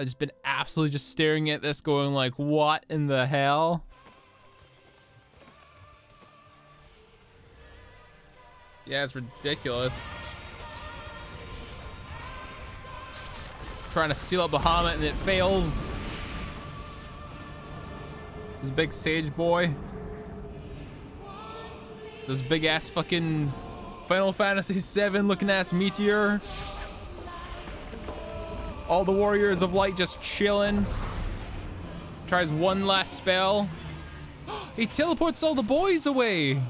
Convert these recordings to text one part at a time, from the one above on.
I've just been absolutely just staring at this going like, what in the hell? Yeah, it's ridiculous. Trying to seal up Bahamut and it fails. This big sage boy. This big ass fucking Final Fantasy XIV looking ass meteor. All the warriors of light just chilling. Tries one last spell. He teleports all the boys away.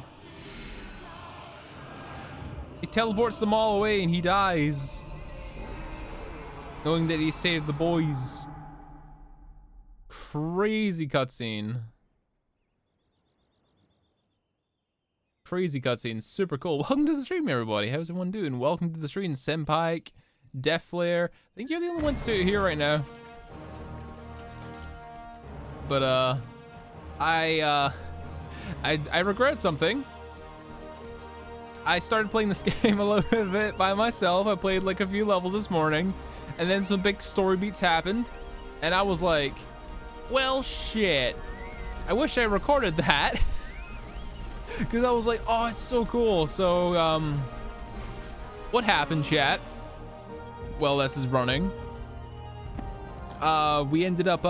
He teleports them all away and he dies. Knowing that he saved the boys. Crazy cutscene. Crazy cutscene, super cool. Welcome to the stream, everybody. How's everyone doing? Welcome to the stream, Senpai, Death Flare. I think you're the only ones here right now. But I regret something. I started playing this game a little bit by myself. I played like a few levels this morning, and then some big story beats happened, and I was like, well, shit. I wish I recorded that. Because I was like, oh, it's so cool. So, what happened, chat? Well, this is running. We ended up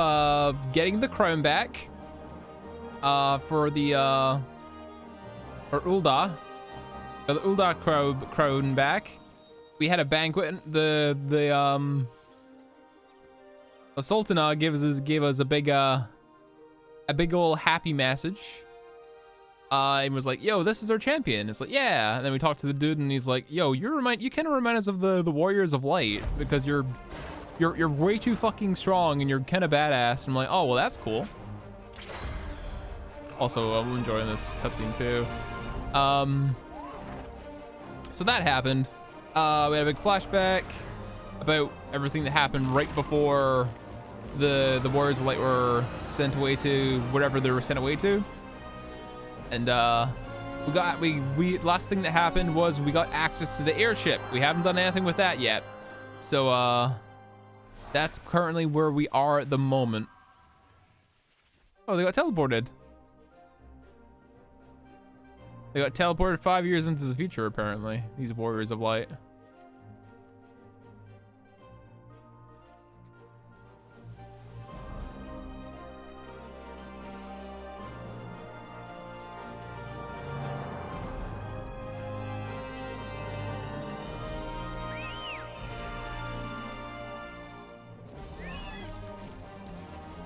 getting the crown back for the for Ul'dah. For the Ul'dah crown back. We had a banquet. The Sultana gave us a big ol' happy message. And was like, yo, this is our champion. It's like, yeah. And then we talked to the dude and he's like, yo, you kind of remind us of the Warriors of Light because you're way too fucking strong and you're kind of badass. And I'm like, oh, well, that's cool. Also, I'm enjoying this cutscene too. So that happened. We had a big flashback about everything that happened right before the Warriors of Light were sent away to whatever they were sent away to. And we last thing that happened was we got access to the airship. We haven't done anything with that yet. So that's currently where we are at the moment. Oh, they got teleported. They got teleported 5 years into the future, apparently, these Warriors of Light.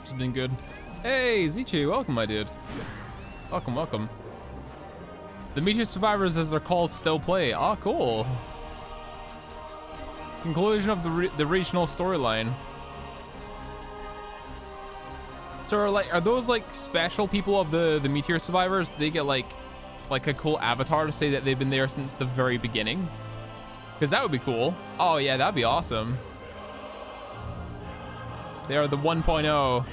It's been good. Hey, Zichu, welcome, my dude. Welcome, welcome. The Meteor Survivors, as they're called, still play. Ah, cool. Conclusion of the regional storyline. So are those like special people of the Meteor Survivors? They get like a cool avatar to say that they've been there since the very beginning? Because that would be cool. Oh yeah, that'd be awesome. They are the 1.0.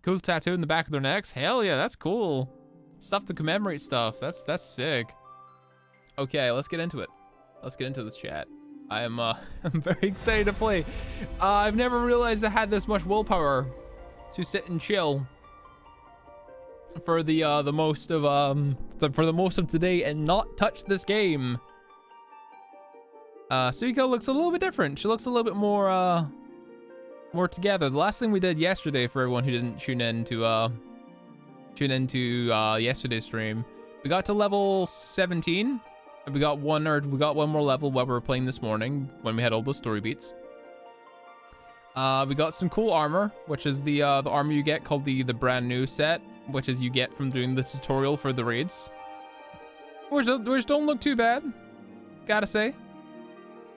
Cool tattoo in the back of their necks. Hell yeah, that's cool. Stuff to commemorate stuff. That's sick. Okay, let's get into it. Let's get into this chat. I am I'm very excited to play. I've never realized I had this much willpower to sit and chill for the most of today and not touch this game. Suiko looks a little bit different. She looks a little bit more together. The last thing we did yesterday, for everyone who didn't tune into yesterday's stream, we got to level 17, and we got one more level while we were playing this morning when we had all those story beats. We got some cool armor, which is the armor you get called the brand new set, which is you get from doing the tutorial for the raids, which don't look too bad, gotta say.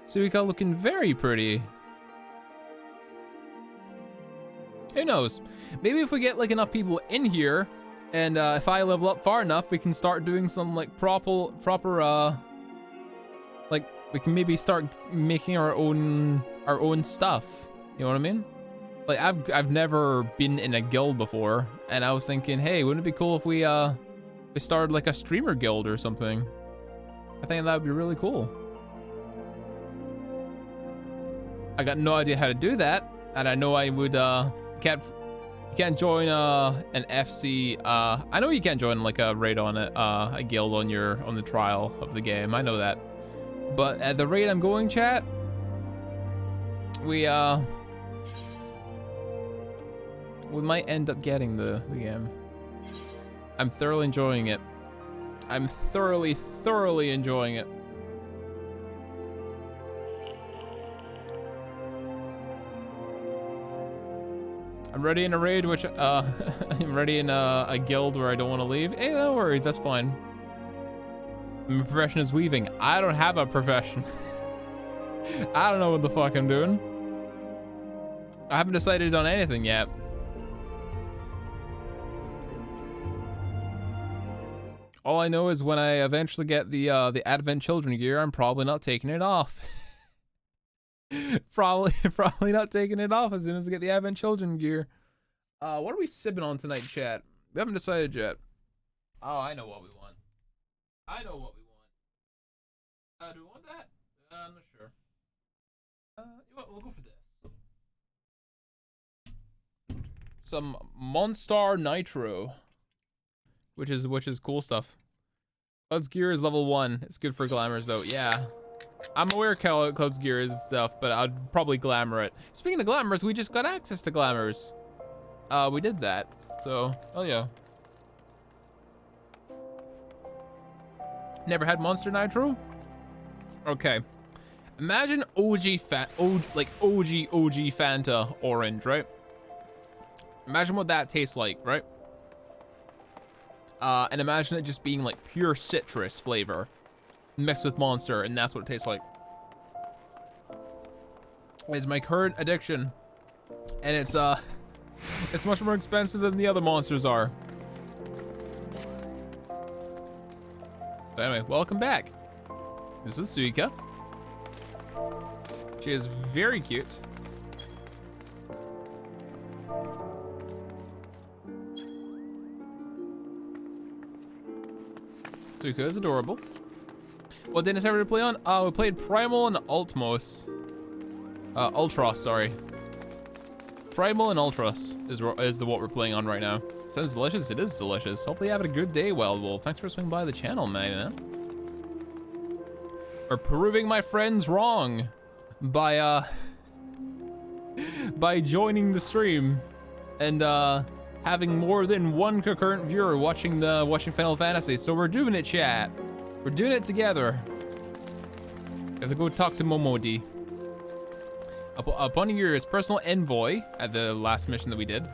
Suika looking very pretty. Who knows? Maybe if we get like enough people in here, and if I level up far enough, we can start doing some like proper like we can maybe start making our own stuff. You know what I mean? Like I've never been in a guild before, and I was thinking, hey, wouldn't it be cool if we started like a streamer guild or something? I think that would be really cool. I got no idea how to do that, and I know I would you can't join an FC. I know you can't join like a raid on it, a guild on the trial of the game. I know that, but at the rate I'm going, chat, we might end up getting the game. I'm thoroughly enjoying it. I'm thoroughly enjoying it. I'm ready in a raid, which, I'm ready in a guild where I don't want to leave. Hey, no worries, that's fine. My profession is weaving. I don't have a profession. I don't know what the fuck I'm doing. I haven't decided on anything yet. All I know is when I eventually get the Advent Children gear, I'm probably not taking it off. probably not taking it off as soon as I get the Advent Children gear. What are we sipping on tonight, chat? We haven't decided yet. Oh, I know what we want. I know what we want. Do we want that? I'm not sure. You know what? We'll go for this. Some Monstar Nitro, which is cool stuff. Cloud's gear is level 1. It's good for glamours though. Yeah. I'm aware Cloud's gear is stuff, but I'd probably glamour it. Speaking of glamours, we just got access to glamours. We did that. So, oh yeah. Never had Monster Nitro? Okay. Imagine OG Fanta orange, right? Imagine what that tastes like, right? And imagine it just being like pure citrus flavor mixed with Monster, and that's what it tastes like. It's my current addiction, and it's much more expensive than the other monsters are. But anyway, welcome back. This is Suika. She is very cute. Suika is adorable. What didn't I ever play on? We played Primal and Ultros, sorry. Primal and Ultros is what we're playing on right now. Sounds delicious. It is delicious. Hopefully you have a good day, Wild Wolf. Thanks for swinging by the channel, man. Or proving my friends wrong by joining the stream and having more than one concurrent viewer watching Final Fantasy. So we're doing it, chat. We're doing it together. We have to go talk to Momodi. Upon your personal envoy at the last mission that we did,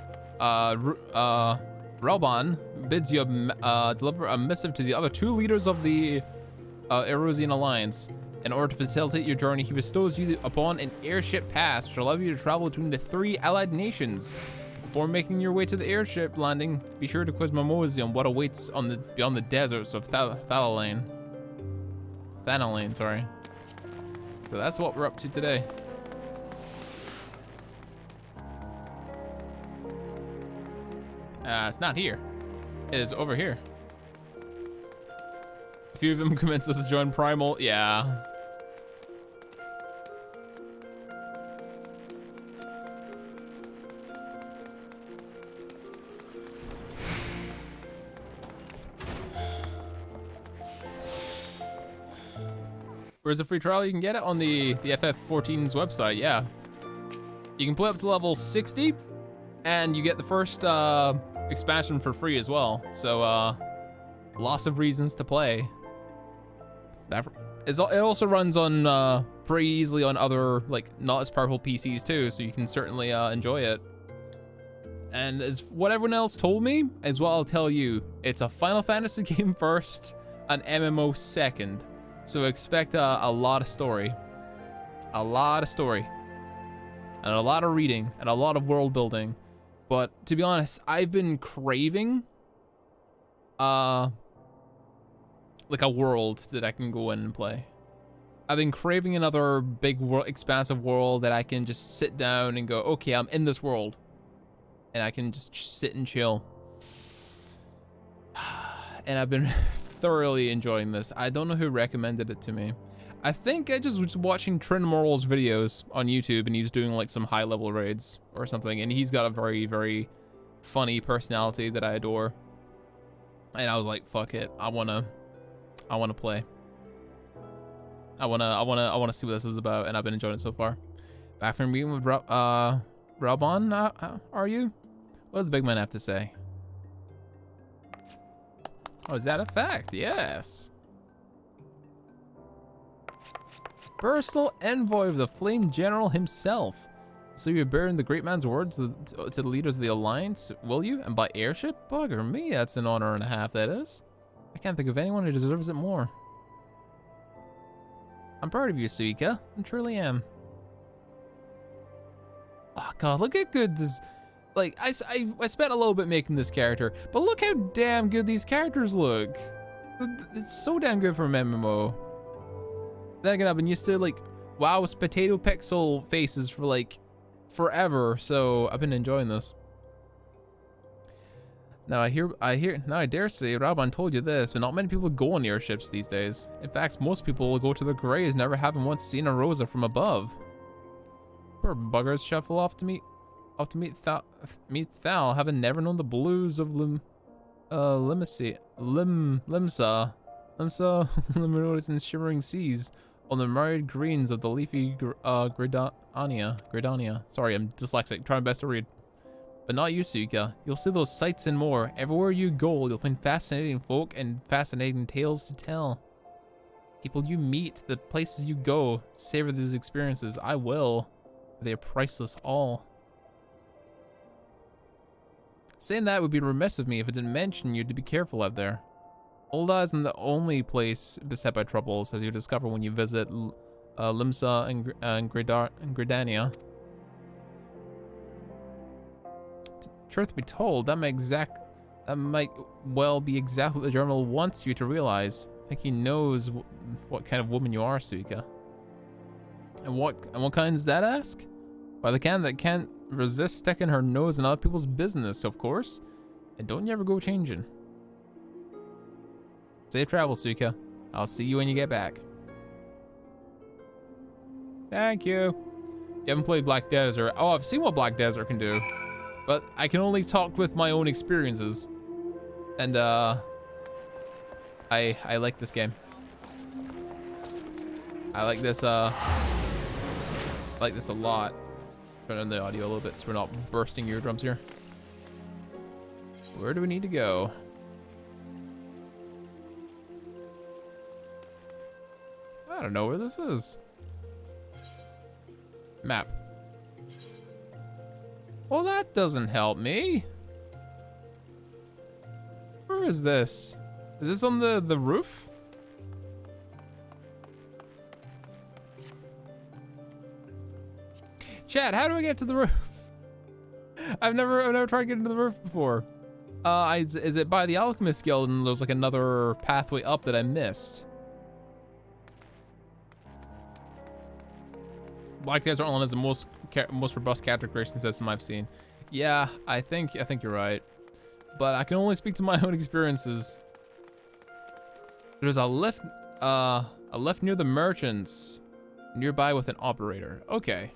Reborn bids you deliver a missive to the other 2 leaders of the Eorzea Alliance. In order to facilitate your journey, he bestows you upon an airship pass, which will allow you to travel between the 3 allied nations. Before making your way to the airship landing, be sure to quiz Momodi on what awaits beyond the deserts of Thanalan, sorry. So that's what we're up to today. It's not here. It is over here. A few of them convinced us to join Primal. Yeah. Where's the free trial? You can get it on the FF14's website, yeah. You can play up to level 60, and you get the first expansion for free as well. So, lots of reasons to play. It also runs on pretty easily on other, like, not as powerful PCs too, so you can certainly enjoy it. And as what everyone else told me, is what I'll tell you. It's a Final Fantasy game first, an MMO second. So expect a lot of story. A lot of story. And a lot of reading, and a lot of world building. But to be honest, I've been craving like a world that I can go in and play. I've been craving another big world, expansive world that I can just sit down and go, okay, I'm in this world. And I can just sit and chill. And I've been thoroughly enjoying this. I don't know who recommended it to me. I think I just was watching Trin Morrill's videos on YouTube, and he was doing like some high level raids or something, and he's got a very, very funny personality that I adore. And I was like, fuck it, I wanna play. I wanna see what this is about, and I've been enjoying it so far. Back from meeting with Reborn, are you? What does the big man have to say? Oh, is that a fact? Yes. Personal envoy of the Flame General himself. So you're bearing the great man's words to the leaders of the Alliance, will you? And by airship? Bugger me, that's an honor and a half, that is. I can't think of anyone who deserves it more. I'm proud of you, Suika. I truly am. Oh god, look how good this... Like, I spent a little bit making this character, but look how damn good these characters look. It's so damn good for an MMO. Then again, I've been used to, like, WoW's potato pixel faces for, like, forever, so I've been enjoying this. Now I dare say Raban told you this, but not many people go on airships these days. In fact, most people will go to their graves never having once seen Eorzea from above. Poor buggers shuffle off to meet Thal, having never known the blues of Limsa, luminous and shimmering seas, on the myriad greens of the leafy Gridania. Sorry, I'm dyslexic, trying my best to read. But not you, Suika. You'll see those sights and more. Everywhere you go, you'll find fascinating folk and fascinating tales to tell. People you meet, the places you go, savor these experiences. I will. They are priceless all. Saying that would be remiss of me if I didn't mention you to be careful out there. Ul'dah isn't the only place beset by troubles, as you discover when you visit Limsa and Gridania. Truth be told, that might well be exactly what the General wants you to realize. I think he knows what kind of woman you are, Suika. And what kind is that, ask? By the kind that can't resist sticking her nose in other people's business, of course. And don't you ever go changing. Safe travels, Suika. I'll see you when you get back. Thank you. You haven't played Black Desert. Oh, I've seen what Black Desert can do. But I can only talk with my own experiences. And, I like this game. I like this a lot. Turn on the audio a little bit so we're not bursting eardrums here. Where do we need to go? I don't know where this is. Map. Well, that doesn't help me. Where is this? Is this on the roof? Chat, how do I get to the roof? I've never tried getting to the roof before. Is it by the Alchemist Guild and there's like another pathway up that I missed? Black Desert Online is the most robust character creation system I've seen. Yeah, I think you're right. But I can only speak to my own experiences. There's a lift near the merchants, nearby with an operator. Okay.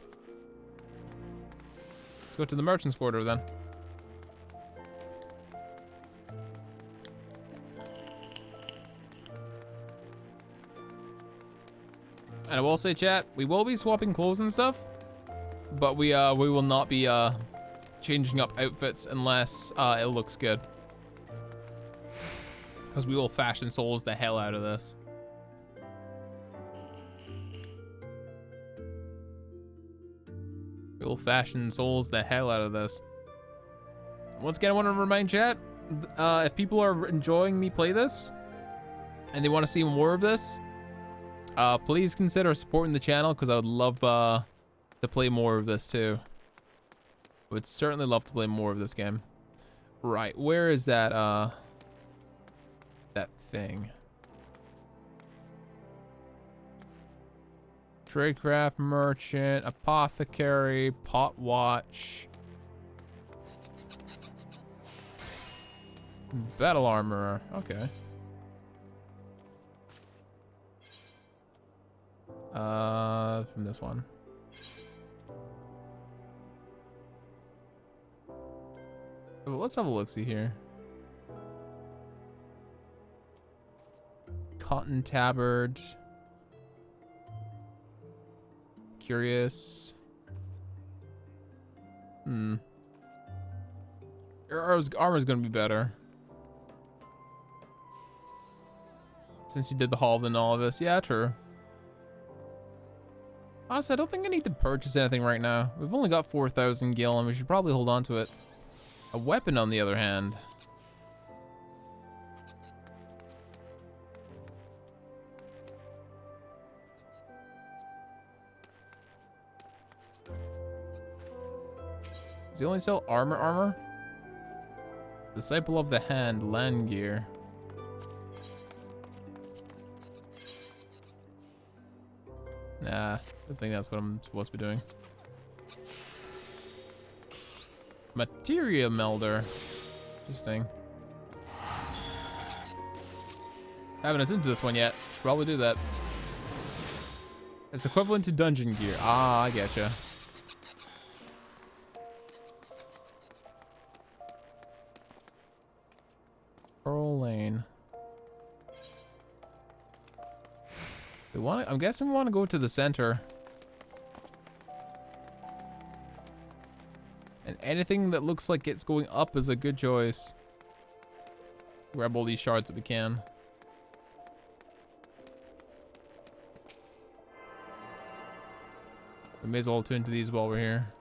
Let's go to the merchant's quarter then. And I will say, chat, we will be swapping clothes and stuff, but we will not be changing up outfits unless it looks good. Because we will fashion souls the hell out of this. We will fashion souls the hell out of this. Once again, I want to remind chat, if people are enjoying me play this, and they want to see more of this, please consider supporting the channel, because I would love to play more of this too. I would certainly love to play more of this game. Right, where is that that thing? Tradecraft merchant, apothecary, pot watch, battle armorer. Okay. From this one. Well, let's have a look-see here. Cotton tabard. Curious. Your armor's gonna be better. Since you did the Hall of the Novice. Yeah, true. Honestly, I don't think I need to purchase anything right now. We've only got 4,000 gil and we should probably hold on to it. A weapon, on the other hand. Does he only sell armor? Disciple of the Hand, land gear. Nah, I think that's what I'm supposed to be doing. Materia melder. Interesting. Haven't looked into this one yet. Should probably do that. It's equivalent to dungeon gear. Ah, I getcha. Pearl Lane. I'm guessing we want to go to the center. And anything that looks like it's going up is a good choice. Grab all these shards that we can. We may as well tune into these while we're here.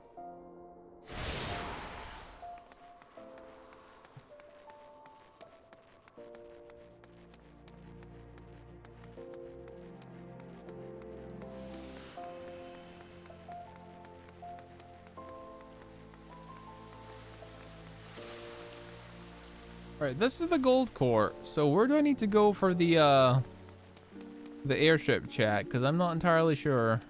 Alright, this is the gold core. So where do I need to go for the airship chat? Because I'm not entirely sure.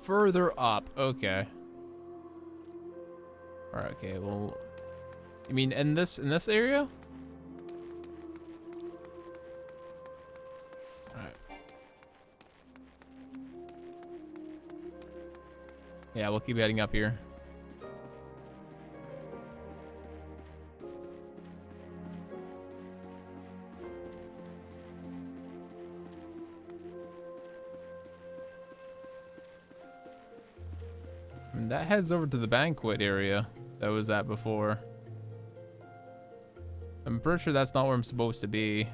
Further up, okay. Alright, okay, well, you mean in this area? Alright. Yeah, we'll keep heading up here. And that heads over to the banquet area that was at before. I'm pretty sure that's not where I'm supposed to be.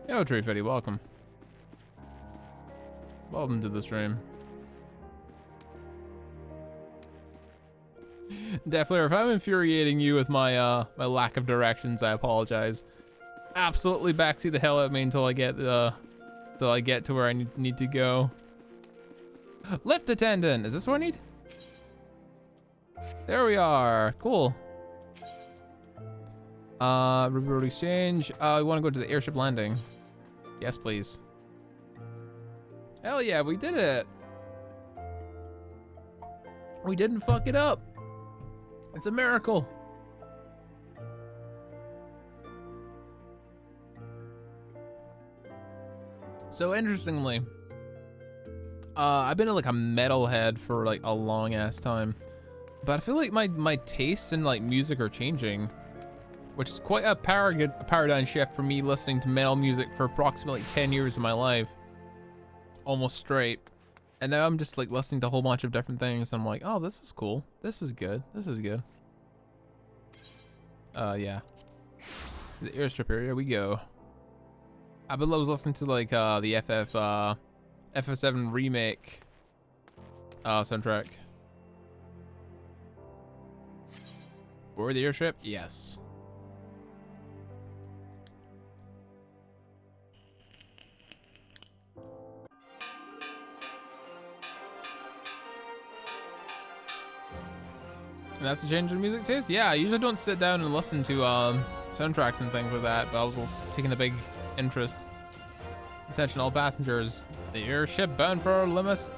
Yo, Tree Fetty, welcome. Welcome to the stream. Deflair, if I'm infuriating you with my my lack of directions, I apologize. Absolutely backseat the hell out of me until I get to where I need to go. Lift attendant, is this what I need? There we are, cool. Reward exchange. I want to go to the airship landing. Yes, please. Hell yeah, we did it. We didn't fuck it up. It's a miracle. So interestingly, I've been like a metalhead for like a long ass time, but I feel like my tastes in like music are changing, which is quite a paradigm shift for me listening to metal music for approximately 10 years of my life, almost straight. And now I'm just like listening to a whole bunch of different things. And I'm like, oh, this is cool. This is good. This is good. Yeah. The airstrip area, we go. I was listening to like the FF7 remake soundtrack. Board the airship? Yes. And that's a change in music taste? Yeah, I usually don't sit down and listen to soundtracks and things like that, but I was just taking a big interest. Attention all passengers. The airship bound for Lominsa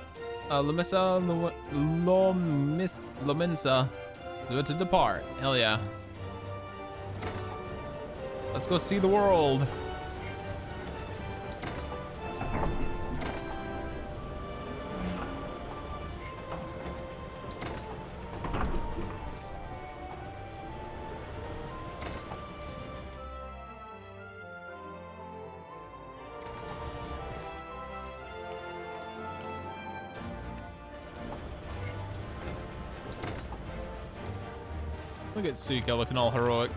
is about to depart. Hell yeah. Let's go see the world. Look at Suika looking all heroic.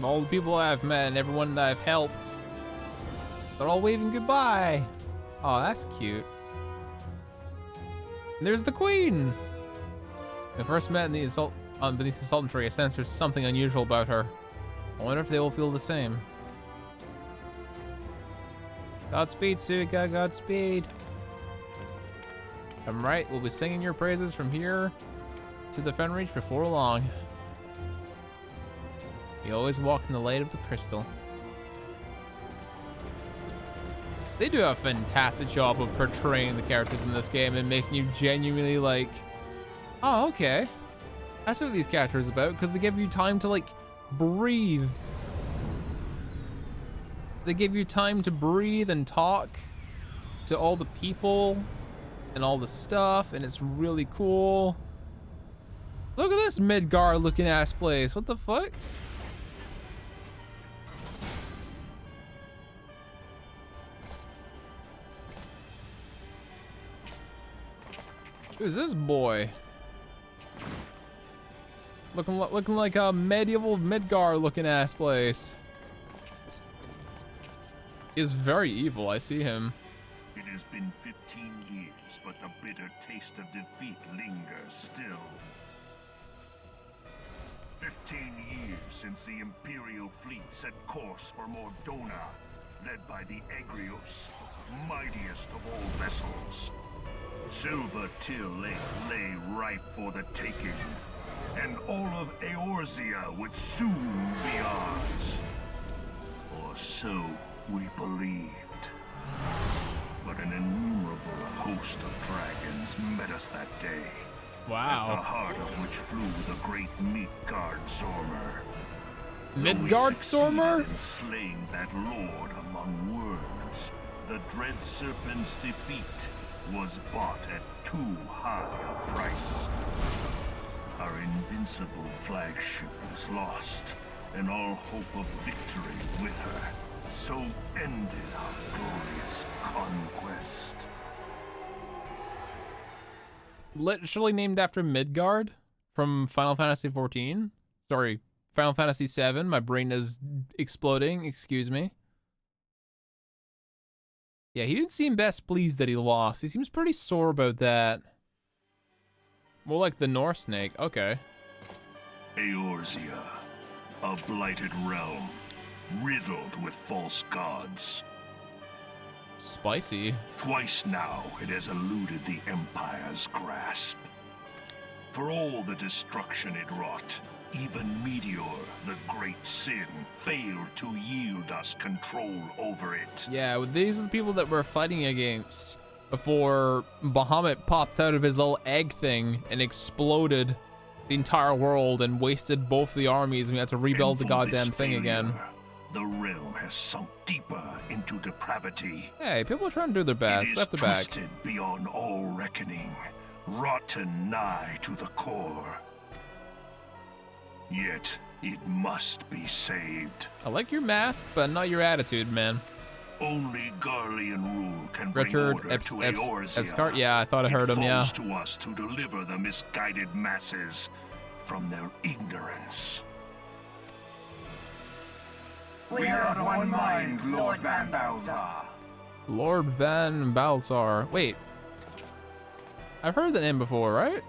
All the people I've met and everyone that I've helped, they're all waving goodbye. Oh, that's cute. And there's the queen. When I first met in the beneath the Sultan tree, I sensed there's something unusual about her. I wonder if they will feel the same. Godspeed, Suika, Godspeed. I'm right, we'll be singing your praises from here to the Fenreach before long. You always walk in the light of the crystal. They do a fantastic job of portraying the characters in this game and making you genuinely like, oh, okay. That's what these characters are about, because they give you time to like breathe. They give you time to breathe and talk to all the people and all the stuff, and it's really cool. Look at this Midgar looking ass place. What the fuck? Who's this boy? Looking like a medieval Midgar looking ass place. He's very evil, I see him. It has been 15 years, but the bitter taste of defeat lingers still. 15 years since the Imperial fleet set course for Mordona, led by the Egrios, mightiest of all vessels. Silver Till Lake lay ripe for the taking, and all of Eorzea would soon be ours. Or so we believed. But an innumerable host of dragons met us that day. Wow. At the heart of which flew the great Midgard Zormer. Midgard Zormer? In slaying that lord among worms, the dread serpent's defeat was bought at too high a price. Our invincible flagship is lost, and all hope of victory with her. So ended our glorious conquest. Literally named after Midgard from Final Fantasy XIV. Sorry, Final Fantasy VII. My brain is exploding, excuse me. Yeah, he didn't seem best pleased that he lost. He seems pretty sore about that. More like the Norse snake, okay. Eorzea, a blighted realm, riddled with false gods. Spicy. Twice now it has eluded the Empire's grasp. For all the destruction it wrought, even Meteor, the great sin, failed to yield us control over it. Yeah, well, these are the people that we're fighting against before Bahamut popped out of his little egg thing and exploded the entire world and wasted both the armies, and we had to rebuild the goddamn thing again. The realm has sunk deeper into depravity. Hey, people are trying to do their best. Left to back. It is twisted beyond all reckoning, rotten nigh to the core. Yet it must be saved. I like your mask, but not your attitude, man. Only Garlean rule can bring Richard order to Eorzea. Yeah, I thought I heard him, yeah. It falls to us to deliver the misguided masses from their ignorance. We are of one mind, Lord Van Balzar. Lord Van Balzar. Wait. I've heard the name before, right?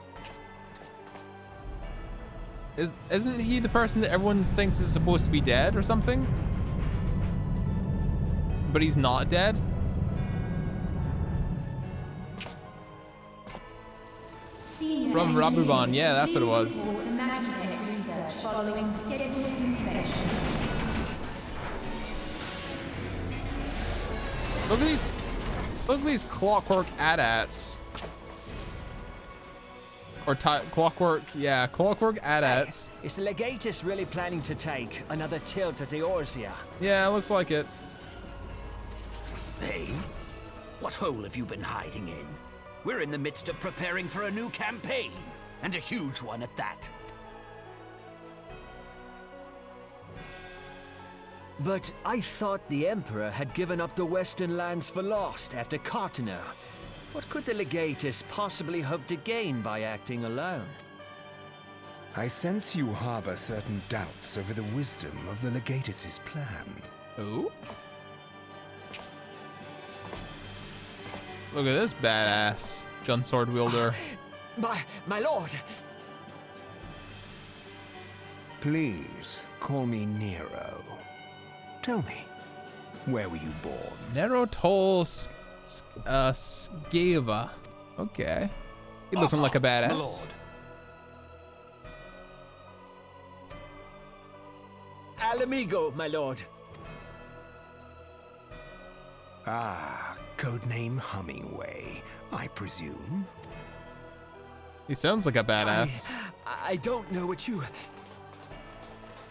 Isn't he the person that everyone thinks is supposed to be dead or something? But he's not dead? From Reborn, yeah, that's what it was. To Magitech research following scheduled inspection. Look at these clockwork AT-ATs. Or clockwork AT-ATs. Is the Legatus really planning to take another tilt at the Eorzea? Yeah, it looks like it. Hey, what hole have you been hiding in? We're in the midst of preparing for a new campaign, and a huge one at that. But I thought the Emperor had given up the Western lands for lost after Cartano. What could the Legatus possibly hope to gain by acting alone? I sense you harbor certain doubts over the wisdom of the Legatus's plan. Ooh. Look at this badass gun sword wielder. My lord! Please, call me Nero. Tell me, where were you born? Nero Toll Skava. Okay. He's looking like a badass. My lord. Alamigo, my lord. Ah, codename Hummingway, I presume. He sounds like a badass. I don't know what you...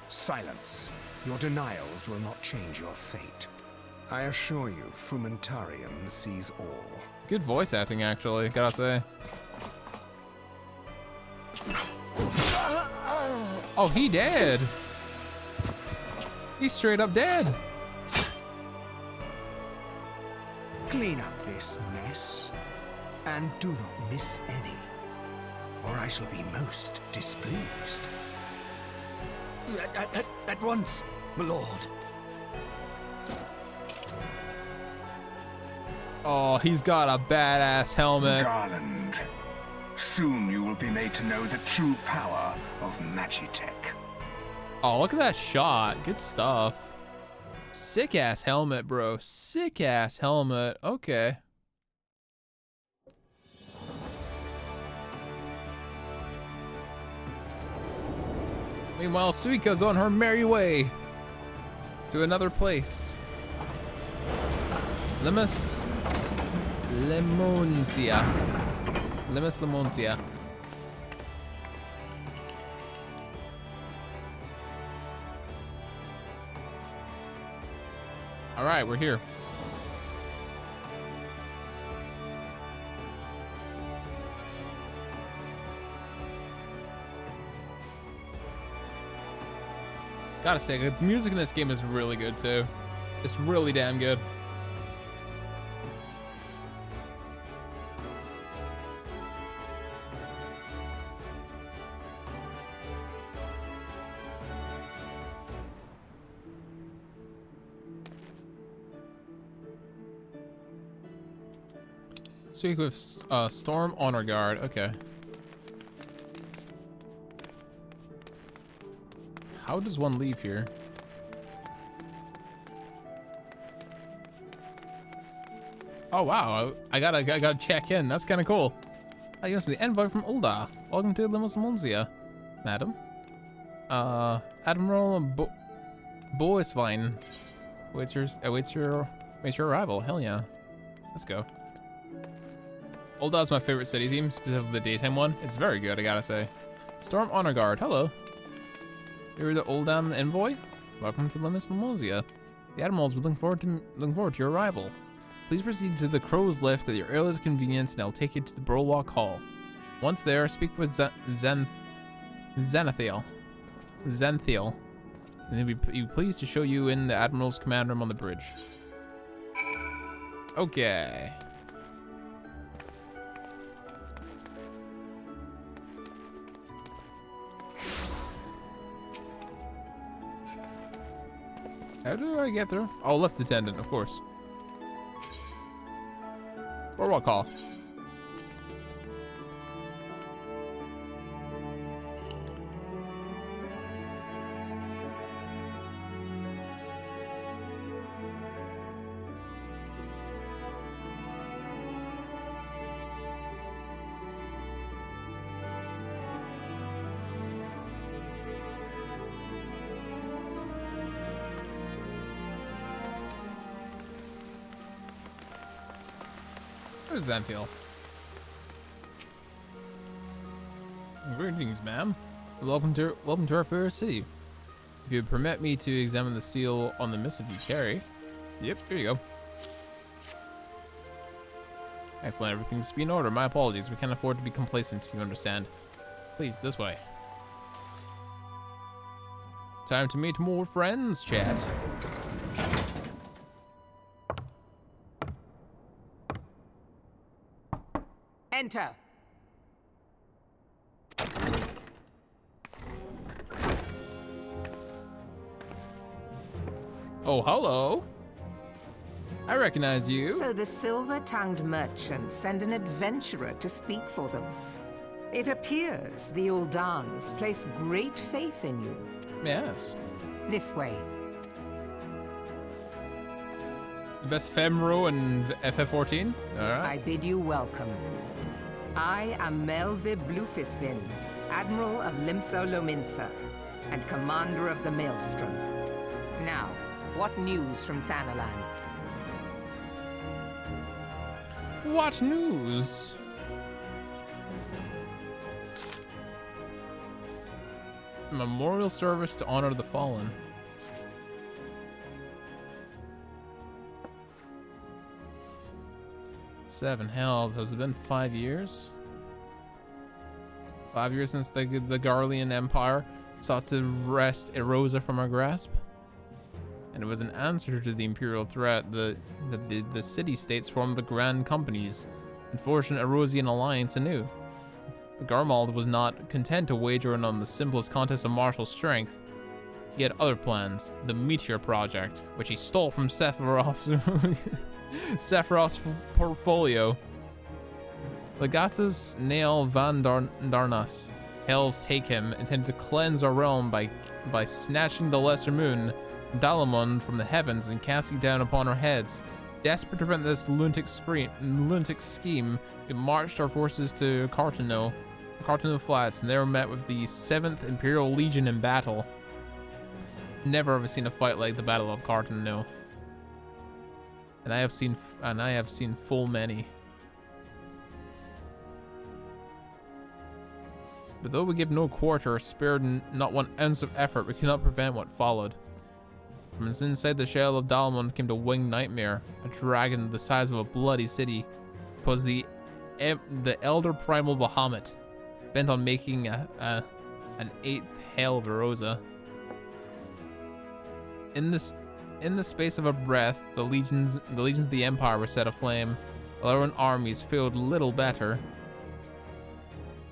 Silence. Your denials will not change your fate. I assure you, Frumentarium sees all. Good voice acting, actually, gotta say. Oh, he dead. He's straight up dead. Clean up this mess, and do not miss any, or I shall be most displeased. At once, my lord. Oh, he's got a badass helmet. Garland, soon you will be made to know the true power of Magitech. Oh, look at that shot. Good stuff. Sick ass helmet, bro. Sick ass helmet. Okay. Meanwhile, Suika's on her merry way to another place. Limus Lemonsia. Limus Lemonsia. All right, we're here. Gotta say, the music in this game is really good too. It's really damn good. Speak with Storm Honor Guard. Okay. How does one leave here? Oh wow, I gotta check in. That's kind of cool. Oh, you must be the envoy from Ulda. Welcome to Limos Munzia, madam. Admiral Boisvine awaits your arrival. Hell yeah, let's go. Ulda is my favorite city theme, specifically the daytime one. It's very good, I gotta say. Storm Honor Guard. Hello. You're the Uldam envoy? Welcome to Limos Lemosia. The Admirals would look forward to your arrival. Please proceed to the Crow's Lift at your earliest convenience, and I'll take you to the Burlock Hall. Once there, speak with Zenithiel. And he'll be pleased to show you in the Admiral's command room on the bridge. Okay. How do I get through? Oh, left attendant, of course. Or what call? does that feel? Greetings, ma'am. Welcome to our fair city. If you would permit me to examine the seal on the missive you carry. Yep, here you go. Excellent, everything must be in order. My apologies, we can't afford to be complacent, you understand. Please, this way. Time to meet more friends, chat. Enter. Oh, hello. I recognize you. So the silver-tongued merchants send an adventurer to speak for them. It appears the Uldans place great faith in you. Yes. This way. The best Femro and FF14? Alright. I bid you welcome. I am Melve Blufisvin, Admiral of Limso Lominsa, and Commander of the Maelstrom. Now, what news from Thanalan? What news? Memorial service to honor the fallen. Seven hells. Has it been 5 years? 5 years since the Garlean Empire sought to wrest Eorzea from our grasp? And it was an answer to the Imperial threat that the city-states formed the Grand Companies and forged an Eorzea alliance anew. But Garmald was not content to wager in on the simplest contest of martial strength. He had other plans, the Meteor Project, which he stole from Sephiroth's portfolio. Legatus Nail Van Darnas, Hells Take Him, intended to cleanse our realm by snatching the Lesser Moon, Dalamon, from the heavens and casting down upon our heads. Desperate to prevent this lunatic scheme, we marched our forces to Cartano Flats, and they were met with the 7th Imperial Legion in battle. Never ever seen a fight like the Battle of Cartano. And I have seen full many. But though we give no quarter, spared not one ounce of effort, we could not prevent what followed. From inside the shell of Dalamon came the winged nightmare, a dragon the size of a bloody city. It was the elder primal Bahamut, bent on making an 8th Hail of Eorzea. In the space of a breath, the legions of the Empire were set aflame, while our own armies failed little better.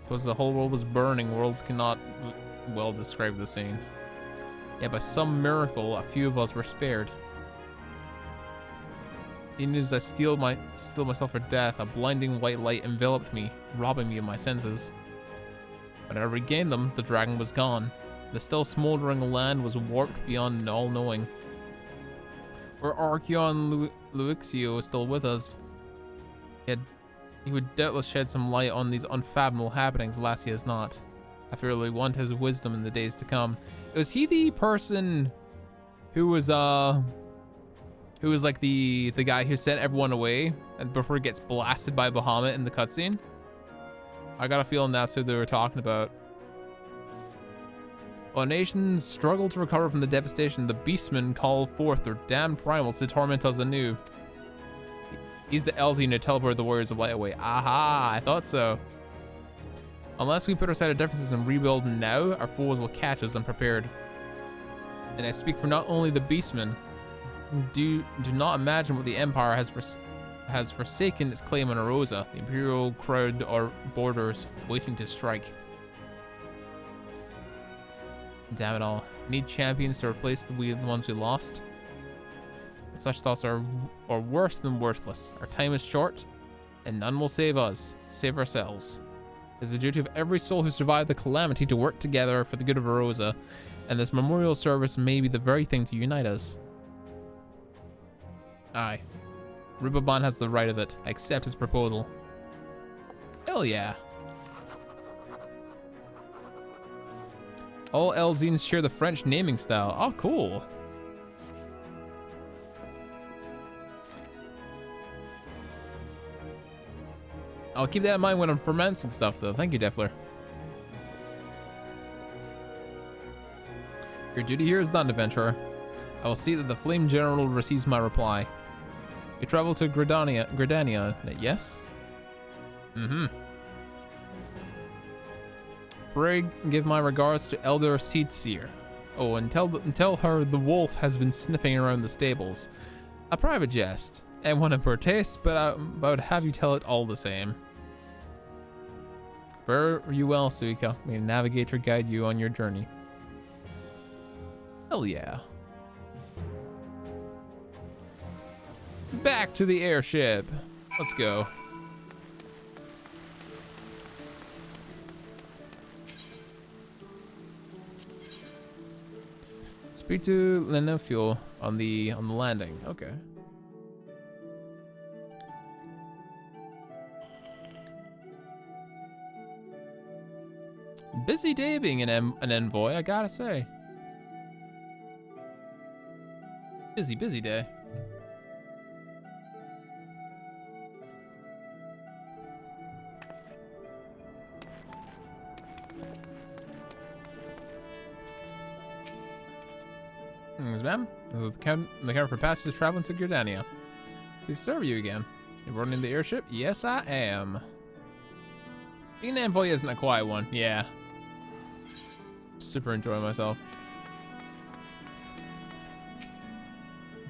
Because the whole world was burning, worlds cannot well describe the scene. Yet by some miracle, a few of us were spared. Even as I steeled myself for death, a blinding white light enveloped me, robbing me of my senses. When I regained them, the dragon was gone. The still smoldering land was warped beyond all knowing. Were Archeon Luixio still with us, he would doubtless shed some light on these unfathomable happenings. Alas, he has not. I really want his wisdom in the days to come. Was he the person who was like the guy who sent everyone away and before he gets blasted by Bahamut in the cutscene? I got a feeling that's who they were talking about. While nations struggle to recover from the devastation, the beastmen call forth their damned primals to torment us anew. He's the Elzine who teleported the warriors of light away. Aha, I thought so. Unless we put aside our differences and rebuild now, our foes will catch us unprepared. And I speak for not only the beastmen. Do not imagine what the Empire has forsaken its claim on Eorzea, the Imperial crowd or borders waiting to strike. Damn it all. We need champions to replace the ones we lost. But such thoughts are worse than worthless. Our time is short, and none will save us. Save ourselves. It is the duty of every soul who survived the calamity to work together for the good of Eorzea, and this memorial service may be the very thing to unite us. Aye. Reborn has the right of it. I accept his proposal. Hell yeah. All Elzines share the French naming style. Oh, cool. I'll keep that in mind when I'm fermenting stuff, though. Thank you, Defler. Your duty here is done, adventurer. I will see that the Flame General receives my reply. You travel to Gridania, yes? Mm-hmm. Pray give my regards to Elder Seedseer. Oh, and tell her the wolf has been sniffing around the stables. A private jest, and one in poor taste, but I would have you tell it all the same. Fare you well, Suika. May the navigator guide you on your journey. Hell yeah. Back to the airship. Let's go. Speak to Lenophiel on the landing. Okay. Busy day being an envoy, I gotta say. Busy day. Yes, ma'am. This is the count for passage traveling to Gridania. Please serve you again. You're running the airship? Yes, I am. Being an envoy isn't a quiet one. Yeah. Super enjoying myself.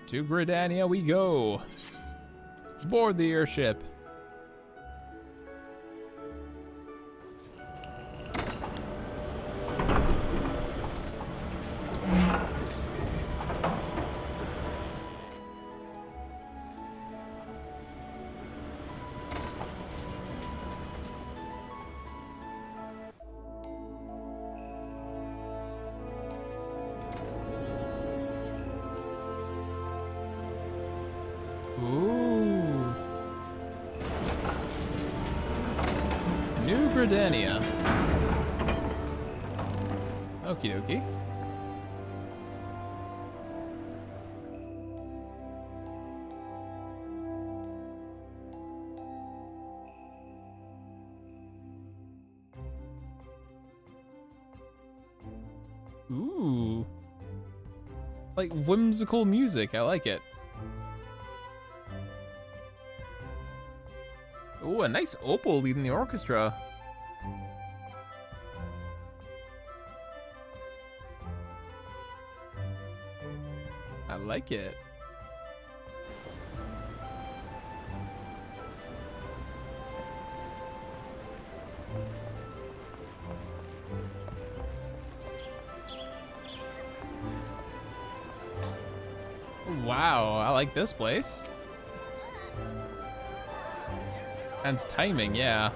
To Gridania we go. Board the airship. Ooh. New Gridania. Okie dokie. Ooh. Like whimsical music, I like it. Ooh, a nice opal leading the orchestra. I like it. Wow, I like this place. And timing, yeah.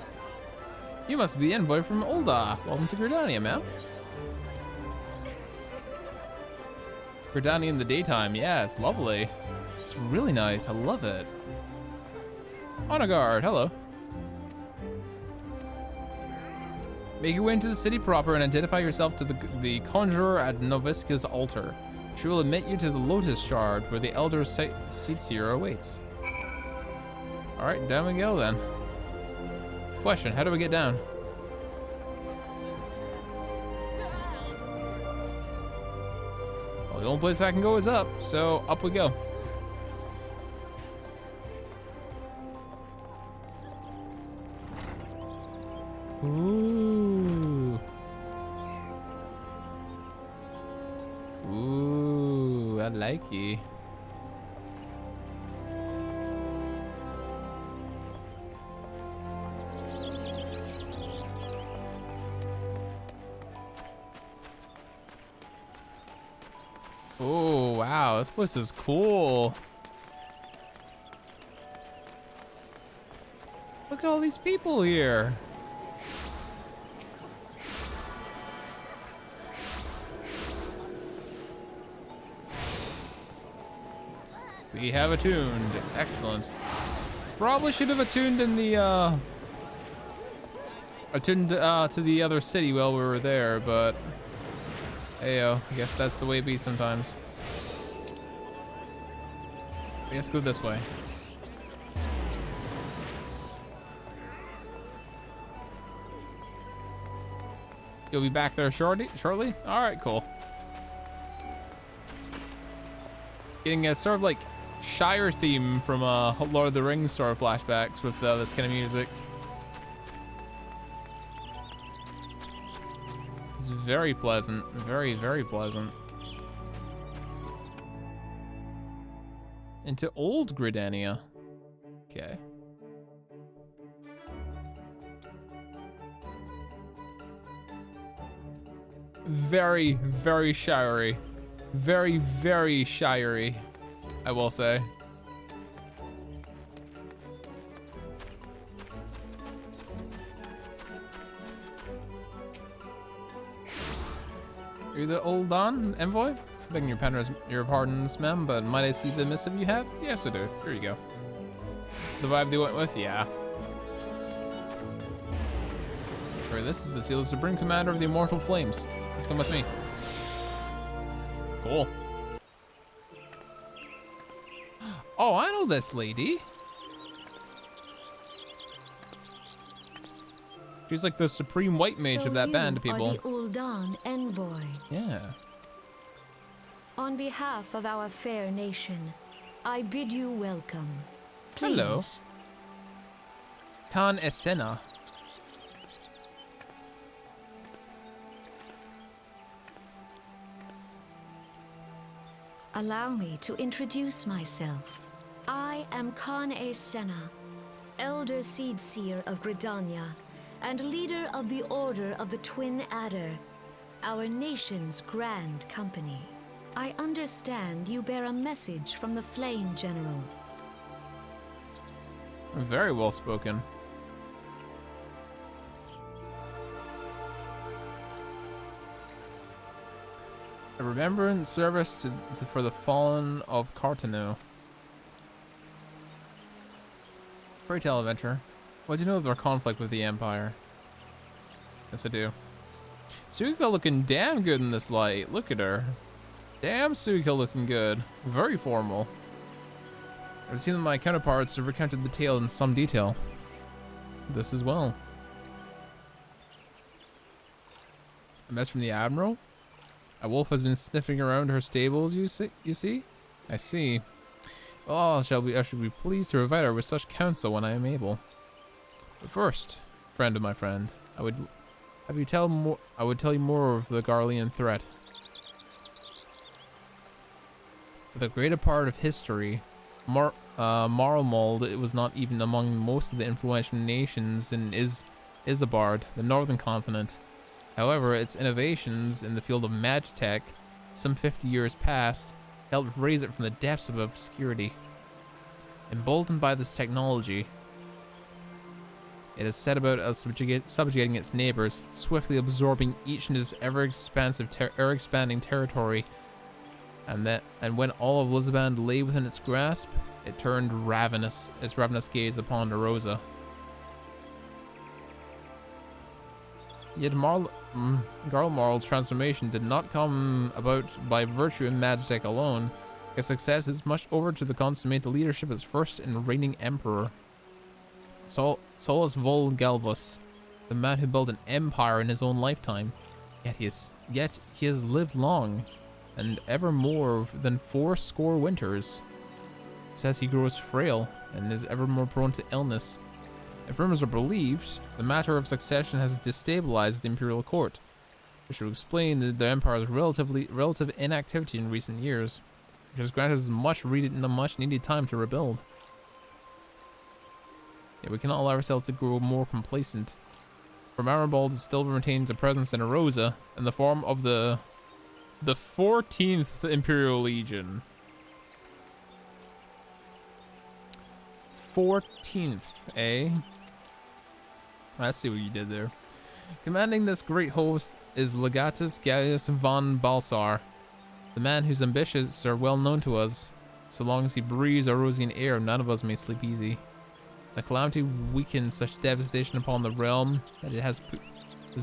You must be the envoy from Ul'dah. Welcome to Gridania, man. Gridania in the daytime, yeah, it's lovely. It's really nice, I love it. Honor guard, hello. Make your way into the city proper and identify yourself to the conjurer at Noviska's altar. She will admit you to the Lotus Shard, where the Elder Seedseer awaits. All right, down we go then. Question, how do we get down? Well, the only place I can go is up, so up we go. Ooh. Ooh, I like it. Oh, wow, this place is cool. Look at all these people here. We have attuned. Excellent. Probably should have attuned in the attuned to the other city while we were there, but heyo, I guess that's the way it be sometimes. Let's go this way. You'll be back there shortly? All right, cool. Getting a sort of like Shire theme from Lord of the Rings sort of flashbacks with this kind of music. It's very pleasant, very, very pleasant. Into Old Gridania. Okay. Very, very shirey. Very, very shirey, I will say. Are you the old Don envoy? Begging your pardons, ma'am, but might I see the missive you have? Yes, I do. Here you go. The vibe they went with? Yeah. For this, the seal is Supreme Commander of the Immortal Flames. Please come with me. Cool. Oh, I know this lady. She's like the supreme white mage of that band of people. The Ul'dan envoy. Yeah. On behalf of our fair nation, I bid you welcome. Please. Hello. Khan Esena. Allow me to introduce myself. I am Khan Esena, Elder Seedseer of Gridania, and leader of the Order of the Twin Adder, our nation's grand company. I understand you bear a message from the Flame General. Very well spoken. A remembrance service for the fallen of Cartano. Pray tell, adventure. What do you know of our conflict with the Empire? Yes, I do. Suika looking damn good in this light. Look at her. Damn, Suika looking good. Very formal. I've seen that my counterparts have recounted the tale in some detail. This as well. A message from the Admiral? A wolf has been sniffing around her stables, you see? I see. Well, I shall be pleased to provide her with such counsel when I am able. But first, friend of my friend, I would tell you more of the Garlean threat. For the greater part of history, Marlmold, it was not even among most of the influential nations in Isambard, the northern continent. However, its innovations in the field of magitech, some 50 years past, helped raise it from the depths of obscurity. Emboldened by this technology, it has set about subjugating its neighbors, swiftly absorbing each in its ever-expanding territory. And when all of Lisband lay within its grasp, it turned its ravenous gaze upon Eorzea. Yet Garlemald's transformation did not come about by virtue of magitech alone. Its success is much over to the consummate leadership of its first and reigning emperor, Solus Volgalvus, the man who built an empire in his own lifetime. Yet he has lived long, and ever more than 80 winters. It says he grows frail and is ever more prone to illness. If rumors are believed, the matter of succession has destabilized the imperial court, which would explain the empire's relative inactivity in recent years, which has granted us much needed time to rebuild. Yet we cannot allow ourselves to grow more complacent, for Maribald still retains a presence in Eorzea in the form of the 14th Imperial Legion. 14th, eh? I see what you did there. Commanding this great host is Legatus Gaius von Balsar, the man whose ambitions are well known to us. So long as he breathes Eorzean air, none of us may sleep easy. The calamity weakened such devastation upon the realm that it has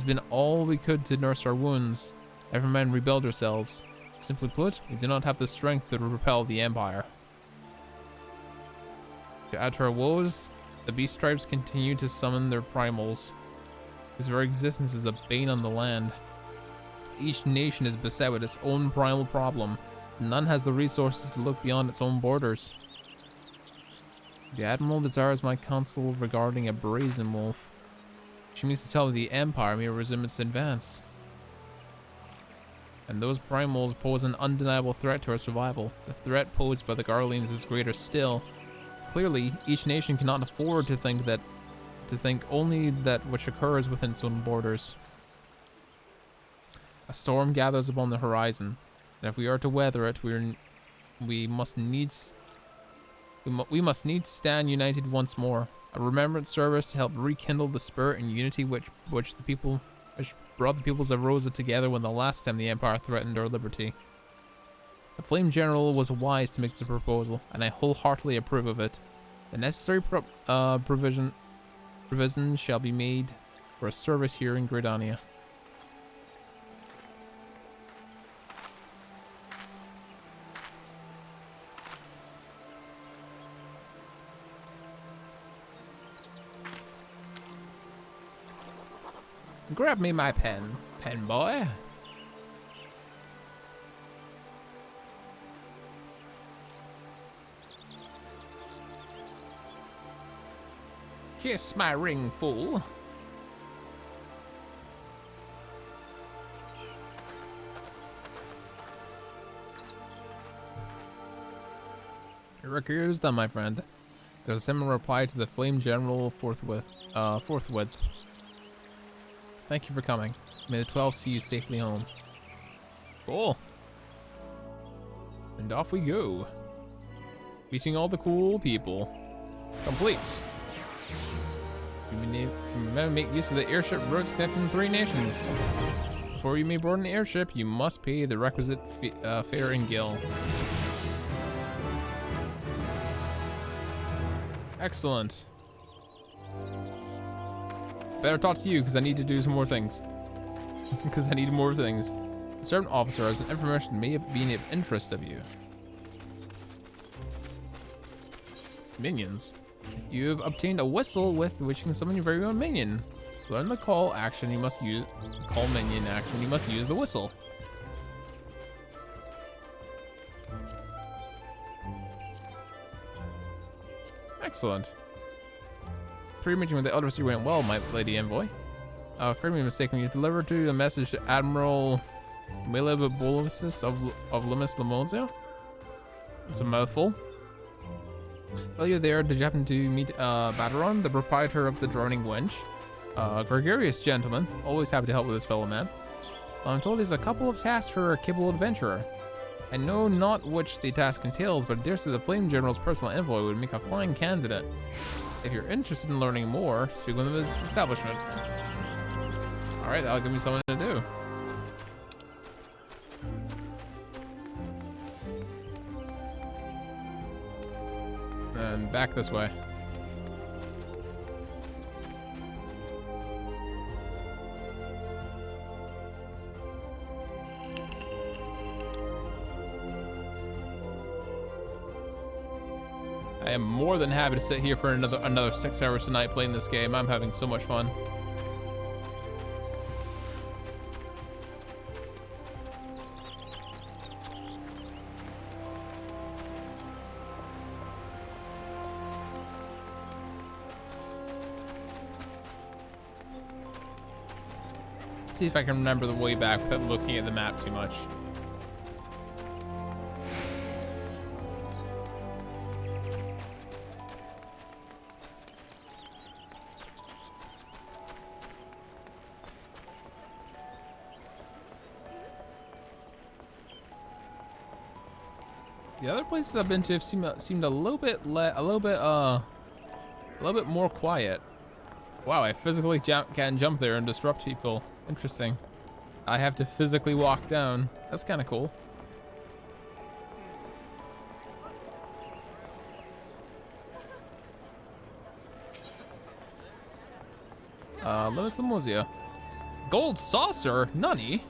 been all we could to nurse our wounds. Every man rebuild ourselves. Simply put, we do not have the strength to repel the Empire. To add to our woes, the beast tribes continue to summon their primals. His very existence is a bane on the land. Each nation is beset with its own primal problem. None has the resources to look beyond its own borders. The Admiral desires my counsel regarding a brazen wolf. She means to tell me the Empire may resume its advance. And those primals pose an undeniable threat to our survival. The threat posed by the Garleans is greater still. Clearly, each nation cannot afford to think only that which occurs within its own borders. A storm gathers upon the horizon, and if we are to weather it, we must needs stand united once more. A remembrance service to help rekindle the spirit and unity which brought the peoples of Eorzea together when the last time the Empire threatened our liberty. The Flame General was wise to make this proposal, and I wholeheartedly approve of it. The necessary provisions shall be made for a service here in Gridania. Grab me my pen, pen boy. Kiss my ring, fool. Your record is done, my friend. There's a similar reply to the Flame General forthwith. Thank you for coming. May the 12 see you safely home. Cool. And off we go. Meeting all the cool people. Complete. Remember, make use of the airship routes connecting 3 nations. Before you may board an airship, you must pay the requisite fare in Gil. Excellent. Better talk to you because I need to do some more things. Because I need more things. The servant officer has some information that may have been of interest of you. Minions. You have obtained a whistle with which you can summon your very own minion. To learn the call action, you must use the call minion action. You must use the whistle. Excellent. Pre-meeting with the Elder Sea went well, my lady envoy. Correct me mistaken, you delivered to a message to Admiral Milibolisis of Limis Lemozia? It's a mouthful. While you're there, did you happen to meet Bateron, the proprietor of the Droning Wench? Gregarious gentleman, always happy to help with his fellow man. I'm told there's a couple of tasks for a Kibble adventurer. I know not which the task entails, but I dare say the Flame General's personal envoy would make a fine candidate. If you're interested in learning more, speak with him at his establishment. Alright, that'll give me something to do. And back this way. I am more than happy to sit here for another 6 hours tonight playing this game. I'm having so much fun. Let's see if I can remember the way back without looking at the map too much. The other places I've been to have seemed a little bit more quiet. Wow, I physically can't jump there and disrupt people. Interesting. I have to physically walk down. That's kind of cool. Limis Lemozia. Gold saucer? Nani?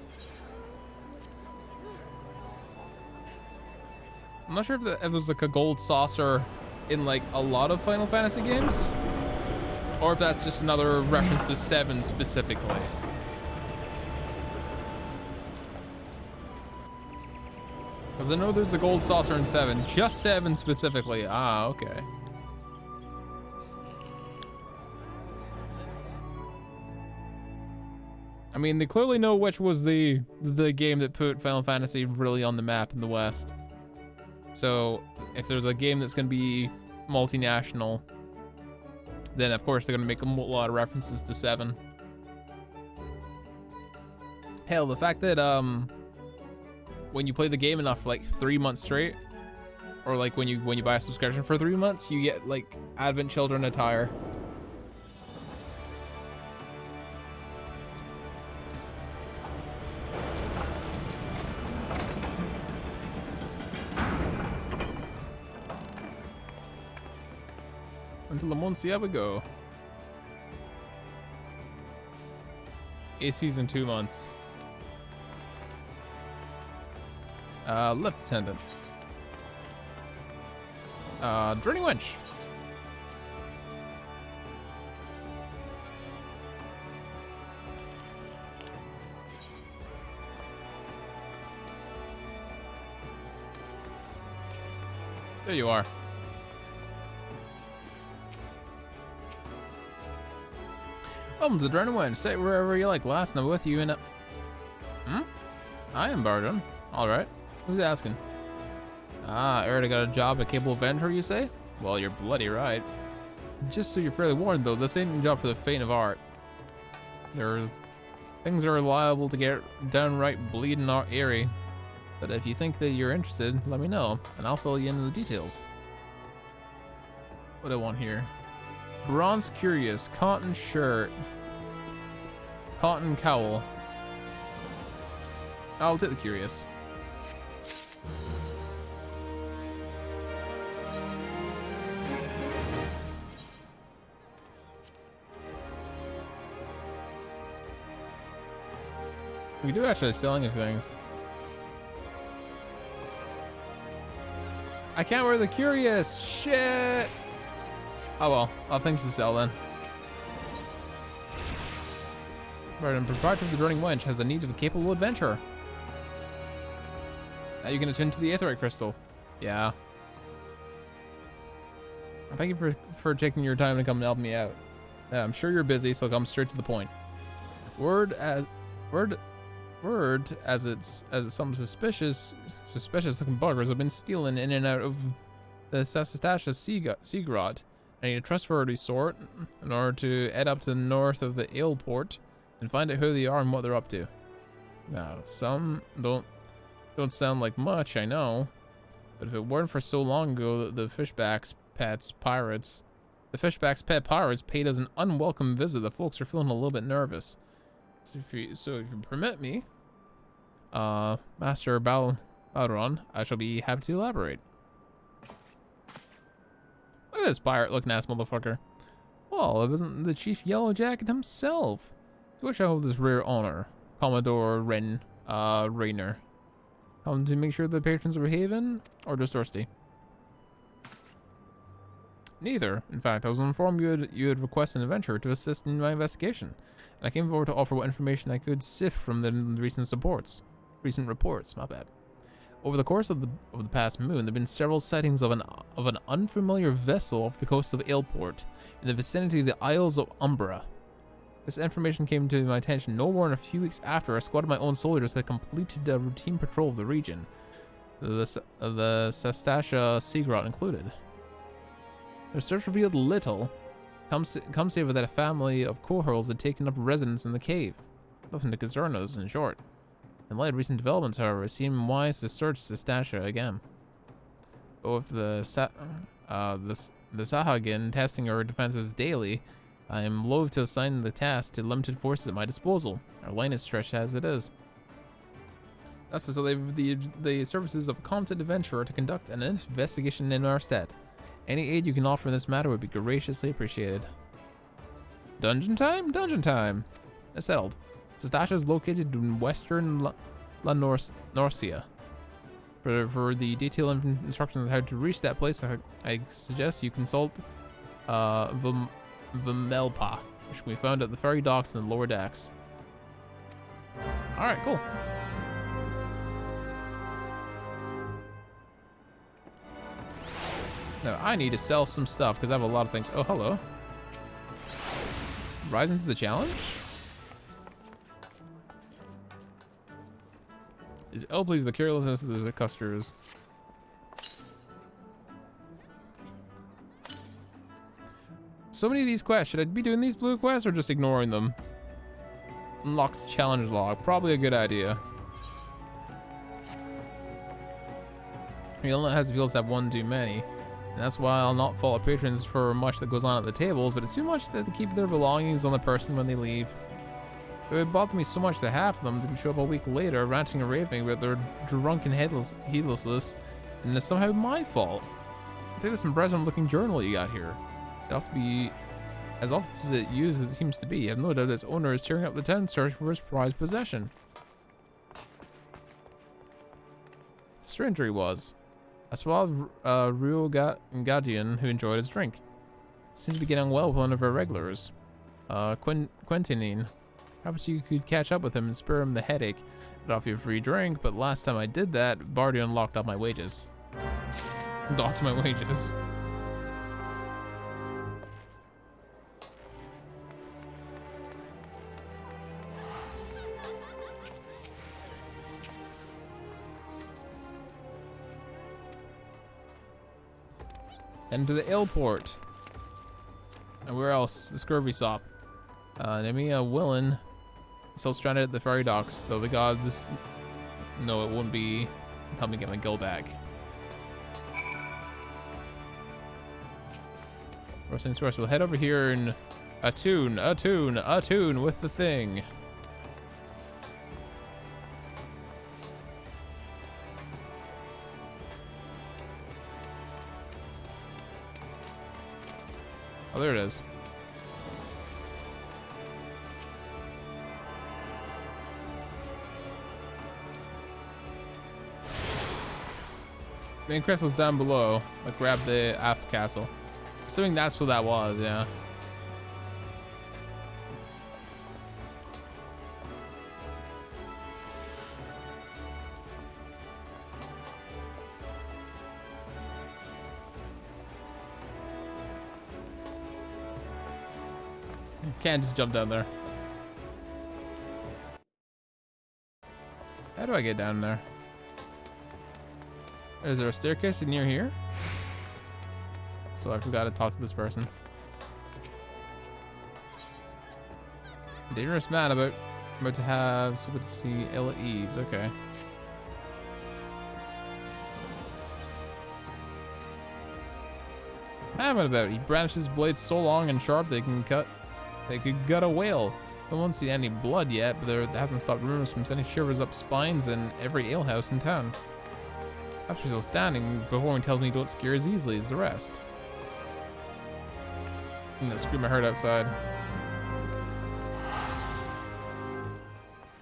I'm not sure if there's like a gold saucer in like a lot of Final Fantasy games. Or if that's just another reference to 7 specifically. Because I know there's a gold saucer in 7, just 7 specifically. Ah, okay. I mean, they clearly know which was the game that put Final Fantasy really on the map in the West. So, if there's a game that's going to be multinational, then of course they're going to make a lot of references to 7. Hell, the fact that when you play the game enough for like 3 months straight, or like when you buy a subscription for 3 months, you get like Advent Children attire. Until the Monsieur we go. AC's in 2 months. Lift attendant. Draining winch. There you are. Welcome to the Draining Winch. Stay wherever you like. Last night with you in a... I am Barton. Alright. Who's asking? Ah, I already got a job at Capable Venture, you say? Well, you're bloody right. Just so you're fairly warned, though, this ain't a job for the faint of heart. Things are liable to get downright bleeding eerie. But if you think that you're interested, let me know, and I'll fill you in the details. What do I want here? Bronze Curious, cotton shirt, cotton cowl. I'll take the Curious. We do actually selling of things. I can't wear the Curious. Shit. Oh well, I'll have things to sell then. Right, and proprietor of the Draining Winch has the need of a capable adventurer. Now you can attend to the Aetheryte Crystal. Yeah. Thank you for taking your time to come and help me out. I'm sure you're busy, so come straight to the point. Word as some suspicious looking buggers have been stealing in and out of the Sastastasha Sea Grot. I need a trustworthy sort in order to head up to the north of the Aleport and find out who they are and what they're up to. Now, some don't sound like much, I know, but if it weren't for so long ago that the Fishback's pet pirates paid us an unwelcome visit, the folks are feeling a little bit nervous. So if you permit me, Master Balron, I shall be happy to elaborate. Look at this pirate-looking ass motherfucker. Well, it wasn't the Chief Yellow Jacket himself. To which I hold this rare honor, Commodore Rainer. Come to make sure the patrons are behaving, or just thirsty? Neither. In fact, I was informed you had requested an adventurer to assist in my investigation, and I came forward to offer what information I could sift from the recent reports. My bad. Over the course of the past moon, there have been several sightings of an unfamiliar vessel off the coast of Aleport, in the vicinity of the Isles of Umbra. This information came to my attention no more than a few weeks after a squad of my own soldiers had completed a routine patrol of the region, the Sastasha Sea Grot included. Their search revealed little. Come save that a family of cohorts had taken up residence in the cave. Nothing to concern us, in short. In light of recent developments, however, it seemed wise to search Sastasha again. But with the Sahagin testing our defenses daily, I am loath to assign the task to limited forces at my disposal. Our line is stretched as it is. Thus, so they have the services of a competent adventurer to conduct an investigation in our stead. Any aid you can offer in this matter would be graciously appreciated. Dungeon time? Dungeon time! It's settled. Sastasha is located in western Eorzea. For the detailed instructions on how to reach that place, I suggest you consult Vimelpa, which can be found at the ferry docks in the lower decks. Alright, cool. Now, I need to sell some stuff because I have a lot of things. Oh, hello. Rising to the challenge? Is ill pleased with the carelessness of the customers. So many of these quests. Should I be doing these blue quests or just ignoring them? Unlocks challenge log. Probably a good idea. He only has feels to have one too many. And that's why I'll not fault patrons for much that goes on at the tables, but it's too much that they keep their belongings on the person when they leave. It would bother me so much that half of them didn't show up a week later, ranting and raving about their drunken heedlessness, and it's somehow my fault. I think that's impressive looking journal you got here. It'll have to be as often as it used as it seems to be. I have no doubt its owner is tearing up the town searching for his prized possession. Stranger he was. A suave real Guardian who enjoyed his drink. Seems to be getting well with one of our regulars. Quentinine. Perhaps you could catch up with him and spare him the headache. I'd offer you a free drink, but last time I did that, Bardion locked up my wages. Docked my wages. And to the airport. And where else? The scurvy sop. Nemia Willen still stranded at the ferry docks, though the gods no, it won't be helping get my gill back. First things first, we'll head over here and attune with the thing. Oh, there it is. Main crystal's down below. I grabbed the aft castle. Assuming that's what that was, yeah. Can't just jump down there. How do I get down there? Is there a staircase near here? So I forgot to talk to this person. Dangerous man about to have somebody to see ill at ease. Okay. What about? He brandishes blades so long and sharp they could gut a whale. I won't see any blood yet, but that hasn't stopped rumors from sending shivers up spines in every alehouse in town. Perhaps he's still standing before he tells me don't scare as easily as the rest. And that scream I heard outside.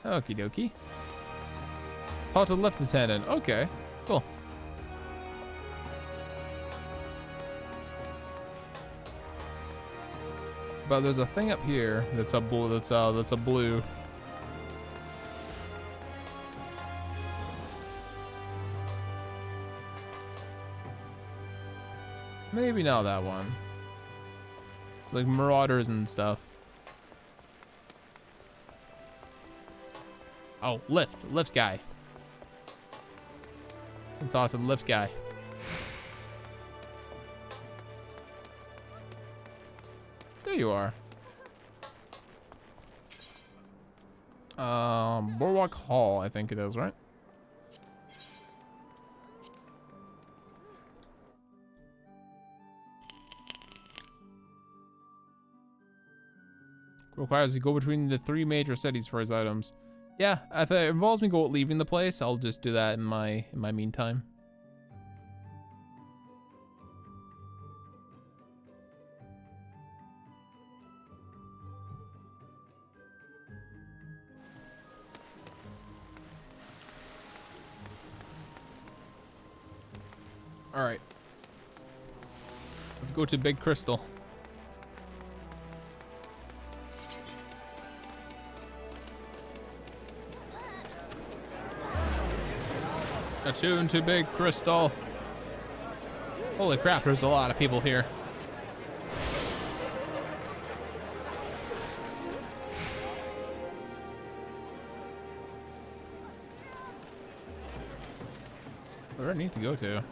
Okie dokie. How to lift lieutenant. Okay, cool. But there's a thing up here that's a blue. That's a blue. Maybe not that one. It's like marauders and stuff. Oh, lift guy. I talk to the lift guy. There you are. Boardwalk Hall, I think it is, right? Requires you go between the 3 major cities for his items. Yeah, if it involves me leaving the place, I'll just do that in my meantime. All right. Let's go to Big Crystal. Attune to big crystal. Holy crap, there's a lot of people here. Where do I need to go to?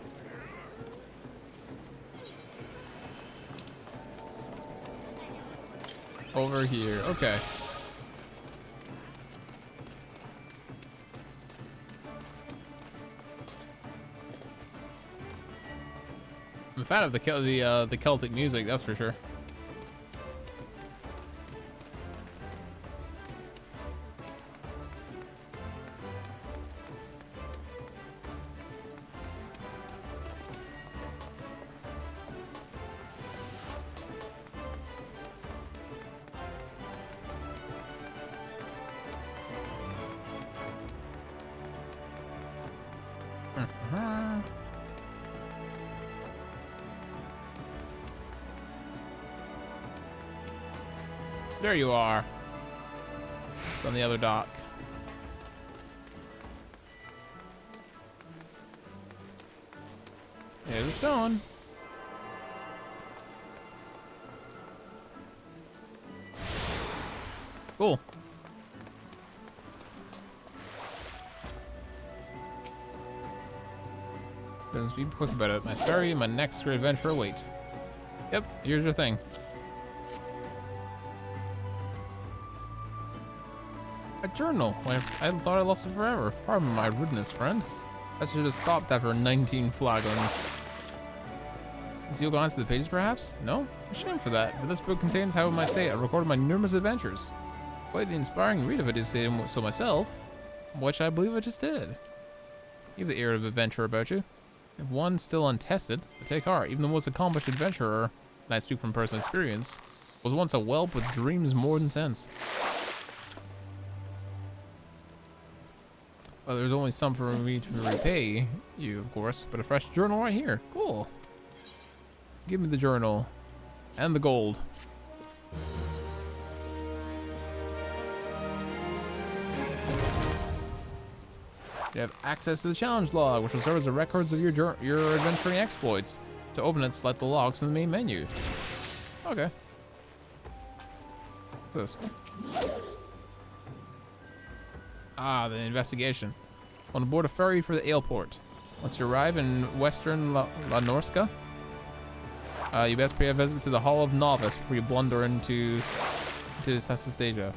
Over here, okay. I'm a fan of the Celtic music, that's for sure. There you are. It's on the other dock. Here's the stone. Cool. Let's be quick about it. My ferry and my next great adventure await. Yep, here's your thing. A journal. I thought I lost it forever. Pardon my rudeness, friend. I should have stopped after 19 flagons. Is you glance at the pages, perhaps? No? A shame for that. For this book contains, how might I say, I recorded my numerous adventures. Quite the inspiring read if I did say so myself, which I believe I just did. You have the air of adventure about you. If one still untested, but take heart. Even the most accomplished adventurer, and I speak from personal experience, was once a whelp with dreams more than sense. Well, there's only some for me to repay you, of course, but a fresh journal right here. Cool. Give me the journal. And the gold. You have access to the challenge log, which will serve as the records of your adventuring exploits. To open it, select the logs in the main menu. Okay. What's this? Ah, the investigation. On board a ferry for the Aleport. Once you arrive in western La Norska, you best pay a visit to the Hall of Novice before you blunder into Sassastasia.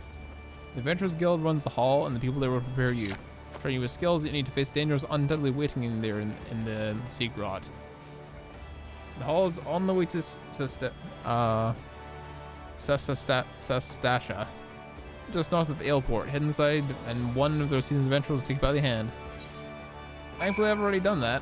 The Adventurers Guild runs the hall, and the people there will prepare you. Train you with skills that you need to face dangers undoubtedly waiting in there in the sea grot. The hall is on the way to Sassastasia, just north of Aleport. Head inside, and one of those season's adventurers will take you by the hand. Thankfully, I've already done that.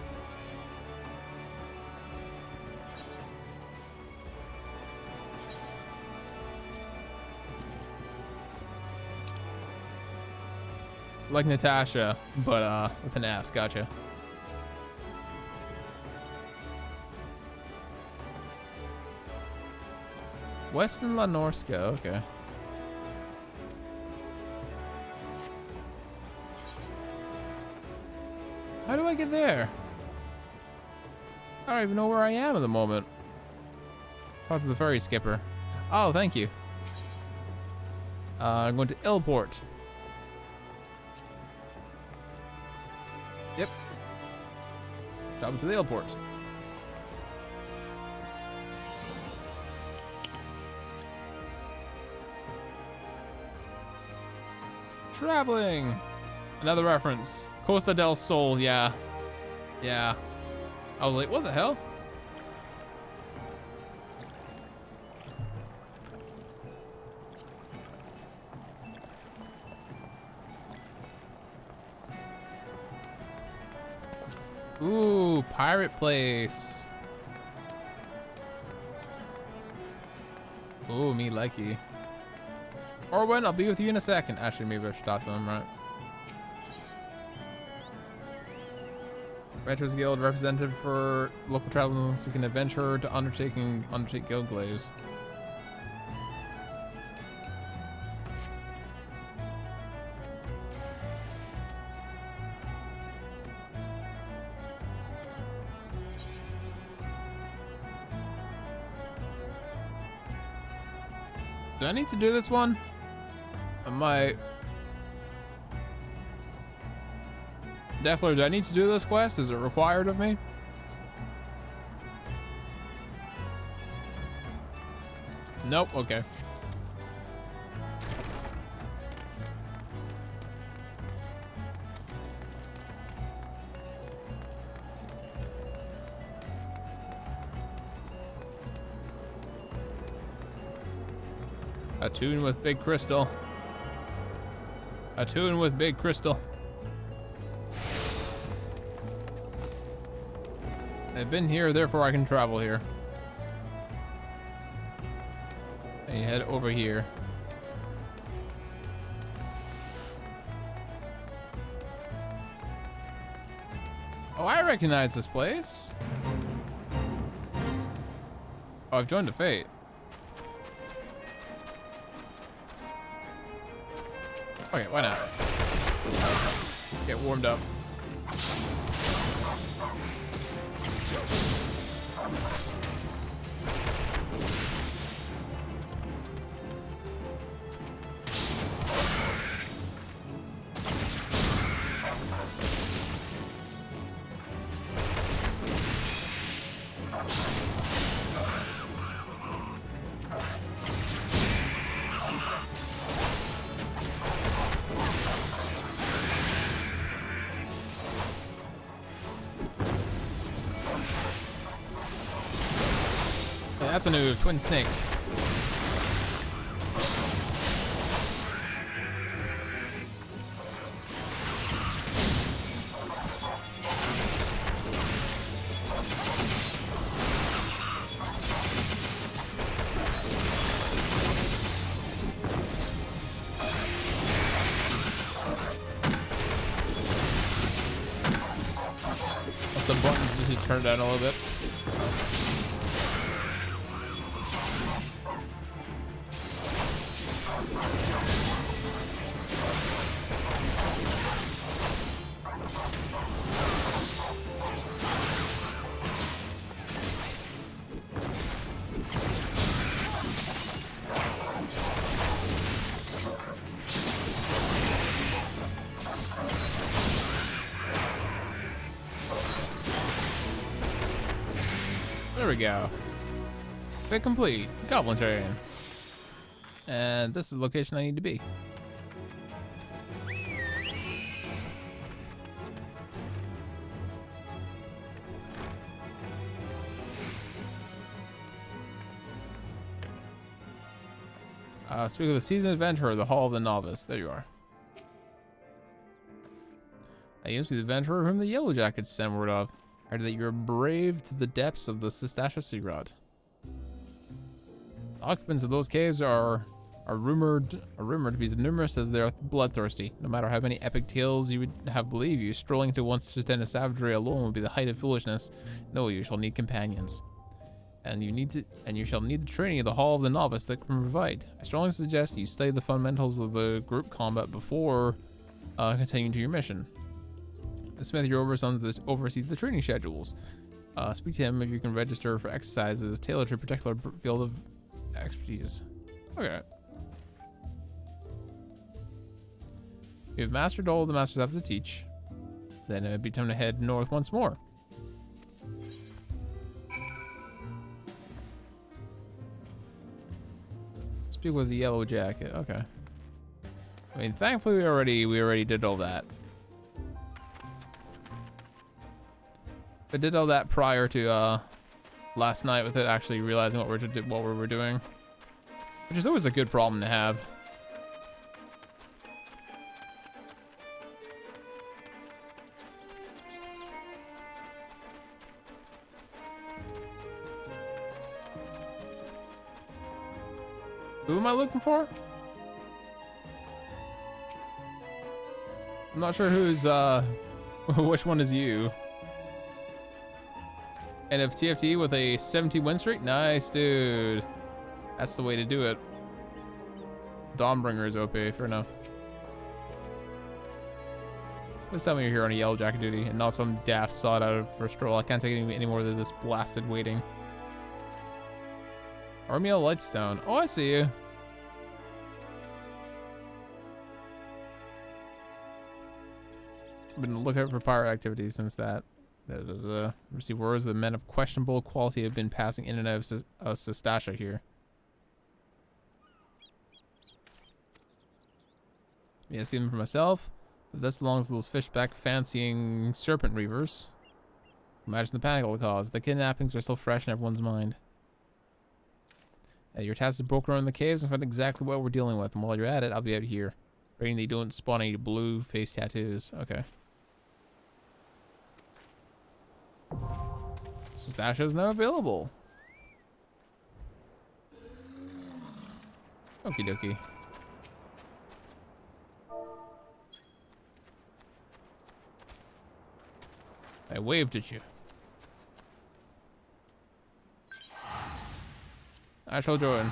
Like Natasha, but with an S. Gotcha. Western La Norska, okay. How do I get there? I don't even know where I am at the moment. Talk to the ferry skipper. Oh, thank you. I'm going to Aleport. Yep. Travel to the Aleport. Traveling. Another reference. Costa del Sol, yeah. Yeah. I was like, what the hell? Ooh, pirate place. Ooh, me likey. Orwin, I'll be with you in a second. Actually, maybe I should talk to him, right? Adventurers Guild representative for local travelers seeking adventure to undertake guild glaives. Do I need to do this one? I might. Deathler, do I need to do this quest? Is it required of me? Nope, okay. Attune with Big Crystal. Attune with Big Crystal. I've been here, therefore I can travel here. And you head over here. Oh, I recognize this place. Oh, I've joined a fate. Okay, why not? Get warmed up. That's a new twin snakes. Some buttons need to turn down a little bit. There we go. Fit complete. Goblin train. And this is the location I need to be. Speak of the seasoned adventurer, the Hall of the Novice. There you are. I used to be the adventurer whom the Yellow Jackets sent word of. I heard that you're brave to the depths of the Sistasha Sea Rot. The occupants of those caves are rumored to be as numerous as they are bloodthirsty. No matter how many epic tales you would have believe you, strolling to once to tend to savagery alone would be the height of foolishness. No, you shall need companions. And you shall need the training of the Hall of the Novice that can provide. I strongly suggest you study the fundamentals of the group combat before continuing to your mission. The smith here oversees the training schedules. Speak to him if you can register for exercises tailored to a particular field of expertise. Okay. You've mastered all the masters have to teach. Then it'd be time to head north once more. Speak with the Yellow Jacket. Okay. I mean, thankfully we already did all that. I did all that prior to last night without actually realizing what we were doing, which is always a good problem to have. Who am I looking for? I'm not sure who's which one is you. And if TFT with a 70 win streak, nice, dude. That's the way to do it. Dawnbringer is OP, fair enough. Please tell me you're here on a Yellow Jacket duty and not some daft sought out for a stroll. I can't take any more of this blasted waiting. Army of Lightstone. Oh, I see you. Been looking out for pirate activity since that. Receive orders that men of questionable quality have been passing in and out of Sestasha here. Yeah, I see them for myself. But that's belongs to those fishback fancying serpent reavers. Imagine the panic it will cause. The kidnappings are still fresh in everyone's mind. Your task is broke around the caves and find exactly what we're dealing with. And while you're at it, I'll be out here. Praying they don't spawn any blue face tattoos. Okay. Sestasha is now available. Okie dokie. I waved at you. I shall join.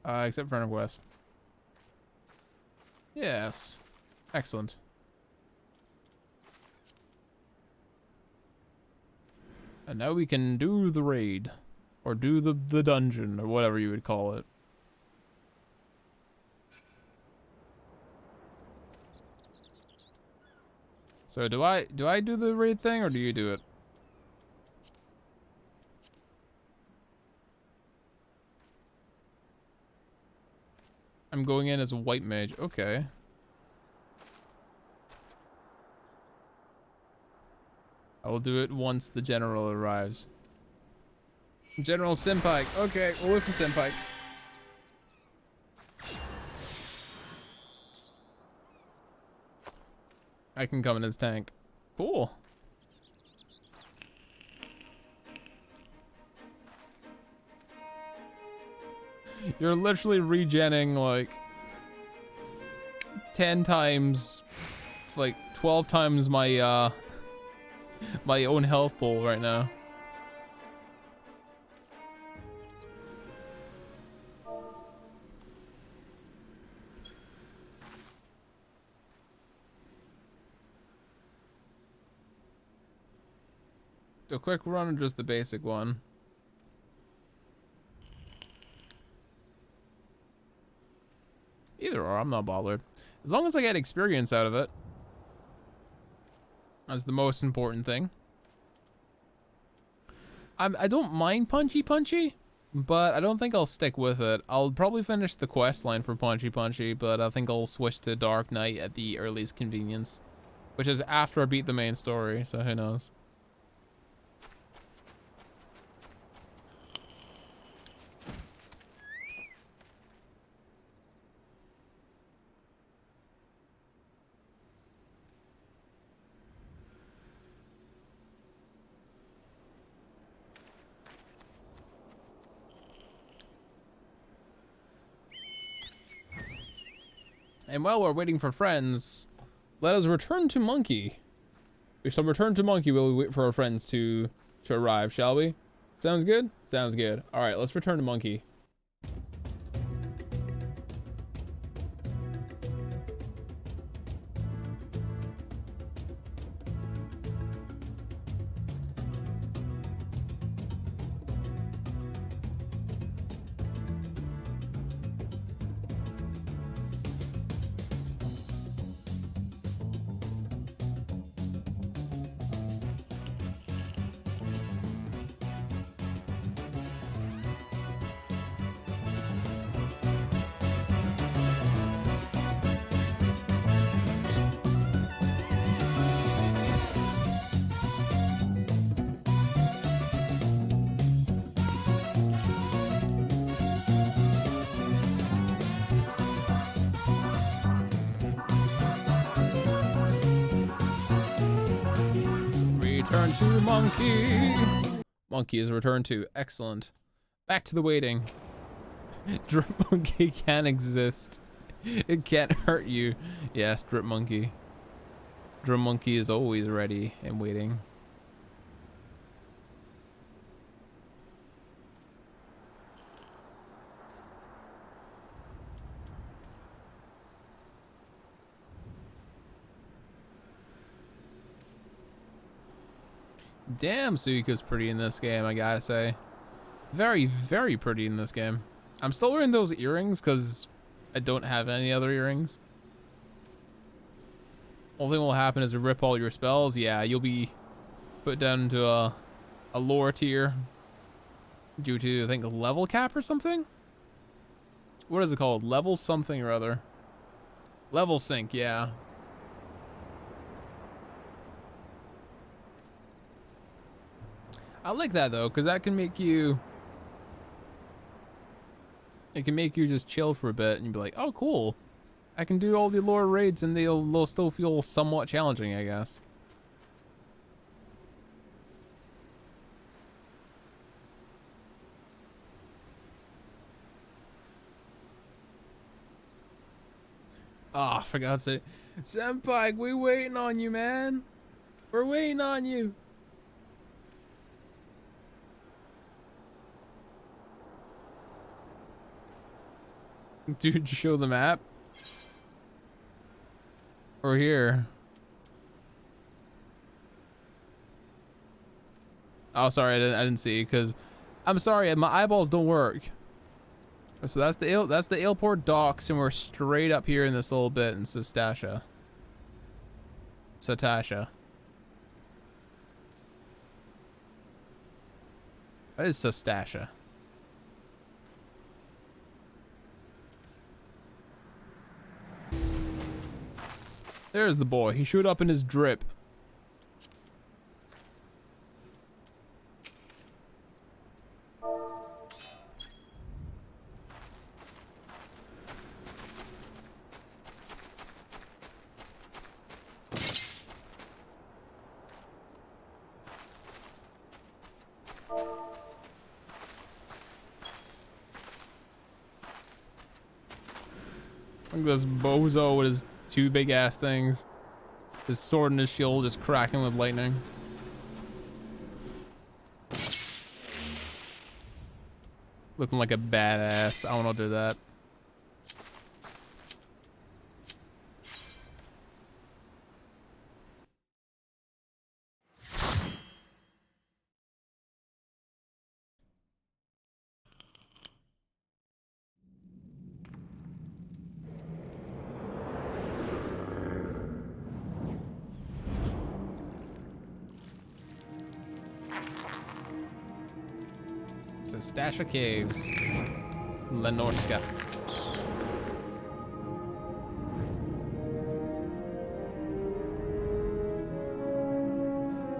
Except for West. Yes. Excellent. And now we can do the raid. Or do the dungeon, or whatever you would call it. So do I do the raid thing, or do you do it? I'm going in as a white mage. Okay. I will do it once the general arrives. General Senpai. Okay, we'll wait for Senpai. I can come in his tank. Cool. You're literally regenning like 10 times, like 12 times my my own health pool right now. A quick run or just the basic one? Either or, I'm not bothered. As long as I get experience out of it. That's the most important thing. I don't mind Punchy, but I don't think I'll stick with it. I'll probably finish the quest line for Punchy, but I think I'll switch to Dark Knight at the earliest convenience. Which is after I beat the main story, so who knows. And while we're waiting for friends, let us return to Monkey. We shall return to Monkey while we wait for our friends to arrive, shall we? Sounds good? Sounds good. Alright, let's return to Monkey. Return to Monkey. Monkey is returned to. Excellent. Back to the waiting. Drip Monkey can exist. It can't hurt you. Yes, Drip Monkey. Drip Monkey is always ready and waiting. Damn, Suiko's pretty in this game, I gotta say. Very, very pretty in this game. I'm still wearing those earrings because I don't have any other earrings. Only thing will happen is to rip all your spells. Yeah, you'll be put down into a lower tier due to, I think, a level cap or something? What is it called? Level something or other. Level sync, yeah. I like that though, because that can make you... It can make you just chill for a bit and be like, oh cool. I can do all the lower raids and they'll still feel somewhat challenging, I guess. Oh, for God's sake. Senpai, we waiting on you, man. We're waiting on you. Dude, show the map. Or here. Oh, sorry, I didn't see, because I'm sorry, my eyeballs don't work. So that's the Ailport docks, and we're straight up here in this little bit in Satasha. What is Satasha? There's the boy. He showed up in his drip. Look at this bozo with his two big ass things. His sword and his shield just cracking with lightning. Looking like a badass. I wanna do that. Stasha Caves, Lenorska.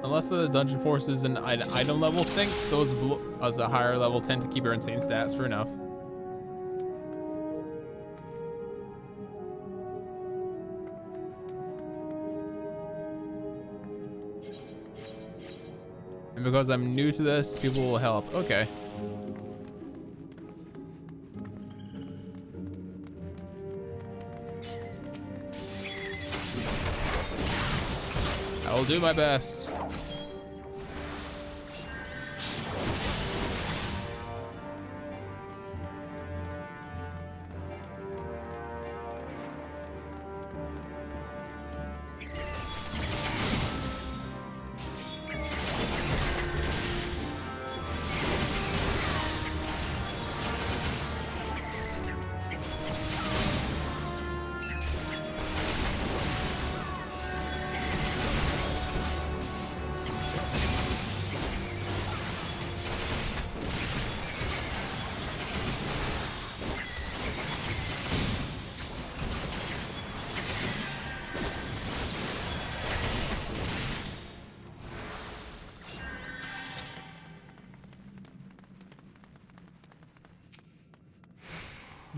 Unless the dungeon forces an item level sync, those as a higher level tend to keep your insane stats for enough. And because I'm new to this, people will help. Okay. I will do my best.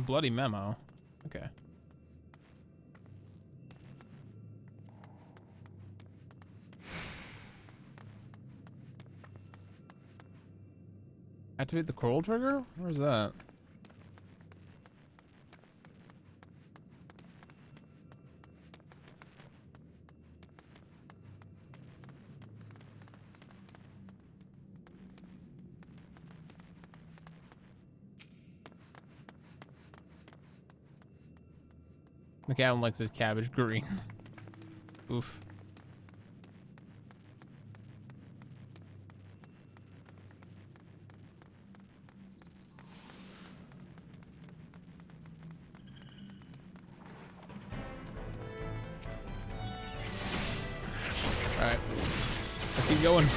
Bloody memo. Okay. Activate the coral trigger? Where's that? The cat likes his cabbage green. Oof. keep going.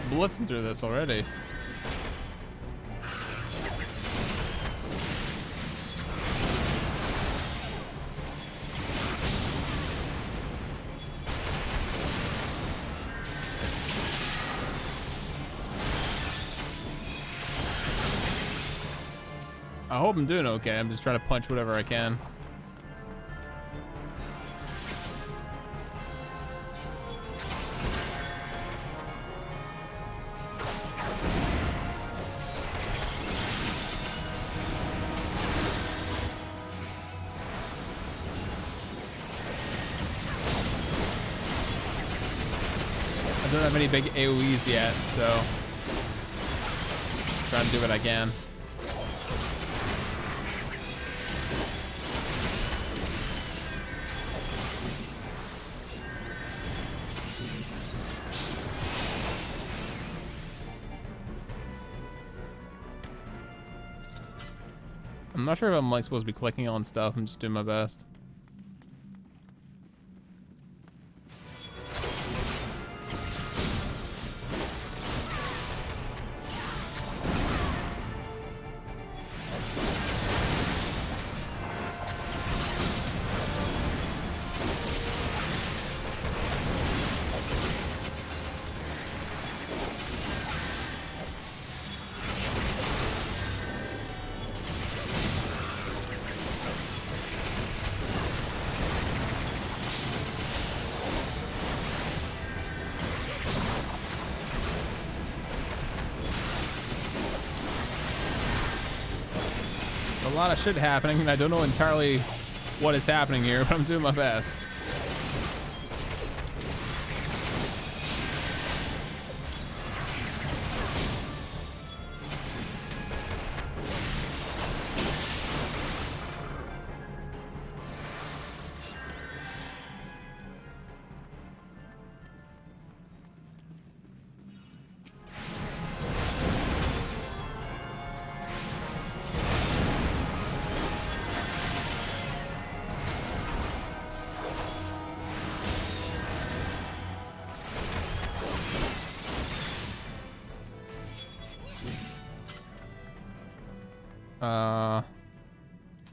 Blitzing through this already. I hope I'm doing okay. I'm just trying to punch whatever I can. I don't have any big AoEs yet, so I'm trying to do what I can. I'm not sure if I'm like supposed to be clicking on stuff. I'm just doing my best. A lot of shit happening, and I don't know entirely what is happening here, but I'm doing my best.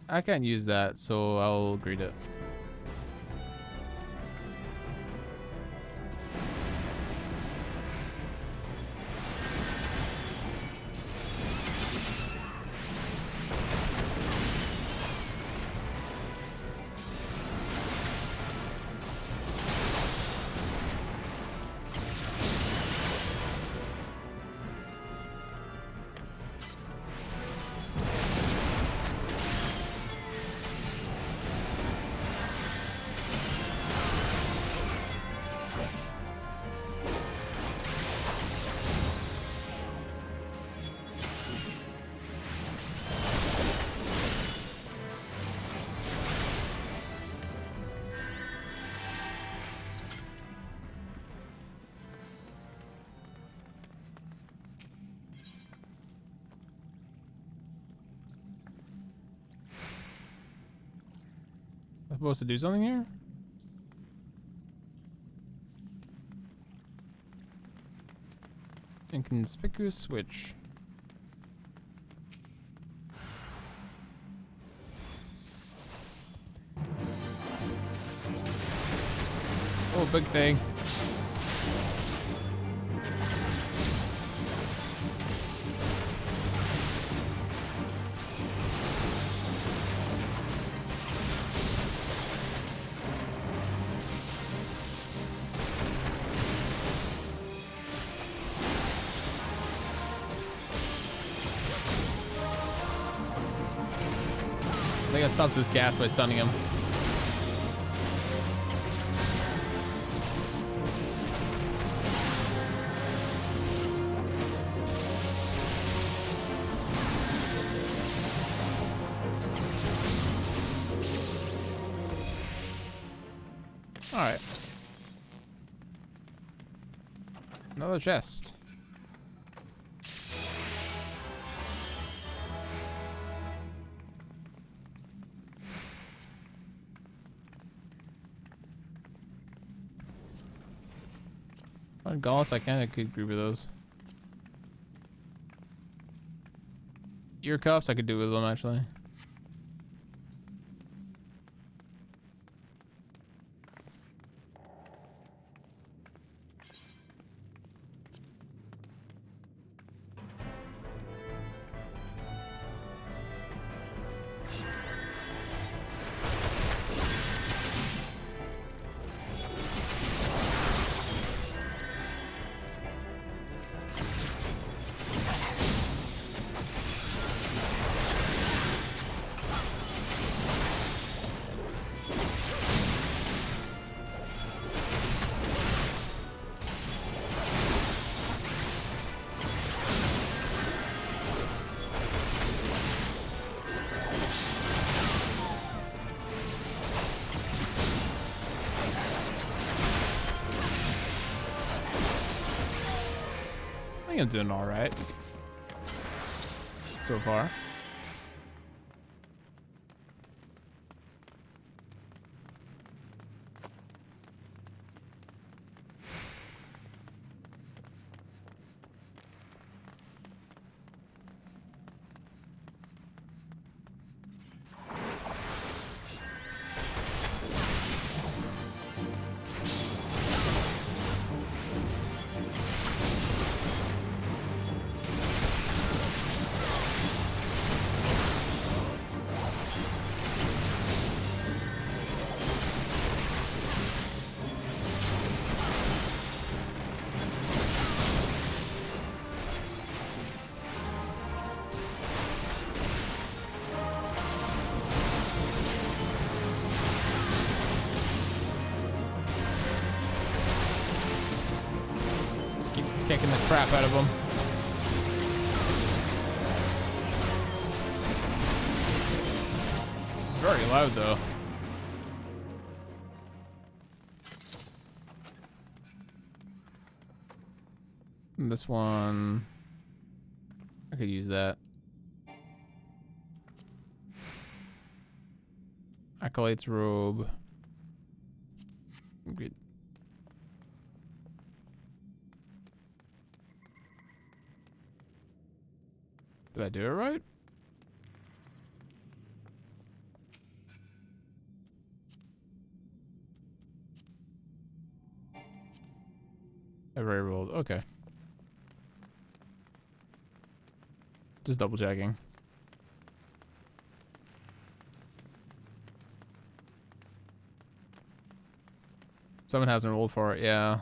I can't use that, so I'll greet it. Supposed to do something here? Inconspicuous switch. Oh, big thing. think I stopped his cast by stunning him. Alright. Another chest. On gauntlets, I kind of could agree with those. Ear cuffs, I could do with them actually. I think I'm doing all right so far. Kicking the crap out of them. Very loud though. And this one, I could use that. Acolyte's robe. Good. Did I do it right? I already rolled. Okay. Just double checking. Someone hasn't rolled for it, yeah.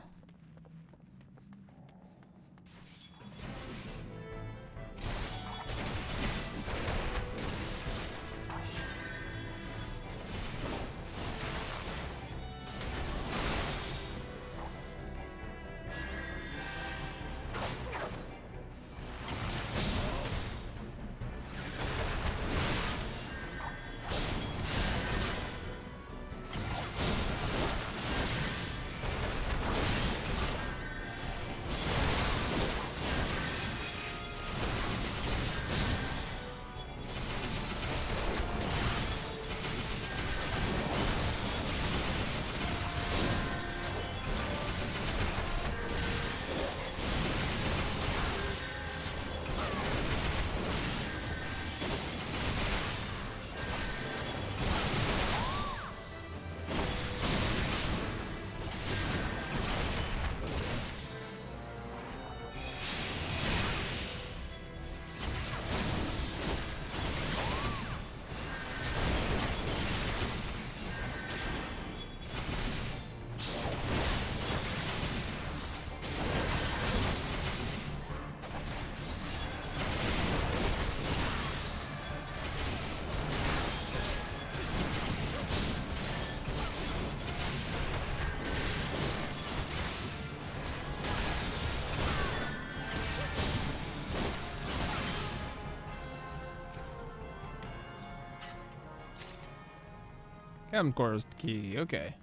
Camcorder's key, okay.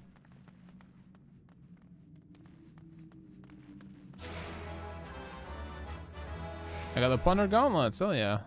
I got the plunder gauntlets, oh yeah.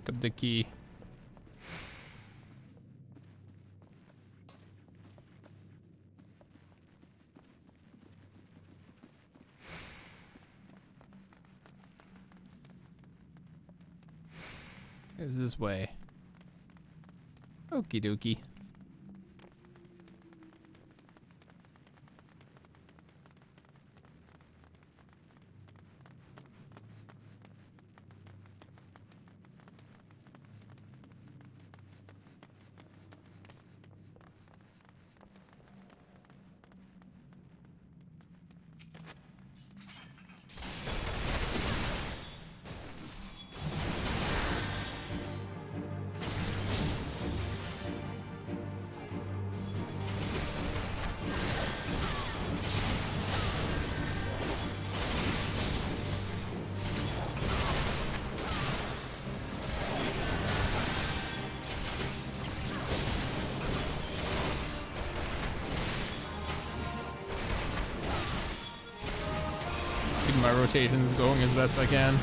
Up the key. It's this way. Okie dokie. My rotation's going as best I can.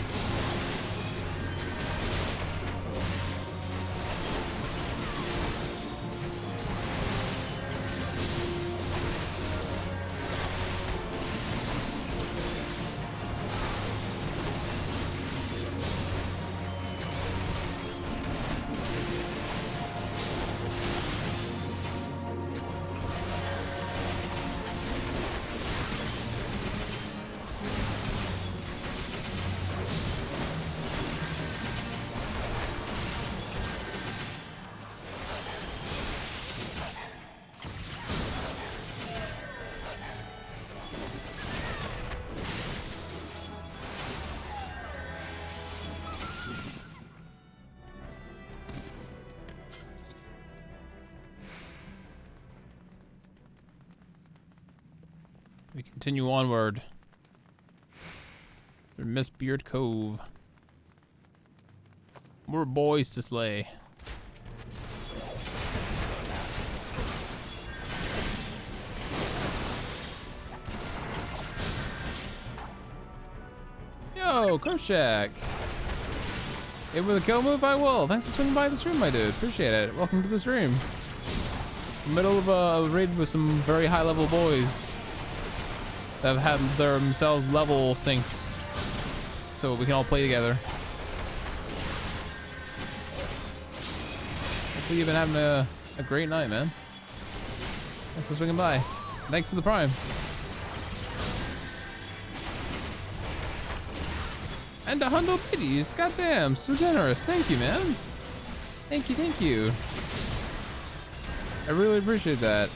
We continue onward. Through Mistbeard Cove. More boys to slay. Yo, Koshak. Hey, with a kill move, I will. Thanks for swinging by the stream, my dude. Appreciate it. Welcome to the stream. Middle of a raid with some very high level boys that have had themselves level synced so we can all play together. Hopefully you've been having a great night, man. Thanks for swinging by. Thanks to the Prime. And 100 biddies, goddamn, so generous. Thank you, man. Thank you, thank you. I really appreciate that.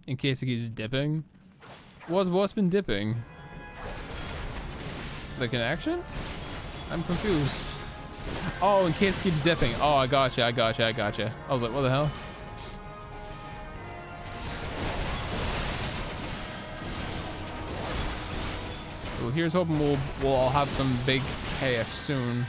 In case it keeps dipping. What's been dipping? Like an action? I'm confused. Oh, in case it keeps dipping. Oh, I gotcha. I was like, what the hell? Well, here's hoping we'll all have some big cash soon.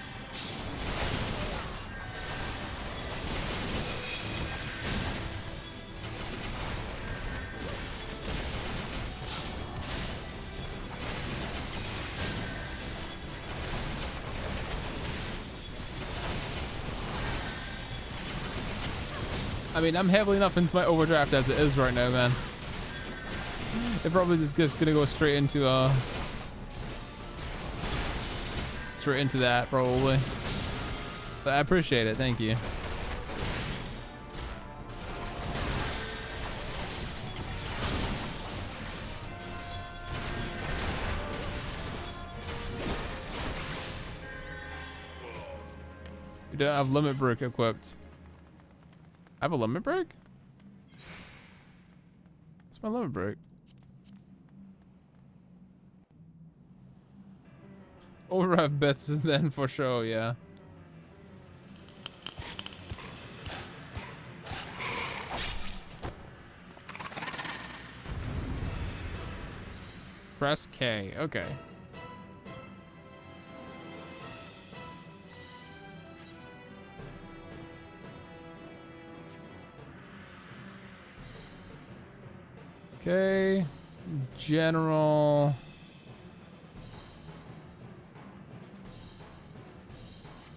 I mean, I'm heavily enough into my overdraft as it is right now, man. It probably just gonna go straight into straight into that probably. But I appreciate it. Thank you. We don't have limit break equipped. I have a limit break? What's my limit break? Overdrive bits then for sure, yeah. Press K, okay. Okay, general.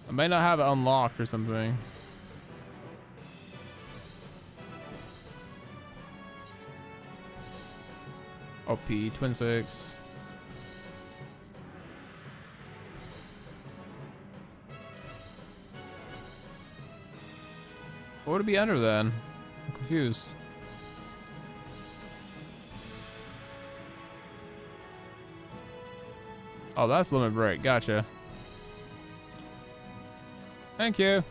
I may not have it unlocked or something. OP, twin six. What would it be under then? I'm confused. Oh, that's limit break. Gotcha. Thank you.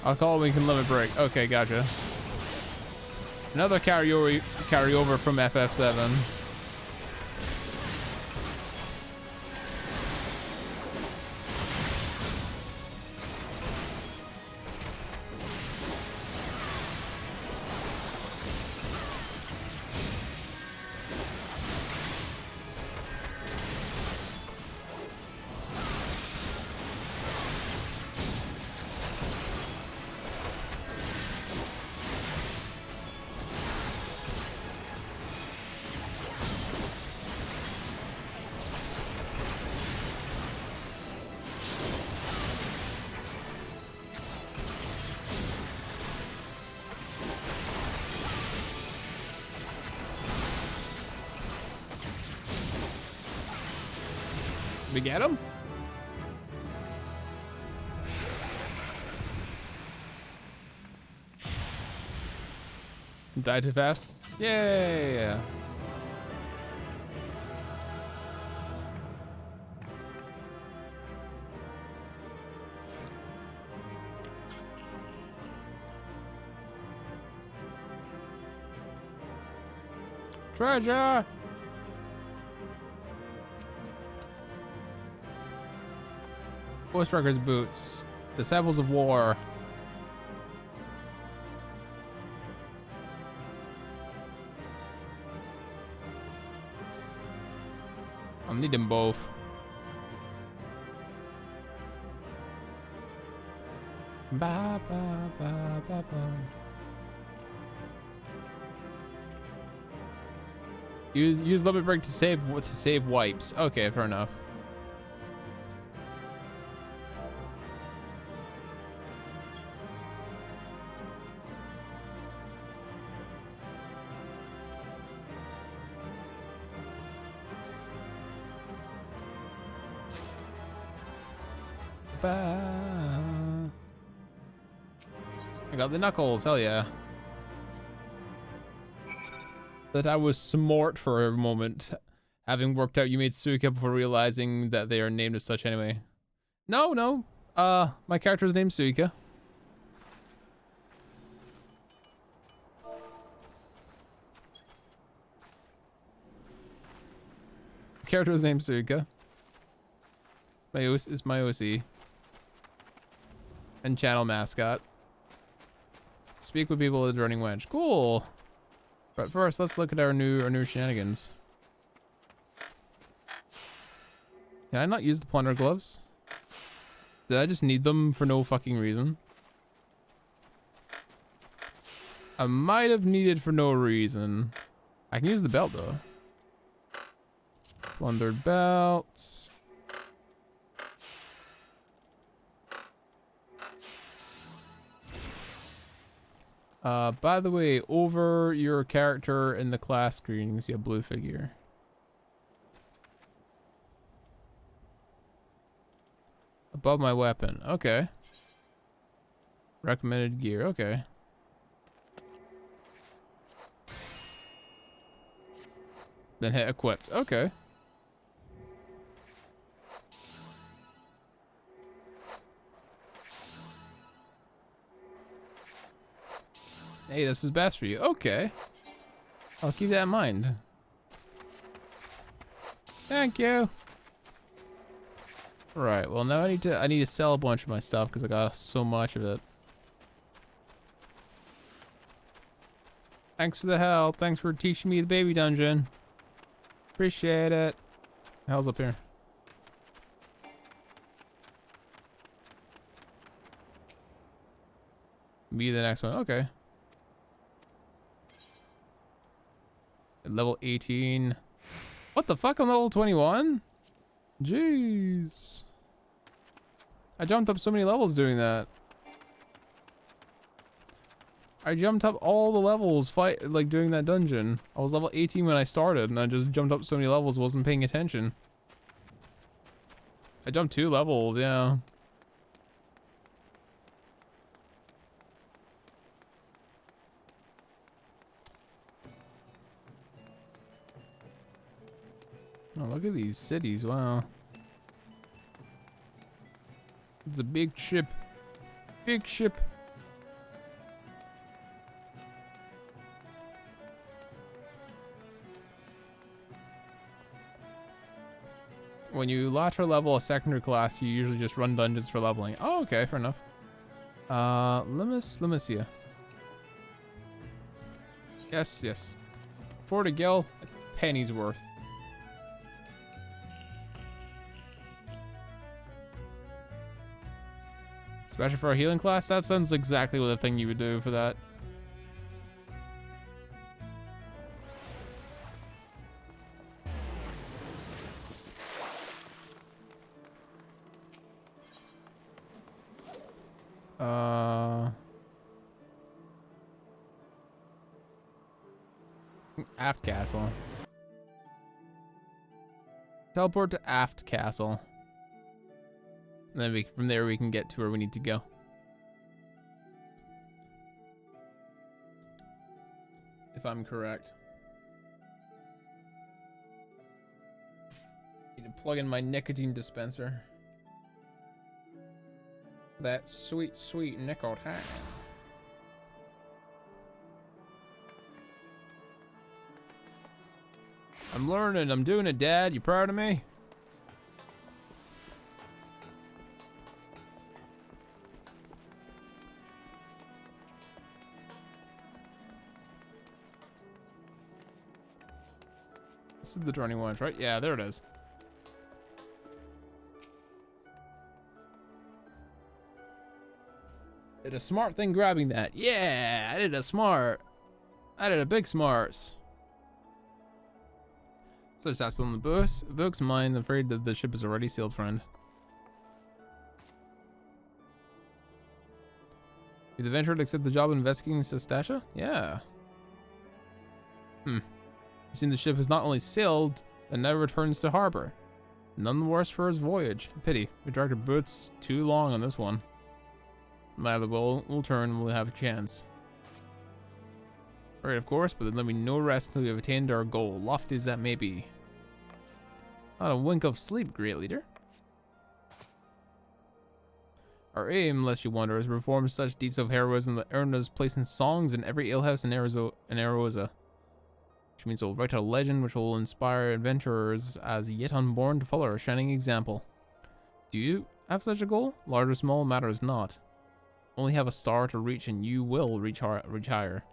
I'll call it we can limit break. Okay, gotcha. Another carryover from FF7. We get him? Die too fast? Yay! Treasure! Voice Striker's boots. Disciples of War. I'm needing both. Ba, ba, ba, ba, ba. Use limit break to save wipes. Okay, fair enough. I got the knuckles, hell yeah. That I was smart for a moment, having worked out you made Suika before realizing that they are named as such anyway. No. My character is named Suika. Character is named Suika. Is my OC. And channel mascot. Speak with people with running wench. Cool. But first, let's look at our new shenanigans. Can I not use the plunder gloves? Did I just need them for no fucking reason? I might have needed for no reason. I can use the belt though. Plundered belts. By the way, over your character in the class screen, you can see a blue figure. Above my weapon. Okay. Recommended gear. Okay. Then hit equipped. Okay. Hey, this is best for you. Okay. I'll keep that in mind. Thank you. Right, well now I need to sell a bunch of my stuff because I got so much of it. Thanks for the help. Thanks for teaching me the baby dungeon. Appreciate it. The hell's up here? Be the next one. Okay. Level 18. What the fuck? I'm level 21? Jeez. I jumped up so many levels doing that. I jumped up all the levels like doing that dungeon. I was level 18 when I started and I just jumped up so many levels, wasn't paying attention. I jumped 2 levels, yeah. Oh, look at these cities, wow. It's a big ship. Big ship. When you lateral level a secondary class, you usually just run dungeons for leveling. Oh, okay, fair enough. Limisia. Yes, yes. For a gil, a penny's worth. Especially for a healing class, that sounds exactly what the thing you would do for that. Aft Castle. Teleport to Aft Castle. And then from there we can get to where we need to go. If I'm correct. Need to plug in my nicotine dispenser. That sweet, sweet nicotine. I'm learning. I'm doing it, Dad. You proud of me? This is the turning ones, right? Yeah, there it is. Did a smart thing grabbing that. Yeah, I did a smart. I did a big smarts. So that's on the book's mind. Afraid that the ship is already sealed, friend. Did the venture accept the job of investigating Sestasha? Yeah. It seems the ship has not only sailed, but never returns to harbor. None the worse for his voyage. Pity. We dragged our boots too long on this one. No matter the we'll turn and we'll have a chance. Alright, of course, but then there'll be no rest until we have attained our goal, lofty as that may be. Not a wink of sleep, great leader. Our aim, lest you wonder, is to perform such deeds of heroism that earn us place in songs in every alehouse in Eorzea. Which means we'll write a legend which will inspire adventurers as yet unborn to follow our shining example. Do you have such a goal? Large or small matters not. Only have a star to reach and you will reach higher.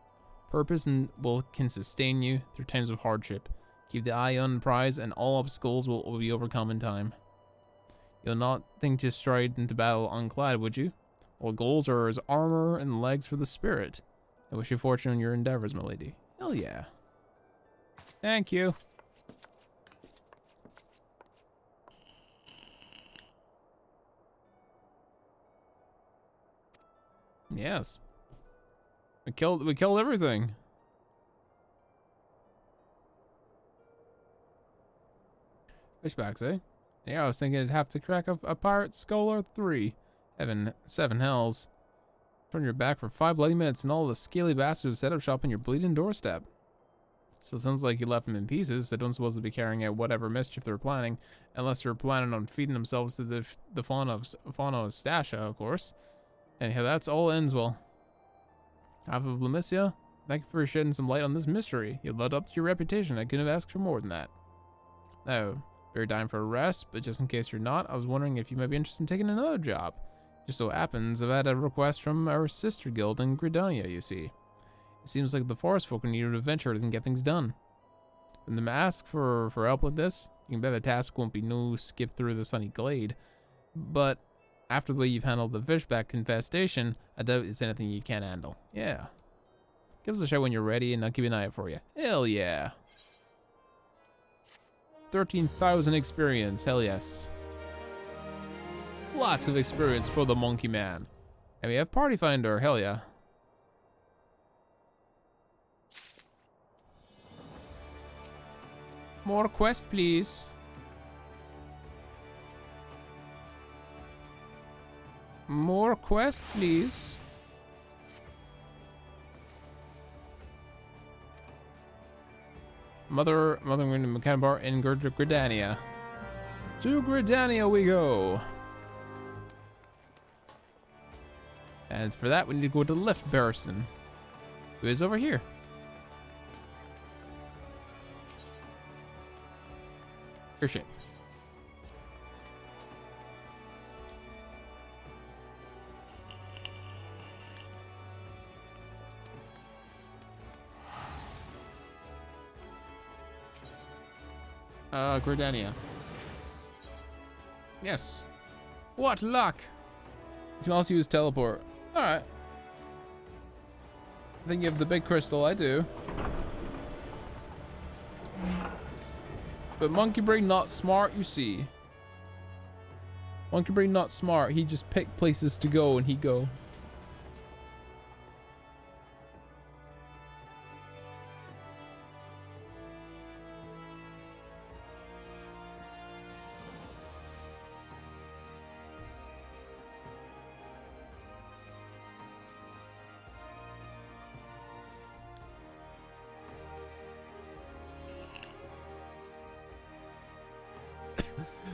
Purpose can sustain you through times of hardship. Keep the eye on the prize and all obstacles will be overcome in time. You'll not think to stride into battle unclad, would you? All goals are as armor and legs for the spirit. I wish you fortune in your endeavors, my lady. Hell yeah. Thank you. Yes. We killed everything. Fishbacks, eh? Yeah, I was thinking it'd have to crack a pirate's skull or 3. Heaven, 7 hells. Turn your back for 5 bloody minutes and all the scaly bastards set up shop on your bleeding doorstep. So it sounds like you left them in pieces. They don't supposed to be carrying out whatever mischief they're planning, unless they're planning on feeding themselves to the fauna of Stasha, of course. Anyhow, that's all ends well. Half of Lamicia, thank you for shedding some light on this mystery. You lived up to your reputation. I couldn't have asked for more than that. Now, you're dying for a rest, but just in case you're not, I was wondering if you might be interested in taking another job. Just so happens, I've had a request from our sister guild in Gridania, you see. It seems like the forest folk need an adventure and get things done. When them ask for help like this, you can bet the task won't be no skip through the sunny glade. But after the way you've handled the fishback infestation, I doubt it's anything you can't handle. Yeah. Give us a shout when you're ready and I'll keep an eye out for you. Hell yeah. 13,000 experience, hell yes. Lots of experience for the monkey man. And we have Party Finder, hell yeah. More quest, please. More quest, please. Mother Mechanibar in Gridania. To Gridania we go. And for that we need to go to Lift Barrison, who is over here. Your shit. Gridania. Yes. What luck! You can also use teleport. Alright. I think you have the big crystal, I do. But Monkey Brain not smart, you see. Monkey Brain not smart, he just picked places to go and he go.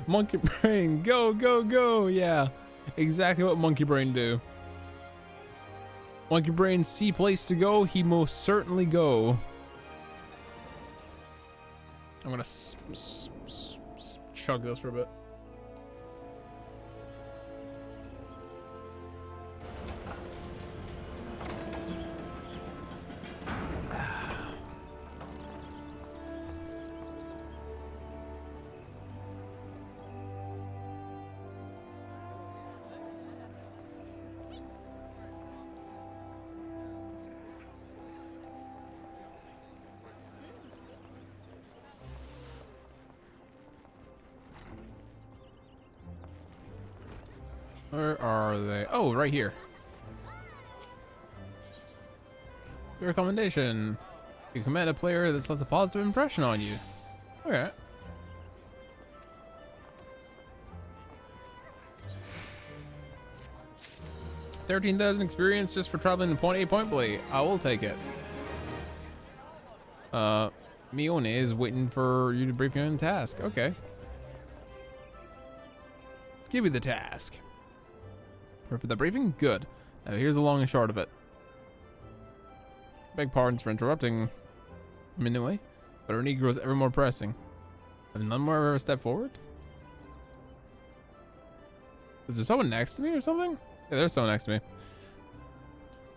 Monkey Brain, go, go, go. Yeah, exactly what Monkey Brain do. Monkey Brain see place to go, he most certainly go. I'm gonna chug this for a bit. Where are they? Oh, right here. Your recommendation. You command a player that's left a positive impression on you. Okay. $13,000 experience just for traveling to point A, point B. I will take it. Mione is waiting for you to brief you on the task. Okay. Give me the task. For the briefing? Good. Now here's the long and short of it. Beg pardons for interrupting, Minue, but our need grows ever more pressing. Have none more ever stepped forward? Is there someone next to me or something? Yeah, there's someone next to me.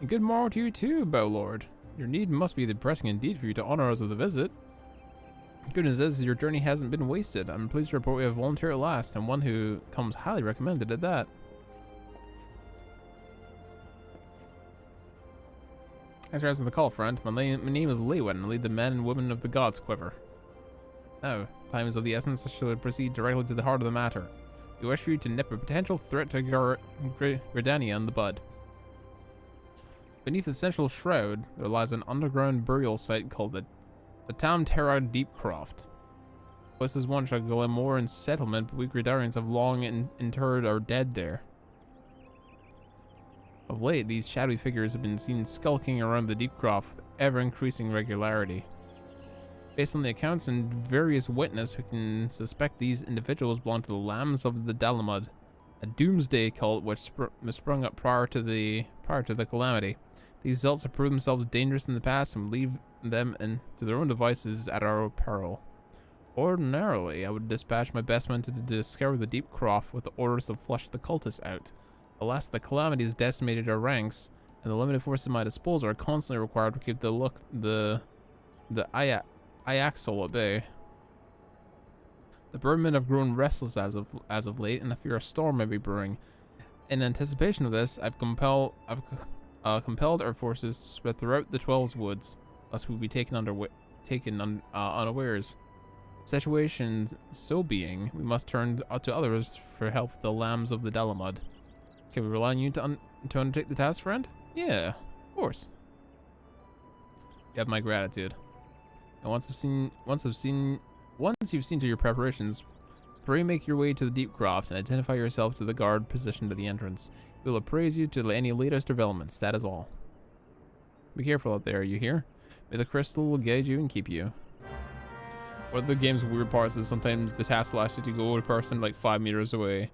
And good morrow to you too, Bow Lord. Your need must be pressing indeed for you to honor us with a visit. Goodness is, your journey hasn't been wasted. I'm pleased to report we have a volunteer at last, and one who comes highly recommended at that. Thanks for answering the call, friend. My name is Lewin, and I lead the men and women of the Gods Quiver. Now, time is of the essence, I should proceed directly to the heart of the matter. We wish for you to nip a potential threat to Gridania in the bud. Beneath the central shroud, there lies an underground burial site called the Tamtara Deepcroft. This is once a Glamoran settlement, but we Gridarians have long interred our dead there. Of late, these shadowy figures have been seen skulking around the Deepcroft with ever-increasing regularity. Based on the accounts and various witnesses, we can suspect these individuals belong to the Lambs of the Dalamud, a doomsday cult which sprung up prior to the calamity. These zealots have proved themselves dangerous in the past and leave them to their own devices at our peril. Ordinarily, I would dispatch my best men to discover the Deepcroft with the orders to flush the cultists out. Alas, the calamity has decimated our ranks, and the limited forces at my disposal are constantly required to keep the Iaxol at bay. The birdmen have grown restless as of late, and I fear a storm may be brewing. In anticipation of this, I've compelled our forces to spread throughout the 12's woods, lest we be taken unawares. Situation so being, we must turn to others for help with the Lambs of the Dalamud. Can we rely on you to undertake the task, friend? Yeah, of course. You have my gratitude. And once you've seen to your preparations, pray make your way to the Deepcroft and identify yourself to the guard positioned at the entrance. We will appraise you to any latest developments. That is all. Be careful out there. Are you hear? May the crystal will guide you and keep you. One of the game's weird parts is sometimes the task will ask you to go to a person like 5 meters away.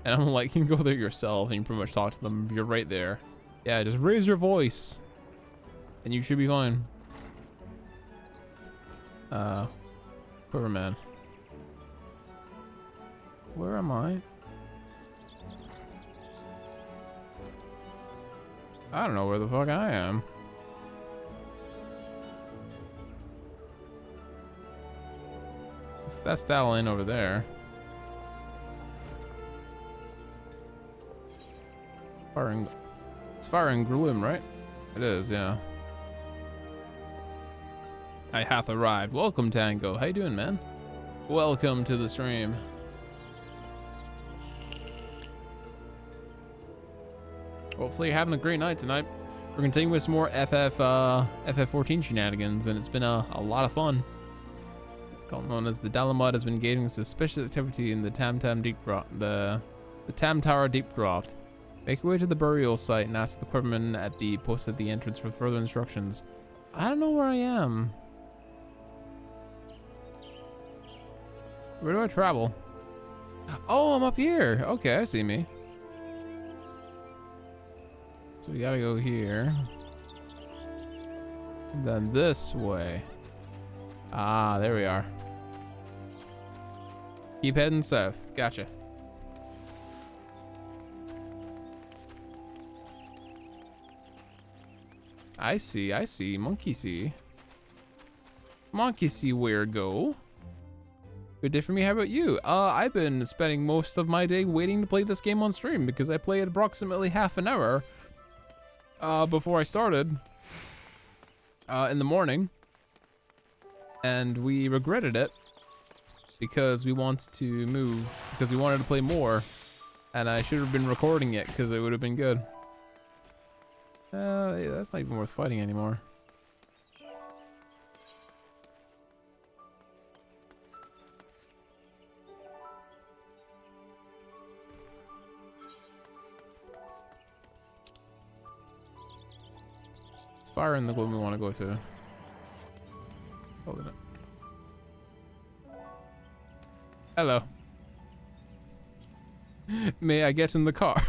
And I'm like, you can go there yourself and you can pretty much talk to them. You're right there. Yeah, just raise your voice. And you should be fine. Quiverman. Where am I? I don't know where the fuck I am. That's that lane over there. It's firing gloom, right? It is, yeah. I hath arrived. Welcome, Tango. How you doing, man? Welcome to the stream. Hopefully you're having a great night tonight. We're continuing with some more FF14 shenanigans, and it's been a lot of fun. Known as the Dalamud has been engaging in suspicious activity in the Tamtara Deepcroft. Make your way to the burial site and ask the quiverman posted at the entrance for further instructions. I don't know where I am. Where do I travel? Oh, I'm up here. Okay, I see me. So we gotta go here. And then this way. Ah, there we are. Keep heading south. Gotcha. I see. Monkey see. Monkey see where go. Good day for me. How about you? I've been spending most of my day waiting to play this game on stream because I played approximately half an hour before I started in the morning. And we regretted it because we wanted to move, because we wanted to play more, and I should have been recording it because it would have been good. Yeah, that's not even worth fighting anymore. It's fire in the gloom we want to go to. Hold it up. Hello. May I get in the car?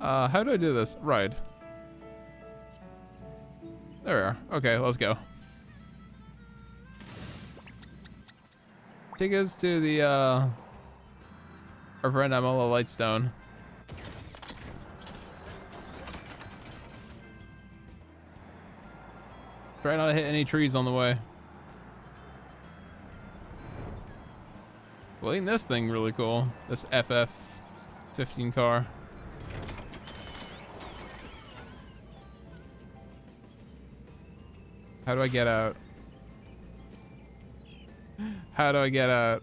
How do I do this? Ride. There we are. Okay, let's go. Take us to the, our friend Amala Lightstone. Try not to hit any trees on the way. Well, ain't this thing really cool? This FF15 car. How do I get out? How do I get out?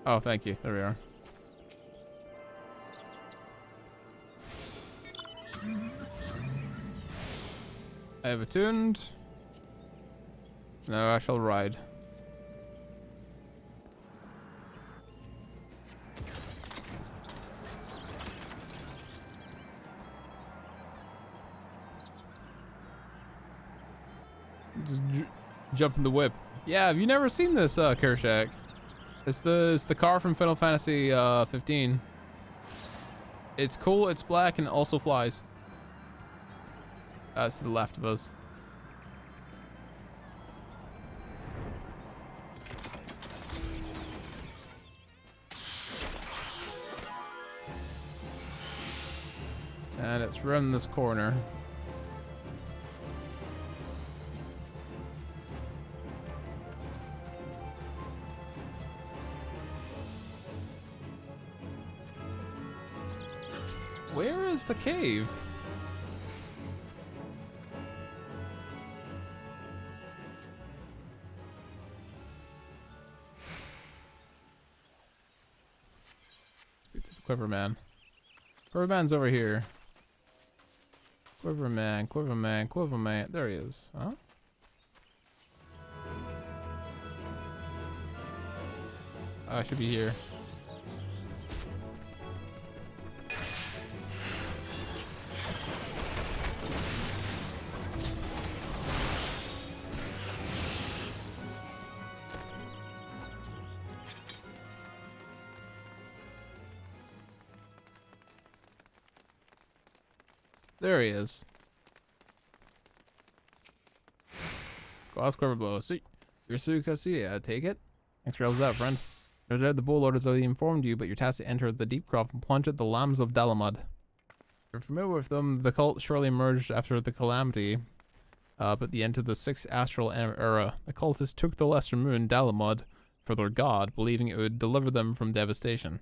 Oh, thank you. There we are. I have attuned. No, I shall ride. Just jump in the whip. Yeah, have you never seen this, Kershak? It's the car from Final Fantasy 15. It's cool, it's black, and it also flies. It's to the left of us. And it's around this corner. Where is the cave? Speak to the Quiverman. Quiverman's over here. Quiverman, Quiverman, Quiverman. There he is. Huh? Oh, I should be here. There he is. Glass quiver blow. See, you're Sukasi, I take it. Thanks for helping us out, friend. No doubt the Bullord has already informed you, but you're tasked to enter the deep croft and plunge at the Lambs of Dalamud. You're familiar with them. The cult surely emerged after the calamity, but the end of the 6th astral era. The cultists took the lesser moon, Dalamud, for their god, believing it would deliver them from devastation.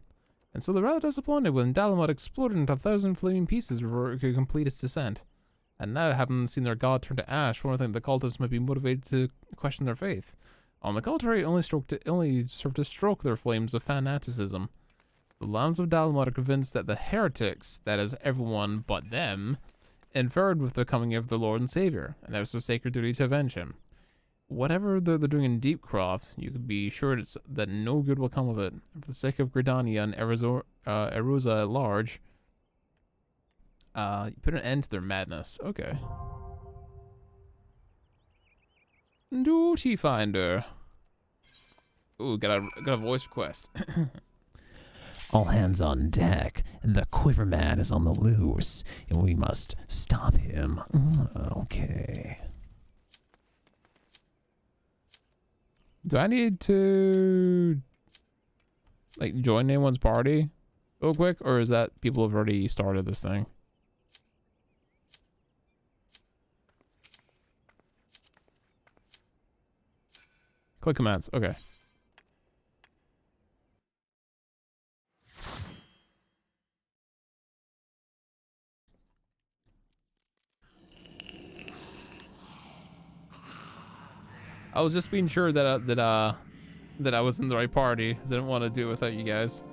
And so they're rather disappointed when Dalamud exploded into 1,000 flaming pieces before it could complete its descent. And now, having seen their god turn to ash, one would think the cultists might be motivated to question their faith. On the contrary, it only served to stroke their flames of fanaticism. The Lambs of Dalamud are convinced that the heretics, that is everyone but them, interfered with the coming of the Lord and Savior, and that was their sacred duty to avenge him. Whatever they're doing in Deepcroft, you can be sure that no good will come of it. For the sake of Gridania and Eorzea at large, put an end to their madness. Okay. Duty Finder. Ooh, got a voice request. All hands on deck. The Quiverman is on the loose, and we must stop him. Okay. Do I need to like join anyone's party real quick, or is that people have already started this thing? Click commands. Okay. I was just being sure that I was in the right party. Didn't want to do it without you guys.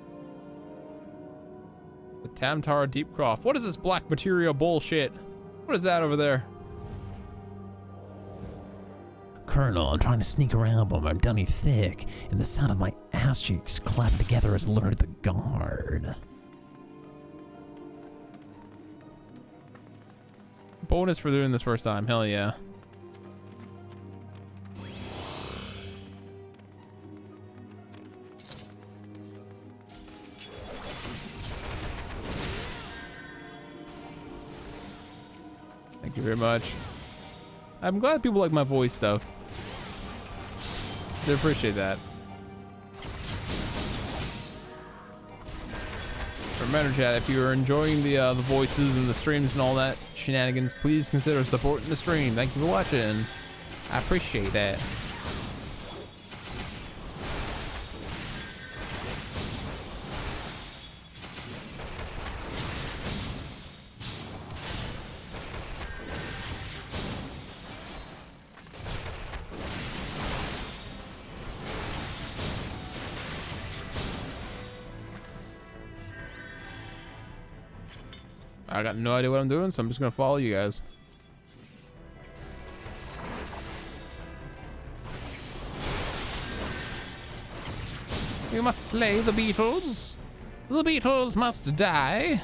The Tamtar Deepcroft. What is this black materia bullshit? What is that over there? Colonel, I'm trying to sneak around, but I'm dunny thick, and the sound of my ass cheeks clapping together has alerted the guard. Bonus for doing this first time. Hell yeah. Thank you very much. I'm glad people like my voice stuff. They appreciate that. Remember, chat, if you're enjoying the voices and the streams and all that shenanigans, please consider supporting the stream. Thank you for watching. I appreciate that. I got no idea what I'm doing, so I'm just gonna follow you guys. We must slay the beetles. The beetles must die.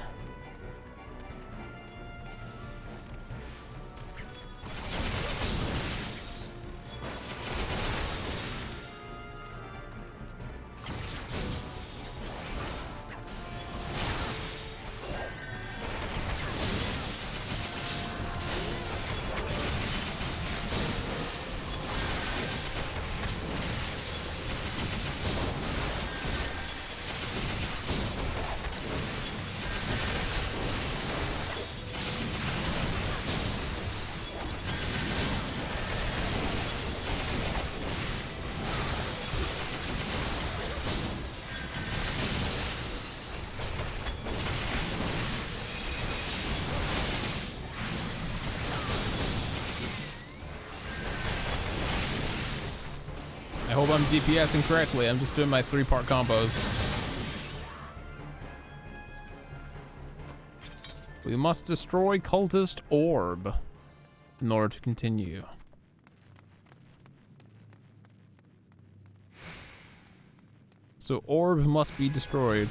I hope I'm DPSing correctly. I'm just doing my 3-part combos. We must destroy cultist orb in order to continue. So orb must be destroyed.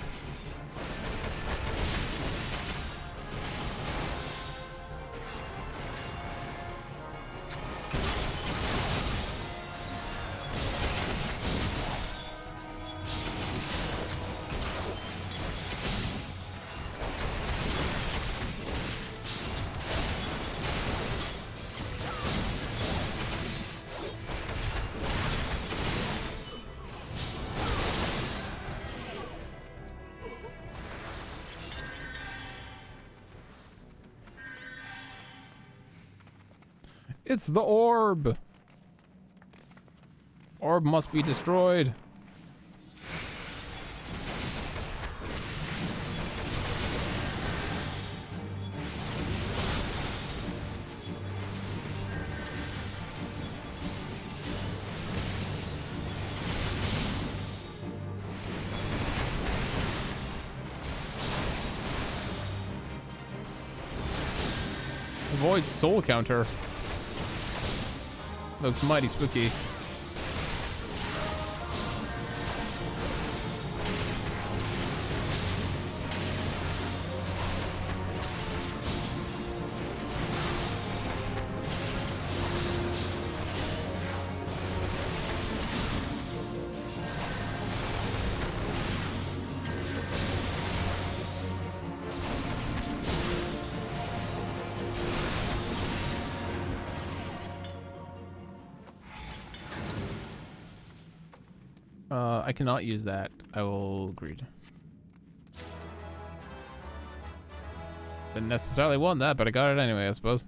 It's the orb. Orb must be destroyed. Avoid soul counter. Looks mighty spooky. I cannot use that. I will agree. Didn't necessarily want that, but I got it anyway, I suppose.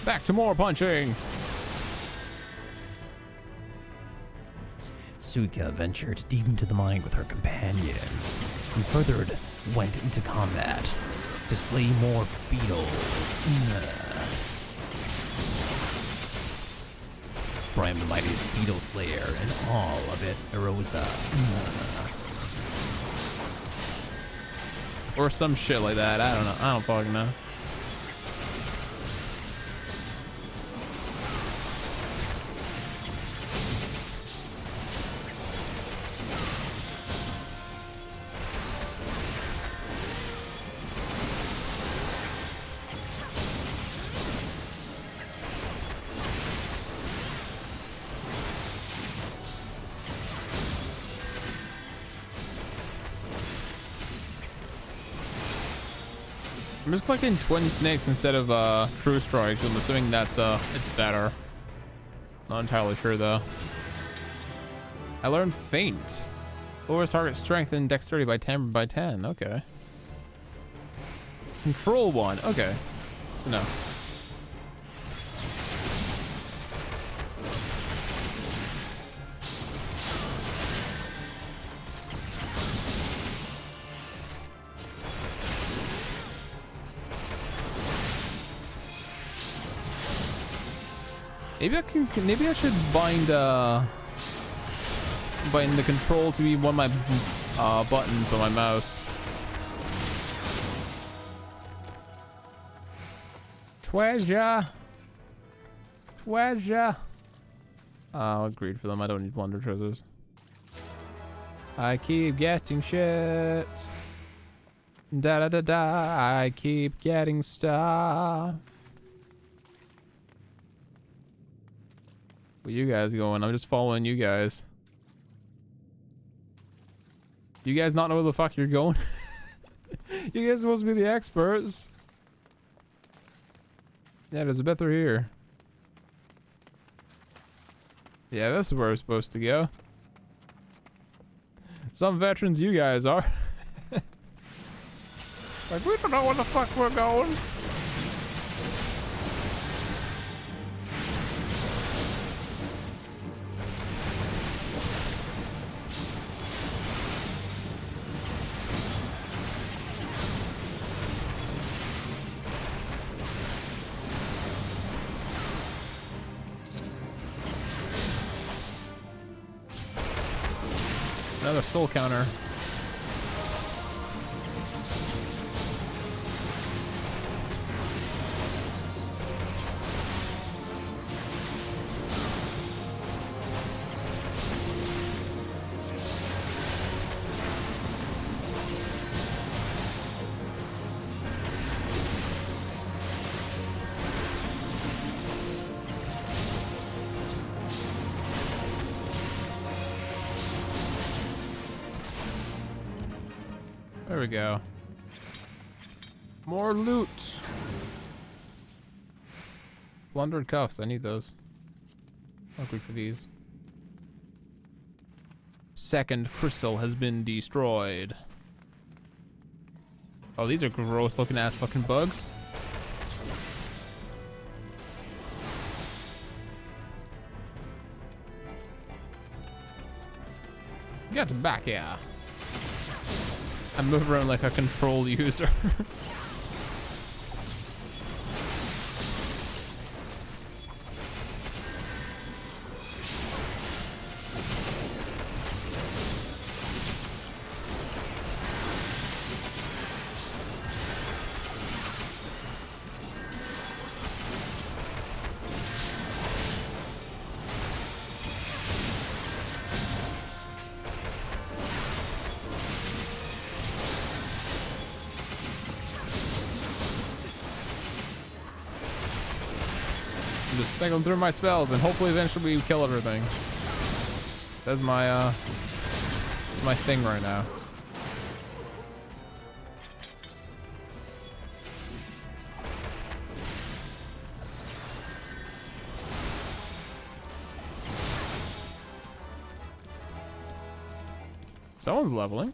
Back to more punching. Suika ventured deep into the mine with her companions and further went into combat to slay more beetles. For I am the mightiest beetle slayer in all of it, Eorzea. Or some shit like that. I don't know. I don't fucking know. I'm just clicking twin snakes instead of true strike. I'm assuming that's it's better. Not entirely sure though. I learned feint. Lowers target strength and dexterity by 10 by 10. Okay. Control one. Okay. No. Maybe I can. Maybe I should bind biting the control to be one of my buttons on my mouse. Treasure. Treasure. I'll greed for them. I don't need wonder treasures. I keep getting shit. Da da da da. I keep getting stuff. Where you guys going? I'm just following you guys. You guys not know where the fuck you're going? You guys are supposed to be the experts. Yeah, there's a bit through here. Yeah, this is where we're supposed to go. Some veterans you guys are. Like, we don't know where the fuck we're going. Another soul counter. There we go. More loot. Plundered cuffs. I need those. I'll go for these. Second crystal has been destroyed. Oh, these are gross looking ass fucking bugs. Get back here. I move around like a control user. Just cycling through my spells and hopefully eventually we kill everything. That's my thing right now. Someone's leveling.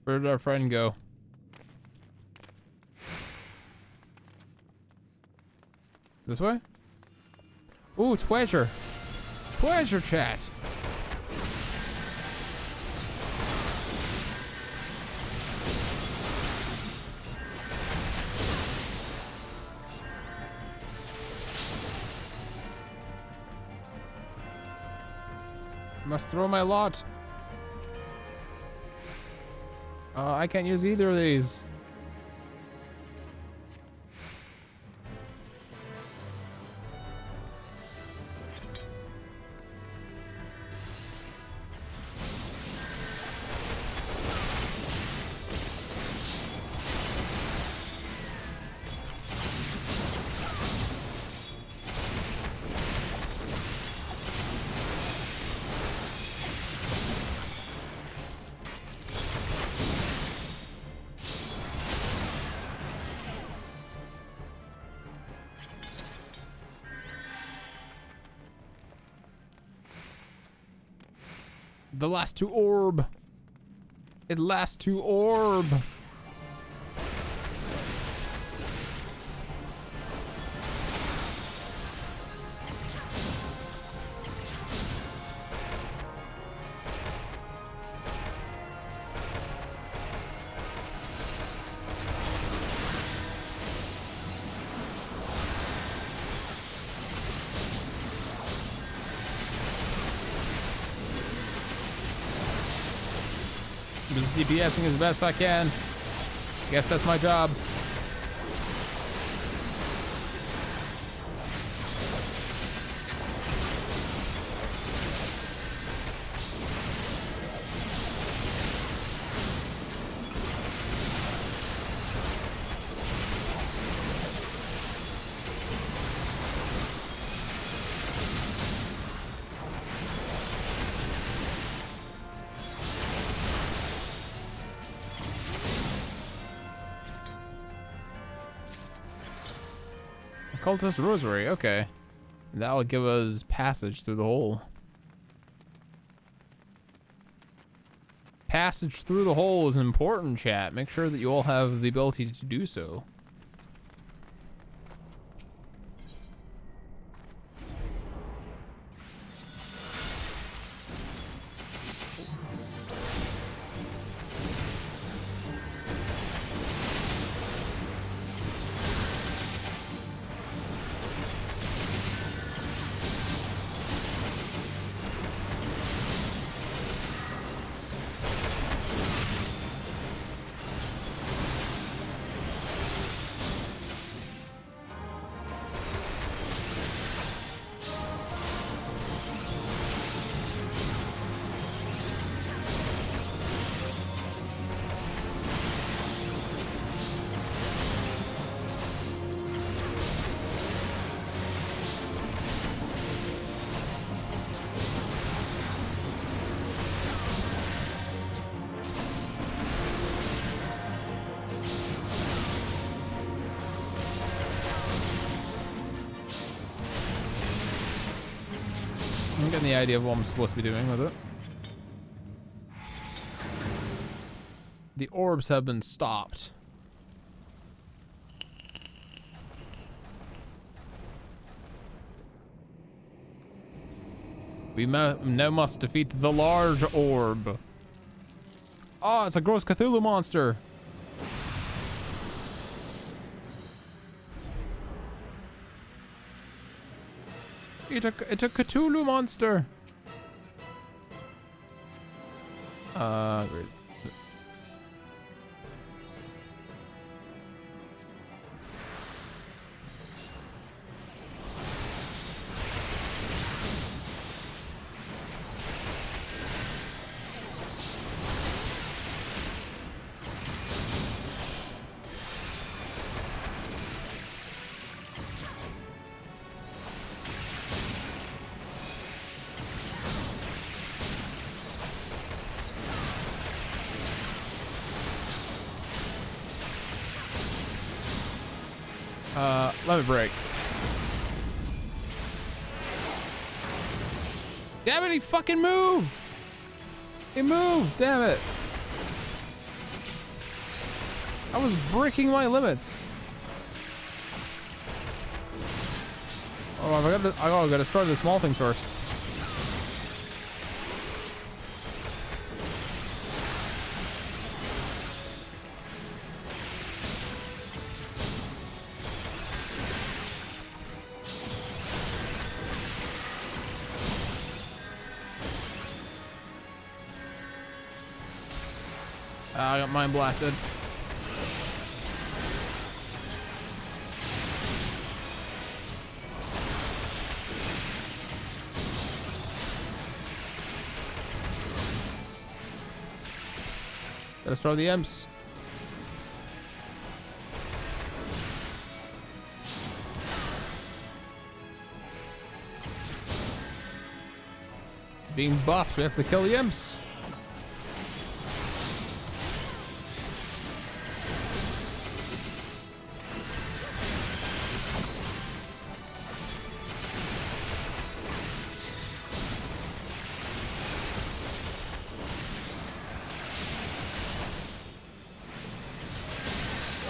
Where did our friend go? This way? Ooh, treasure. Treasure chat. Must throw my lot. I can't use either of these. The last two orb. It lasts to orb. Just DPSing as best I can. Guess that's my job. Cultist Rosary, okay. That'll give us passage through the hole. Passage through the hole is important, chat. Make sure that you all have the ability to do so. I'm getting the idea of what I'm supposed to be doing with it. The orbs have been stopped. We now must defeat the large orb. Oh, it's a gross Cthulhu monster. It's a Cthulhu monster. Great. Let me break. Damn it, he fucking moved! He moved, damn it. I was breaking my limits. Oh, I gotta start the small things first. I got mine blasted. Gotta start the imps. Being buffed, we have to kill the imps.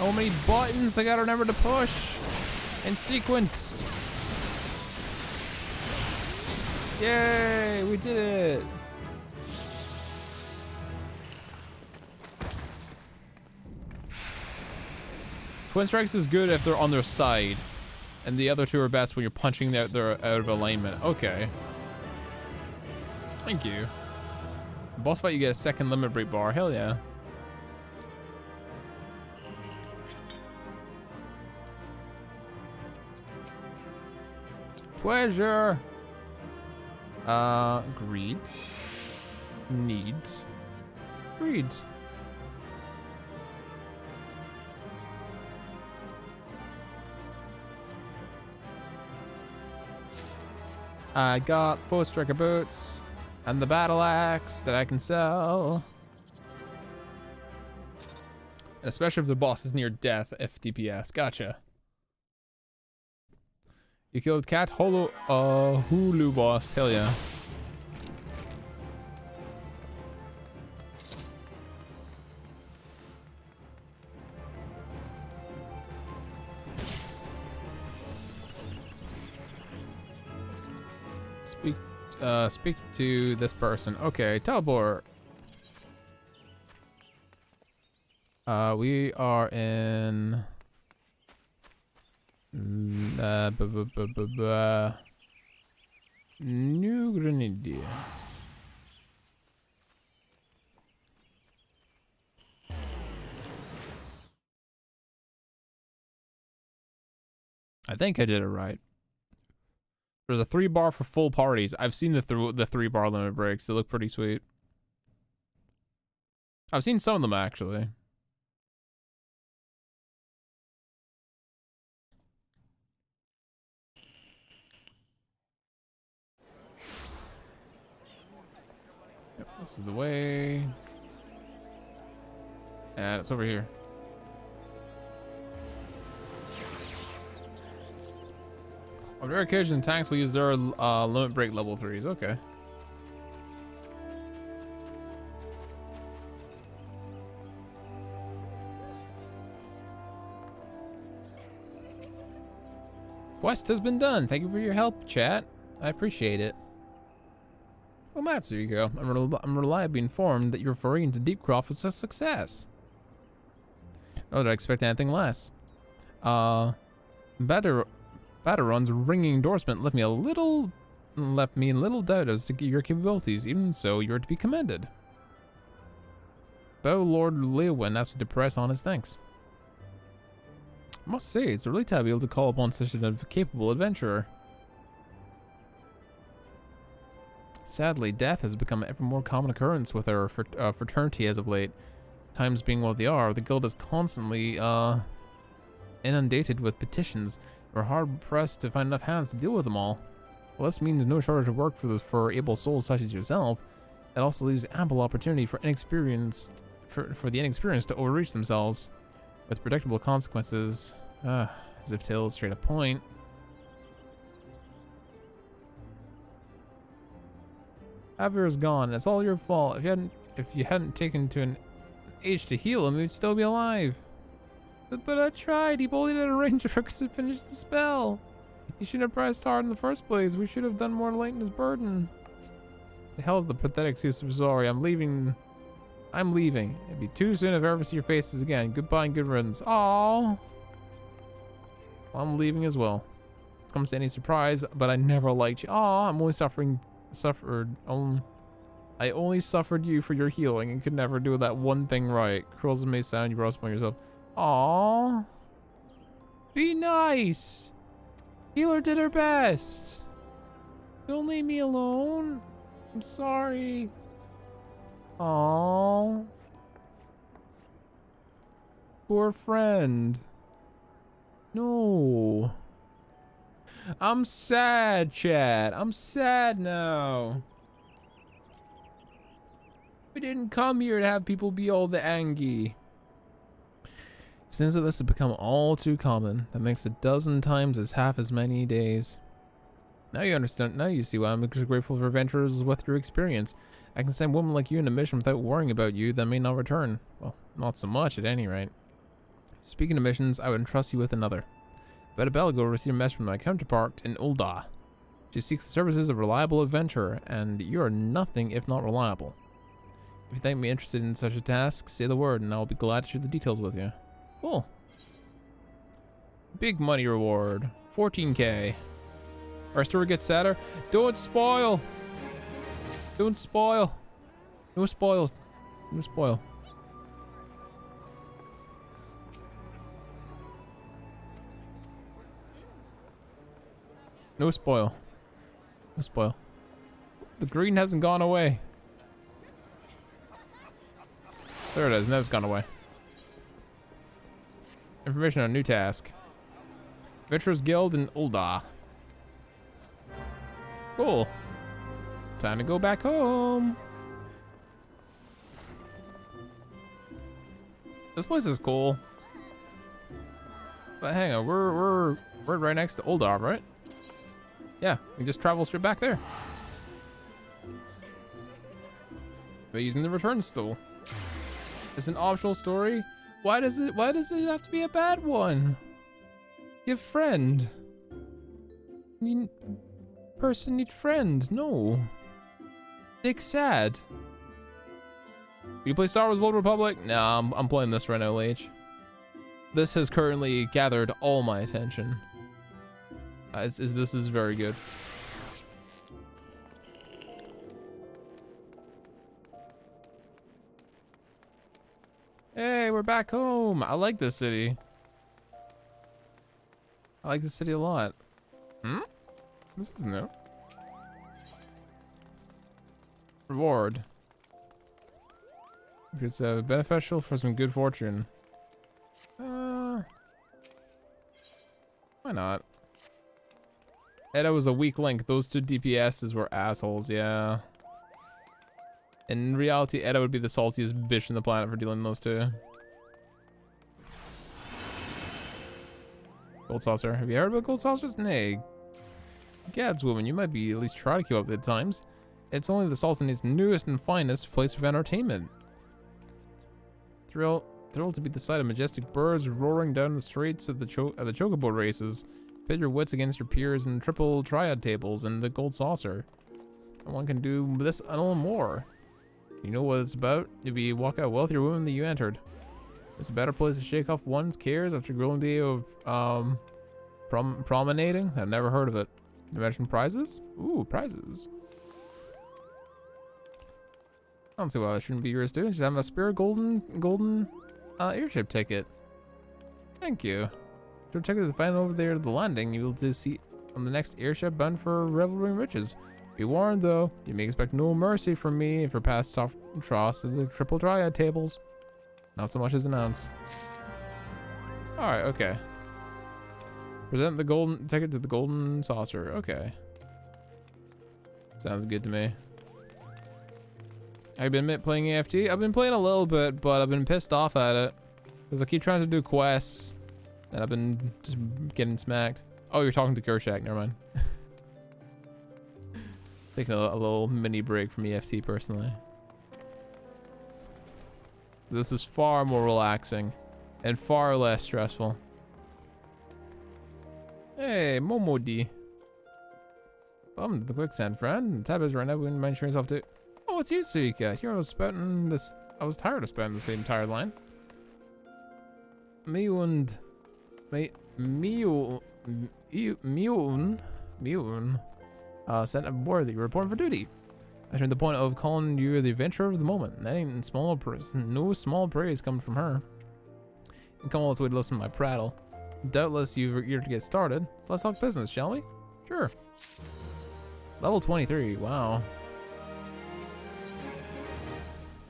So many buttons I gotta remember to push in sequence. Yay, we did it. Twin strikes is good if they're on their side, and the other two are best when you're punching they're out of alignment. Okay. Thank you. Boss fight, you get a second limit break bar. Hell yeah. Treasure. Greed. Needs. Greed. I got 4 striker boots and the battle axe that I can sell. And especially if the boss is near death, if DPS. Gotcha. You killed Cat Hulu boss. Hell yeah. Speak to this person. Okay, teleport. We are in New Grenada. I think I did it right. There's a 3 bar for full parties. I've seen the 3 bar limit breaks. They look pretty sweet. I've seen some of them actually. Yep, this is the way. And it's over here. On rare occasion, tanks will use their limit break level 3s. Okay. Quest has been done. Thank you for your help, chat. I appreciate it. Oh, Matsuko, I'm reliably informed that your foray into Deepcroft was a success. Oh, did I expect anything less? Battaron's ringing endorsement left me in little doubt as to your capabilities. Even so, you are to be commended. Bow Lord Leowin asked me to press on his thanks. I must say, it's a relief to be able to call upon such a capable adventurer. Sadly, death has become an ever more common occurrence with our fraternity as of late. Times being what they are, the guild is constantly inundated with petitions. We're hard pressed to find enough hands to deal with them all. Well, this means no shortage of work for able souls such as yourself. It also leaves ample opportunity for the inexperienced to overreach themselves, with predictable consequences. As if to illustrate a point. Avir is gone, and it's all your fault. If you hadn't taken to an age to heal him, he'd still be alive. But I tried. He bullied at a ranger to finish the spell. He shouldn't have pressed hard in the first place. We should have done more to lighten his burden. The hell is the pathetic excuse of sorry? I'm leaving. It'd be too soon if I ever see your faces again. Goodbye and good riddance. Aww. Well, I'm leaving as well. It comes to any surprise, but I never liked you. Aww, I'm only I only suffered you for your healing and could never do that one thing right. Cruel as it may sound, you brought upon yourself. Aww. Be nice. Healer did her best. Don't leave me alone. I'm sorry. Aww. Poor friend. No. I'm sad, chat. I'm sad now. We didn't come here to have people be all the angry. Since this has become all too common, that makes 12 times as half as many days. Now you understand. Now you see why I'm grateful for adventurers with your experience. I can send women like you in a mission without worrying about you that may not return. Well, not so much at any rate. Speaking of missions, I would entrust you with another. About a bell ago, I received a message from my counterpart in Ul'dah. She seeks the services of a reliable adventurer, and you are nothing if not reliable. If you think me interested in such a task, say the word, and I will be glad to share the details with you. Cool. Big money reward, 14K. Our story gets sadder. Don't spoil. Don't spoil. No spoil. No spoil. No spoil. No spoil. The green hasn't gone away. There it is. Now it's gone away. Information on a new task. Adventurers Guild in Ul'dah. Cool. Time to go back home. This place is cool. But hang on, we're right next to Ul'dah, right? Yeah, we just travel straight back there. By using the return stool. It's an optional story. Why does it have to be a bad one? Give friend. Person need friend. No. Dick sad. You play Star Wars Old Republic? Nah, I'm playing this right now, Leech. This has currently gathered all my attention. This is very good. Hey, we're back home. I like this city. I like this city a lot. Hmm? This is new. Reward. It's beneficial for some good fortune. Why not? Edda was a weak link. Those two DPSs were assholes, yeah. In reality, Edda would be the saltiest bitch on the planet for dealing with those two. Gold saucer. Have you heard about gold saucers? Nay. Gads, woman, you might be at least try to keep up with the times. It's only the Sultan's newest and finest place of entertainment. Thrilled to be the sight of majestic birds roaring down the streets of the chocobo races. Pit your wits against your peers in triple triad tables and the gold saucer. And one can do this and a little more. You know what it's about? You'll walk out wealthier woman than you entered. It's a better place to shake off one's cares after a grueling day of promenading. I've never heard of it. You mentioned prizes? Ooh, prizes. I don't see why that shouldn't be yours too. Just have a spare golden airship ticket. Thank you. If you take the final over there to the landing, you will just see on the next airship bound for revelry and riches. Be warned though, you may expect no mercy from me if you're past tross of the triple triad tables. Not so much as an ounce. Alright, okay. Present the golden ticket to the golden saucer. Okay. Sounds good to me. Have you been playing AFT? I've been playing a little bit, but I've been pissed off at it. Because I keep trying to do quests, and I've been just getting smacked. Oh, you're talking to Kershak, never mind. Taking a little mini break from EFT personally. This is far more relaxing and far less stressful. Hey, Momodi. Welcome to the quicksand, friend. Tab is right now. Wouldn't mind sharing yourself too. Oh, it's you, Suika. Here I was spouting this. I was tired of spouting the same entire line. Miun sent aboard that you're reporting for duty. I turned the point of calling you the adventurer of the moment. That ain't small praise. No small praise coming from her. You come all this way to listen to my prattle. Doubtless you're eager to get started. So let's talk business, shall we? Sure. Level 23. Wow.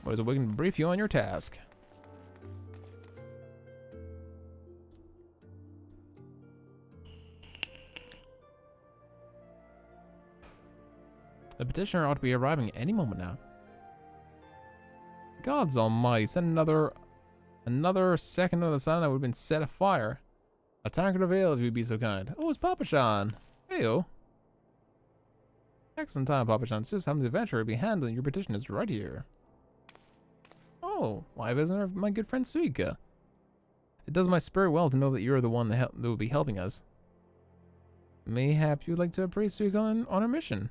What is it? We can brief you on your task. The petitioner ought to be arriving any moment now. Gods almighty, send another second of the sun, I would have been set afire. A tankard of ale if you'd be so kind. Oh, it's Papa-chan. Heyo. Excellent time, Papa-chan. It's just having the adventure to be handling. Your petition is right here. Oh, why isn't my good friend Suika? It does my spirit well to know that you're the one that will be helping us. Mayhap you'd like to praise on our mission?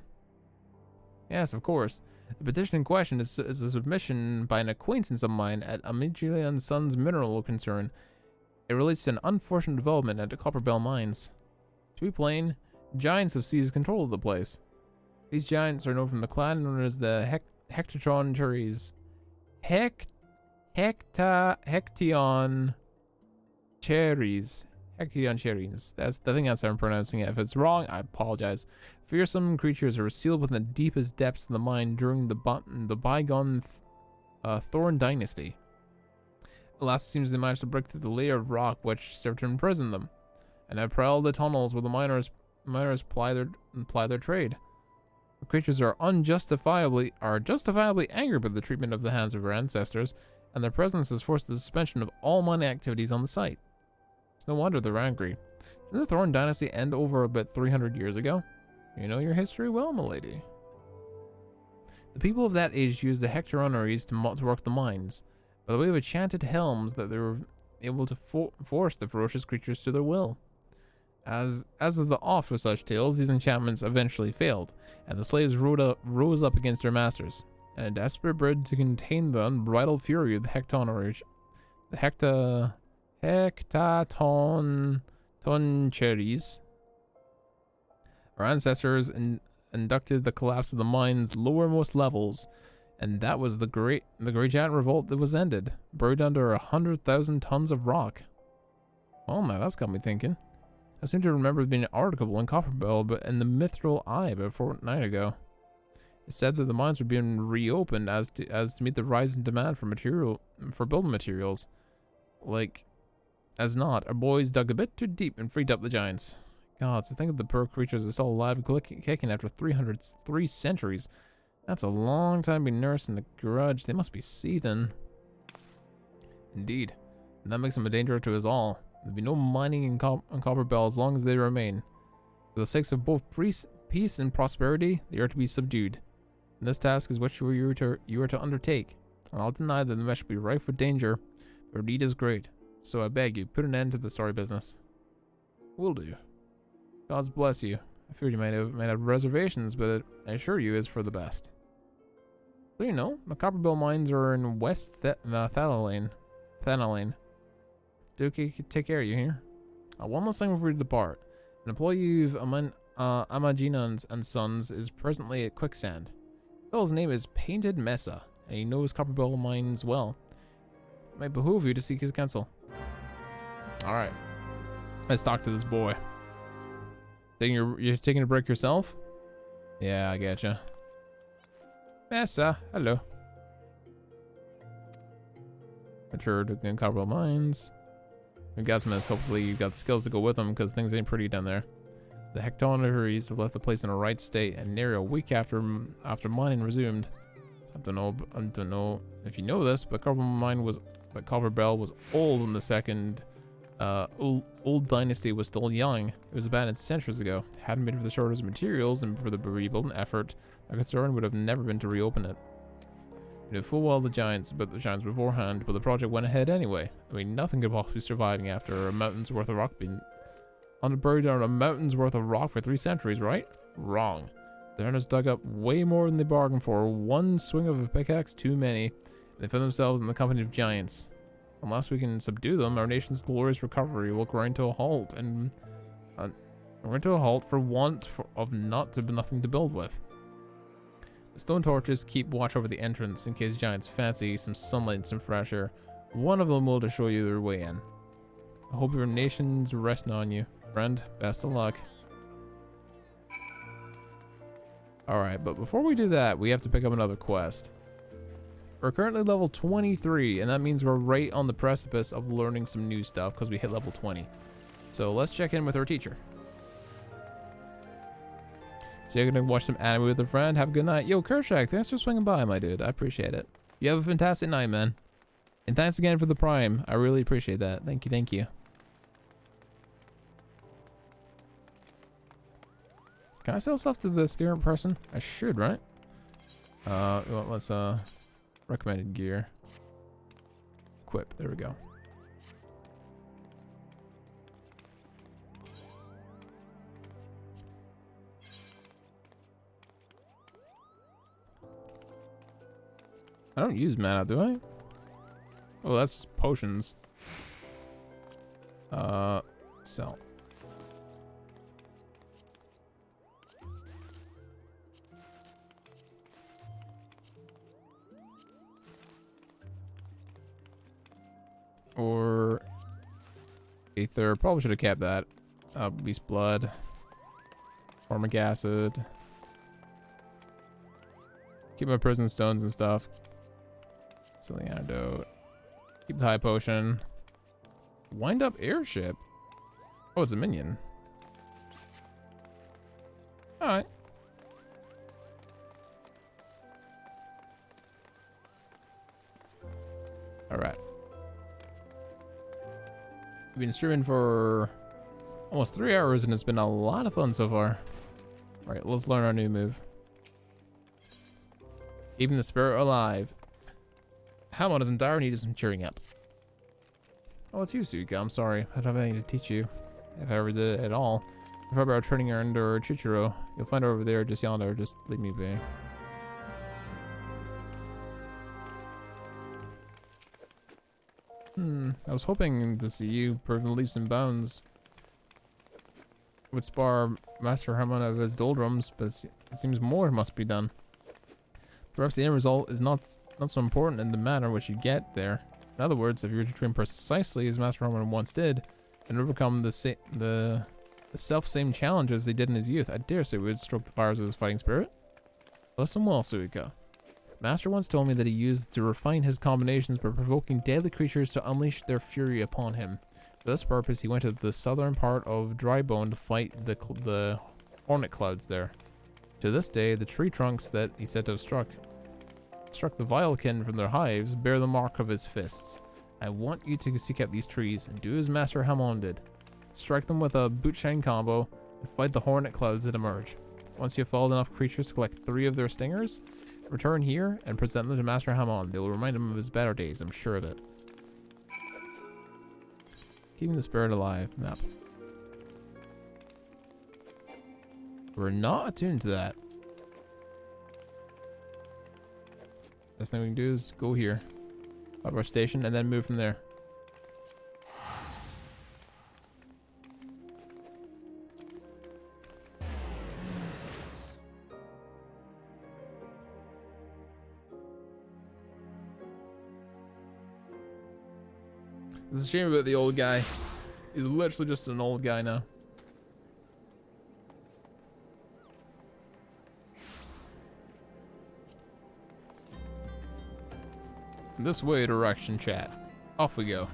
Yes, of course. The petition in question is a submission by an acquaintance of mine at Amidjila & Sons Mineral Concern. It relates to an unfortunate development at the Copperbell Mines. To be plain, giants have seized control of the place. These giants are known from the clan known as the Hectatron Cherries. Hectation Cherries. Hectation Cherries. I think that's how I'm pronouncing it. If it's wrong, I apologize. Fearsome creatures are sealed within the deepest depths of the mine during the bygone Thorn Dynasty. Alas, it seems they managed to break through the layer of rock which served to imprison them, and have prowled the tunnels where the miners ply their trade. The creatures are justifiably angry by the treatment of the hands of our ancestors, and their presence has forced the suspension of all mining activities on the site. It's no wonder they're angry. Didn't the Thorn Dynasty end over about 300 years ago? You know your history well, milady. The people of that age used the Hectaronaries to work the mines, by the way of enchanted helms that they were able to force the ferocious creatures to their will. As of the oft with such tales, these enchantments eventually failed, and the slaves rose up against their masters. In a desperate bid to contain the unbridled fury of the Hectaton Cherries, our ancestors inducted the collapse of the mine's lowermost levels, and that was the great giant revolt that was ended, buried under 100,000 tons of rock. Oh man, that's got me thinking. I seem to remember there being an article in Copperbell but in the Mithril Eye about a fortnight ago. It said that the mines were being reopened as to meet the rise in demand for building materials. Like as not, our boys dug a bit too deep and freed up the giants. God, to think of the poor creatures are still alive and kicking after 303 centuries. That's a long time being nursed in the grudge. They must be seething. Indeed. And that makes them a danger to us all. There'll be no mining in Copperbell as long as they remain. For the sakes of both peace and prosperity, they are to be subdued. And this task is what you are to undertake. And I'll deny that the mesh will be rife with danger, but our need is great. So I beg you, put an end to the sorry business. Will do. God's bless you. I feared you might have reservations, but I assure you is for the best. So you know, the Copperbell mines are in West Thanalane. Take care of you here. One last thing before we depart. An employee of Amaginans and Sons is presently at Quicksand. The fellow's name is Painted Mesa, and he knows Copperbell mines well. It might behoove you to seek his counsel. Alright. Let's talk to this boy. You're taking a break yourself? Yeah, I getcha. Mesa, hello. Mature to Copperbell mines. We've got some of this. Hopefully you've got the skills to go with them, because things ain't pretty down there. The Hectonaries have left the place in a right state, and nearly a week after mining resumed. I don't know if you know this, but Copperbell was old when the second old dynasty was still young. It was abandoned centuries ago. Hadn't been for the shortage of materials and for the rebuilding effort, our concern would have never been to reopen it. We knew full well the giants beforehand, but the project went ahead anyway. I mean, nothing could possibly be surviving after a mountain's worth of rock being buried on a mountain's worth of rock for 3 centuries, right? Wrong. The hunters dug up way more than they bargained for. One swing of a pickaxe too many, and they found themselves in the company of giants. Unless we can subdue them, our nation's glorious recovery will grind to a halt, for want of nothing to build with. The stone torches keep watch over the entrance in case giants fancy some sunlight and some fresh air. One of them will to show you their way in. I hope your nation's resting on you, friend. Best of luck. Alright, but before we do that, we have to pick up another quest. We're currently level 23, and that means we're right on the precipice of learning some new stuff because we hit level 20. So let's check in with our teacher. So you're gonna watch some anime with a friend. Have a good night. Yo, Kershak, thanks for swinging by, my dude. I appreciate it. You have a fantastic night, man. And thanks again for the Prime. I really appreciate that. Thank you, thank you. Can I sell stuff to the scared person? I should, right? Well, let's recommended gear. Equip. There we go. I don't use mana, do I? Oh, that's just potions. Sell. Or Aether. Probably should have kept that. Beast Blood. Formic Acid. Keep my prison stones and stuff. Sell the antidote. Keep the high potion. Wind up airship. Oh, it's a minion. Alright. Alright. We've been streaming for almost 3 hours and it's been a lot of fun so far. Alright, let's learn our new move. Keeping the spirit alive. Hamon is in dire need of some cheering up. Oh, it's you, Suika. I'm sorry. I don't have anything to teach you. If I ever did it at all. If ever about training her under Chichiro, you'll find her over there just yonder. Just leave me be. I was hoping to see you prove in leaps and bounds would spar Master Hamon of his doldrums, but it seems more must be done. Perhaps the end result is not so important in the manner which you get there. In other words, if you were to train precisely as Master Hamon once did, and overcome the self-same challenges they did in his youth, I dare say we would stroke the fires of his fighting spirit. Listen well, Suika. Master once told me that he used to refine his combinations by provoking deadly creatures to unleash their fury upon him. For this purpose, he went to the southern part of Drybone to fight the hornet clouds there. To this day, the tree trunks that he said to have struck the Vilekin from their hives bear the mark of his fists. I want you to seek out these trees and do as Master Hamon did. Strike them with a bootshine combo and fight the hornet clouds that emerge. Once you have followed enough creatures to collect 3 of their stingers, return here and present them to Master Hamon. They will remind him of his better days, I'm sure of it. Keeping the spirit alive map. We're not attuned to that. Best thing we can do is go here, up our station, and then move from there. It's a shame about the old guy. He's literally just an old guy now. This way direction, chat. Off we go.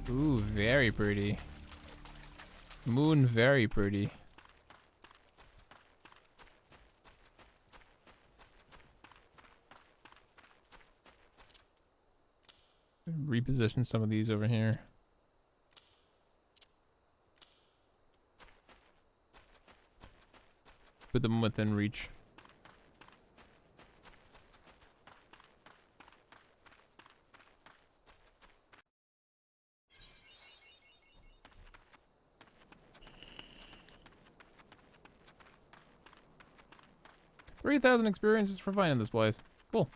Ooh, very pretty. Moon, very pretty. Reposition some of these over here. Put them within reach. $3,000 experiences for finding this place. Cool.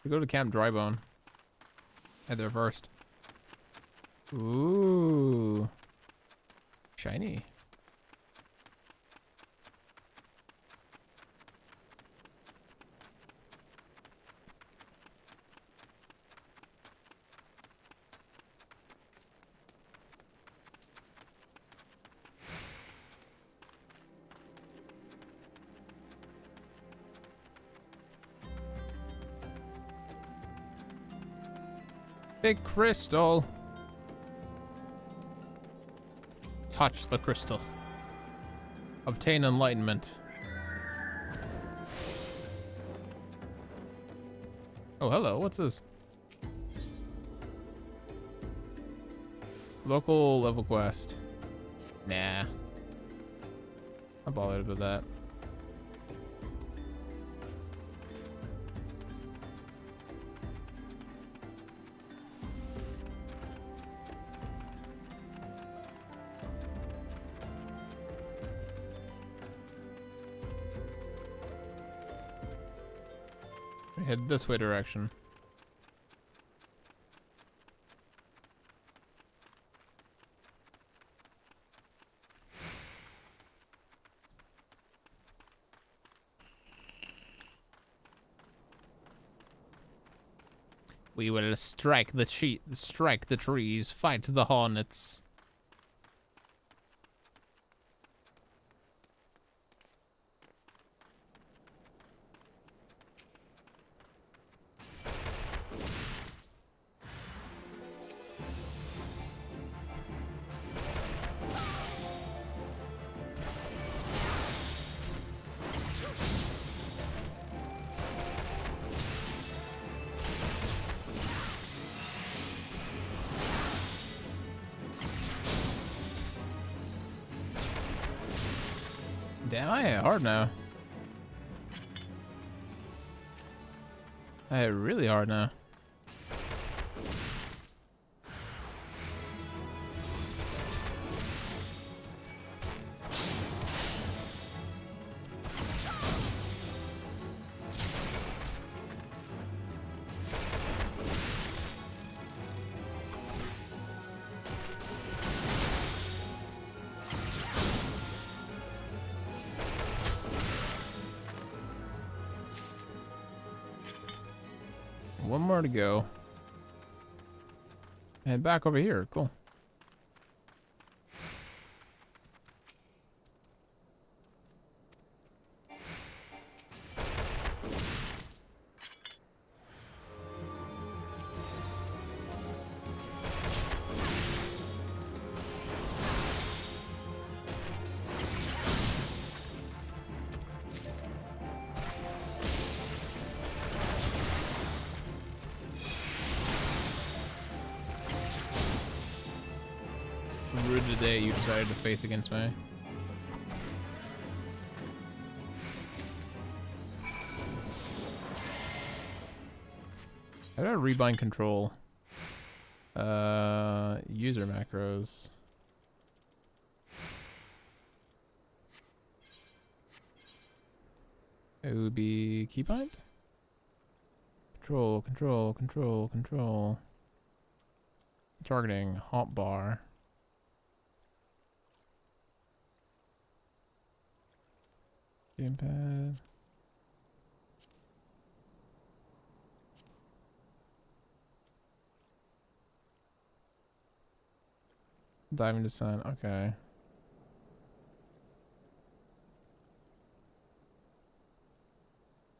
We go to Camp Drybone. Head there first. Ooh. Shiny. Big crystal. Touch the crystal. Obtain enlightenment. Oh, hello. What's this? Local level quest. Nah. I'm bothered about that. We head this way direction. We will strike the trees, fight the hornets. Damn, I hit hard now. I hit really hard now. One more to go. And back over here. Cool. Rude today you decided to face against me. How do I rebind control? User macros. It would be keybind? Control. Targeting, hotbar. Gamepad. Diving to sun, okay.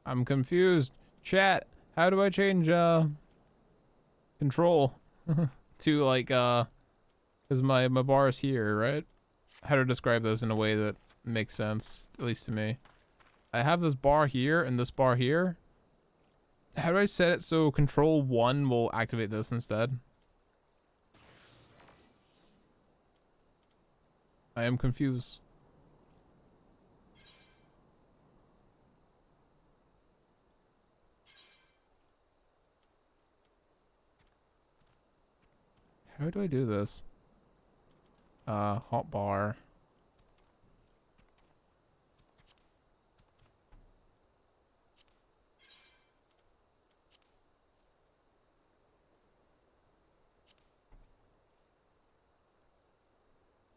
I'm confused. Chat, how do I change control to like cause my bar is here, right? How to describe those in a way that makes sense, at least to me. I have this bar here and this bar here. How do I set it so control 1 will activate this instead? I am confused. How do I do this? Hotbar.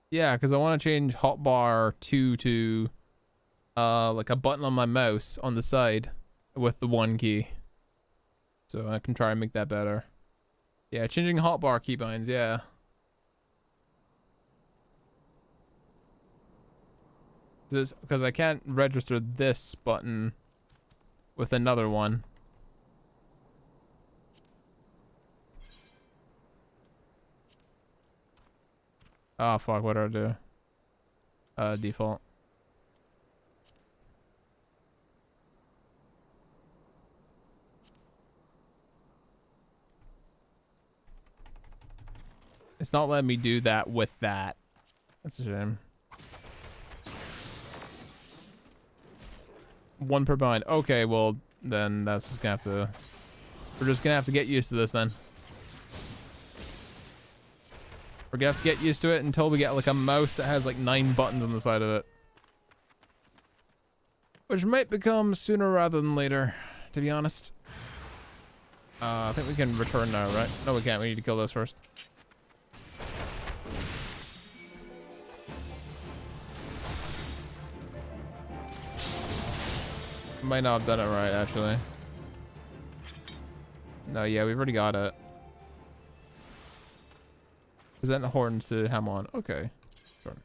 Yeah, because I want to change hotbar 2 to like a button on my mouse on the side with the 1 key. So I can try and make that better. Yeah, changing hotbar keybinds, yeah. This because I can't register this button with another one. Oh fuck, what do I do? Default. It's not letting me do that with that. That's a shame. 1 per bind. Okay, well, then that's just gonna have to... We're just gonna have to get used to this then. We're gonna have to get used to it until we get like a mouse that has like 9 buttons on the side of it. Which might become sooner rather than later, to be honest. I think we can return now, right? No, we can't. We need to kill this first. Might not have done it right, actually. No, yeah, we've already got it. Present the horns to Hamon. Okay. Sure.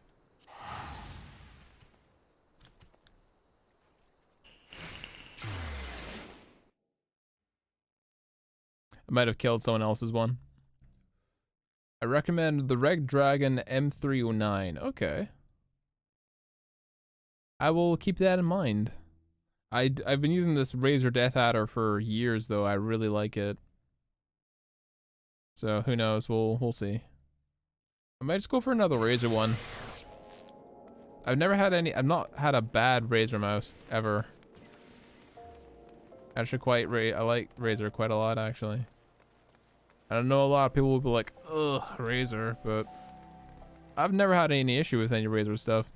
I might have killed someone else's one. I recommend the Red Dragon M309. Okay. I will keep that in mind. I've been using this Razor Death Adder for years though. I really like it. So who knows? We'll see. I might just go for another Razor one. I've never had any. I've not had a bad Razor mouse ever. Actually, I like Razor quite a lot actually. I don't know, a lot of people will be like, ugh, Razor, but I've never had any issue with any Razor stuff.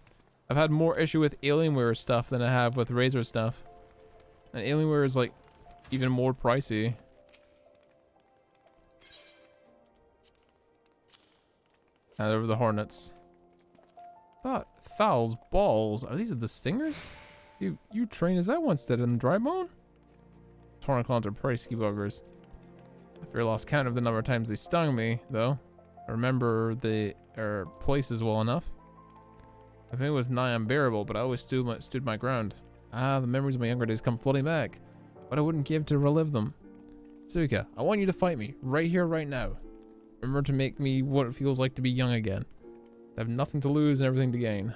I've had more issue with Alienware stuff than I have with Razor stuff. And Alienware is like even more pricey. And over the Hornets. Fowl's balls. Are these the stingers? You train as I once did in Dry Bone? Torniclons are pricey buggers. I fear lost count of the number of times they stung me, though. I remember the places well enough. I think it was nigh unbearable, but I always stood my ground. Ah, the memories of my younger days come flooding back. What I wouldn't give to relive them. Suika, I want you to fight me, right here, right now. Remember to make me what it feels like to be young again. I have nothing to lose and everything to gain.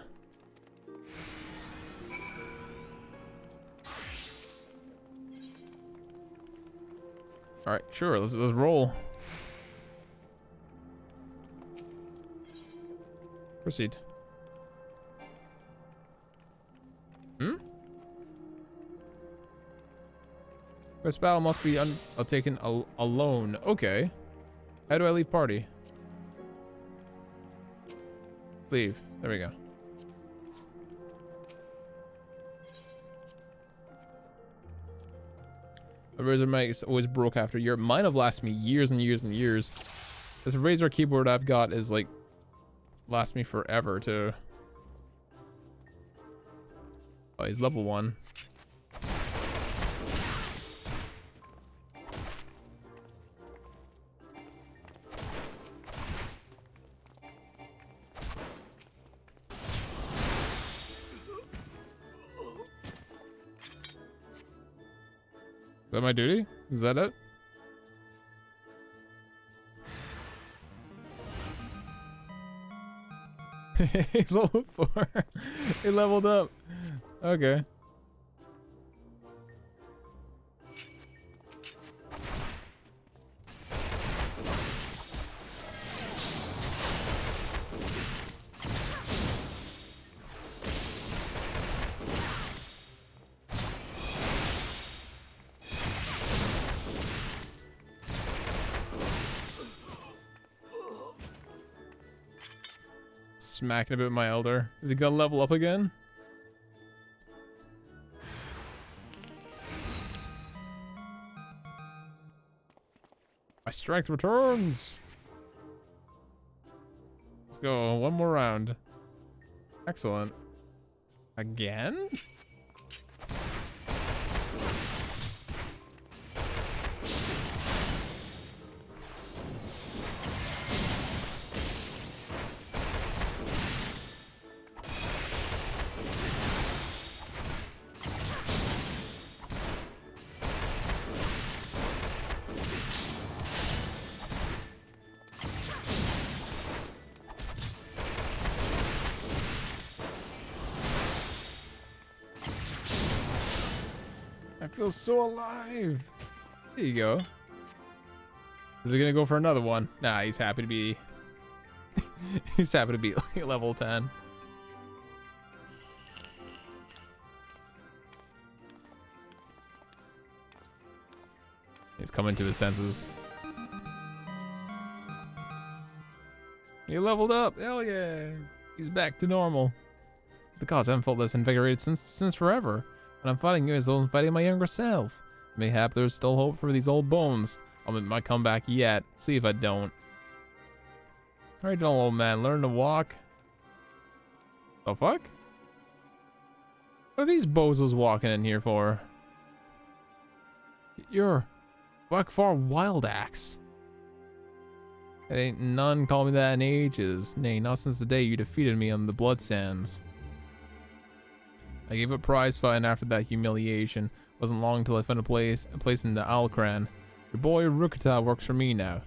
Alright, sure, let's roll. Proceed. This battle must be taken alone. Okay. How do I leave party? Leave. There we go. A Razor mic is always broke after a year. Mine have lasted me years and years and years. This Razor keyboard I've got is like lasts me forever too. Oh, he's level 1. Is that my duty? Is that it? He's level 4. He leveled up. Okay. Smacking a bit my elder. Is he gonna level up again? My strength returns. Let's go, one more round. Excellent. Again? feel so alive. There you go. Is he gonna go for another one? Nah, he's happy to be. He's happy to be like level 10. He's coming to his senses. He leveled up. Hell yeah. He's back to normal. The gods haven't felt this invigorated since forever. When I'm fighting you as though I'm fighting my younger self. Mayhap there's still hope for these old bones. I'll make my comeback yet. See if I don't. Alright, old man, learn to walk. The fuck? What are these bozos walking in here for? You're Wakfar Wild Axe. It ain't none called me that in ages. Nay, not since the day you defeated me on the Blood Sands. I gave up prize fighting after that humiliation. Wasn't long till I found a place in the Alcran. Your boy Rukata works for me now.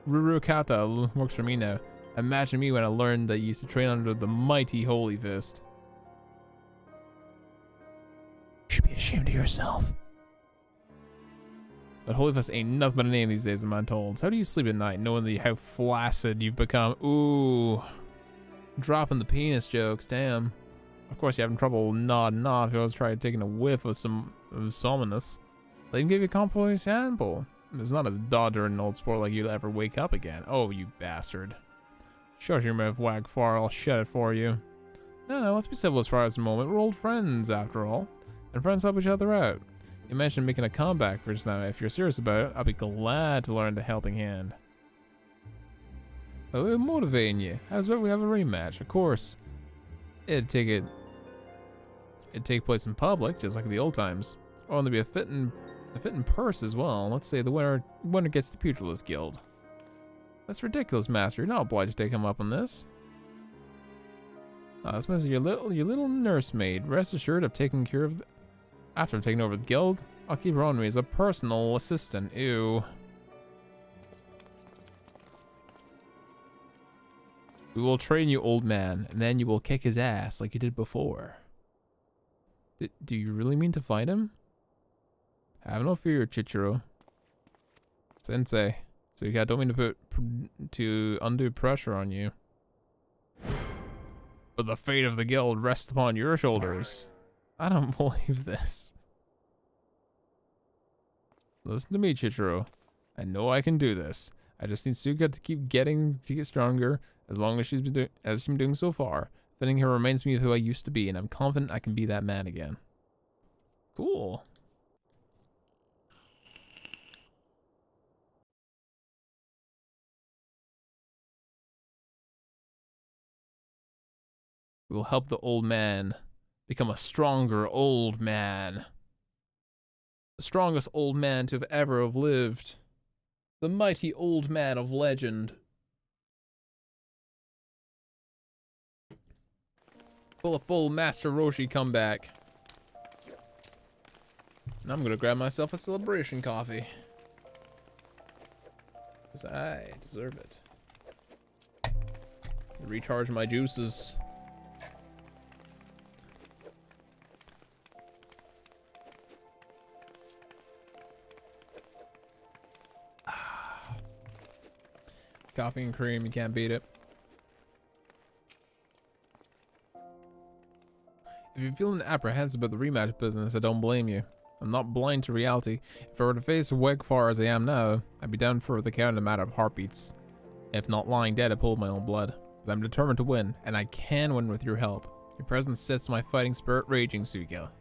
Rurukata works for me now. Imagine me when I learned that you used to train under the mighty Holy Fist. You should be ashamed of yourself. But Holy Fist ain't nothing but a name these days, I'm told. How do you sleep at night knowing how flaccid you've become? Ooh. Dropping the penis jokes, damn. Of course you're having trouble nodding off if you was trying taking a whiff of some sominous. Let him give you a complimentary sample. It's not as dodder an old sport like you'll ever wake up again. Oh, you bastard. Shut your mouth, Wagfar, I'll shut it for you. No, let's be civil as far as the moment. We're old friends, after all. And friends help each other out. You mentioned making a comeback for just now. If you're serious about it, I'll be glad to lend a helping hand. But we're motivating you. How's about we have a rematch? Of course. It'd take place in public, just like the old times. Or only be a fitting purse as well. Let's say the winner gets the Pugilist Guild. That's ridiculous, Master. You're not obliged to take him up on this. This means your little nursemaid. Rest assured of taking care of after I've taken over the guild, I'll keep her on me as a personal assistant. Ew. We will train you, old man, and then you will kick his ass like you did before. Do you really mean to fight him? Have no fear, Chichiro. Sensei. So you don't mean to put undue pressure on you. But the fate of the guild rests upon your shoulders. I don't believe this. Listen to me, Chichiro. I know I can do this. I just need Suka to get stronger as long as she's been doing so far. Fitting her reminds me of who I used to be, and I'm confident I can be that man again. Cool. We will help the old man become a stronger old man. The strongest old man to ever have lived. The mighty old man of legend. Will a full Master Roshi come back? And I'm gonna grab myself a celebration coffee. Because I deserve it. Recharge my juices. Coffee and cream, you can't beat it. If you're feeling apprehensive about the rematch business, I don't blame you. I'm not blind to reality. If I were to face Wegfar as I am now, I'd be down for the count in a matter of heartbeats. If not lying dead, I pulled my own blood. But I'm determined to win, and I can win with your help. Your presence sets my fighting spirit raging, Suika.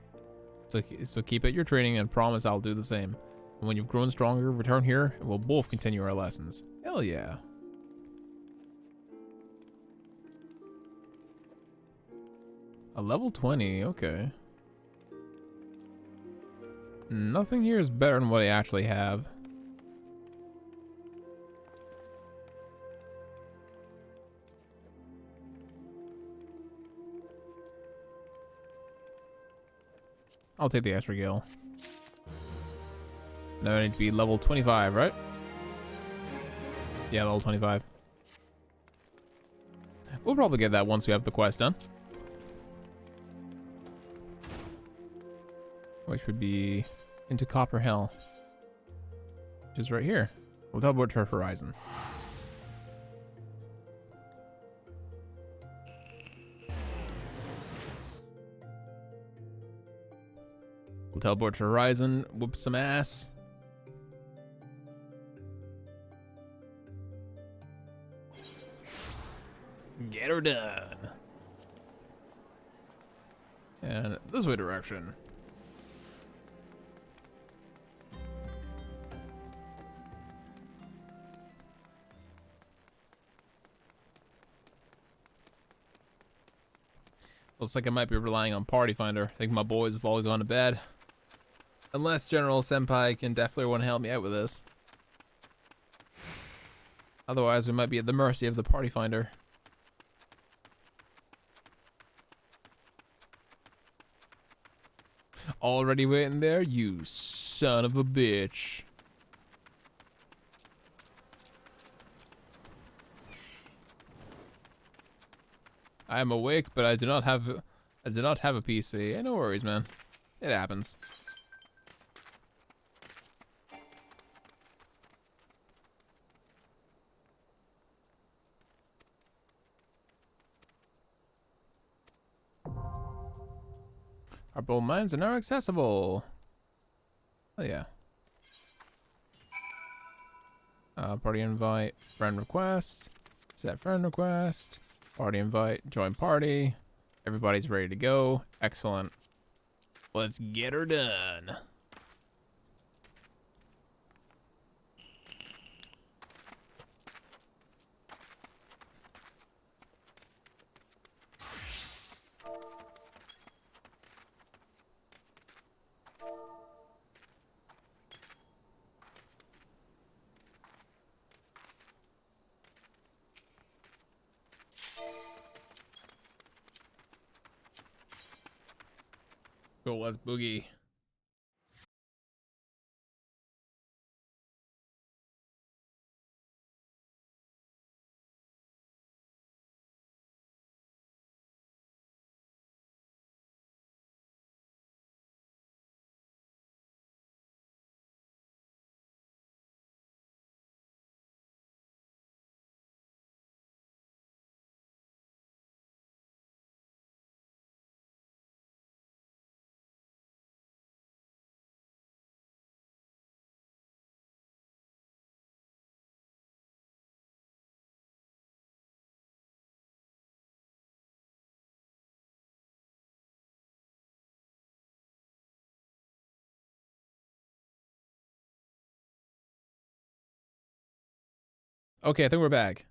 So keep at your training and promise I'll do the same. And when you've grown stronger, return here, and we'll both continue our lessons. Hell yeah. A level 20, okay. Nothing here is better than what I actually have. I'll take the extra gil. Now I need to be level 25, right? Yeah, level 25. We'll probably get that once we have the quest done. which would be into Copper Hill, which is right here. We'll teleport to Horizon. We'll teleport to Horizon, whoop some ass. Get her done. And this way direction. Looks like I might be relying on Party Finder. I think my boys have all gone to bed. Unless General Senpai can definitely want to help me out with this. Otherwise, we might be at the mercy of the Party Finder. Already waiting there, you son of a bitch. I am awake, but I do not have a PC. Hey, no worries, man. It happens. Our bold mines are now accessible. Oh yeah. Party invite, friend request, set friend request, party invite, join party. Everybody's ready to go. Excellent. Let's get her done. Go, let's boogie. Okay, I think we're back.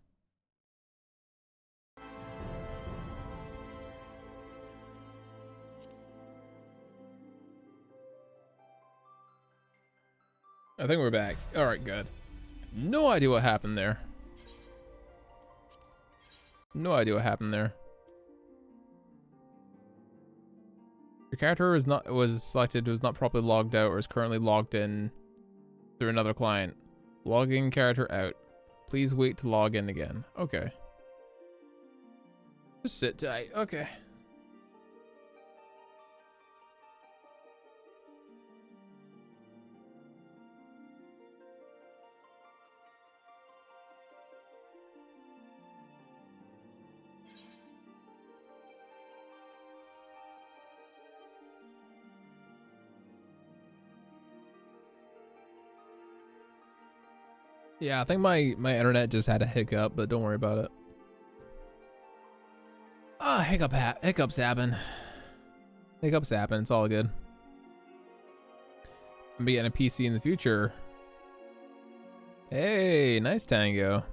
I think we're back. All right, good. No idea what happened there. No idea what happened there. Your character was selected, was not properly logged out, or is currently logged in through another client. Logging character out. Please wait to log in again. Okay. Just sit tight. Okay. Yeah, I think my internet just had a hiccup, but don't worry about it. Ah, hiccups happen. Hiccups happen, it's all good. I'm be getting a PC in the future. Hey, nice tango.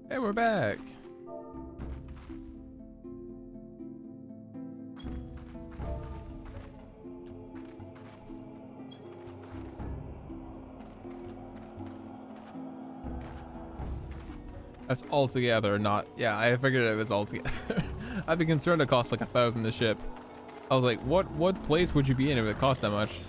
Hey, we're back. That's all together, not... Yeah, I figured it was all together. I'd be concerned it costs like 1,000 to ship. I was like, what place would you be in if it cost that much?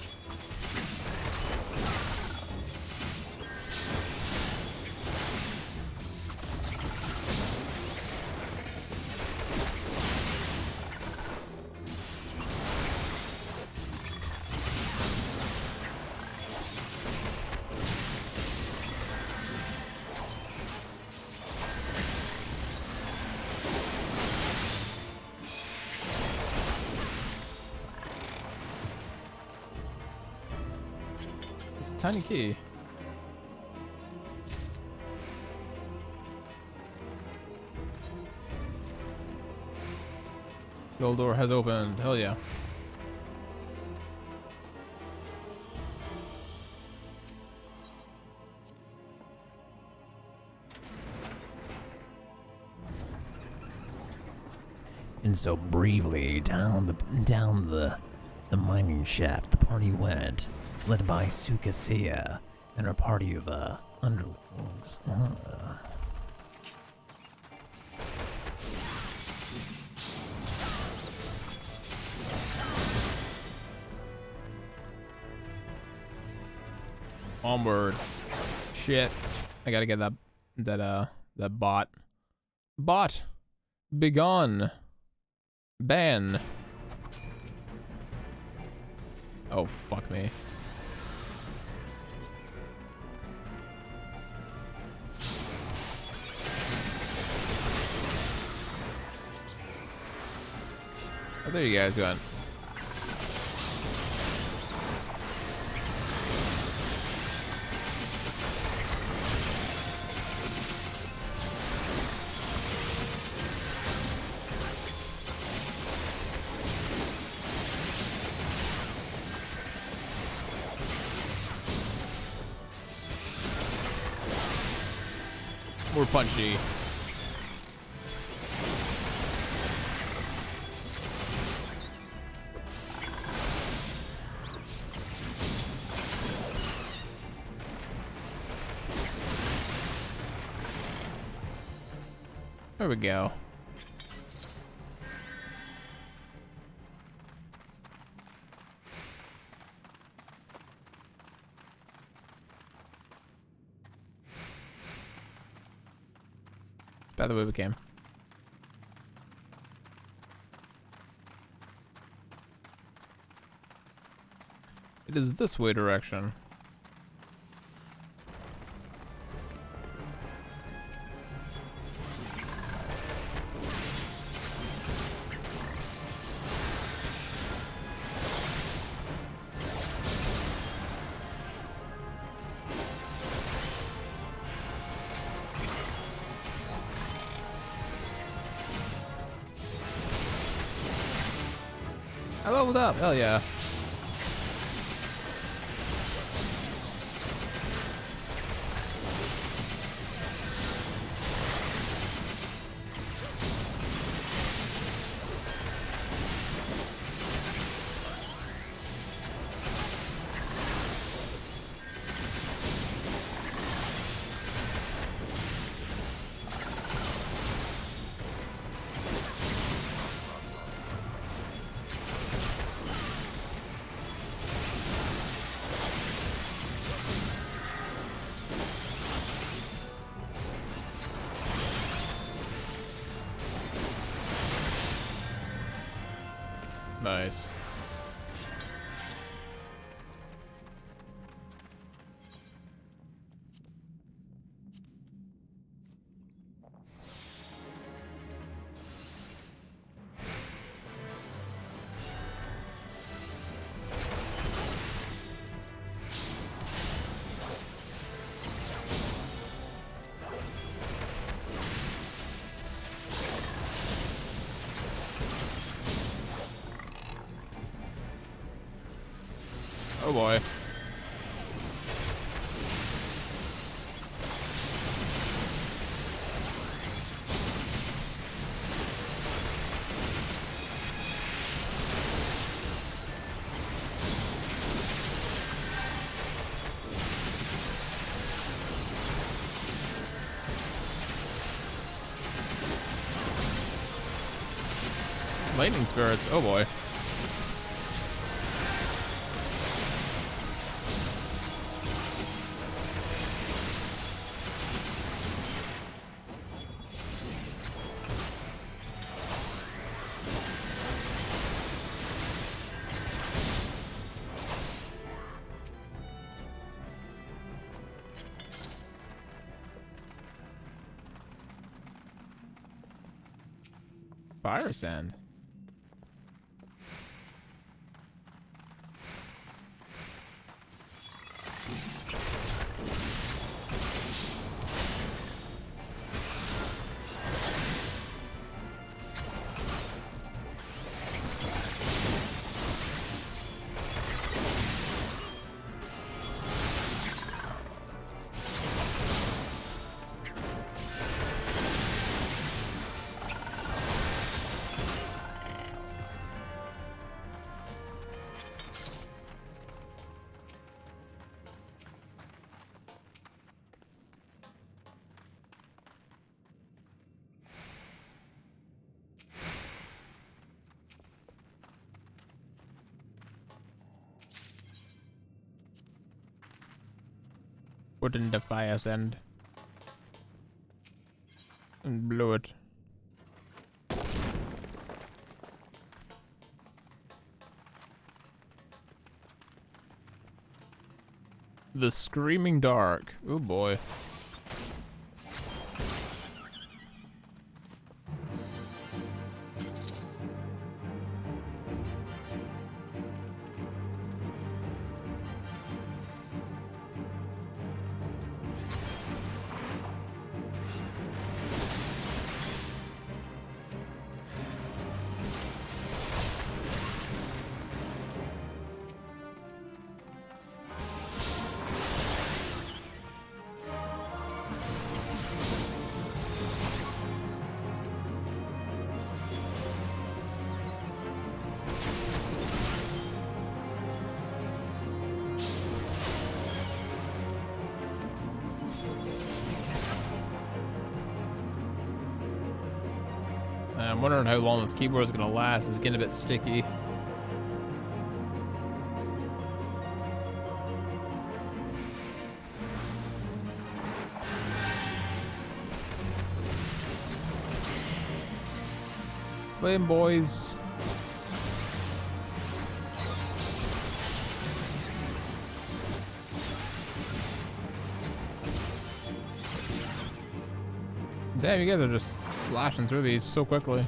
tiny key. Cell door has opened. Hell yeah. And so bravely down the mining shaft the party went, led by Eorzea and her party of underlings. Onward. Shit. I gotta get that bot. Bot! Begone! Ban! Oh, fuck me. Oh, there you guys went. More punchy. There we go. By the way, we came. It is this way direction. I leveled up, hell yeah. Nice. Oh boy. Lightning spirits, oh boy. Fire sand. put it into fire send. And blow it. The Screaming Dark. Oh boy. I'm wondering how long this keyboard is gonna last. It's getting a bit sticky. Flame boys. Damn, you guys are just slashing through these so quickly.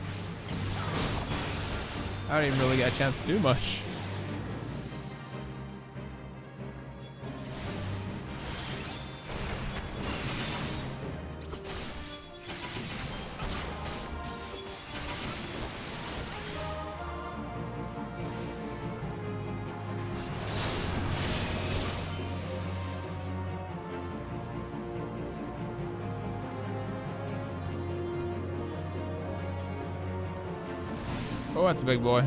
I don't even really get a chance to do much. Oh, that's a big boy.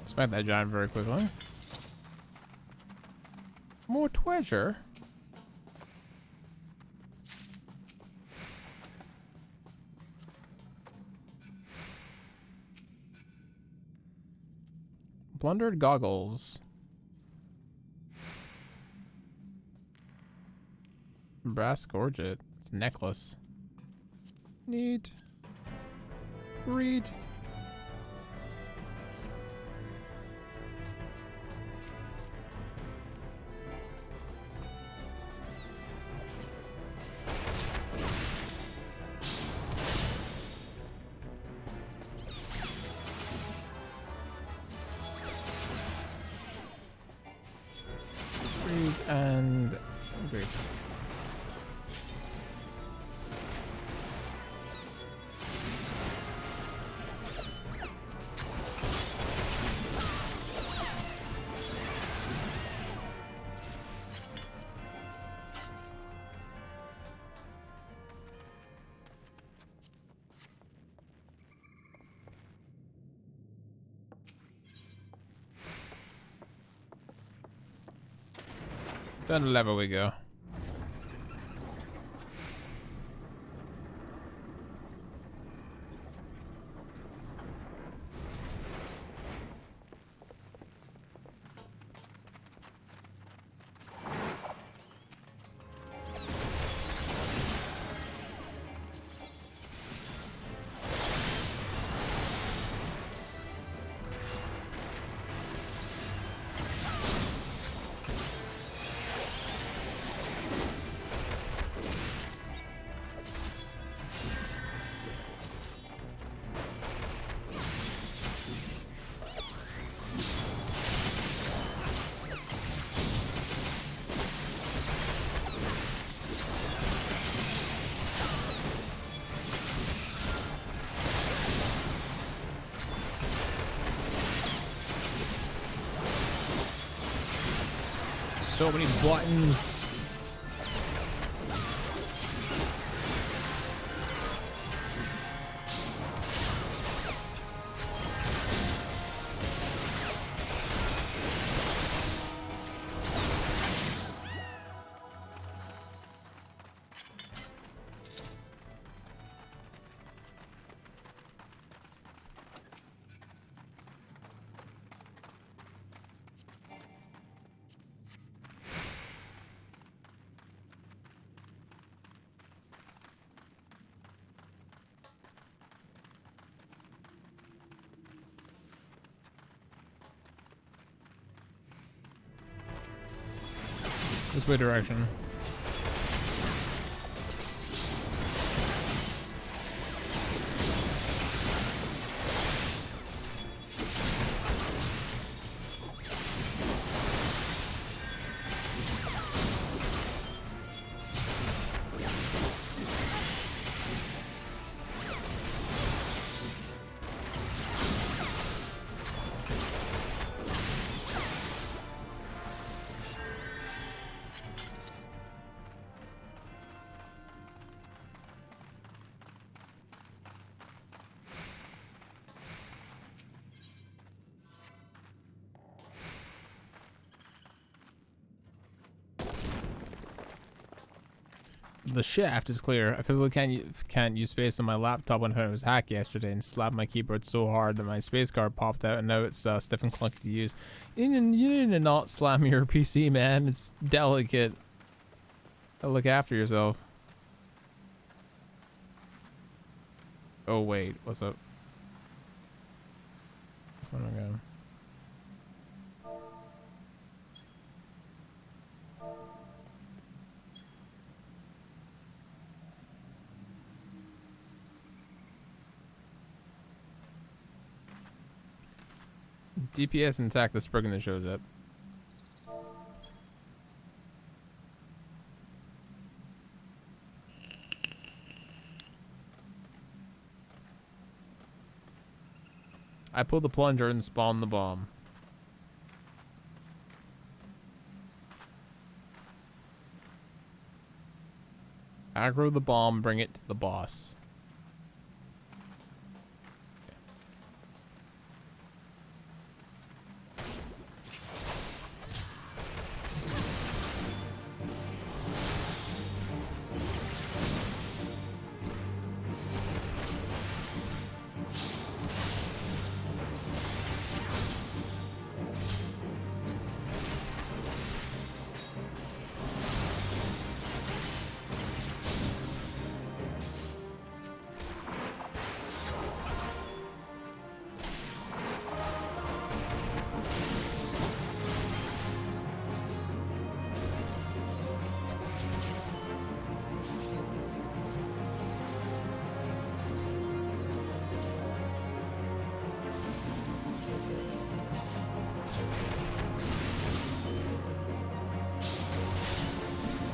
Smack that giant very quickly. More treasure. Plundered goggles. Brass gorget. It's a necklace. Neat. Read. And great. Down the level we go. So many buttons. This way direction. The shaft is clear. I physically can't use space on my laptop when it was hacked yesterday and slapped my keyboard so hard that my space card popped out and now it's stiff and clunky to use. You need to not slam your PC, man. It's delicate. Look after yourself. Oh wait, what's up? Where am I going? DPS intact, the Spriggan that shows up. I pulled the plunger and spawned the bomb. Aggro the bomb, bring it to the boss.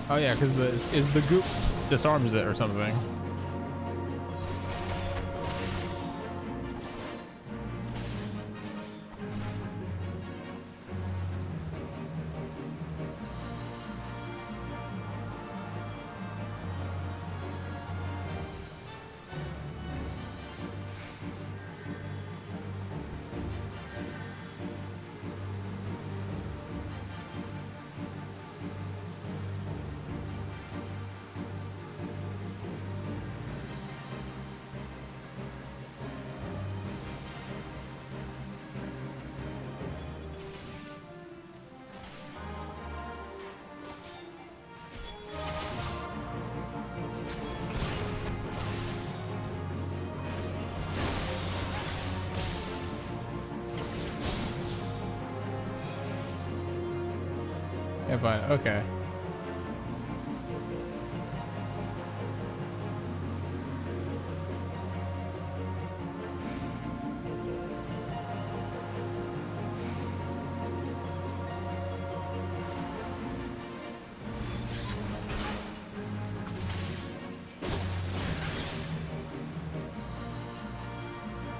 Oh yeah, because the goop disarms it or something. Yeah, fine. Okay.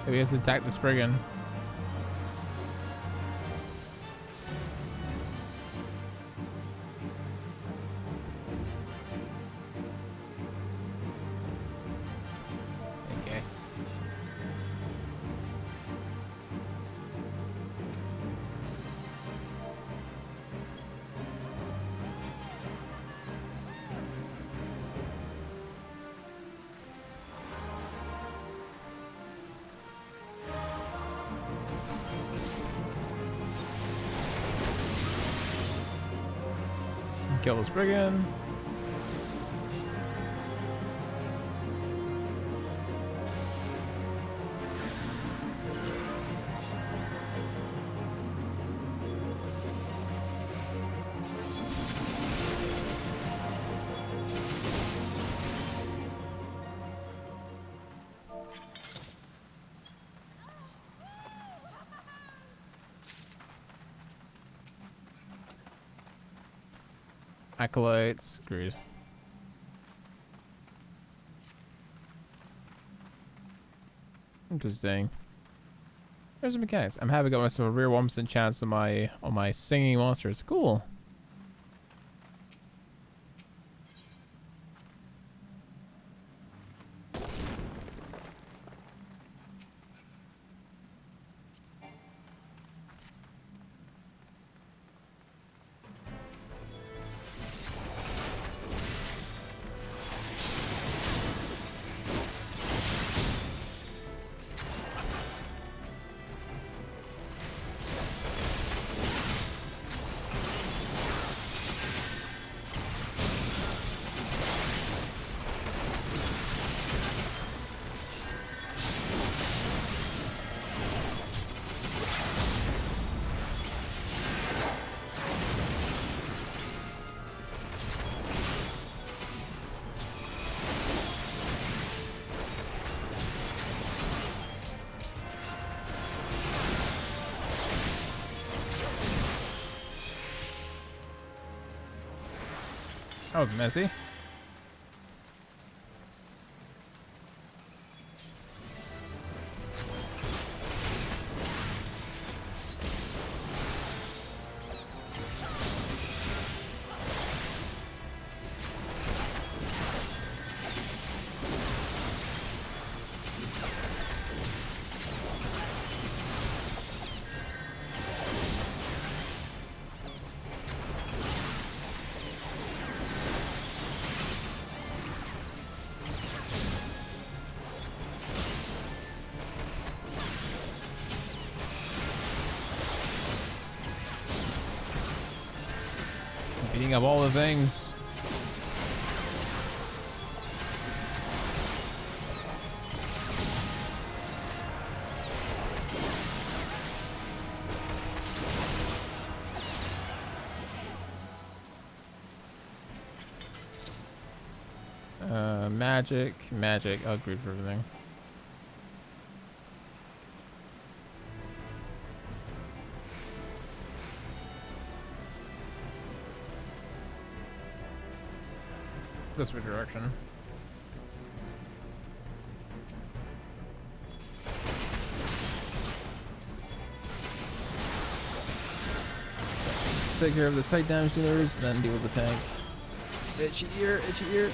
We have to attack the Spriggan. Okay. Kill the Spriggan. Acolytes. Agreed. Interesting. There's the mechanics. I'm having got myself a rear 1% chance on my singing monsters. Cool. That was messy. Beating up all the things. Magic. I'll agree for everything. This way direction. Take care of the site damage dealers, then deal with the tank. Itchy ear, itchy ear.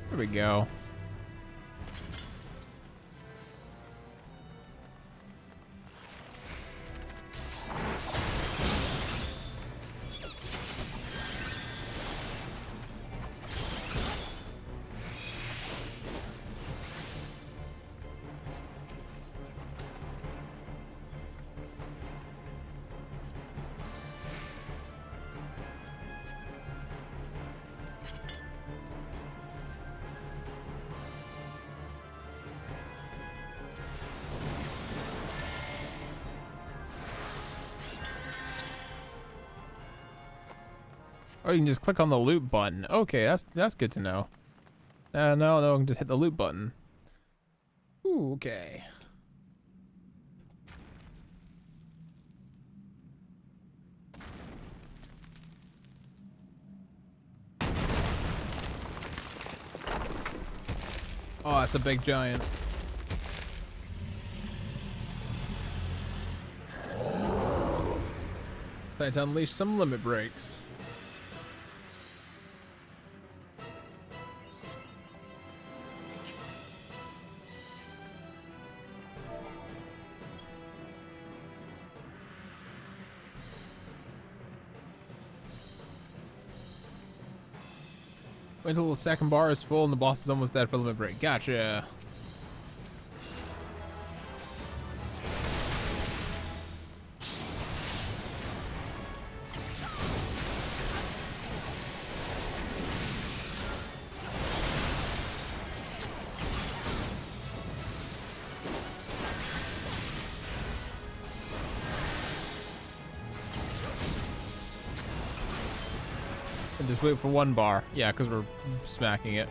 There we go. Oh, you can just click on the loot button. Okay, that's good to know. No, I can just hit the loot button. Ooh, okay. Oh, that's a big giant. Time to unleash some limit breaks. Wait until the second bar is full and the boss is almost dead for limit break. Gotcha. And just wait for one bar. Yeah, because we're smacking it.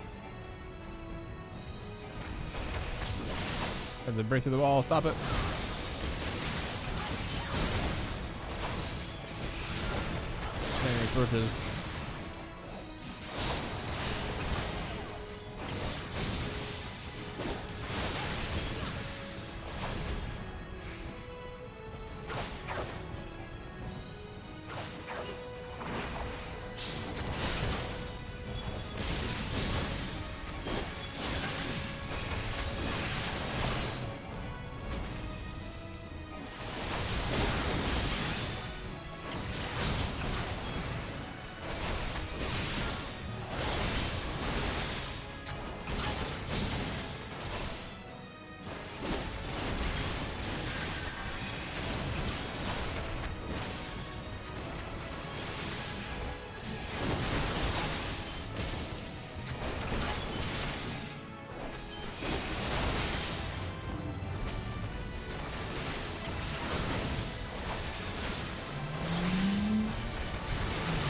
And then break through the wall, stop it. Enemy approaches.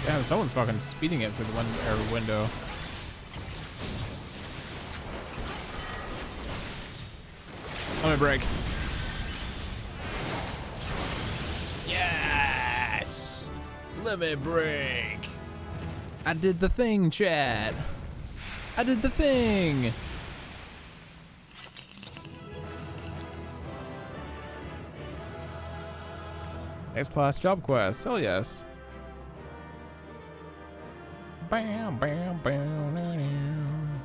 Damn, someone's fucking speeding it through the window. Let me break. Yes! Let me break. I did the thing, Chad. I did the thing. Next class job quest. Hell yes. Bam, bam, bam, bam.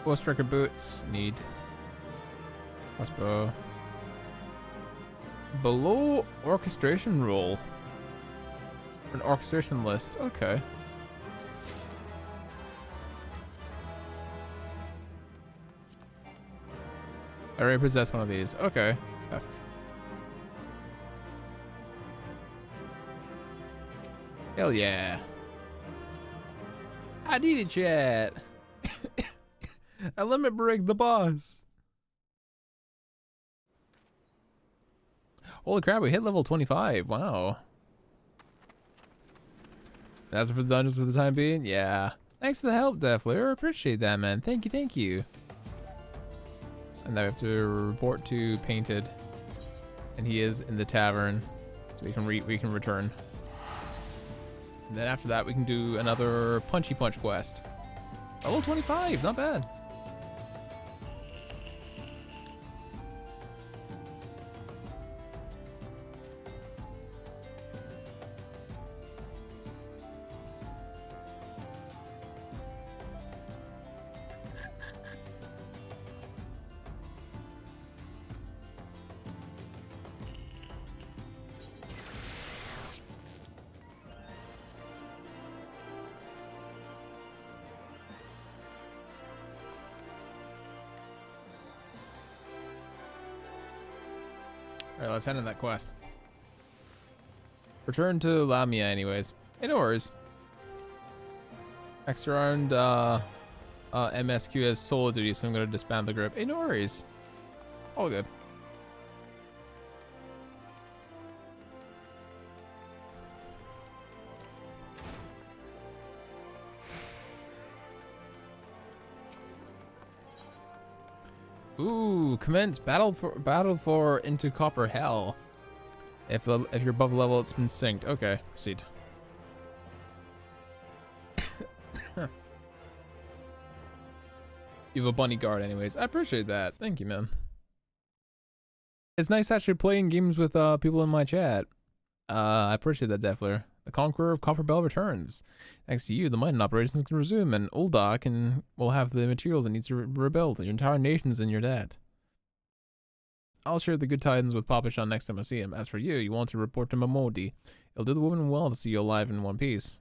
Full striker boots. Need. Let's go. Below orchestration rule. An orchestration list. Okay. I already possess one of these. Okay. That's hell yeah. I did it, chat. I limit break the boss. Holy crap, we hit level 25. Wow. That's for the dungeons for the time being? Yeah. Thanks for the help, Defler. I appreciate that, man. Thank you, thank you. And now we have to report to Painted, and he is in the tavern, so we can return. And then after that, we can do another Punchy Punch quest. Level 25, not bad. Alright, let's end that quest. Return to Lamia anyways. Hey, no worries. Extra round MSQ has solo duty, so I'm gonna disband the group. Hey, no worries. All good. Ooh, commence battle for into Copper Hell. If you're above level, it's been synced. Okay, proceed. You have a bunny guard, anyways. I appreciate that. Thank you, man. It's nice actually playing games with people in my chat. I appreciate that, Defler. The Conqueror of Copper Bell returns. Thanks to you, the mining operations can resume, and Ulda will have the materials it needs to rebuild. Your entire nation's in your debt. I'll share the good tidings with Papa Sean next time I see him. As for you, you want to report to Momodi. It'll do the woman well to see you alive in one piece.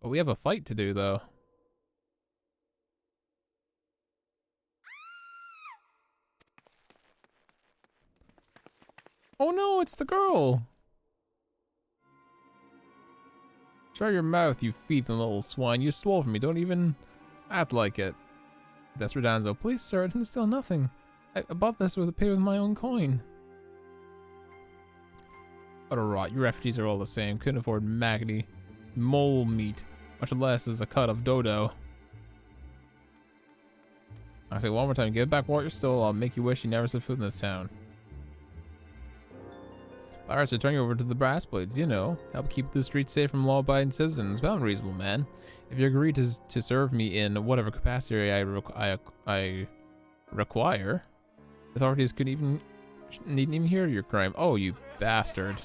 But we have a fight to do, though. Oh no, it's the girl! Shut your mouth, you thieving little swine. You stole from me, don't even act like it. That's Redanzo. Please, sir, I didn't steal nothing. I bought this paid with my own coin. Utter rot. You refugees are all the same. Couldn't afford maggoty mole meat, much less as a cut of dodo. I say one more time, give back what you're stole. I'll make you wish you never set foot in this town. Alright, so turn you over to the brass blades, you know. Help keep the streets safe from law-abiding citizens. Well, reasonable, man. If you agree to serve me in whatever capacity I require, authorities needn't even hear your crime. Oh, you bastard.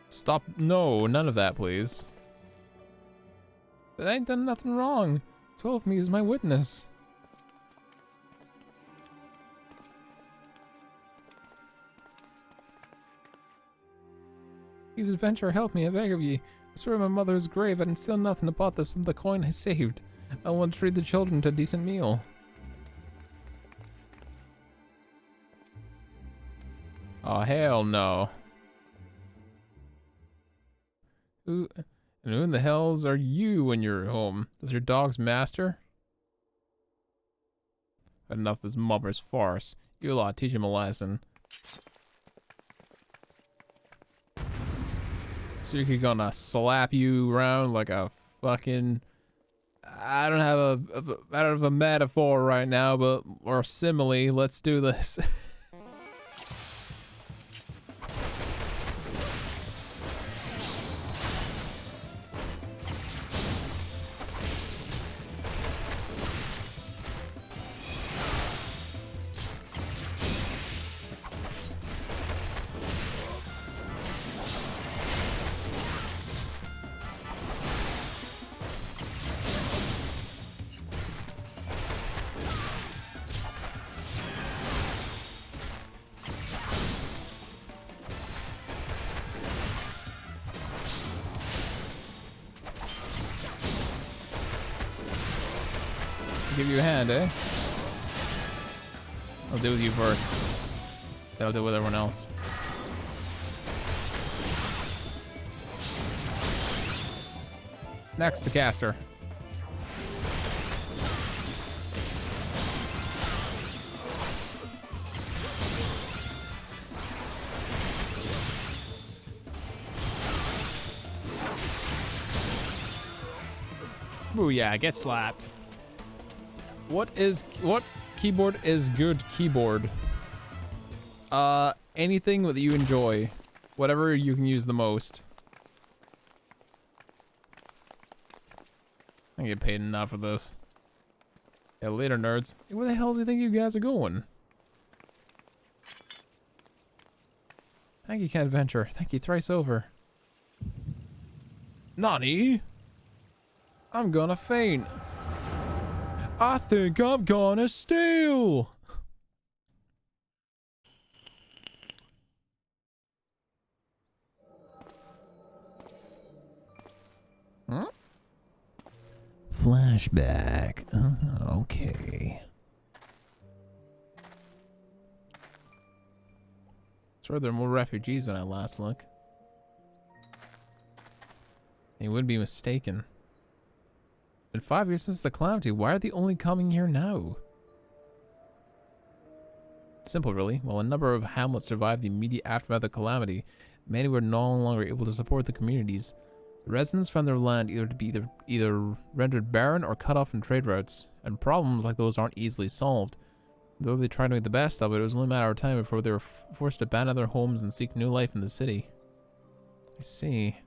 Stop. No, none of that, please. But I ain't done nothing wrong. 12 of me is my witness. Please, adventurer, help me, I beg of ye. I swear my mother's grave, I didn't steal nothing. I bought this with the coin I saved. I want to treat the children to a decent meal. Oh, hell no. Who in the hells are you when you're home? Is your dog's master? Had enough of this mubber's farce. You lot, teach him a lesson. Suki gonna slap you around like a fucking... I don't have a metaphor right now, but or a simile. Let's do this. Give you a hand, eh? I'll deal with you first. Then I'll deal with everyone else. Next, the caster. Booyah, get slapped. What keyboard is good keyboard? Anything that you enjoy. Whatever you can use the most. I get paid enough for this. Yeah, later, nerds. Hey, where the hell do you think you guys are going? Thank you, Cat Adventure. Thank you thrice over. Nani? I'm gonna faint. I think I'm gonna steal. Huh? Flashback. Okay. Sure, there are more refugees when I last look. You would be mistaken. Been 5 years since the calamity. Why are they only coming here now? Simple, really. While a number of hamlets survived the immediate aftermath of the calamity, many were no longer able to support the communities. The residents found their land either rendered barren or cut off from trade routes, and problems like those aren't easily solved. Though they tried to make the best of it, it was only a matter of time before they were forced to abandon their homes and seek new life in the city. I see.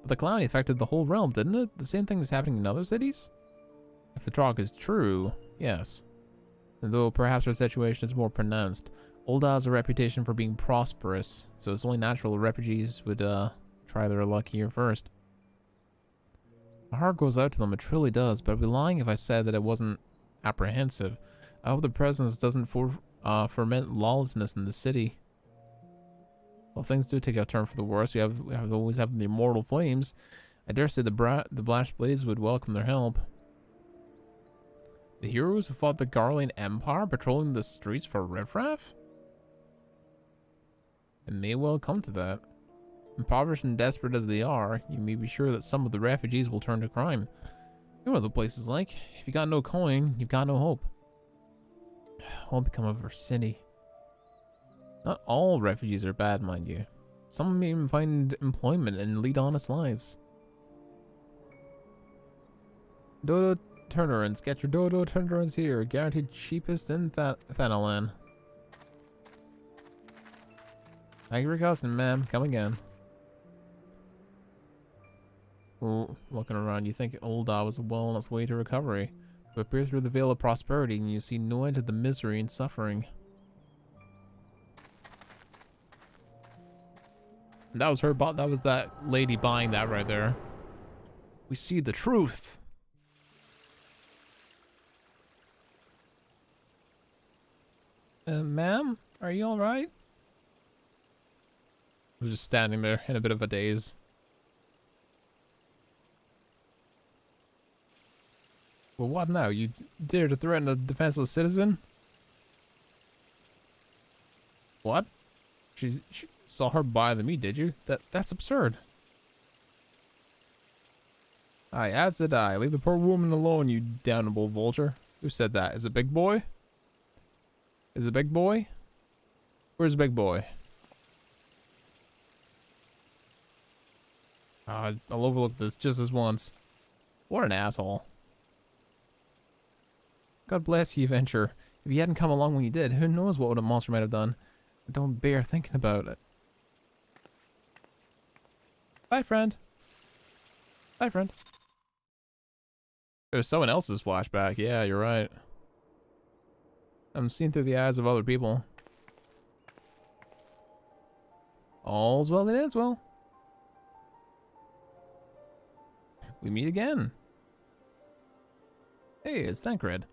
But the calamity affected the whole realm, didn't it? The same thing is happening in other cities? If the talk is true, yes. Though perhaps our situation is more pronounced. Ul'dah has a reputation for being prosperous, so it's only natural refugees would try their luck here first. My heart goes out to them, it truly does, but I'd be lying if I said that it wasn't apprehensive. I hope the presence doesn't ferment lawlessness in the city. Well, things do take a turn for the worse. We always have the immortal flames. I dare say the Blash Blades would welcome their help. The heroes who fought the Garlean Empire patrolling the streets for riffraff? It may well come to that. Impoverished and desperate as they are, you may be sure that some of the refugees will turn to crime. You know what the place is like. If you got no coin, you've got no hope. Won't become of our city. Not all refugees are bad, mind you. Some may even find employment and lead honest lives. Dodo turnarounds. Get your Dodo turnarounds here. Guaranteed cheapest in Thanalan. Thank you for costing, ma'am. Come again. Well, looking around, you think Ul'dah was well on its way to recovery. But peer through the veil of prosperity and you see no end to the misery and suffering. That was her that was that lady buying that right there. We see the truth. Ma'am, are you alright? I was just standing there in a bit of a daze. Well, what now? You dare to threaten a defenseless citizen? What? She saw her buy the meat, did you? That's absurd. Aye, as did I. Leave the poor woman alone, you damnable vulture. Who said that? Is it Big Boy? Is it Big Boy? Where's Big Boy? I'll overlook this just this once. What an asshole. God bless you, Venture. If you hadn't come along when you did, who knows what a monster might have done. I don't bear thinking about it. Bye, friend. Bye, friend. It was someone else's flashback. Yeah, you're right. I'm seen through the eyes of other people. All's well that ends well. We meet again. Hey, it's Thancred.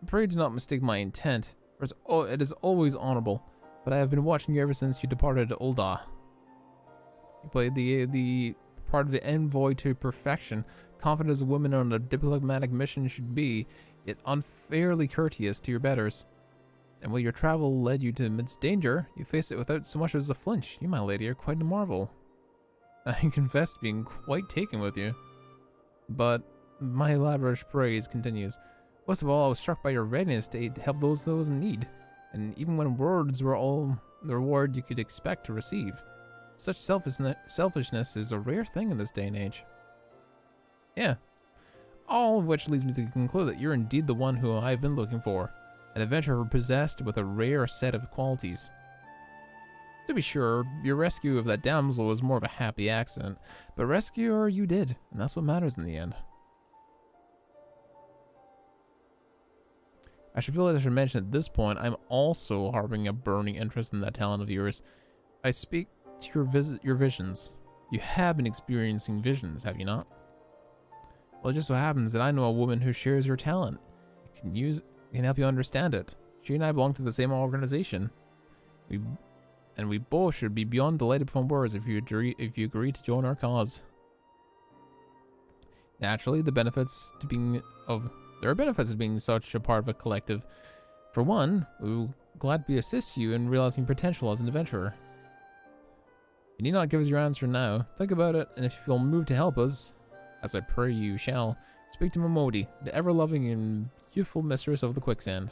Pray do not mistake my intent, for it is always honorable, but I have been watching you ever since you departed Ul'dah. You played the part of the envoy to perfection, confident as a woman on a diplomatic mission should be, yet unfairly courteous to your betters. And while your travel led you to immense danger, you faced it without so much as a flinch. You, my lady, are quite a marvel. I confess to being quite taken with you. But my lavish praise continues. Most of all, I was struck by your readiness to help those in need, and even when words were all the reward you could expect to receive. Such selfishness is a rare thing in this day and age. Yeah. All of which leads me to conclude that you're indeed the one who I've been looking for, an adventurer possessed with a rare set of qualities. To be sure, your rescue of that damsel was more of a happy accident, but rescue her you did, and that's what matters in the end. I should feel like I should mention at this point, I'm also harboring a burning interest in that talent of yours. I speak to your visions. You have been experiencing visions, have you not? Well, it just so happens that I know a woman who shares your talent. Can help you understand it. She and I belong to the same organization. We both should be beyond delighted from words if you agree to join our cause. Naturally, there are benefits to being such a part of a collective. For one, we will gladly assist you in realizing potential as an adventurer. You need not give us your answer now. Think about it, and if you feel moved to help us, as I pray you shall, speak to Momodi, the ever-loving and youthful mistress of the quicksand.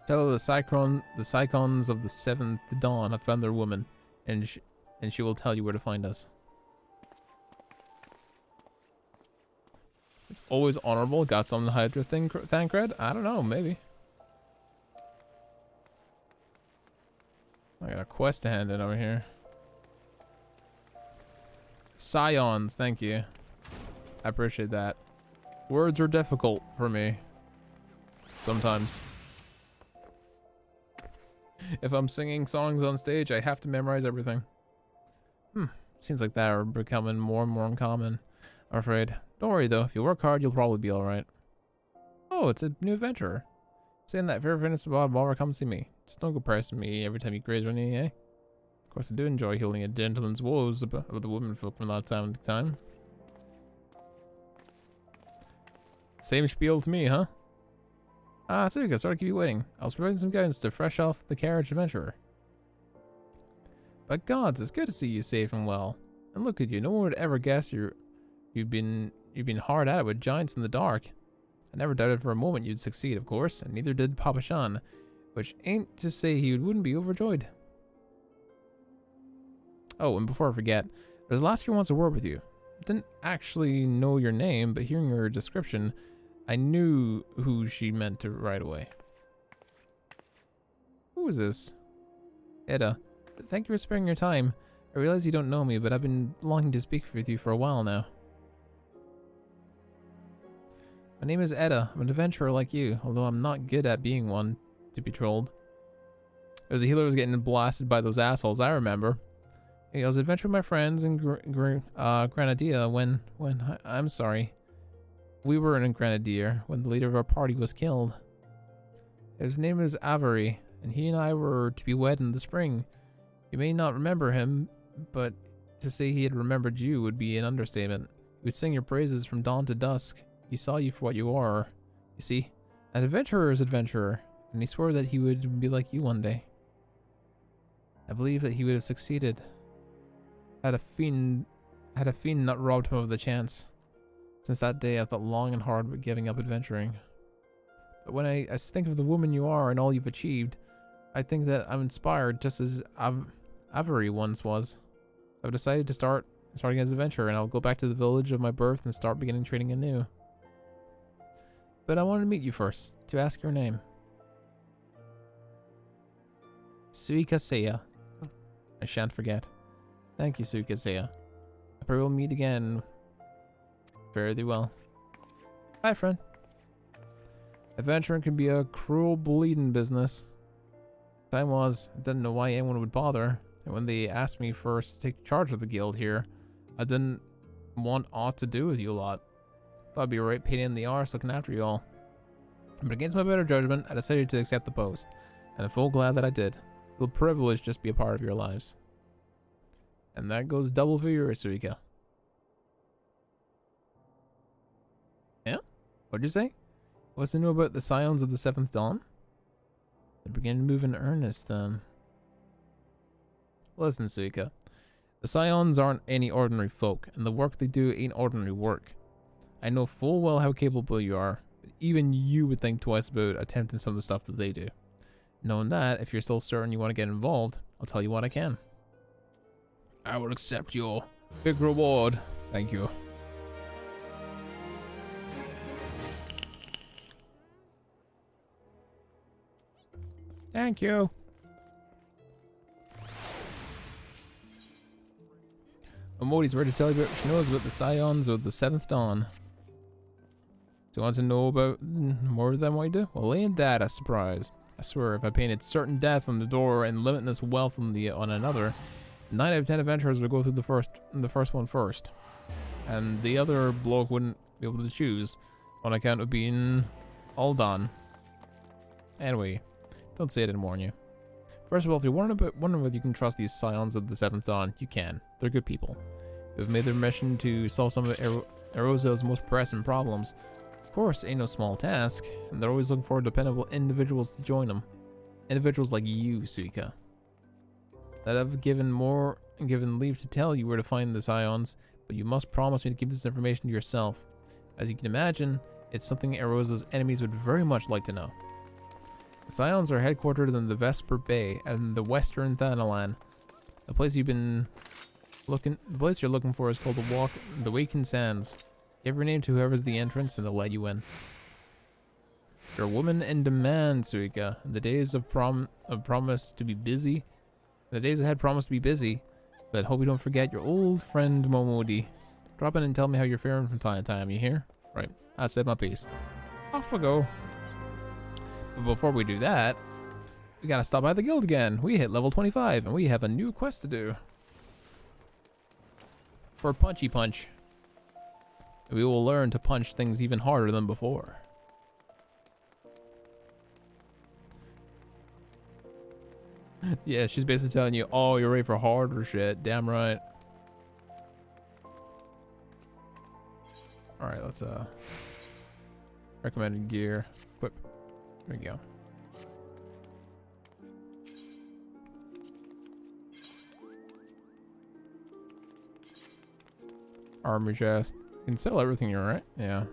Tell her the Psychons of the Seventh Dawn have found their woman, and she will tell you where to find us. It's always honorable. Got something to hide with Thancred? I don't know, maybe. I got a quest to hand in over here. Scions, thank you. I appreciate that. Words are difficult for me. Sometimes. If I'm singing songs on stage, I have to memorize everything. Seems like that are becoming more and more uncommon, I'm afraid. Don't worry though, if you work hard, you'll probably be alright. Oh, it's a new adventurer. Saying that very fitness about Ballra, come see me. Just don't go pressing me every time you graze on me, eh? Of course, I do enjoy healing a gentleman's woes of the womenfolk from that time to time. Same spiel to me, huh? Suika, sorry to keep you waiting. I was providing some guidance to fresh off the carriage adventurer. But gods, it's good to see you safe and well. And look at you, no one would ever guess you've been hard at it with giants in the dark. I never doubted for a moment you'd succeed, of course, and neither did Papa Shan, which ain't to say he wouldn't be overjoyed. Oh, and before I forget, there's a lasker who wants a word with you. Didn't actually know your name, but hearing your description, I knew who she meant to right away. Who is this? Edda. Thank you for sparing your time. I realize you don't know me, but I've been longing to speak with you for a while now. My name is Edda. I'm an adventurer like you, although I'm not good at being one, to be told. As the healer was getting blasted by those assholes, I remember. I was adventuring with my friends in Granadia when I'm sorry. We were in Grenadier when the leader of our party was killed. His name is Avery, and he and I were to be wed in the spring. You may not remember him, but to say he had remembered you would be an understatement. He would sing your praises from dawn to dusk. He saw you for what you are. You see, an adventurer is adventurer, and he swore that he would be like you one day. I believe that he would have succeeded. Had a fiend not robbed him of the chance. Since that day, I thought long and hard about giving up adventuring. But when I think of the woman you are and all you've achieved, I think that I'm inspired just as Avery once was. So I've decided to start as an adventurer, and I'll go back to the village of my birth and start beginning training anew. But I wanted to meet you first, to ask your name. Suika Seiya. I shan't forget. Thank you, Suika Seiya. I pray we'll meet again. Fare thee well. Bye, friend. Adventuring can be a cruel, bleeding business. Time was, I didn't know why anyone would bother, and when they asked me first to take charge of the guild here, I didn't want aught to do with you lot. Thought it'd be a right pain in the arse looking after you all. But against my better judgment, I decided to accept the post, and I'm full glad that I did. I feel privileged just to be a part of your lives. And that goes double for you, Suika. Yeah? What'd you say? What's to know about the Scions of the Seventh Dawn? They begin to move in earnest, then. Listen, Suika. The Scions aren't any ordinary folk, and the work they do ain't ordinary work. I know full well how capable you are, but even you would think twice about attempting some of the stuff that they do. Knowing that, if you're still certain you want to get involved, I'll tell you what I can. I will accept your big reward. Thank you. Thank you. Modi's ready to tell you what she knows about the Scions of the Seventh Dawn. Do you want to know about more than what you do? Well, ain't that a surprise? I swear, if I painted certain death on the door and limitless wealth on another, 9 out of 10 adventurers would go through the first one first, and the other bloke wouldn't be able to choose on account of being all done. Anyway, don't say it and warn you. First of all, if you're wondering whether you can trust these Scions of the Seventh Dawn, you can. They're good people. They've made their mission to solve some of Eorzea's most pressing problems. Of course, ain't no small task, and they're always looking for dependable individuals to join them. Individuals like you, Suika. That I've given leave to tell you where to find the Scions, but you must promise me to keep this information to yourself. As you can imagine, it's something Eorzea's enemies would very much like to know. The Scions are headquartered in the Vesper Bay and the Western Thanalan. The place you're looking for is called the Waken Sands. Give your name to whoever's the entrance and they'll let you in. You're a woman in demand, Suika. The days of promise to be busy. The days ahead promise to be busy, but hope you don't forget your old friend Momodi. Drop in and tell me how you're faring from time to time, you hear? Right, I said my piece. Off we go. But before we do that, we gotta stop by the guild again. We hit level 25 and we have a new quest to do. For Punchy Punch. We will learn to punch things even harder than before. Yeah, she's basically telling you, oh, you're ready for harder shit. Damn right. Alright, let's recommended gear. Equip. There we go. Armor chest. You can sell everything here, right? Yeah.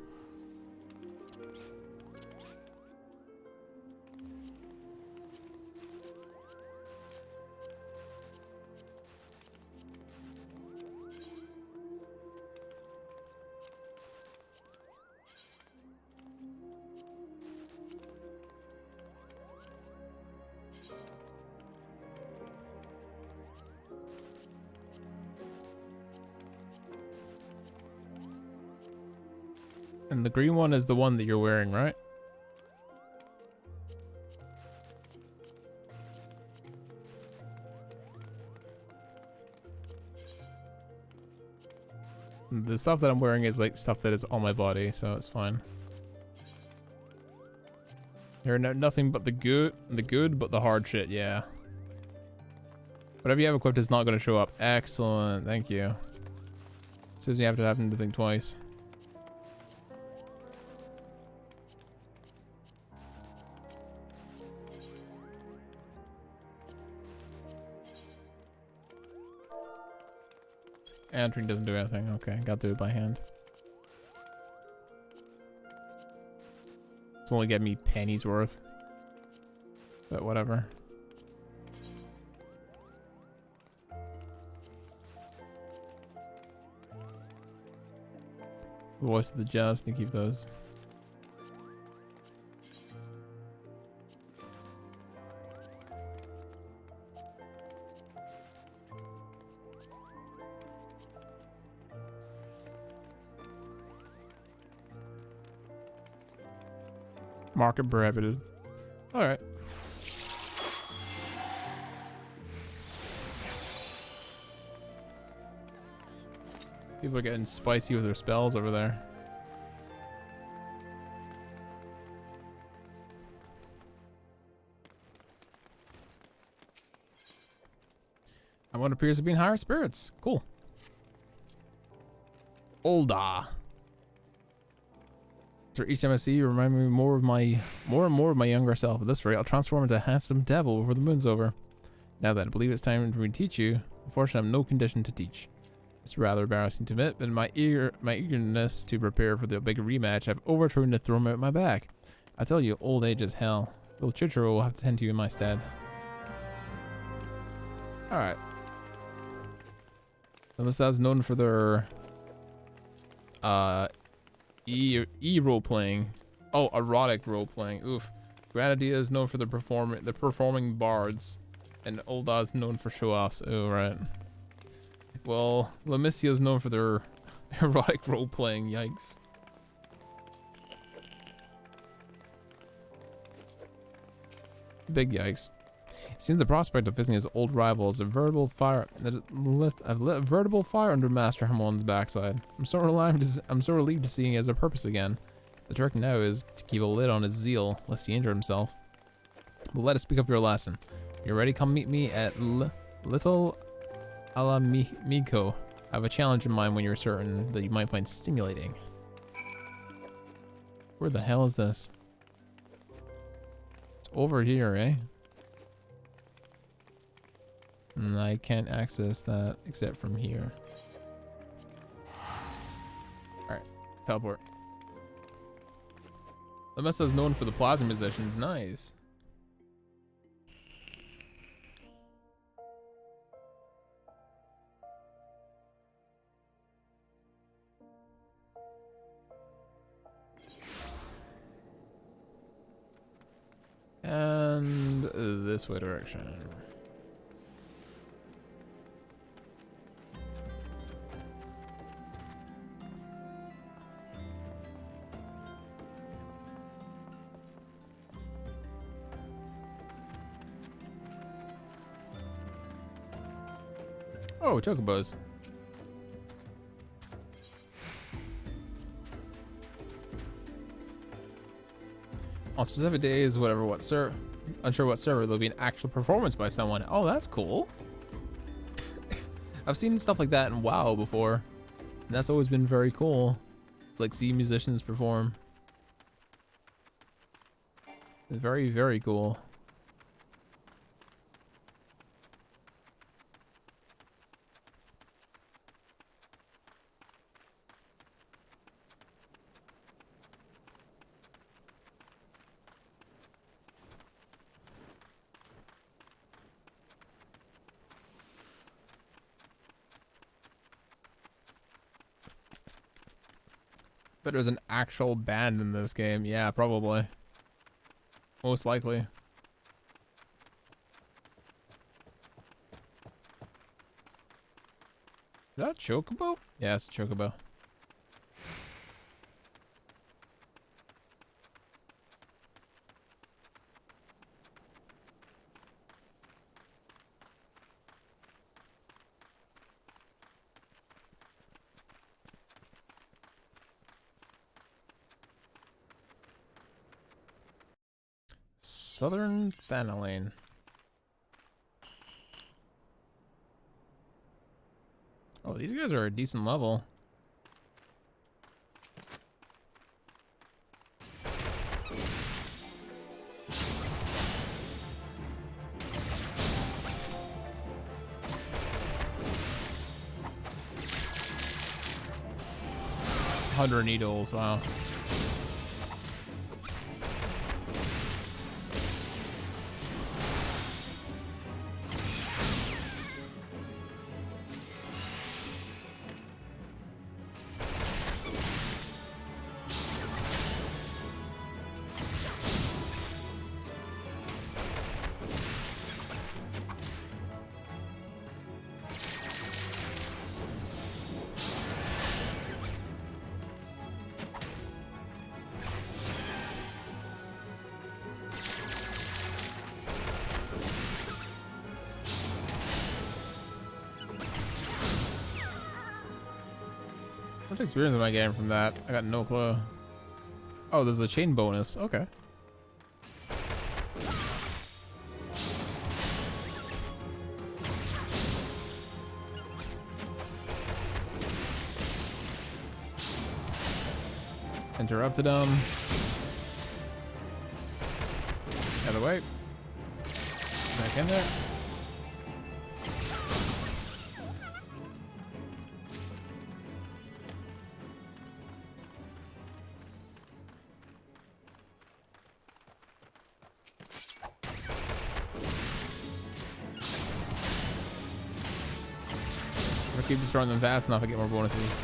And the green one is the one that you're wearing, right? The stuff that I'm wearing is like stuff that is on my body, so it's fine. You're nothing but the good, but the hard shit, yeah. Whatever you have equipped is not going to show up. Excellent, thank you. Says you have to happen to think twice. Entering doesn't do anything. Okay, got to do it by hand. It's only getting me pennies worth. But whatever. Voice of the Just, you keep those. Market prohibited. Alright. People are getting spicy with their spells over there. And one appears to be in higher spirits. Cool. Olda. For each time I see you, remind me more and more of my younger self. At this rate, I'll transform into a handsome devil before the moon's over. Now then, I believe it's time for me to teach you. Unfortunately, I'm no condition to teach. It's rather embarrassing to admit, but in my eagerness to prepare for the big rematch, I've overthrown the throne at my back. I tell you, old age is hell. Little Chichiro will have to tend to you in my stead. Alright. Lemissa is known for their role playing. Oh, erotic role playing. Oof. Granadia is known for the performing bards, and Olda is known for show offs. Oh, right. Well, Lemissa is known for their erotic role playing. Yikes. Big yikes. It seems the prospect of visiting his old rival is a veritable fire. A veritable fire under Master Hamon's backside. I'm so relieved to see he has a purpose again. The trick now is to keep a lid on his zeal, lest he injure himself. But let us speak of your lesson. You ready? Come meet me at Little Alamiko. I have a challenge in mind when you're certain that you might find stimulating. Where the hell is this? It's over here, eh? And I can't access that except from here. Alright, teleport. Lemissa is known for the plasma musicians. Nice. And this way direction. Oh, chocobos. On specific days, unsure what server, there'll be an actual performance by someone. Oh, that's cool. I've seen stuff like that in WoW before. And that's always been very cool. Like, see musicians perform. Very, very cool. But there's an actual band in this game. Yeah, probably. Most likely. Is that a chocobo? Yeah, it's a chocobo. Southern Phenylene. Oh, these guys are a decent level. $100 needles, wow. What experience am I getting from that? I got no clue. Oh, there's a chain bonus. Okay. Interrupted them. Other way. Back in there. Keep destroying them fast enough, I get more bonuses.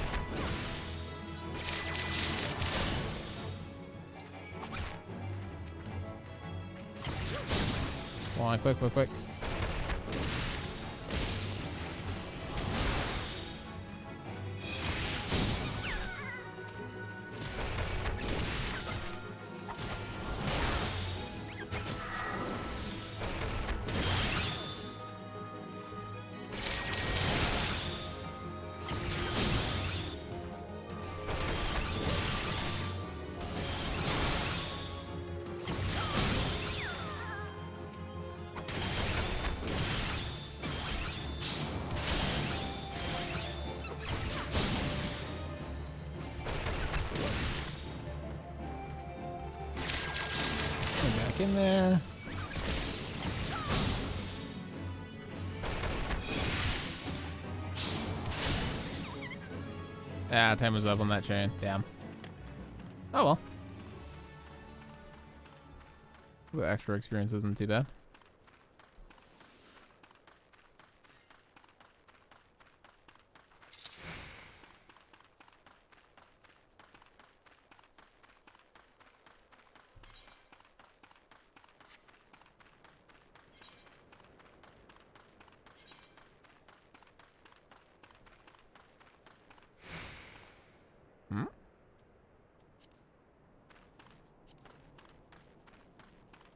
Come on, quick, quick, quick. Back in there. Ah, time was up on that chain. Damn. Oh well. The extra experience isn't too bad.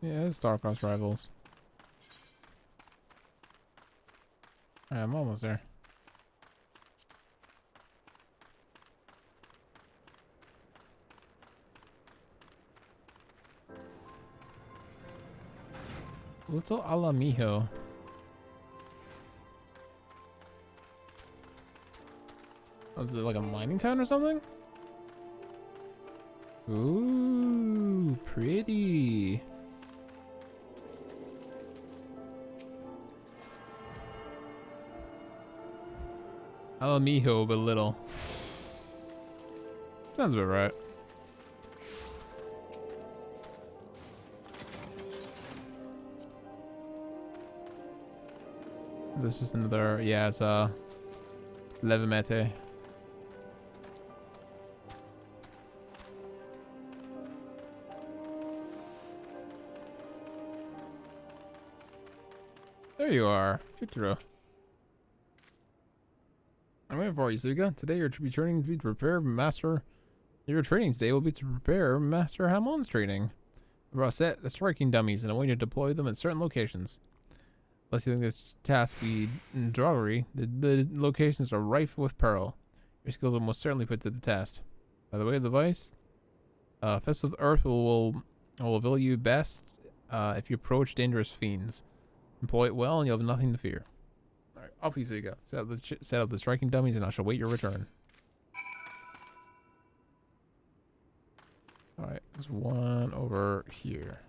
Yeah, it's Starcross Rivals. Alright, I'm almost there. Little Alamijo. Was it like a mining town or something? Ooh, pretty. El Mijo, but little. Sounds about right. There's just another, yeah, it's Levimete. There you are, Chitro. I'm waiting for you, Suga. Today you're training to prepare master. Your training today will be to prepare Master Hamon's training. I brought a set of striking dummies, and I want you to deploy them at certain locations. Unless you think this task be drollery, the locations are rife with peril. Your skills will most certainly put to the test. By the way, the device, Fist of the Earth will avail you best if you approach dangerous fiends. Employ it well, and you'll have nothing to fear. All right, off you go. Set up the striking dummies, and I shall wait your return. All right, there's one over here.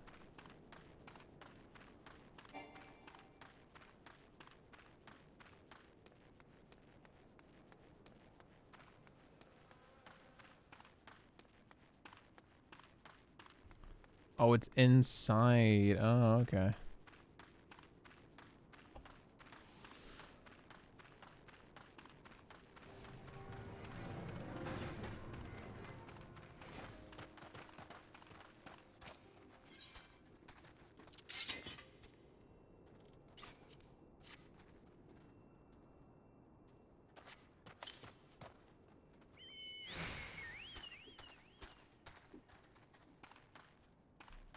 Oh, it's inside. Oh, okay.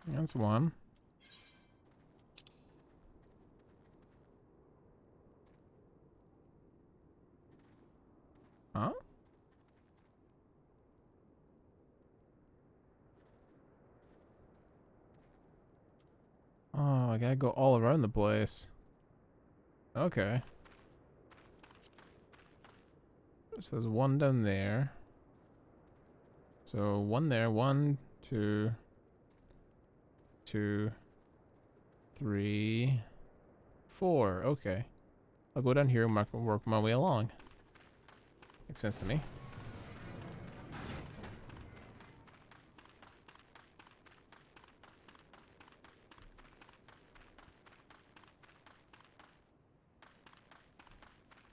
That's one. Huh? Oh, I gotta go all around the place. Okay. So there's one down there. So one there, 1, 2, 2, 3, 4. Okay. I'll go down here and work my way along. Makes sense to me.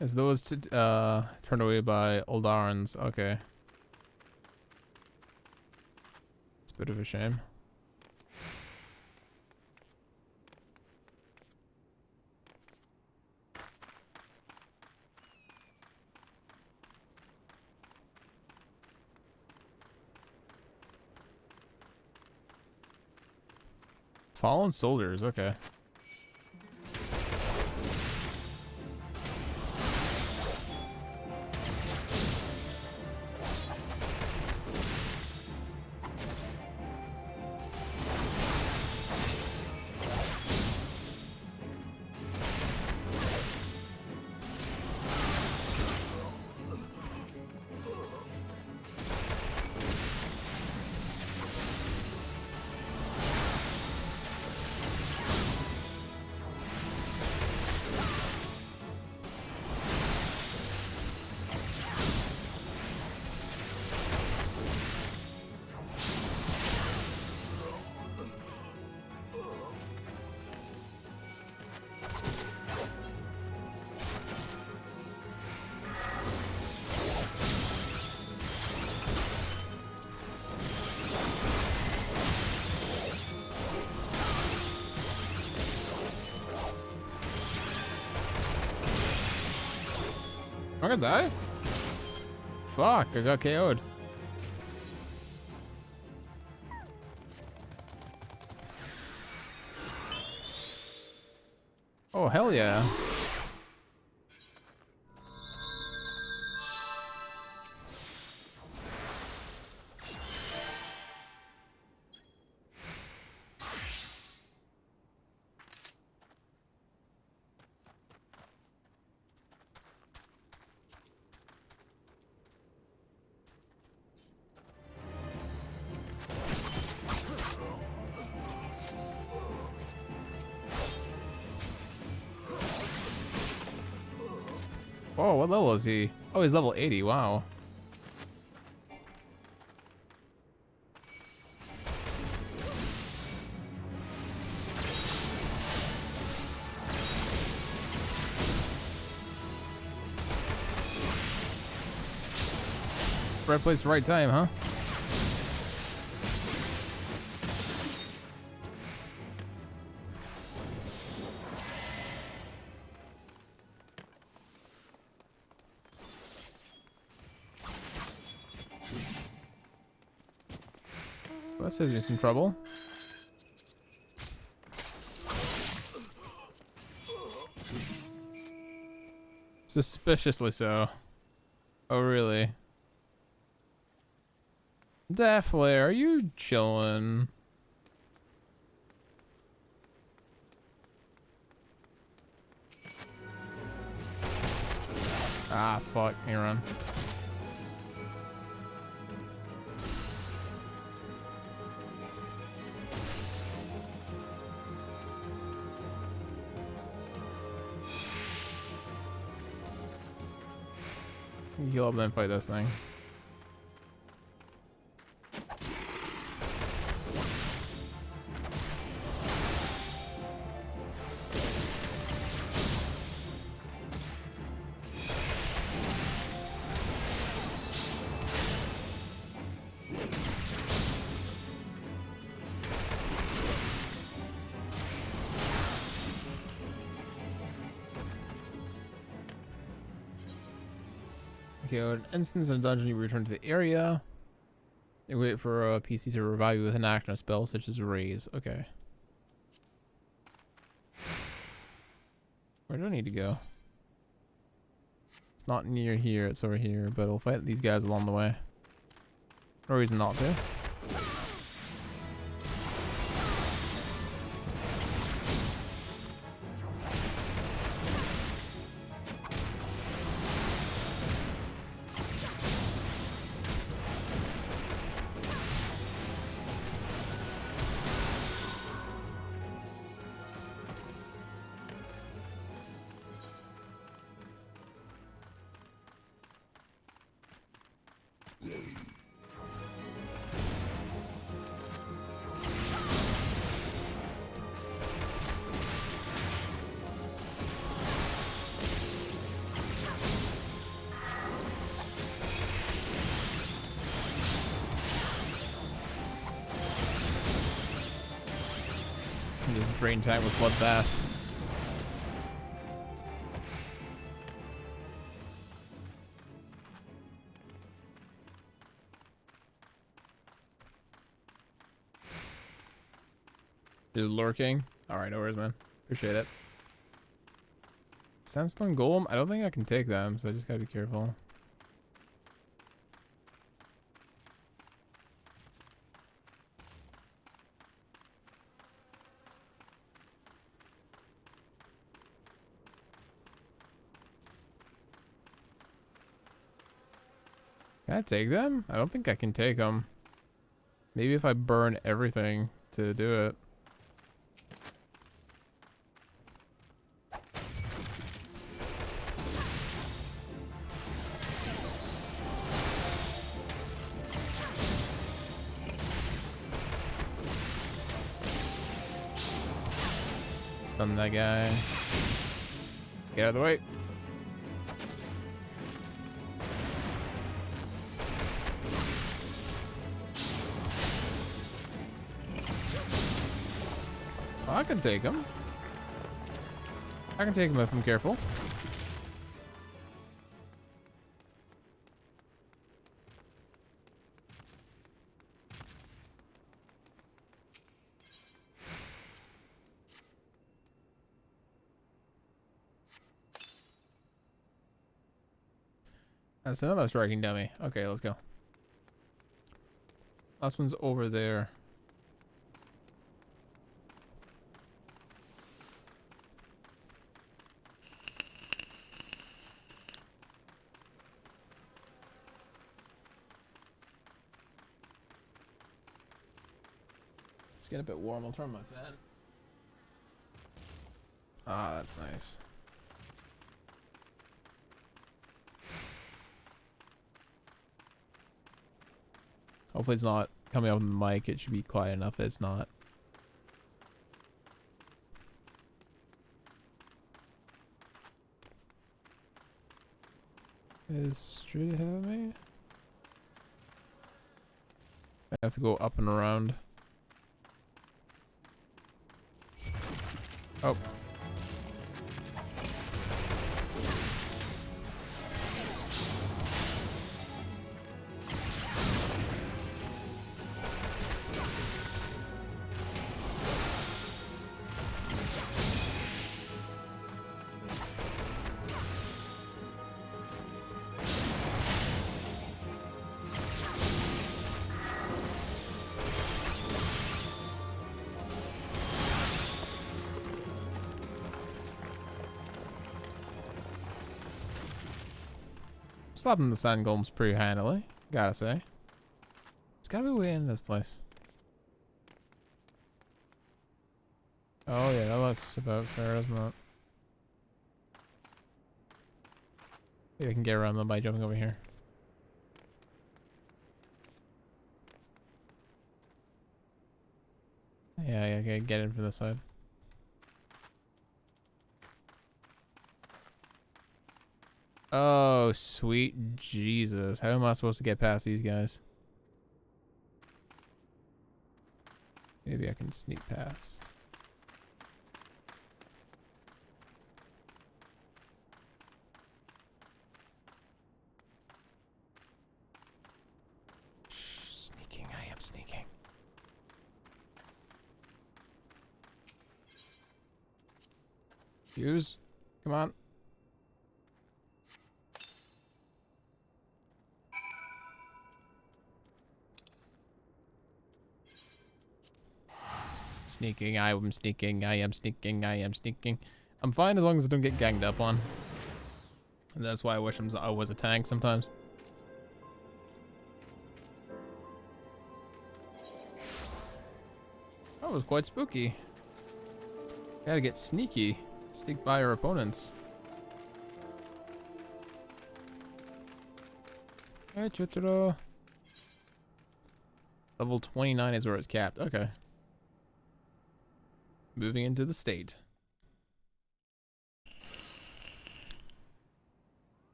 As those turned away by Oldarans. Okay. It's a bit of a shame. Fallen soldiers, okay. Am I gonna die? Fuck, I got KO'd. Oh, hell yeah. Whoa, what level is he? Oh, he's level 80, wow. Right place, right time, huh? Well, that saves me some trouble. Suspiciously so. Oh, really? Deathly, are you chillin'? Ah, fuck. Here, run. Heal up and then fight this thing. Okay, an instance in a dungeon, you return to the area. You wait for a PC to revive you with an action, a spell such as raise. Okay. Where do I need to go? It's not near here, it's over here, but we'll fight these guys along the way. No reason not to. Just drain tank with bloodbath. Just lurking. Alright, no worries, man. Appreciate it. Sandstone Golem? I don't think I can take them, so I just gotta be careful. Can I take them? I don't think I can take them. Maybe if I burn everything to do it. Stun that guy. Get out of the way. Oh, I can take him. I can take him if I'm careful. That's another striking dummy. Okay, let's go. Last one's over there. It's getting a bit warm. I'll turn my fan. Ah, that's nice. Hopefully it's not coming up on the mic. It should be quiet enough that it's not. Is straight ahead of me? I have to go up and around. Oh. Slapping the sand golems pretty handily, gotta say. There's gotta be a way in this place. Oh yeah, that looks about fair, doesn't it? Maybe I can get around them by jumping over here. Yeah, okay, get in from this side. Oh, sweet Jesus. How am I supposed to get past these guys? Maybe I can sneak past. Shh, sneaking. I am sneaking. Fuse. Come on. Sneaking, I am sneaking, I am sneaking, I am sneaking. I'm fine as long as I don't get ganged up on. And that's why I wish I was a tank sometimes. That was quite spooky. Gotta get sneaky. Sneak by our opponents. Level 29 is where it's capped. Okay. Moving into the state.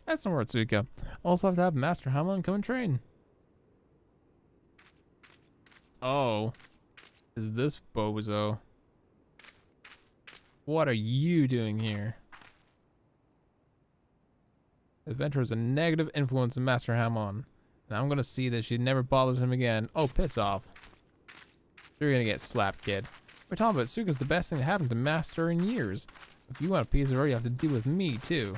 That's nowhere, Tsuka. Also have to have Master Hamon come and train. Oh. Is this bozo? What are you doing here? Adventure has a negative influence on Master Hamon. And I'm gonna see that she never bothers him again. Oh, piss off. You're gonna get slapped, kid. We're talking about Tsuka's the best thing that happened to Master in years. If you want a piece of her, you have to deal with me, too.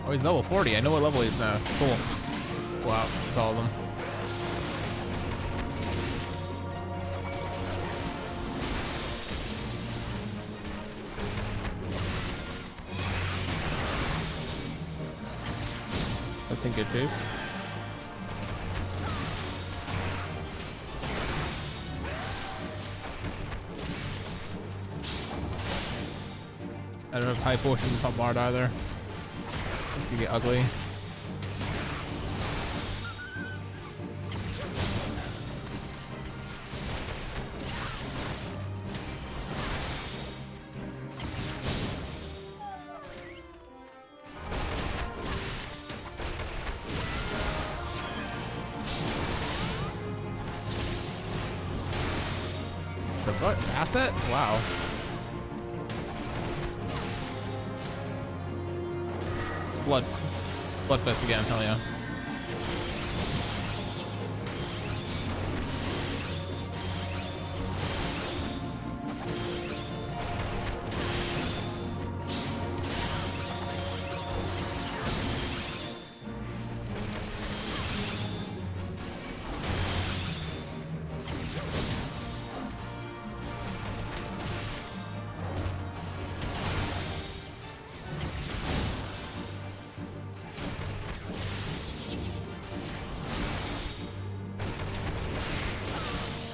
Oh, he's level 40. I know what level he is now. Cool. Wow, that's all of them. That's in good shape. I don't have high potions top barred either. This could get ugly. The fuck? Asset? Wow. Blood. Bloodfest again, hell yeah.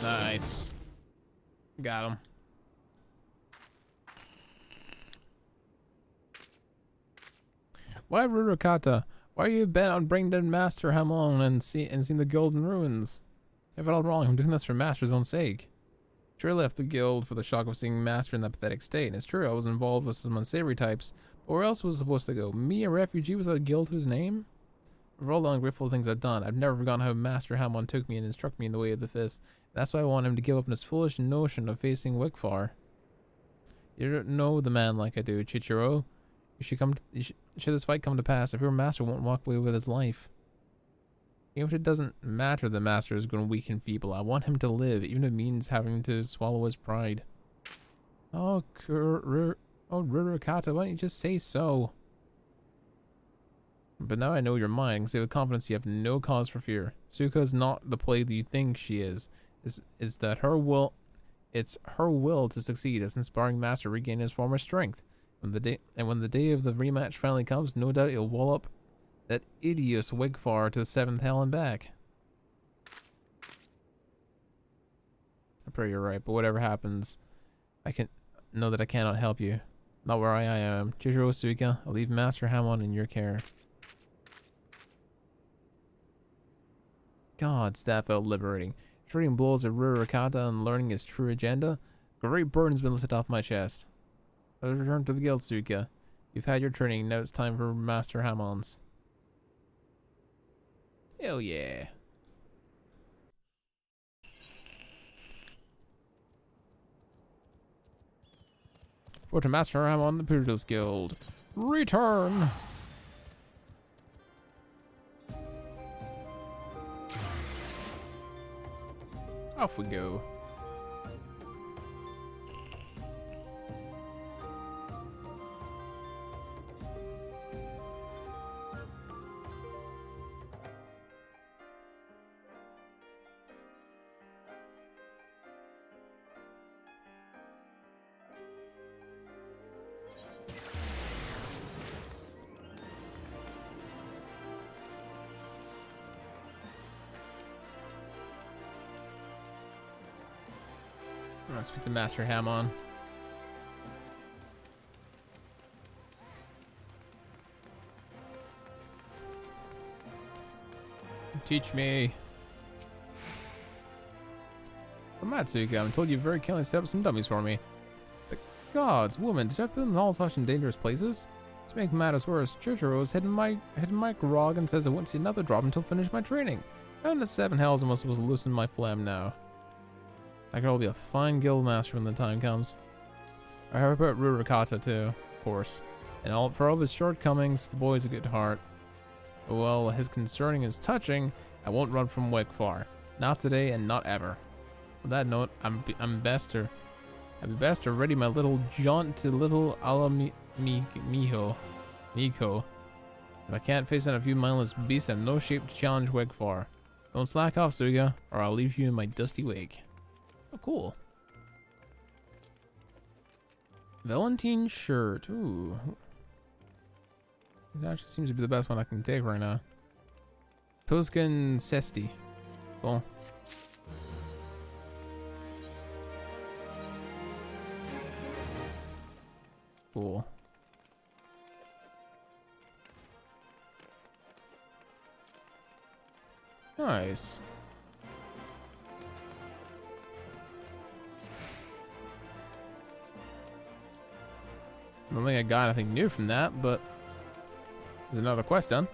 Nice. Got him. Why Rurikata? Why are you bent on bringing down Master Hamon and seeing the Golden Ruins? You have it all wrong. I'm doing this for Master's own sake. Sure, I left the guild for the shock of seeing Master in that pathetic state. And it's true, I was involved with some unsavory types. But where else was I supposed to go? Me, a refugee without a guild to his name? For all the ungrateful things I've done, I've never forgotten how Master Hamon took me and instructed me in the way of the fist. That's why I want him to give up on his foolish notion of facing Wigfar. You don't know the man like I do, Chichiro. Should this fight come to pass, if your master won't walk away with his life. Even if it doesn't matter the master is going weak and feeble, I want him to live, even if it means having to swallow his pride. Oh, Rurikata, why don't you just say so? But now I know your mind, I can say with confidence you have no cause for fear. Suka is not the plague that you think she is. Is that her will? It's her will to succeed as inspiring master regain his former strength. When the day of the rematch finally comes, no doubt he'll wallop that idiot Wigfar to the 7th hell and back. I pray you're right, but whatever happens, I can know that I cannot help you. Not where I am. Chihiro Suika, I'll leave Master Hamon in your care. God, that felt liberating. Trading blows at Rurikata and learning his true agenda. A great burden's been lifted off my chest. I'll return to the guild, Suika. You've had your training, now it's time for Master Hamon's. Hell yeah. Report to Master Hamon, the Pyridos Guild. Return! Off we go. Let's speak to Master Hamon. Teach me. Well, Matsuka, I'm told you very kindly set up some dummies for me. The gods, woman, did I put them in all such in dangerous places? To make matters worse, Chichiro is hidden my grog and says I won't see another drop until I finish my training. Down to 7 hells, I must loosen my phlegm now. I could all be a fine guild master when the time comes. I heard about Rurikata too, of course. And for all of his shortcomings, the boy's a good heart. But while his concerning is touching, I won't run from Wigfar. Not today and not ever. On that note, I'd be best to ready my little jaunt to little Miko. If I can't face down a few mindless beasts, I'm no shape to challenge Wigfar. Don't slack off, Suga, or I'll leave you in my dusty wake. Oh, cool. Valentine shirt. Ooh. It actually seems to be the best one I can take right now. Toscan Sesti. Cool. Cool. Nice. I don't think I got anything new from that, but there's another quest done.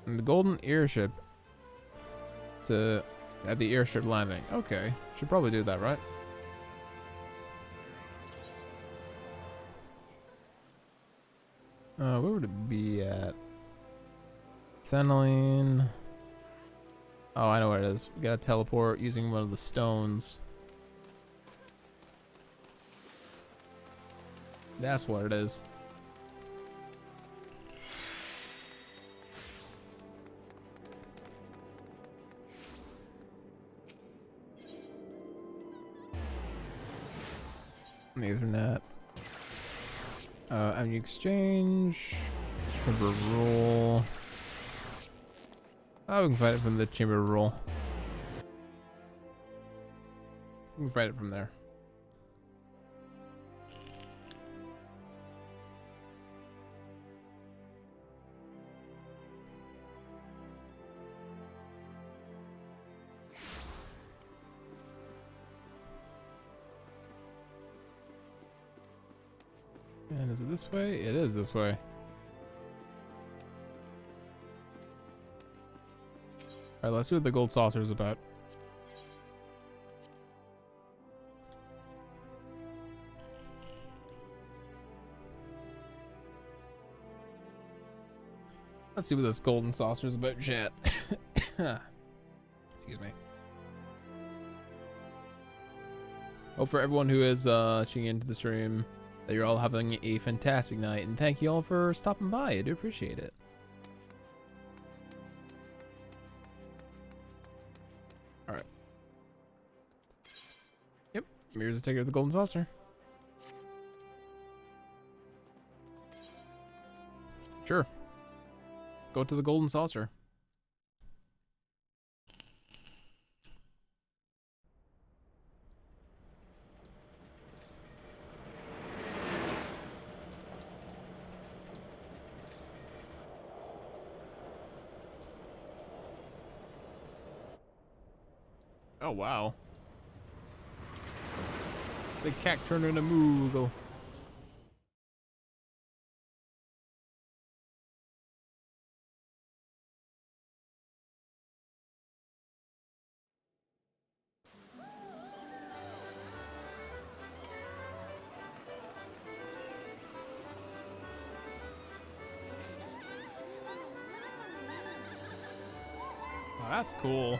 And the golden airship at the airship landing. Okay, should probably do that, right? Where would it be at? Phenylene. Oh, I know where it is. We gotta teleport using one of the stones. That's what it is. Ethernet. Avenue exchange. Chamber roll. Oh, we can find it from the chamber roll. We can find it from there. And is it this way? It is this way. Alright, let's see what the gold saucer is about. Let's see what this golden saucer is about, chat. Excuse me. Hope for everyone who is tuning into the stream that you're all having a fantastic night, and thank you all for stopping by. I do appreciate it. Alright. Yep, here's a ticket of the golden saucer. Sure. Go to the golden saucer. Oh, wow. This big cat turned into Moogle. Oh, that's cool.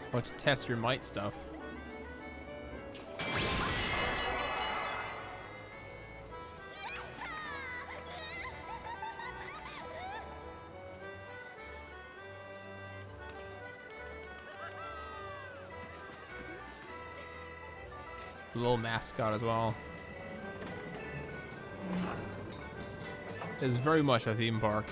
Bunch of test your might stuff. A little mascot as well. It is very much a theme park.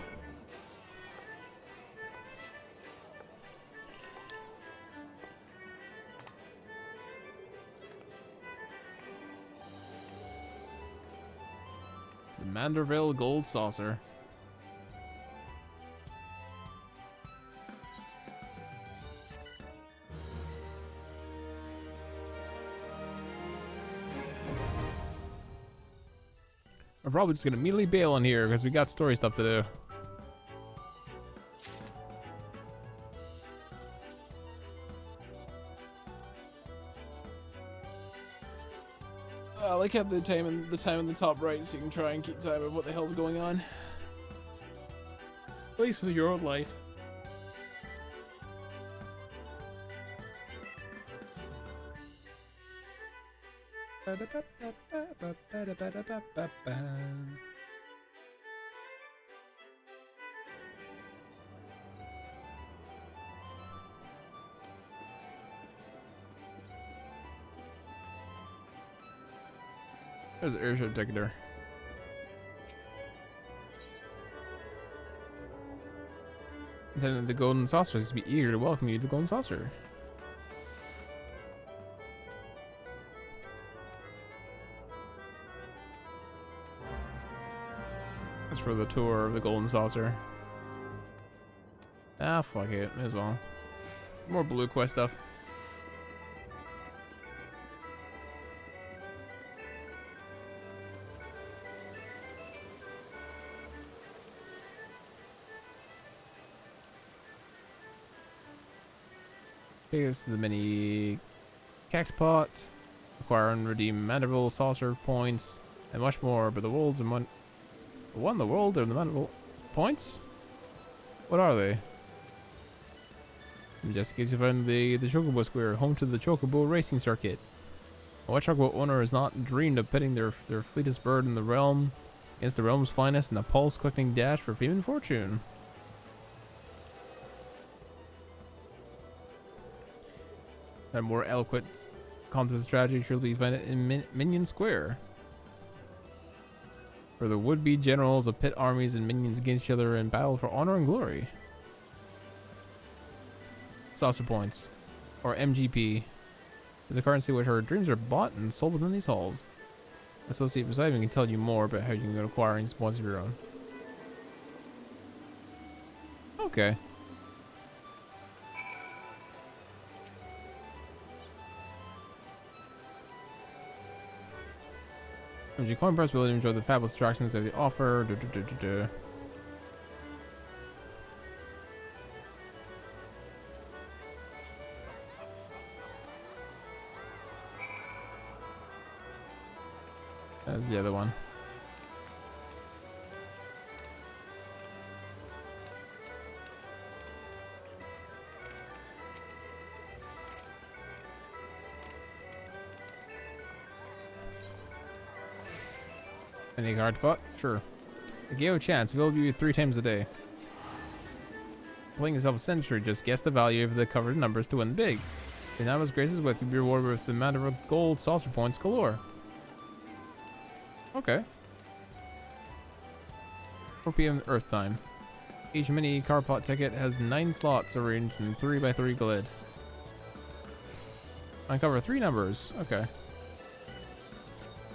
The Manderville Gold Saucer. I'm probably just gonna immediately bail on here because we got story stuff to do. I like having the time in the top right so you can try and keep time of what the hell's going on. At least for your own life. There's an airship ticket there. Then the golden saucer is to be eager to welcome you to the golden saucer. That's for the tour of the golden saucer. Ah, fuck it, may as well. More blue quest stuff. Here's the mini cactpot. Acquire and redeem mandible, saucer points, and much more. But the worlds are won the world and the mandible points? What are they? Just in case you find the Chocobo Square, home to the Chocobo racing circuit. What Chocobo owner has not dreamed of pitting their fleetest bird in the realm against the realm's finest in a pulse-quickening dash for fame and fortune? And more eloquent contest strategy should be found in Minion Square, where the would-be generals of pit armies and minions against each other in battle for honor and glory. Saucer points, or MGP, is a currency which our dreams are bought and sold within these halls. Associate beside me can tell you more about how you can go acquiring these points of your own. Okay. MG Coin Press will enjoy the fabulous attractions that they offer. That's the other one. Any card pot? Sure. A Geo chance available to you 3 times a day. Playing yourself a century, just guess the value of the covered numbers to win big. The Nama's graces with you'll be rewarded with the amount of gold saucer points galore. Okay. 4 p.m. Earth time. Each mini car pot ticket has 9 slots arranged in 3x3 grid. Uncover 3 numbers. Okay.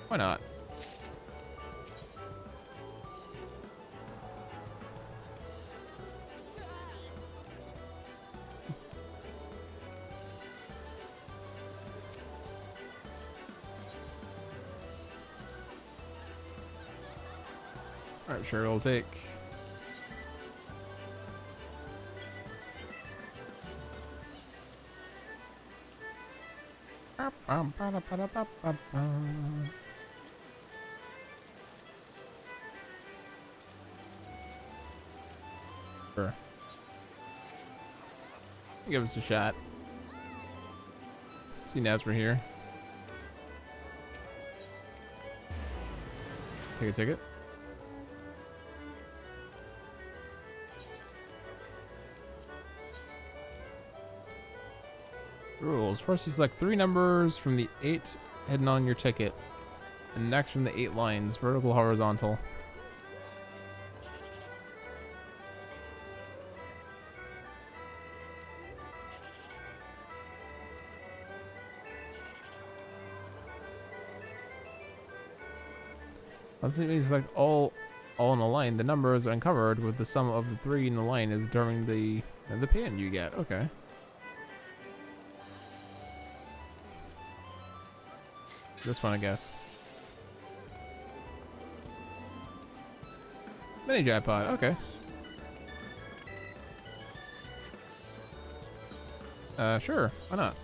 Why not? Alright, sure, it'll take. Sure. Give us a shot. See, now we're here. Take a ticket. Rules. First, you select 3 numbers from the 8 hidden on your ticket, and next from the 8 lines, vertical, horizontal. Let's see, you select all in a line. The number is uncovered with the sum of the 3 in the line is determining the pin you get. Okay. This one, I guess. Mini jackpot, okay. Sure, why not?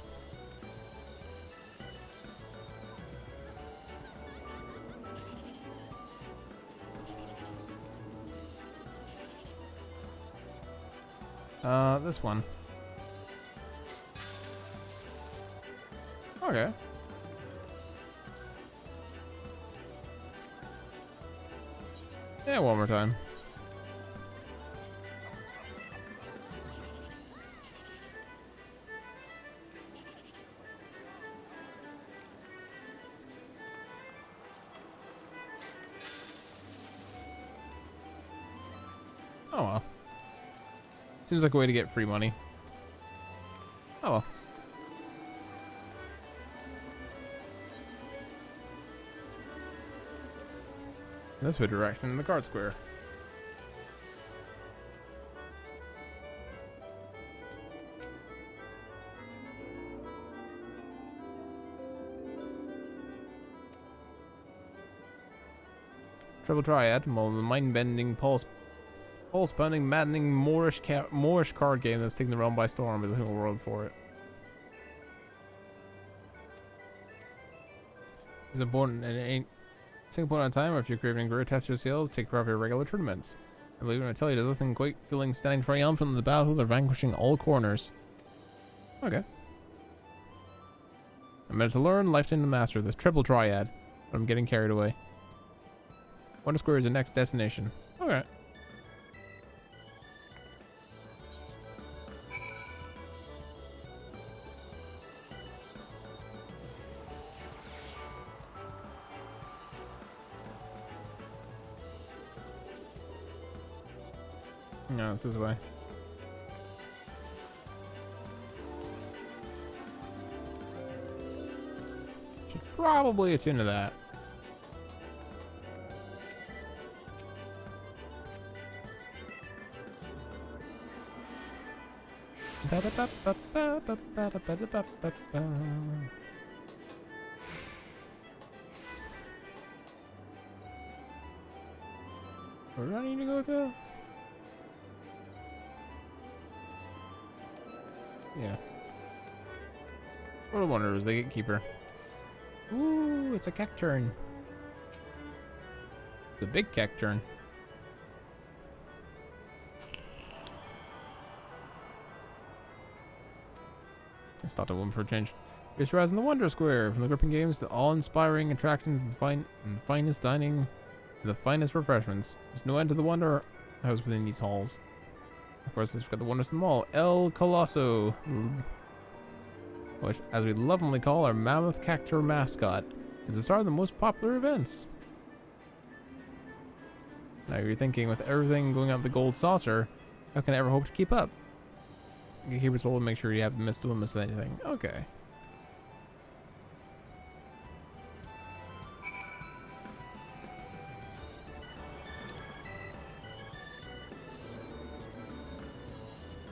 This one. Okay. Yeah, one more time. Oh well. Seems like a way to get free money. Oh well. This way direction in the card square. Triple Triad, well, the mind-bending, pulse-pounding, maddening Moorish card game that's taking the realm by storm with the whole world for it. is important and it ain't single point on time, or if you're craving greater test your skills, take part of your regular tournaments. I believe when I tell you there's nothing quite feeling standing triumphant in the battlefield or vanquishing all corners. Okay. I'm meant to learn, lifetime to master, this triple triad. But I'm getting carried away. Wonder Square is the next destination. Alright. No, it's this way. Should probably attune to that. Where do I need to go to? Yeah. What a wonder is the gatekeeper. Ooh, it's a cacturn. The big cacturn. I stopped at one for a change. Here's Rise in the Wonder Square. From the gripping games to awe-inspiring attractions and the finest dining, to the finest refreshments. There's no end to the wonder house within these halls. Of course, let's forget the wonders of them all. El Colosso, which, as we lovingly call our mammoth cactur mascot, is the star of the most popular events. Now you're thinking, with everything going on the gold saucer, how can I ever hope to keep up? Gatekeeper told to make sure you haven't missed anything. Okay.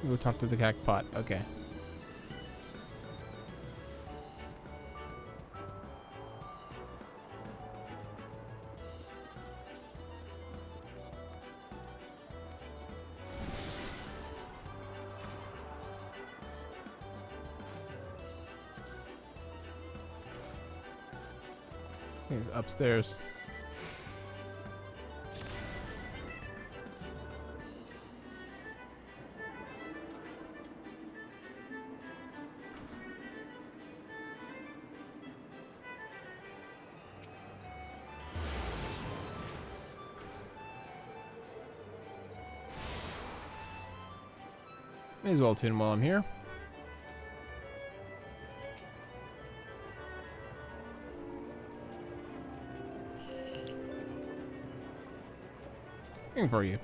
Go talk to the cacpot. Okay. He's upstairs. May as well tune while I'm here. Looking for you.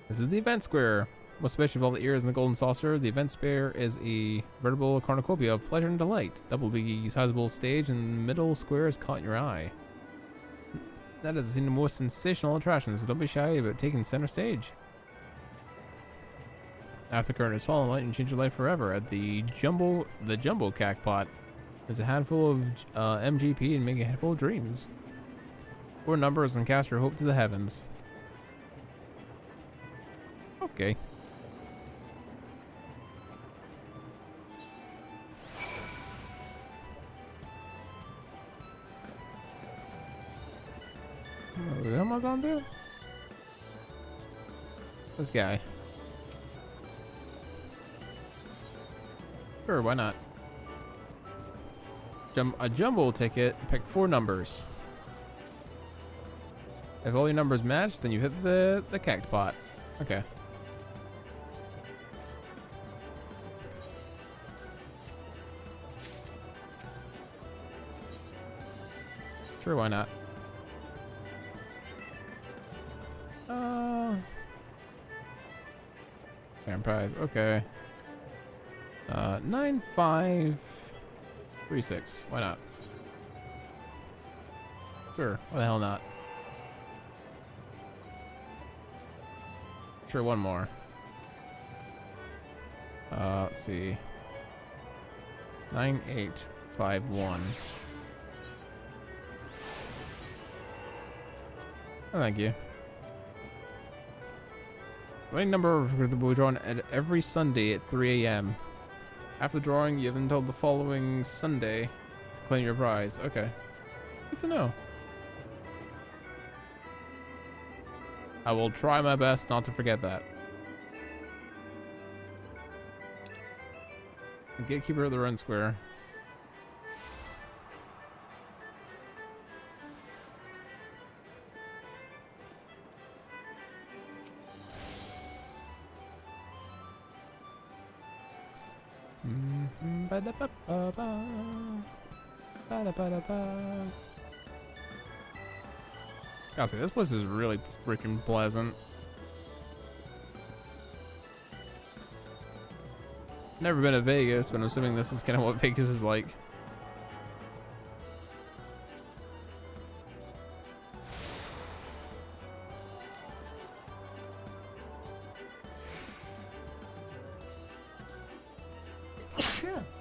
This is the event square. Most special of all the ears in the golden saucer, the event square is a veritable cornucopia of pleasure and delight. Double the sizable stage and the middle square is caught in your eye. That is the most sensational attraction, so don't be shy about taking center stage. After the current is fallen, light and change your life forever at the jumbo cacpot. There's a handful of MGP and make a handful of dreams. 4 numbers and cast your hope to the heavens. Okay. What the hell am I gonna do? This guy. Sure, why not? A jumbo ticket, pick 4 numbers. If all your numbers match, then you hit the cactpot. Okay. Sure, why not? Grand prize, okay. 9536. Why not? Sure, why the hell not? Sure, one more. Let's see. 9851. Oh, thank you. Winning number will be drawn at every Sunday at 3 a.m. After drawing, you have until the following Sunday to claim your prize. Okay. Good to know. I will try my best not to forget that. The gatekeeper of the run square. Ba-da-ba-ba-ba. Ba-da-ba-da-ba. Gotta say, this place is really freaking pleasant. Never been to Vegas, but I'm assuming this is kind of what Vegas is like.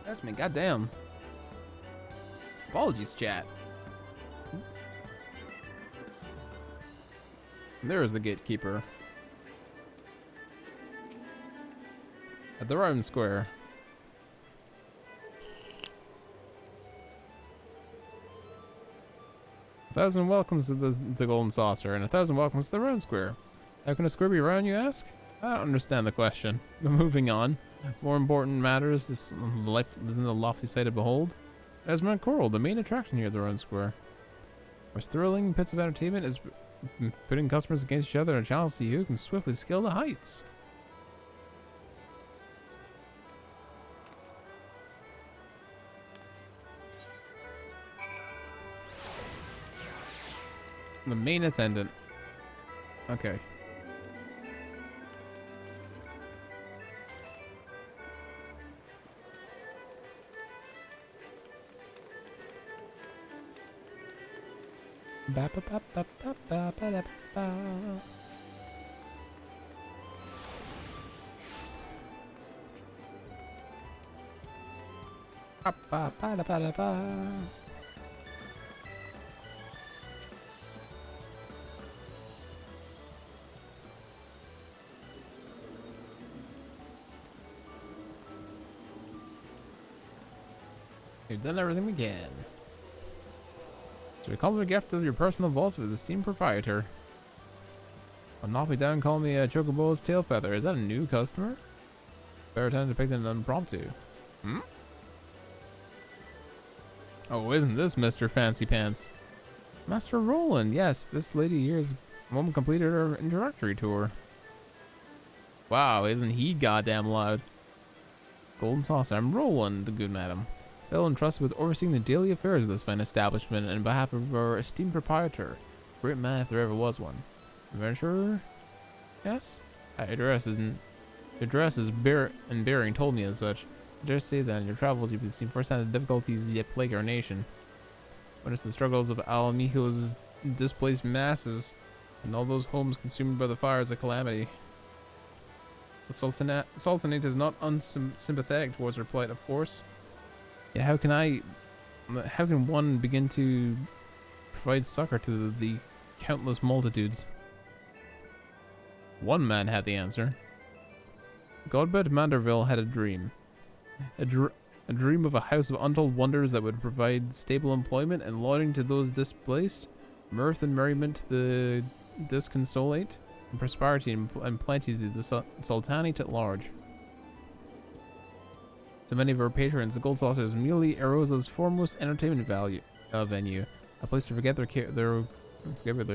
That's me, goddamn. Apologies, chat. There is the gatekeeper. At the Run Square. A thousand welcomes to the Golden Saucer, and a thousand welcomes to the Run Square. How can a square be round, you ask? I don't understand the question. But moving on. More important matters, this life isn't a lofty sight to behold. As Mount Coral, the main attraction here at the Run Square. Where thrilling pits of entertainment is putting customers against each other in a challenge to see who can swiftly scale the heights. The main attendant. Okay. Ba ba ba ba ba ba ba ba ba. Ba ba ba ba ba ba. We've done everything we can. To compliment a gift of your personal vaults with esteemed proprietor. I'll knock me down and call me a Chocobo's tail feather. Is that a new customer? Better time to pick an impromptu. Hmm? Oh, isn't this Mr. Fancy Pants? Master Roland, yes, this lady here is woman completed her introductory tour. Wow, isn't he goddamn loud? Golden Saucer, I'm Roland, the good madam. Fellow entrusted with overseeing the daily affairs of this fine establishment and on behalf of our esteemed proprietor. Great man if there ever was one. Adventurer? Yes? Your address and bearing told me as such. I dare say that in your travels you've seen firsthand the difficulties yet plague our nation. Witness the struggles of Alamijo's displaced masses and all those homes consumed by the fires of calamity. The Sultanate is not unsympathetic towards her plight, of course. Yet how can one begin to provide succor to the countless multitudes? One man had the answer. Godbert Manderville had a dream. A dream of a house of untold wonders that would provide stable employment and lodging to those displaced, mirth and merriment to the disconsolate, and prosperity and plenty to the Sultanate at large. To many of our patrons, the Gold Saucer is merely Eorzea's foremost entertainment venue, a place to forget their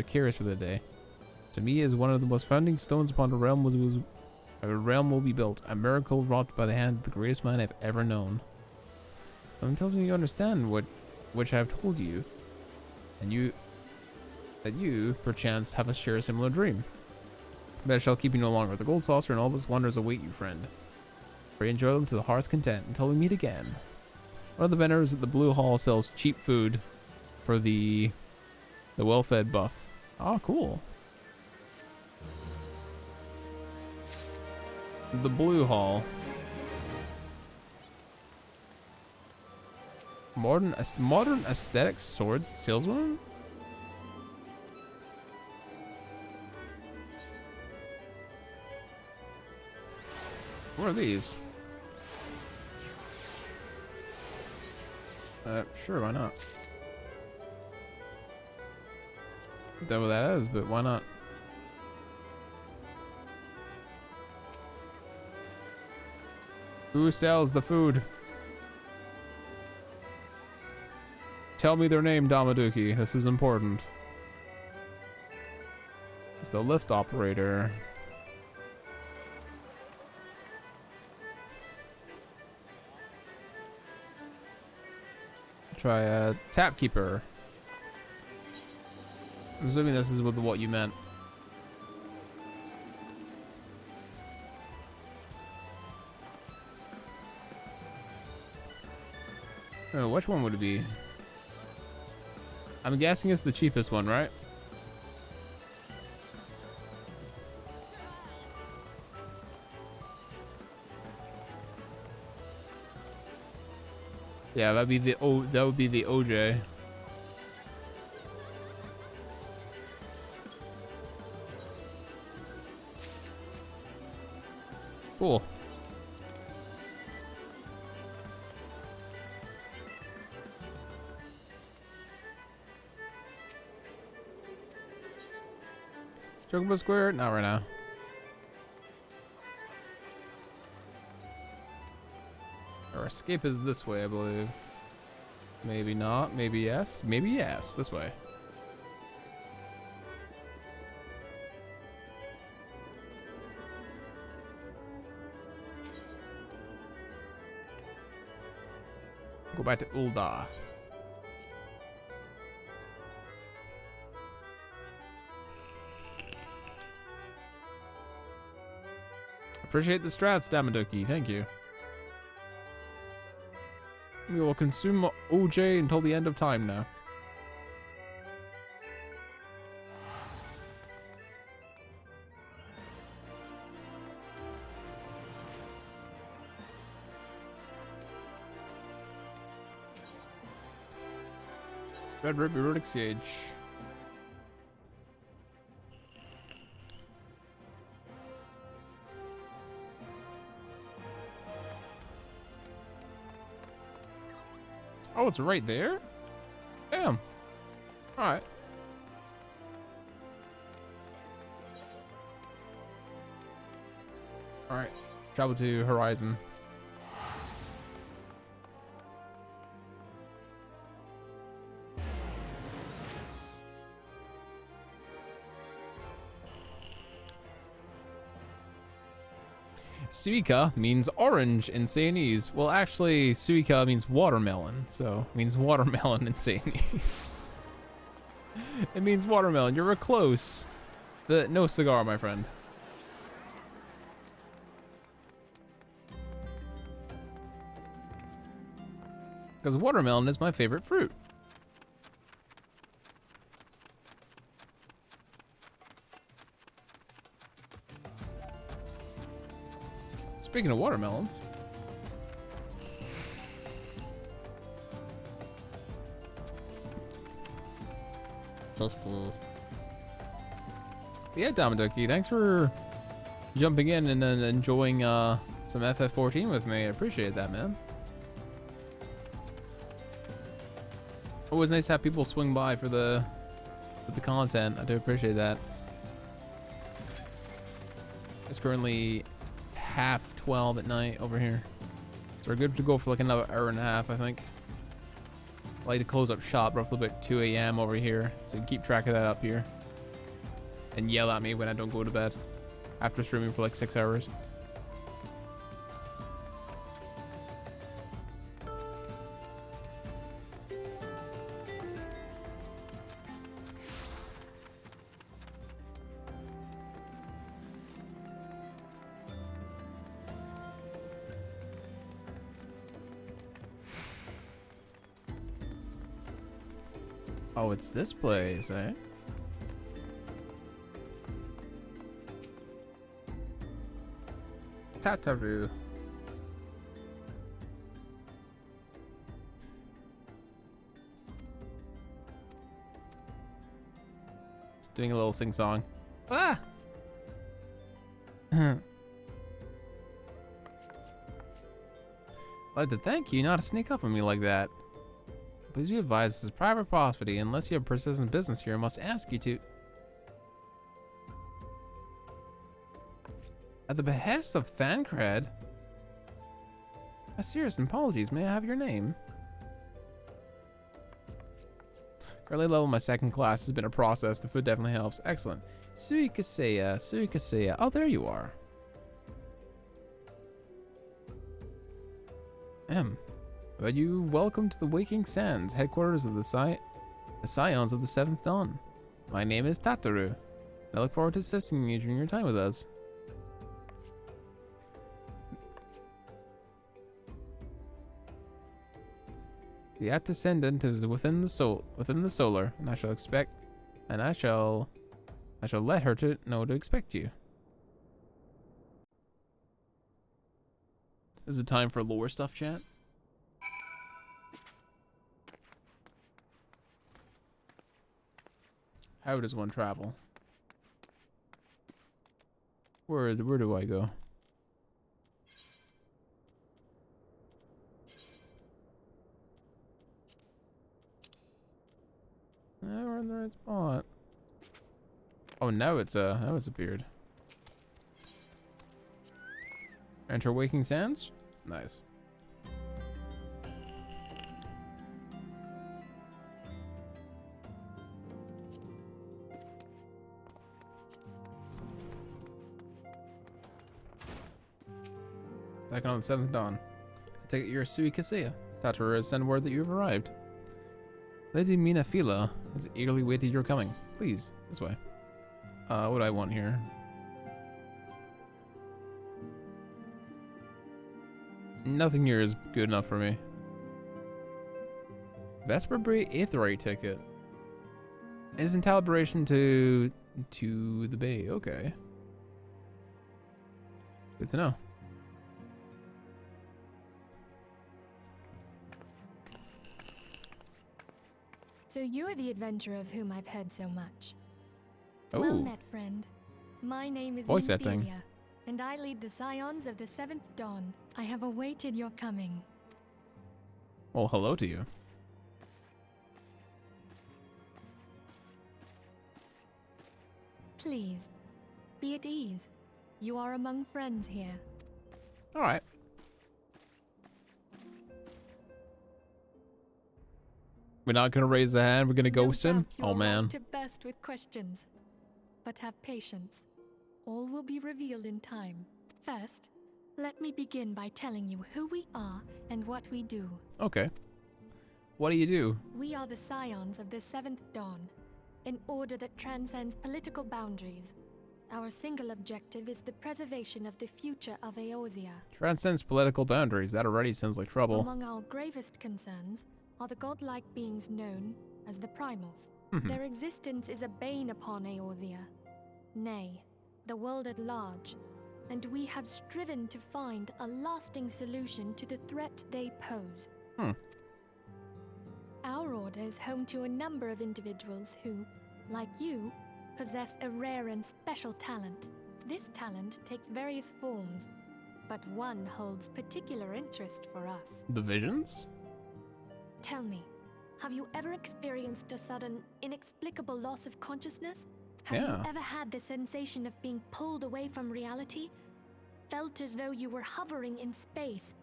cares for the day. To me, is one of the most founding stones upon a realm will be built, a miracle wrought by the hand of the greatest man I've ever known. Something tells me you understand which I have told you, and that you, perchance, have a similar dream. But I shall keep you no longer. The Gold Saucer and all of its wonders await you, friend. Pray enjoy them to the heart's content until we meet again. One of the vendors at the Blue Hall sells cheap food for the well-fed buff. Oh, cool. The Blue Hall. Modern aesthetic swords saleswoman? What are these? Sure, why not? Don't know what that is, but why not? Who sells the food? Tell me their name, Damaduki. This is important. It's the lift operator. Try a tap keeper. I'm assuming this is with what you meant. Oh, which one would it be? I'm guessing it's the cheapest one, right? Yeah, that would be the OJ. Cool. Chocobo Square? Not right now. Our escape is this way, I believe. Maybe not. Maybe yes. Maybe yes. This way. Go back to Ulda. Appreciate the strats, Damaduki. Thank you. We will consume OJ until the end of time now. Red Ruby Siege. Oh, it's right there? Damn. Alright. Alright. Travel to Horizon. Suika means orange in Sienese. Well, actually, Suika means watermelon, so it means watermelon in Sienese. It means watermelon. You're close, but no cigar, my friend. Because watermelon is my favorite fruit. Speaking of watermelons. Yeah, Damaduki, thanks for jumping in and enjoying some FF14 with me. I appreciate that, man. Always nice to have people swing by for the content. I do appreciate that. It's currently 12:30 at night over here, so we're good to go for like another hour and a half, I think. I like to close up shop roughly about 2 a.m. over here, so you can keep track of that up here and yell at me when I don't go to bed after streaming for like 6 hours. Oh, it's this place, eh? Tataru. Just doing a little sing-song. Ah! I'd like to thank you not to sneak up on me like that. please be advised this is private property. Unless you have persistent business here, I must ask you to... At the behest of Thancred? A serious apologies, may I have your name? Early level my second class has been a process. The food definitely helps. Excellent. Suikaseya. Oh, there you are. But you welcome to the Waking Sands, headquarters of the Scions of the Seventh Dawn. My name is Tataru. I look forward to assisting you during your time with us. The Descendant is within the solar, and I shall let her know to expect you. Is it time for lore stuff, chat? How does one travel? Where do I go? We're in the right spot. Oh, now it's appeared. Enter Waking Sands? Nice. Back on the 7th dawn. I take it you're Suikaseya. Tataru has sent word that you have arrived. Lady Minafila has eagerly waited your coming. Please, this way. What do I want here? Nothing here is good enough for me. Vesperbury Aethery ticket. Instant calibration to the bay. Okay. Good to know. So you're the adventurer of whom I've heard so much. Oh. Well met, friend. My name is Voice acting. Imperia, and I lead the Scions of the Seventh Dawn. I have awaited your coming. Well, hello to you. Please, be at ease. You are among friends here. All right. We're not gonna raise the hand. We're gonna ghost him. Oh man. To burst with questions, but have patience. All will be revealed in time. First, let me begin by telling you who we are and what we do. Okay. What do you do? We are the Scions of the Seventh Dawn, an order that transcends political boundaries. Our single objective is the preservation of the future of Eorzea. Transcends political boundaries. That already sounds like trouble. Among our gravest concerns are the godlike beings known as the Primals. Their existence is a bane upon Eorzea, nay, the world at large, and we have striven to find a lasting solution to the threat they pose. Our order is home to a number of individuals who, like you, possess a rare and special talent. This talent takes various forms, but one holds particular interest for us. The visions? Tell me, have you ever experienced a sudden, inexplicable loss of consciousness? Have you ever had the sensation of being pulled away from reality? Felt as though you were hovering in space?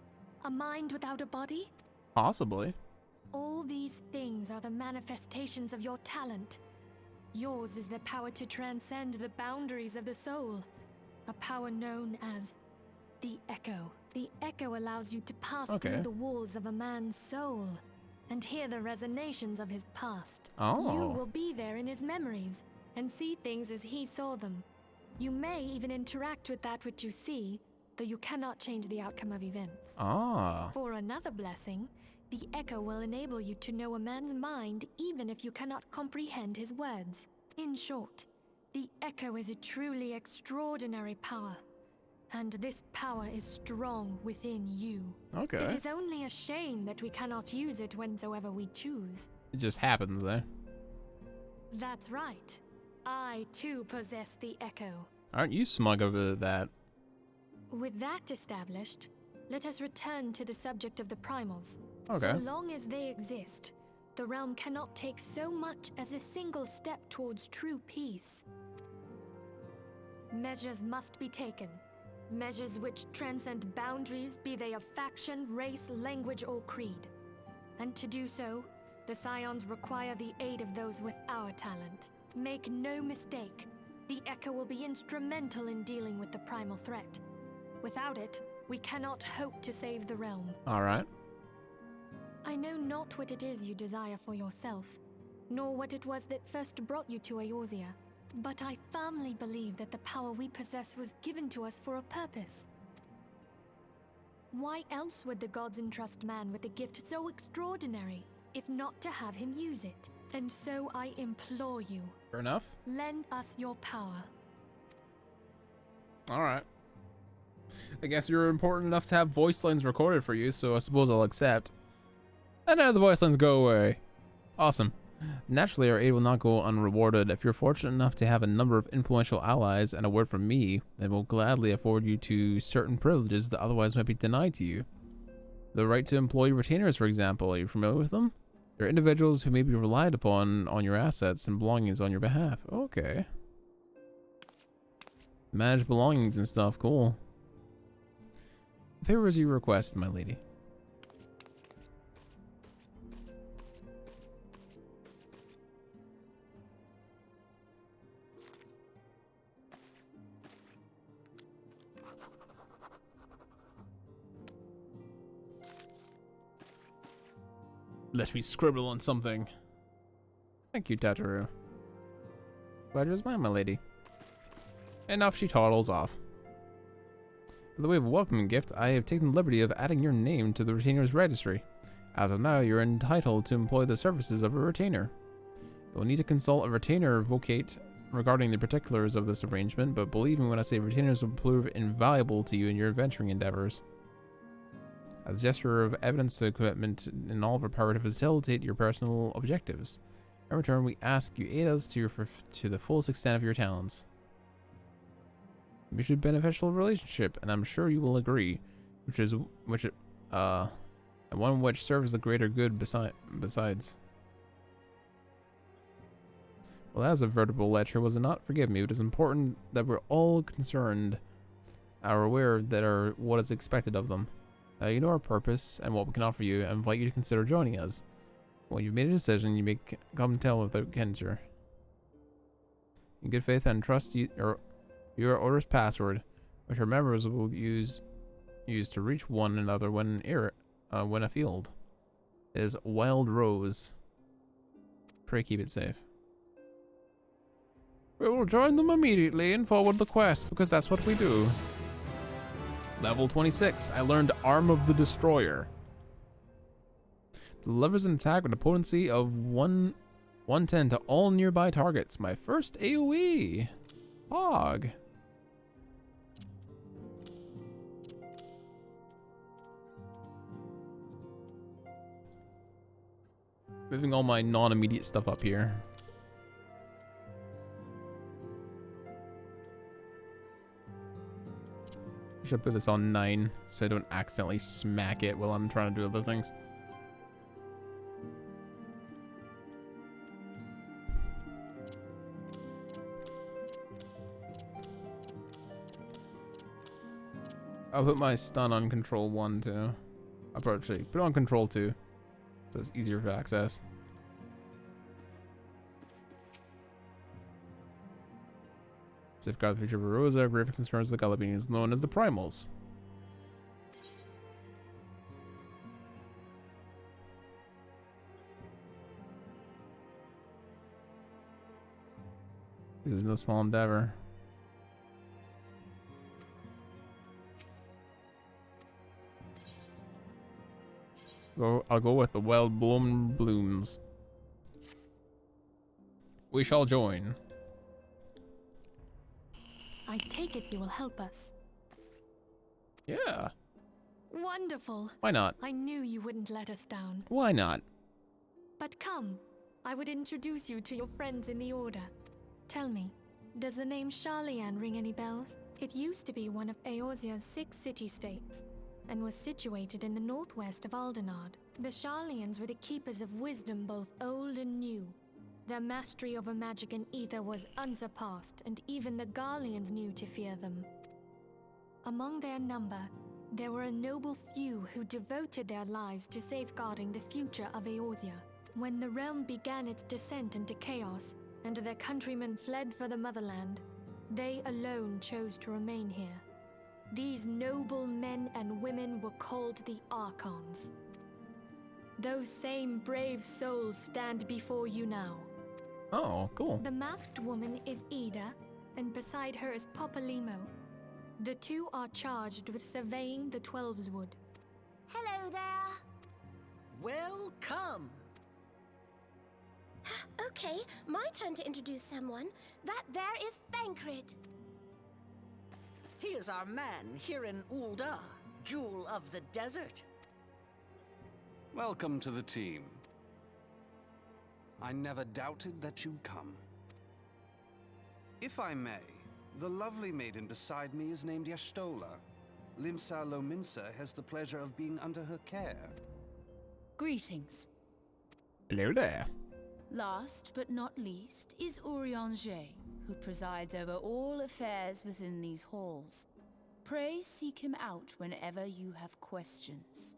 A mind without a body? Possibly. All these things are the manifestations of your talent. Yours is the power to transcend the boundaries of the soul. A power known as the Echo. The Echo allows you to pass through the walls of a man's soul and hear the resonations of his past. You will be there in his memories and see things as he saw them. You may even interact with that which you see, though you cannot change the outcome of events. For another blessing, the Echo will enable you to know a man's mind even if you cannot comprehend his words. In short, the Echo is a truly extraordinary power, and this power is strong within you. Okay. It is only a shame that we cannot use it whensoever we choose. It just happens, eh? That's right. I too possess the Echo. Aren't you smug over that? With that established, let us return to the subject of the Primals. Okay. So long as they exist, the realm cannot take so much as a single step towards true peace. Measures must be taken. Measures which transcend boundaries, be they of faction, race, language, or creed. And to do so, the Scions require the aid of those with our talent. Make no mistake, the Echo will be instrumental in dealing with the primal threat. Without it, we cannot hope to save the realm. All right. I know not what it is you desire for yourself, nor what it was that first brought you to Eorzea, but I firmly believe that the power we possess was given to us for a purpose. Why else would the gods entrust man with a gift so extraordinary, if not to have him use it? And so I implore you. Fair enough. Lend us your power. All right. I guess you're important enough to have voice lines recorded for you, so I suppose I'll accept. And now the voice lines go away. Awesome. Naturally, our aid will not go unrewarded. If you're fortunate enough to have a number of influential allies and a word from me, then we'll gladly afford you to certain privileges that otherwise might be denied to you. The right to employ retainers, for example. Are you familiar with them? They're individuals who may be relied upon on your assets and belongings on your behalf. Okay. Manage belongings and stuff. Cool. The favor as you requested, my lady. Let me scribble on something. Thank you, Tataru. Glad you're mine, my lady. And off she toddles off. By the way of a welcoming gift, I have taken the liberty of adding your name to the retainer's registry. As of now, you're entitled to employ the services of a retainer. You will need to consult a retainer vocate regarding the particulars of this arrangement, but believe me when I say retainers will prove invaluable to you in your adventuring endeavors. As a gesture of evidence to commitment in all of our power to facilitate your personal objectives. In return, we ask you aid us to the fullest extent of your talents. A mutually beneficial relationship, and I'm sure you will agree, and one which serves the greater good besides. Well, that was a veritable lecture, was it not? Forgive me, it is important that we're all concerned are aware that what is expected of them. You know our purpose and what we can offer you, and invite you to consider joining us. When you've made a decision, you may come tell without censure. In good faith and trust your order's password, which our members will use to reach one another when afield. It is Wild Rose. Pray keep it safe. We will join them immediately and forward the quest, because that's what we do. Level 26, I learned Arm of the Destroyer. Delivers an attack with a potency of 110 to all nearby targets. My first AoE. Hog. Moving all my non-immediate stuff up here. I should put this on 9 so I don't accidentally smack it while I'm trying to do other things. I'll put my stun on control 1 too. I'll actually put it on control 2 so it's easier to access. Safeguard the future of Eorzea, grave concerns the Gallopines, known as the Primals. This is no small endeavor. I'll go with the well-blown blooms. We shall join. I take it you will help us. Yeah. Wonderful. Why not? I knew you wouldn't let us down. Why not? But come, I would introduce you to your friends in the Order. Tell me, does the name Sharlayan ring any bells? It used to be one of Eorzea's 6 city-states. and was situated in the northwest of Aldenard. The Sharlians were the keepers of wisdom both old and new. Their mastery over magic and ether was unsurpassed, and even the Garleans knew to fear them. Among their number, there were a noble few who devoted their lives to safeguarding the future of Eorzea. When the realm began its descent into chaos, and their countrymen fled for the motherland, they alone chose to remain here. These noble men and women were called the Archons. Those same brave souls stand before you now. Oh, cool. The masked woman is Ida, and beside her is Popolimo. The two are charged with surveying the Twelveswood. Hello there. Welcome. Okay, my turn to introduce someone. That there is Thancred. He is our man here in Ul'dah, Jewel of the Desert. Welcome to the team. I never doubted that you'd come. If I may, the lovely maiden beside me is named Y'shtola. Limsa Lominsa has the pleasure of being under her care. Greetings. Hello there. Last but not least is Eorzea, who presides over all affairs within these halls. Pray seek him out whenever you have questions.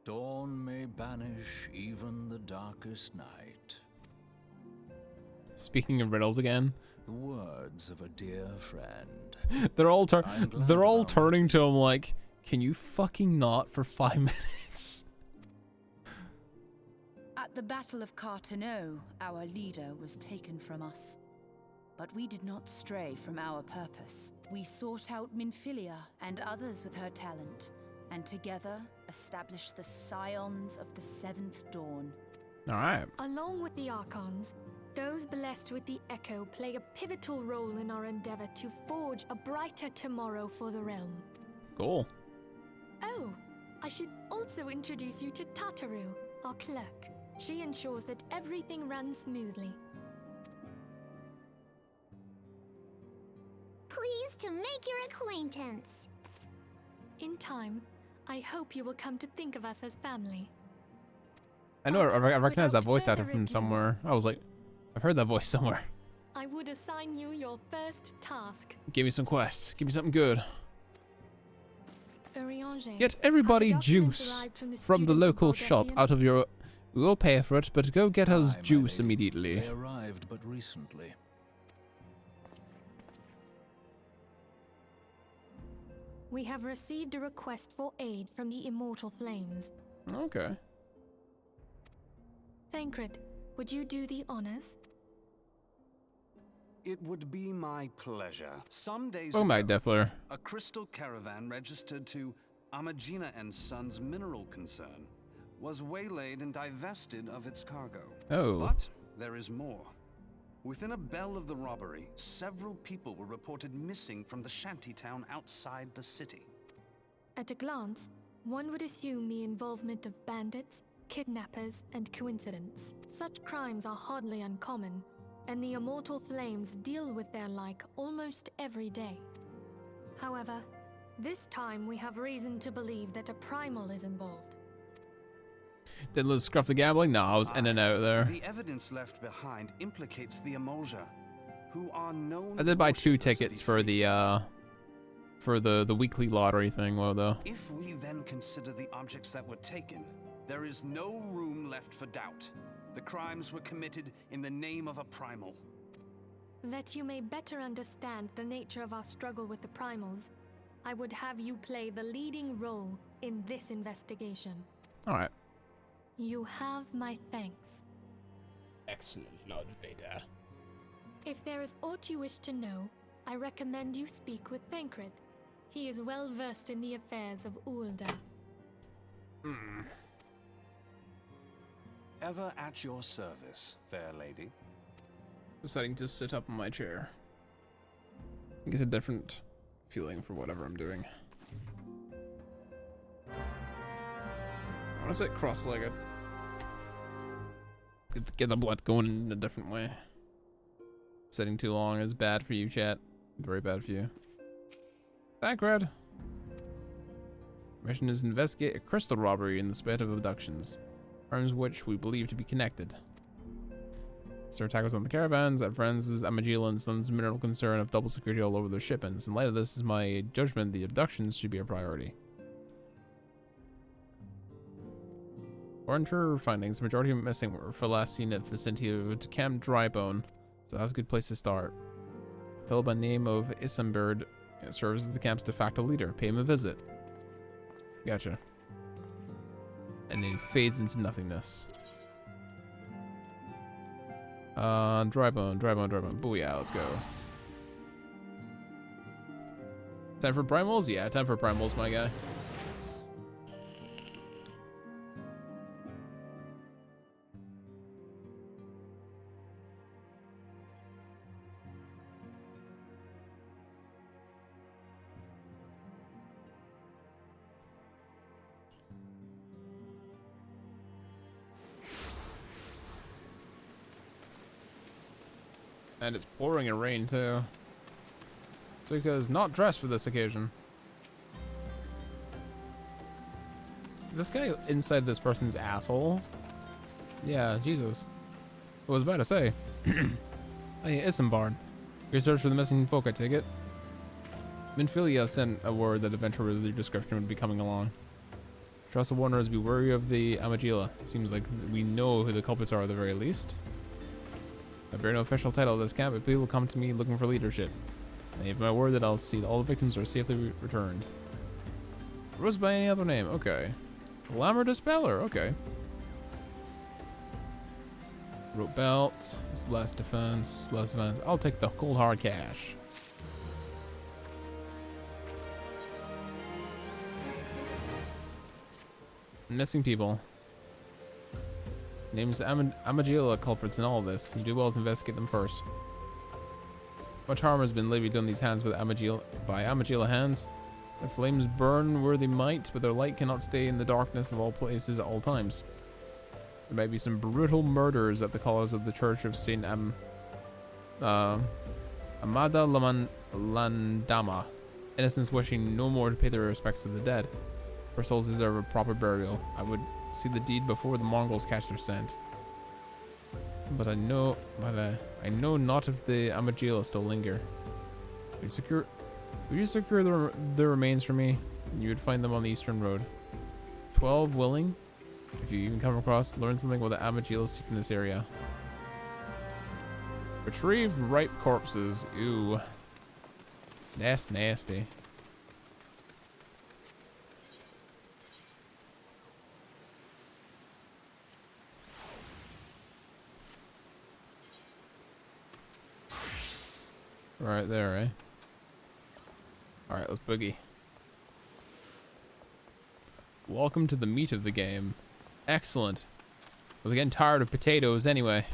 Dawn may banish even the darkest night. Speaking of riddles again. The words of a dear friend. they're all turning to him like, can you fucking not for 5 minutes? At the Battle of Carteneau, our leader was taken from us. But we did not stray from our purpose. We sought out Minfilia and others with her talent, and together established the Scions of the Seventh Dawn. Alright. Along with the Archons, those blessed with the Echo play a pivotal role in our endeavor to forge a brighter tomorrow for the realm. Cool. Oh, I should also introduce you to Tataru, our clerk. She ensures that everything runs smoothly. Pleased to make your acquaintance. In time, I hope you will come to think of us as family. I know, I recognize that voice actor from somewhere. I was like, I've heard that voice somewhere. I would assign you your first task. Give me some quests. Give me something good. Eorzea, Get everybody juice from the local shop out of your... We'll pay for it, but go get us juice immediately. They arrived but recently. We have received a request for aid from the Immortal Flames. Okay. Thancred, would you do the honors? It would be my pleasure. Some days Oh my ago, Defler. a crystal caravan registered to Amagina and Sons Mineral Concern was waylaid and divested of its cargo. Oh. But there is more. Within a bell of the robbery, several people were reported missing from the shantytown outside the city. At a glance, one would assume the involvement of bandits, kidnappers, and coincidence. Such crimes are hardly uncommon, and the Immortal Flames deal with their like almost every day. However, this time we have reason to believe that a primal is involved. Did Liz scruff the gambling? No, I was in and out there. The evidence left behind implicates the Eorzea, who are known... I did buy 2 tickets for the weekly lottery thing, though. If we then consider the objects that were taken, there is no room left for doubt. The crimes were committed in the name of a primal. That you may better understand the nature of our struggle with the primals, I would have you play the leading role in this investigation. Alright. You have my thanks. Excellent, Lord Vader. If there is aught you wish to know, I recommend you speak with Thancred. He is well versed in the affairs of Ul'dah. Ever at your service, fair lady. Deciding to sit up in my chair. I get a different feeling for whatever I'm doing. I want to sit cross-legged. Get the blood going in a different way. Sitting too long is bad for you, chat. Very bad for you. Thancred. Mission is to investigate a crystal robbery in the spate of abductions, arms which we believe to be connected. Sir attackers on the caravans, at friends, Amagila and Sons mineral concern have double security all over their shipments. In light of this is my judgment the abductions should be a priority. Foreign findings, the majority of missing were last seen at vicinity of Camp Drybone, so that's a good place to start. A fellow by the name of Isambird serves as the camp's de facto leader. Pay him a visit. Gotcha. And then he fades into nothingness. Drybone. Booyah, let's go. Time for primals? Yeah, time for primals, my guy. And it's pouring in rain too. Suka is not dressed for this occasion. Is this guy inside this person's asshole? Yeah, Jesus. I was about to say. Hey, Isambard. Your search for the missing folk, I take it? Minfilia sent a word that eventually the description would be coming along. Trust the warners, be wary of the Amagila. It seems like we know who the culprits are at the very least. I bear no official title of this camp, but people come to me looking for leadership. I give my word that I'll see that all the victims are safely returned. Rose by any other name, okay. Glamour Dispeller, okay. Rope belt, less defense. I'll take the cold hard cash. Missing people. Names the Amagila culprits in all of this. You do well to investigate them first. Much harm has been levied on these hands by Amagila hands. Their flames burn where they might, but their light cannot stay in the darkness of all places at all times. There might be some brutal murders at the colors of the Church of Saint Amada Landama. Innocents wishing no more to pay their respects to the dead. Their souls deserve a proper burial. I would see the deed before the Mongols catch their scent. But I know not if the Amagila still linger. Would you secure the remains for me? You would find them on the eastern road. 12 willing. If you even come across, learn something about the Amagila seek in this area. Retrieve ripe corpses. Ew. That's nasty. Right there, eh? Alright, let's boogie. Welcome to the meat of the game. Excellent. I was getting tired of potatoes anyway.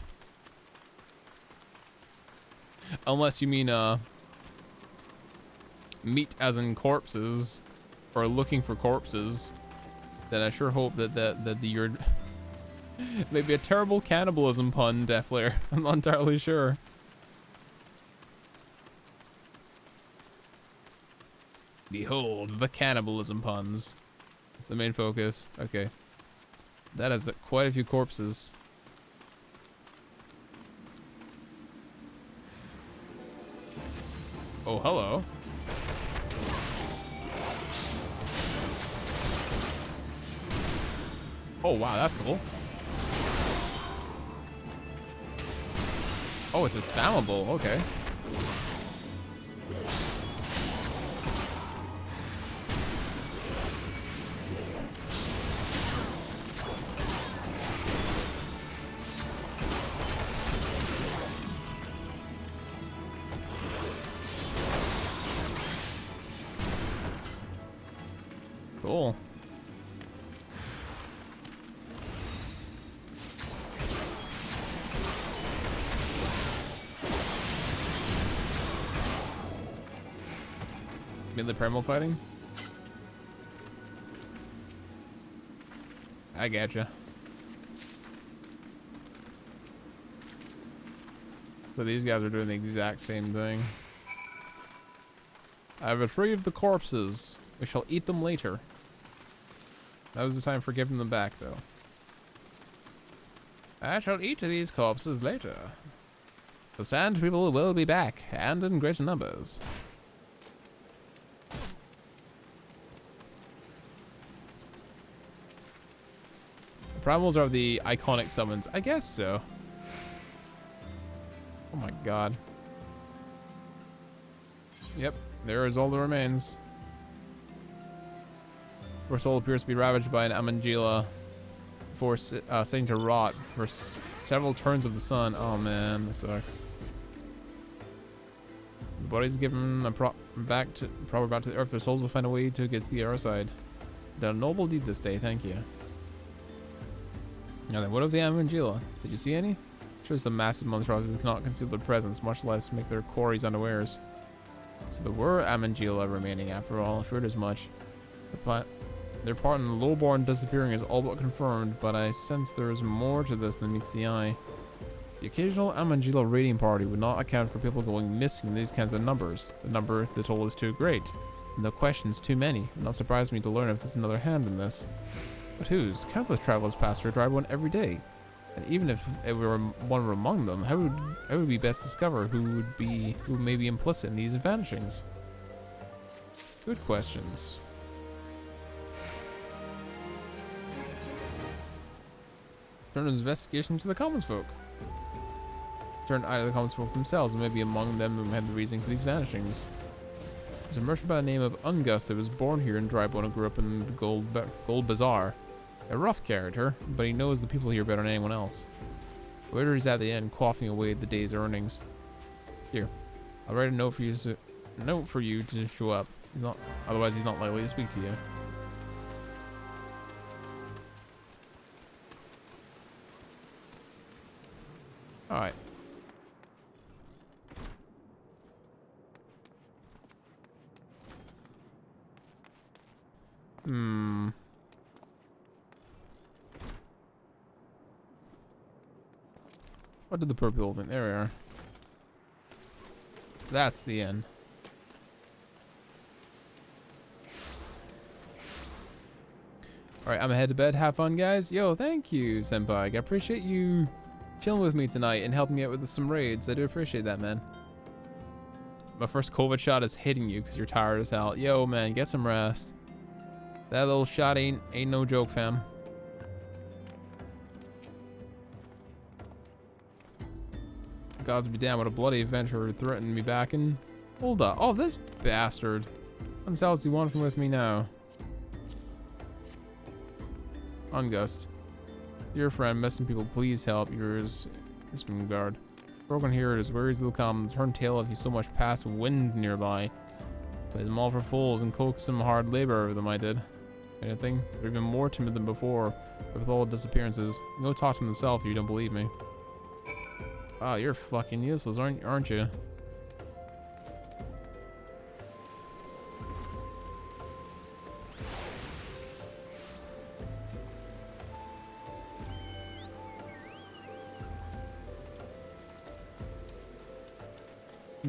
Unless you mean, meat as in corpses, or looking for corpses, then I sure hope that you're maybe a terrible cannibalism pun, Deflair. I'm not entirely sure. Behold the cannibalism puns. The main focus. Okay. That is quite a few corpses. Oh, hello. Oh, wow, that's cool. Oh, it's a spammable. Okay. Cool. Melee primal fighting? I gotcha. So these guys are doing the exact same thing. I've retrieved the corpses. We shall eat them later. That was the time for giving them back, though. I shall eat these corpses later. The sand people will be back, and in greater numbers. The primals are the iconic summons. I guess so. Oh my god. Yep, there is all the remains. Her soul appears to be ravaged by an Amangela before setting to rot for several turns of the sun. Oh man, that sucks. The body's given back to the earth. Their souls will find a way to get to the other side. Done a noble deed this day, thank you. Now then, what of the Amangela? Did you see any? Sure, some massive monstrosities cannot conceal their presence, much less make their quarries unawares. So there were Amangela remaining after all. I feared as much. Their part in the lowborn disappearing is all but confirmed, but I sense there is more to this than meets the eye. The occasional Amangela raiding party would not account for people going missing in these kinds of numbers. The number they told is too great, and the questions too many. It would not surprise me to learn if there's another hand in this. But whose? Countless travelers pass through Dryborn every day. And even if one were among them, how would we best discover who may be implicit in these vanishings? Good questions. Turn his investigation to the commons folk. Turn either the commons folk themselves, and maybe among them who had the reason for these vanishings. There's a merchant by the name of Ungust that was born here in Dryborn and grew up in the Gold Bazaar. A rough character, but he knows the people here better than anyone else. The waiter is at the end, quaffing away the day's earnings. Here, I'll write a note for you to show up. Otherwise, he's not likely to speak to you. All right. What did the purple people think? There we are. That's the end. Alright, I'm gonna head to bed. Have fun, guys. Yo, thank you, Senpai. I appreciate you chilling with me tonight and helping me out with some raids. I do appreciate that, man. My first COVID shot is hitting you because you're tired as hell. Yo, man, get some rest. That little shot ain't no joke, fam. Gods be damned, what a bloody adventurer threatened me back in... Hold up. Oh, this bastard. What the hell does he want from with me now? Ungust. Dear friend, missing people, please help. Yours, Guard. Broken here is where he's will come. Turn tail if he's so much past wind nearby. Play them all for fools and coax some hard labor over them, I did. Anything? They're even more timid than before, with all the disappearances. Go talk to him yourself if you don't believe me. Oh, you're fucking useless, aren't you?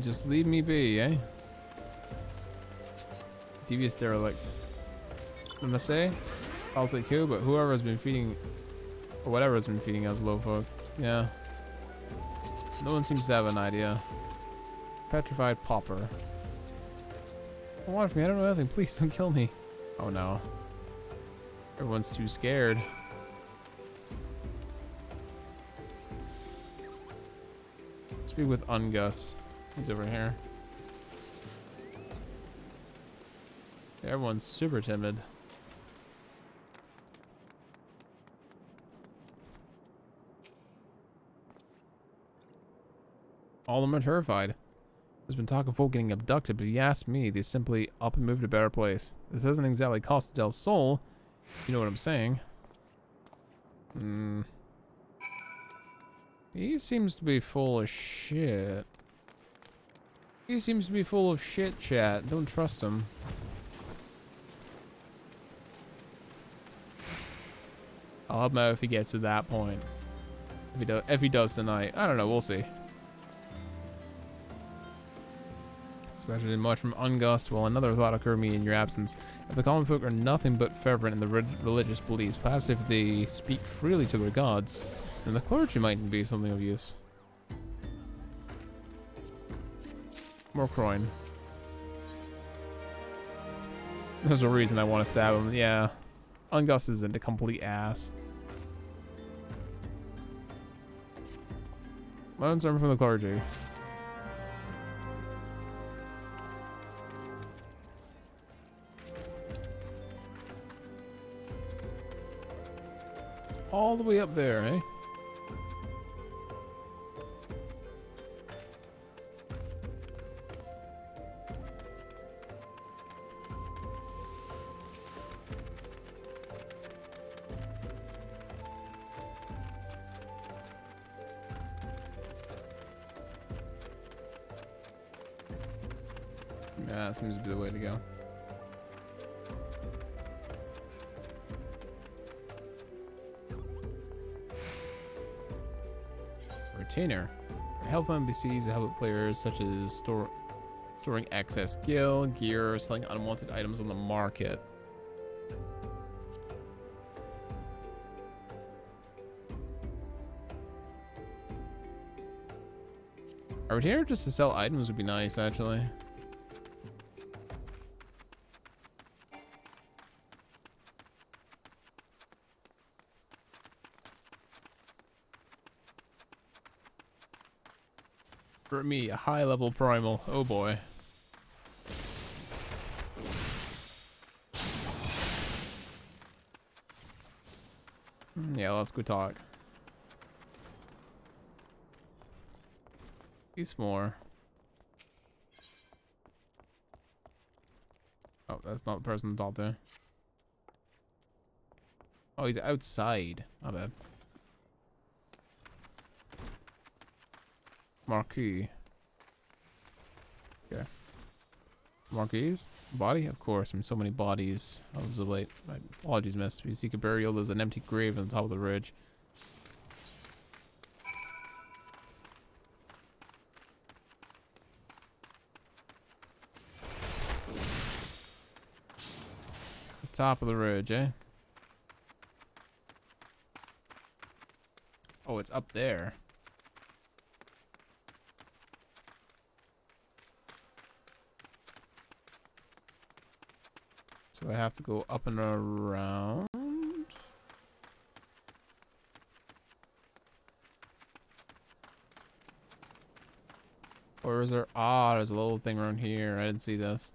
Just leave me be, eh? Devious derelict. I'm gonna say, I'll take who, but whoever has been feeding, or whatever has been feeding us low folk. Yeah. No one seems to have an idea. Petrified pauper. What do you want from me? I don't know nothing. Please don't kill me. Oh no. Everyone's too scared. Speak with Ungust. He's over here. Everyone's super timid. All of them are terrified. There's been talk of folk getting abducted, but if you ask me, they simply up and move to a better place. This doesn't exactly cost Del Sol, you know what I'm saying. He seems to be full of shit. He seems to be full of shit, chat. Don't trust him. I'll help him out if he gets to that point. If he does tonight. I don't know, we'll see. expected much from Ungust. Well, another thought occurred to me in your absence. If the common folk are nothing but fervent in the religious beliefs, perhaps if they speak freely to their gods, then the clergy might be something of use. More Croin. There's a reason I want to stab him. Yeah. Ungust isn't a complete ass. Learn something from the clergy. It's all the way up there, eh? Yeah, that seems to be the way to go. Retainer. Help NPCs to help players such as storing excess skill, gear, selling unwanted items on the market. A retainer just to sell items would be nice, actually. For me, a high-level primal. Oh boy. Yeah, let's go talk. Piece more. Oh, that's not the person to talk to. Oh, he's outside. Not bad. Marquis. Okay. Marquis? Body? Of course. I mean, so many bodies. Oh, this is late. My apologies, miss. We seek a burial. There's an empty grave on the top of the ridge. The top of the ridge, eh? Oh, it's up there. So I have to go up and around. Or is there? Ah, there's a little thing around here. I didn't see this.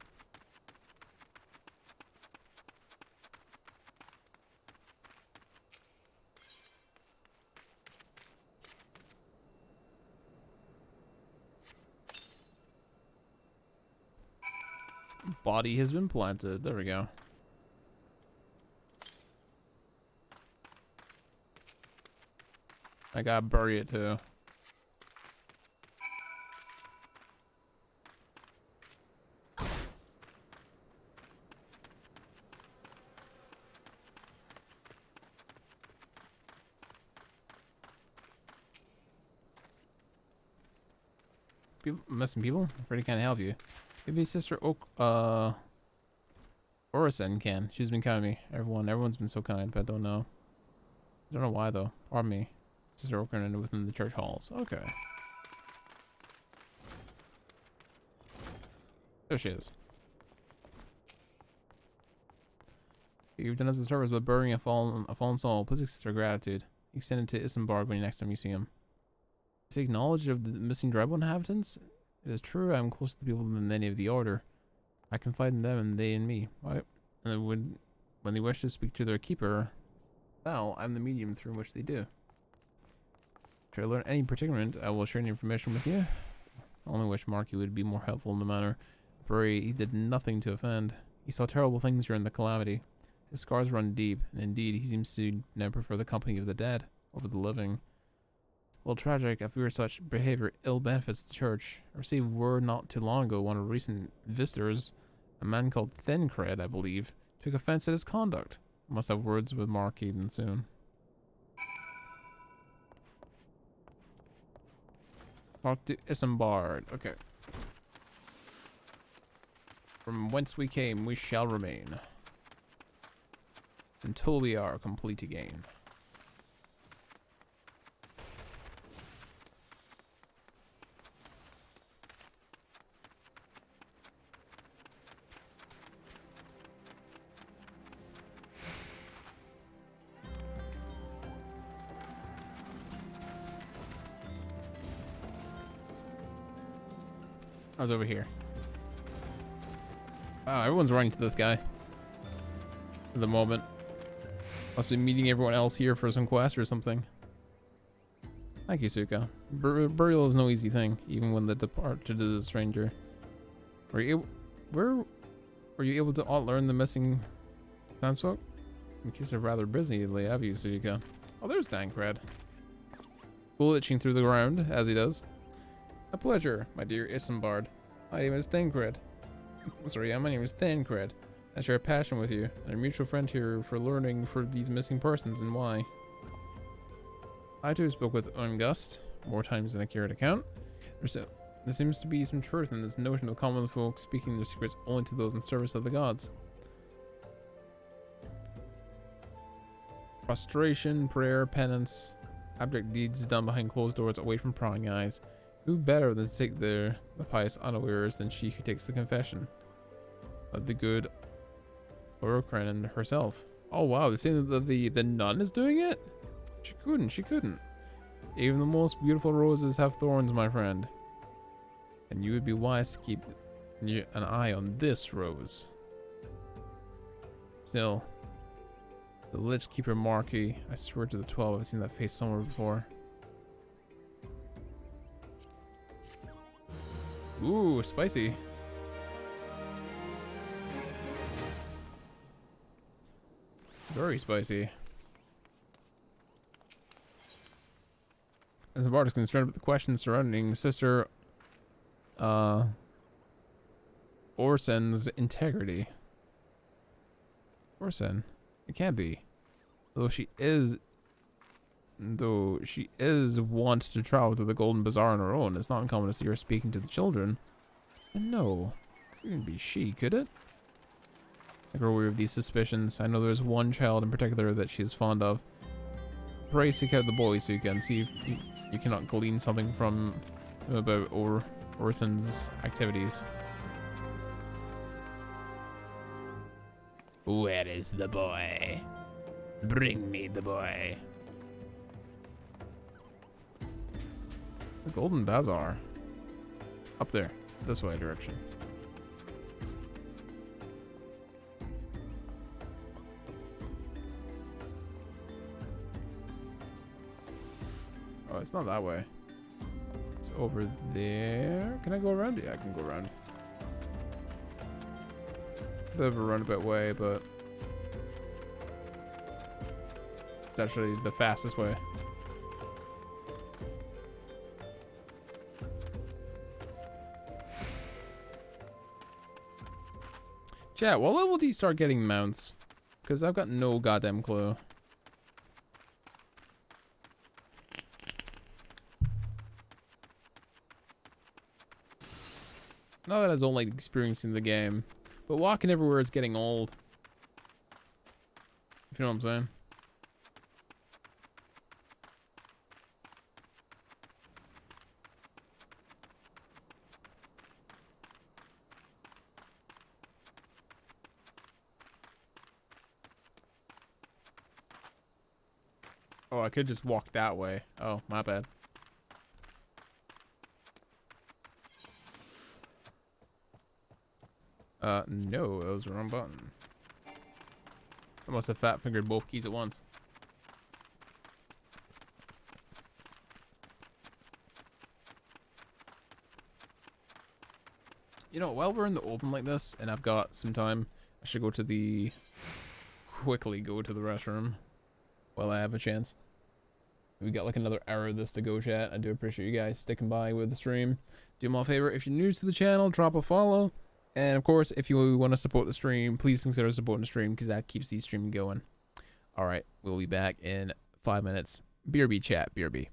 Body has been planted. There we go. I gotta bury it too. Missing people? I'm afraid I can't help you. Maybe Sister Eorzea can. She's been kind to me. Everyone's been so kind, but I don't know. I don't know why though. Pardon me. Sister Oaken within the church halls. Okay. There she is. You've done us a service by burying a fallen soul. Please accept our gratitude. Extend it to Isambard when next time you see him. Take knowledge of the missing Dreadwood inhabitants? It is true, I am closer to the people than any of the Order. I confide in them and they in me. Right? And when they wish to speak to their keeper, well, I'm the medium through which they do. Should I learn any particular, I will share any information with you. I only wish Marky would be more helpful in the matter. Bray, he did nothing to offend. He saw terrible things during the calamity. His scars run deep, and indeed, he seems to now prefer the company of the dead over the living. Well, tragic, I fear such behavior ill benefits the church. I received word not too long ago one of recent visitors, a man called Thincred, I believe, took offense at his conduct. I must have words with Mark Eden soon. Talk to Isambard. Okay. From whence we came, we shall remain. Until we are complete again. I was over here. Wow, everyone's running to this guy. For the moment. Must be meeting everyone else here for some quest or something. Thank you, Suka. Burial is no easy thing, even when the departure to the stranger. Were you able to learn the missing townsfolk? In case they're rather busy lately, have you, Suka? Oh, there's Thancred. Cool itching through the ground, as he does. A pleasure, my dear Isambard. My name is Thancred. Sorry, my name is Thancred. I share a passion with you, and a mutual friend here for learning for these missing persons and why. I too spoke with Ungust, more times than I care to count. There seems to be some truth in this notion of common folk speaking their secrets only to those in service of the gods. Prostration, prayer, penance, abject deeds done behind closed doors away from prying eyes. Who better than to take the pious unawares than she who takes the confession? Of the good Orokrenan herself. Oh wow, they're saying that the nun is doing it? She couldn't. Even the most beautiful roses have thorns, my friend. And you would be wise to keep an eye on this rose. Still, the Lich Keeper Marquis, I swear to the 12, I've seen that face somewhere before. Ooh, spicy. Very spicy. As the bard is concerned about the questions surrounding Sister Orsen's integrity. Orsen? It can't be. Though she is wont to travel to the Golden Bazaar on her own, it's not uncommon to see her speaking to the children. And no, couldn't be she, could it? I grow weary of these suspicions. I know there's one child in particular that she is fond of. Pray seek out the boy so you can see if you cannot glean something from him about Orsen's activities. Where is the boy? Bring me the boy. The Golden Bazaar. Up there. This way direction. Oh, it's not that way. It's over there. Can I go around? Yeah, I can go around. Bit of a roundabout way, but it's actually the fastest way. Chat, what level do you start getting mounts? Because I've got no goddamn clue. Not that I don't like experiencing the game, but walking everywhere is getting old. If you know what I'm saying. Oh, I could just walk that way. Oh, my bad. No, that was the wrong button. I must have fat fingered both keys at once. You know, while we're in the open like this, and I've got some time, I should quickly go to the restroom while I have a chance. We got like another hour of this to go, chat. I do appreciate you guys sticking by with the stream. Do me a favor, if you're new to the channel, drop a follow. And of course, if you want to support the stream, please consider supporting the stream because that keeps the stream going. All right, we'll be back in 5 minutes. BRB chat, BRB.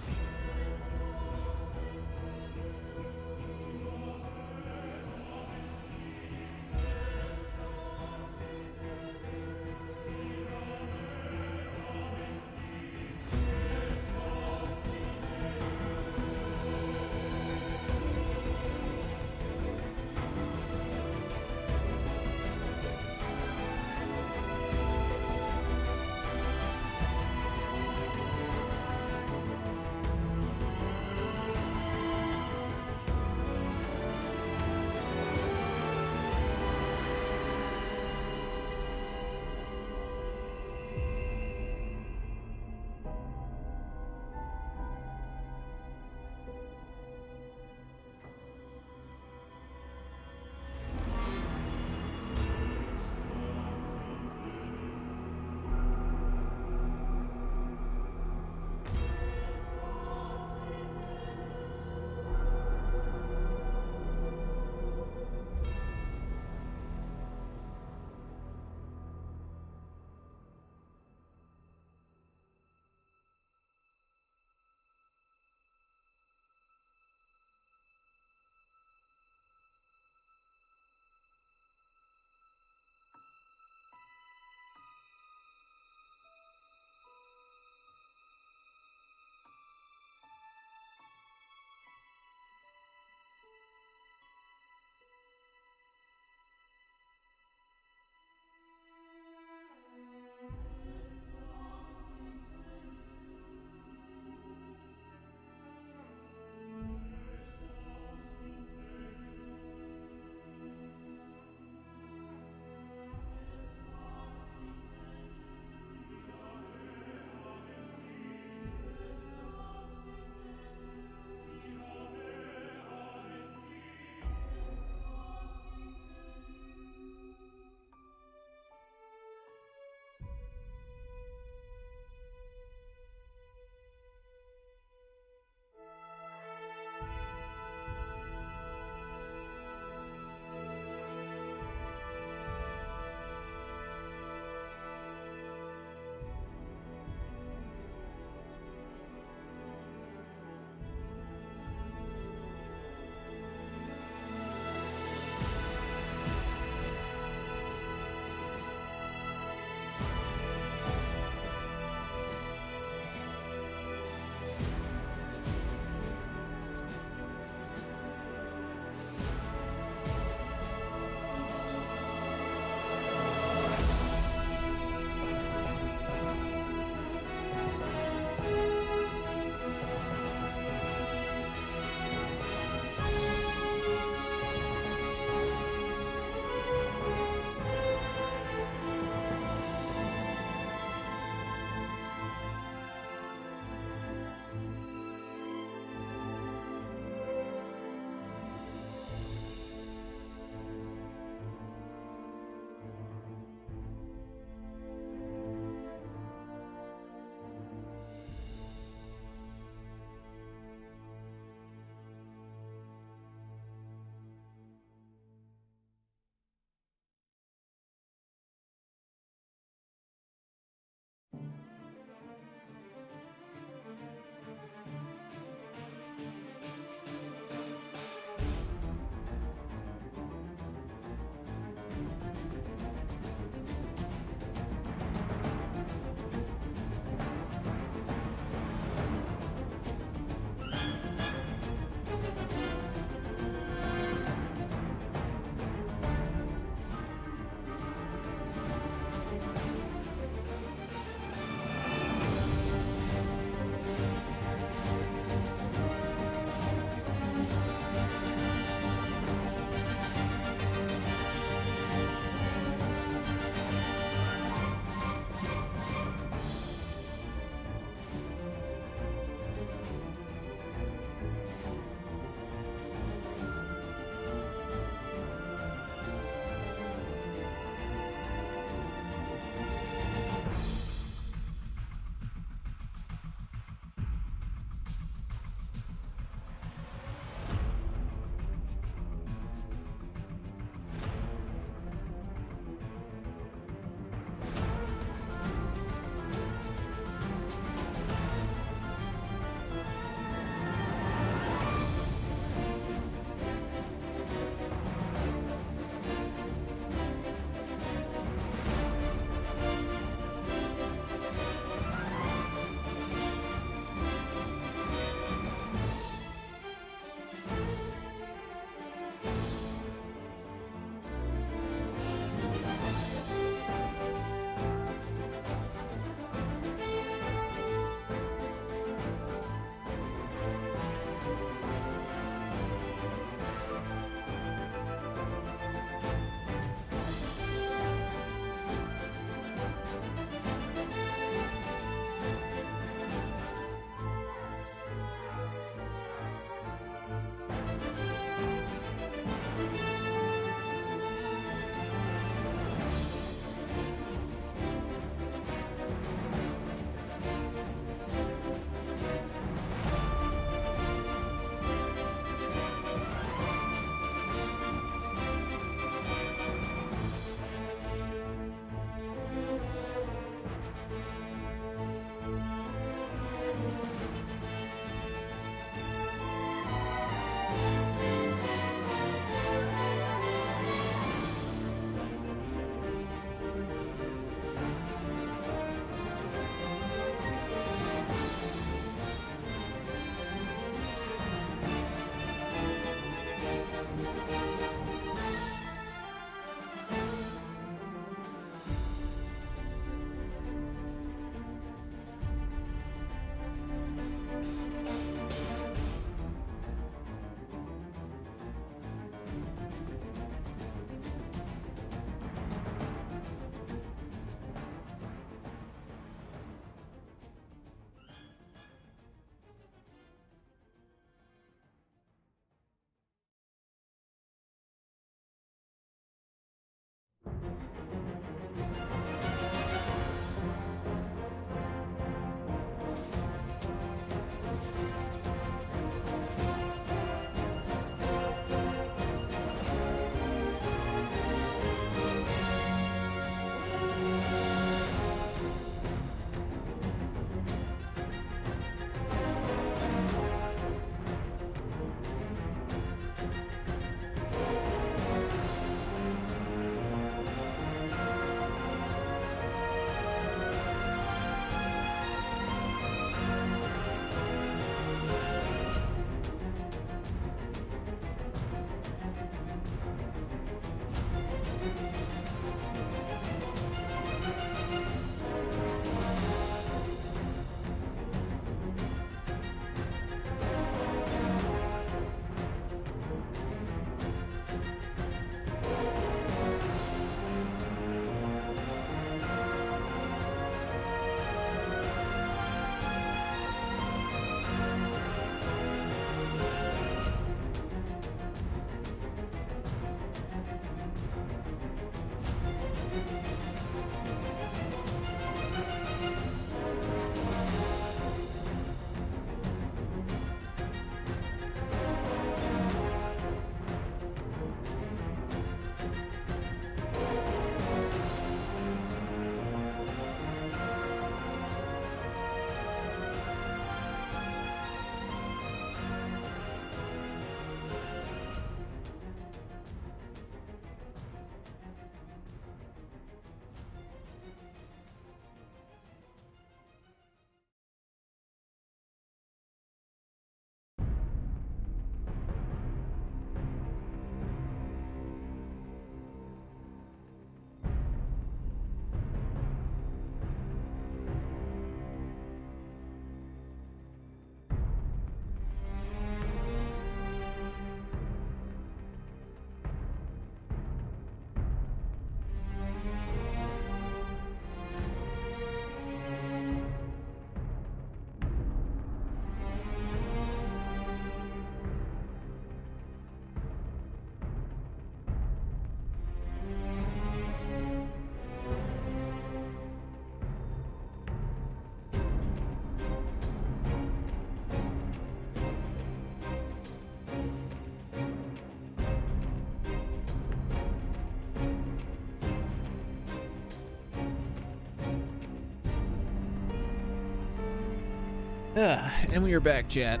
And we are back, chat.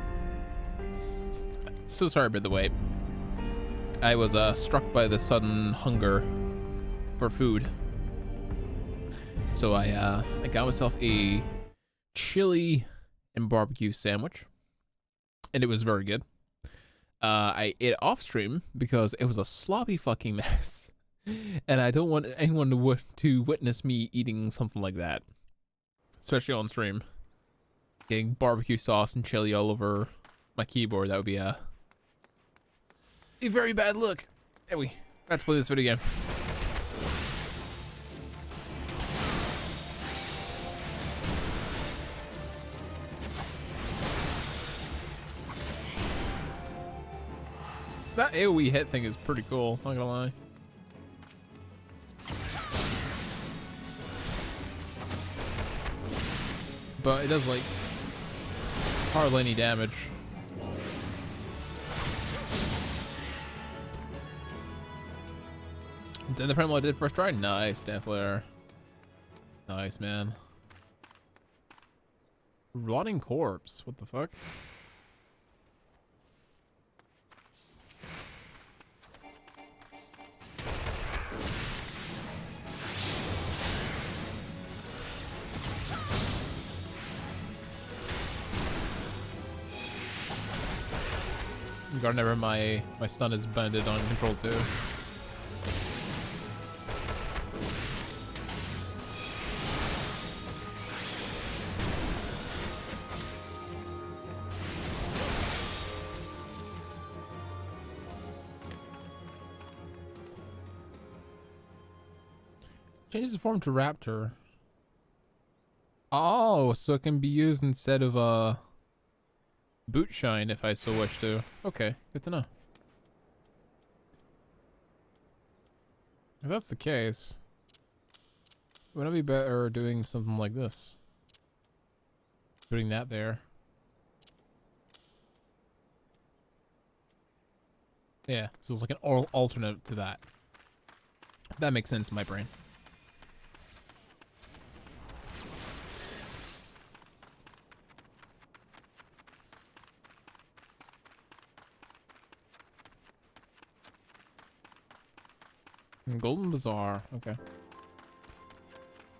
So sorry about the wait. I was struck by the sudden hunger for food. So I got myself a chili and barbecue sandwich, and it was very good. I ate it off stream because it was a sloppy fucking mess, and I don't want anyone to witness me eating something like that, especially on stream. Getting barbecue sauce and chili all over my keyboard, that would be a very bad look. Anyway, let's play this video again. That AoE hit thing is pretty cool, not gonna lie. But it does like hardly any damage. Did the primal I did first try? Nice, Death Flare. Nice, man. Rotting corpse, what the fuck? Garnever, my stun is banded on control too. Changes the form to raptor. Oh, so it can be used instead of boot shine if I so wish to. Okay, good to know. If that's the case, wouldn't it be better doing something like this? Putting that there. Yeah, so it's like an alternate to that. That makes sense in my brain. Golden Bazaar, okay.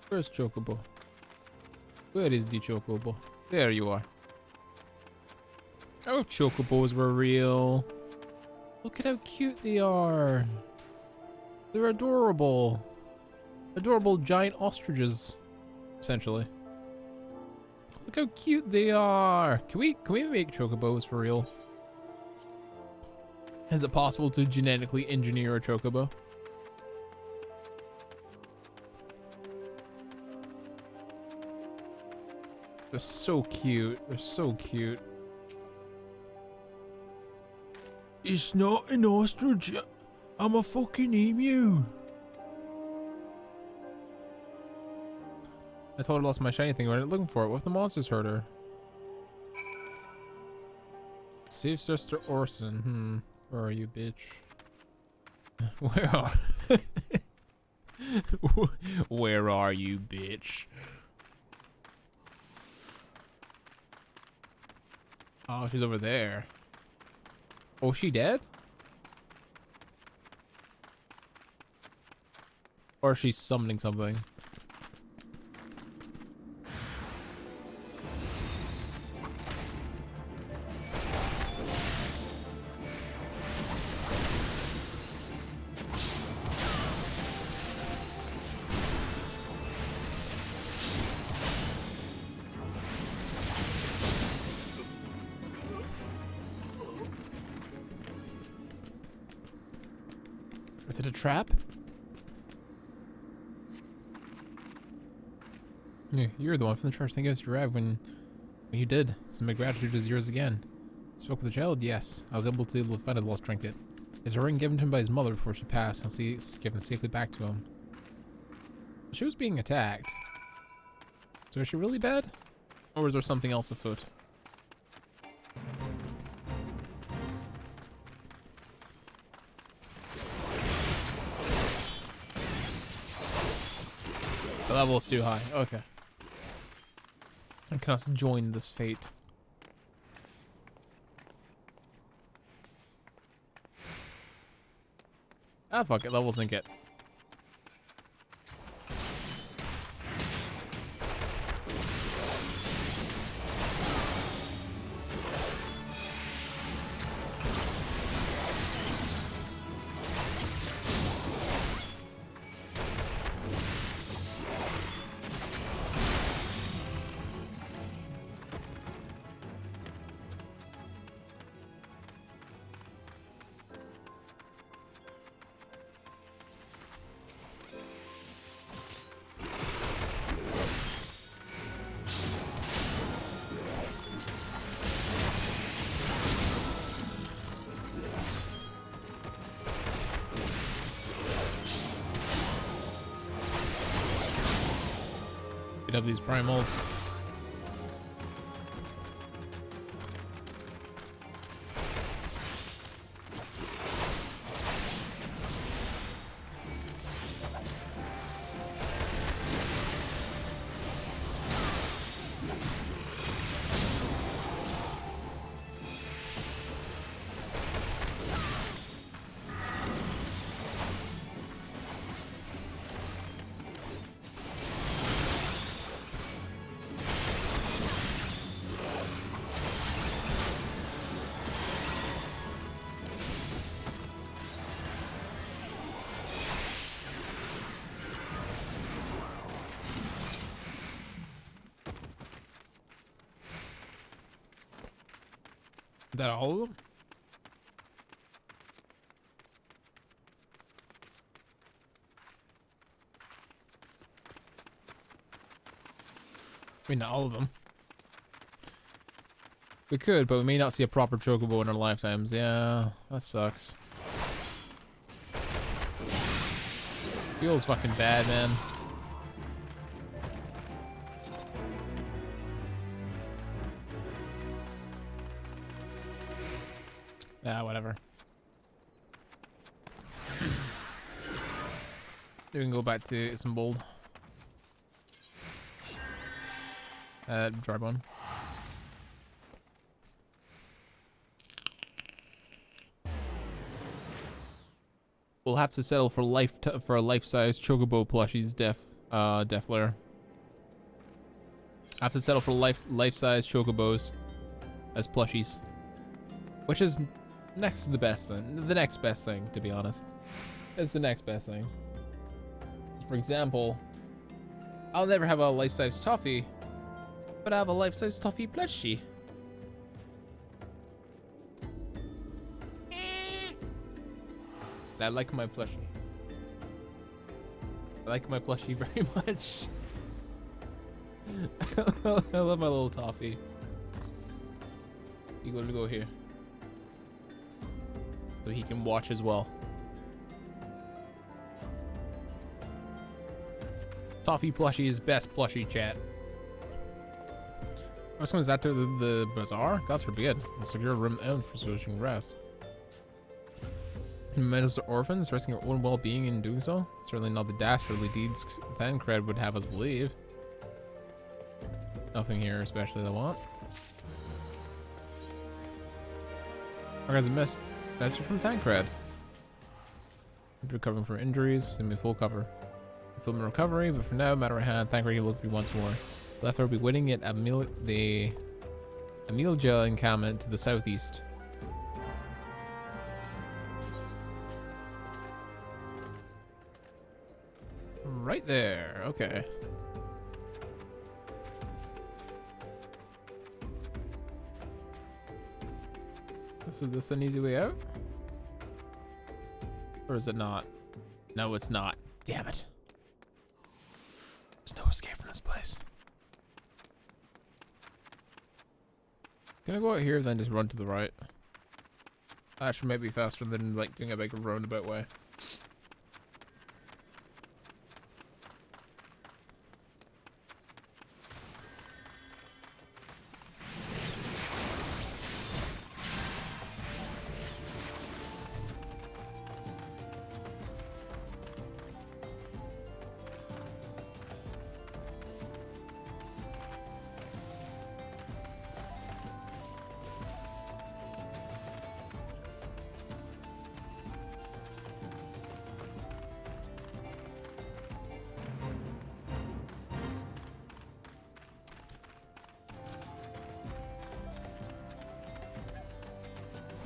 Where's Chocobo? Where is the Chocobo? There you are. Oh, Chocobos were real. Look at how cute they are. They're adorable. Adorable giant ostriches, essentially. Look how cute they are. Can we make Chocobos for real? Is it possible to genetically engineer a Chocobo? They're so cute. They're so cute. It's not an ostrich. I'm a fucking emu. I told her I lost my shiny thing. We're looking for it. What if the monsters hurt her? Save Sister Orson. Where are you, bitch? Where are... Where are you, bitch? Oh, she's over there. Oh, is she dead? Or she's summoning something. Is it a trap? Yeah, you're the one from the church. Thank you for arrived when you did. So my gratitude is yours again. Spoke with the child? Yes. I was able to find his lost trinket. It's a ring given to him by his mother before she passed, and it's given safely back to him. She was being attacked. So is she really bad? Or is there something else afoot? The level is too high. Okay. I cannot join this fate. Ah, fuck it. Level sync it. Beat up these primals. Is that all of them? I mean, not all of them. We could, but we may not see a proper chocobo in our lifetimes. Yeah, that sucks. Feels fucking bad, man. Ah, whatever. We can go back to some bold. Dry bone. We'll have to settle for for a life-size chocobo plushies, Deflair. I have to settle for life-size chocobos as plushies, which is next to the best thing. The next best thing, to be honest, is the next best thing. For example, I'll never have a life-size toffee, but I have a life-size toffee plushie. I like my plushie. I like my plushie very much. I love my little toffee. You gotta go here. So he can watch as well. Toffee plushie is best plushie, chat. First one is that to the bazaar? God forbid. Secure a room out for searching rest. Meadows to orphans, risking our own well-being in doing so. Certainly not the dastardly deeds Thancred would have us believe. Nothing here especially I want. Okay, a message from Thancred. Recovering from injuries, send me full cover. Full recovery, but for now, matter of hand, Thancred will look for you once more. Left will be waiting at the Eorzea encampment to the southeast. Right there, okay. Is this an easy way out? Or is it not? No, it's not. Damn it. There's no escape from this place. Can I go out here then just run to the right? Actually might be faster than like doing a big roundabout way.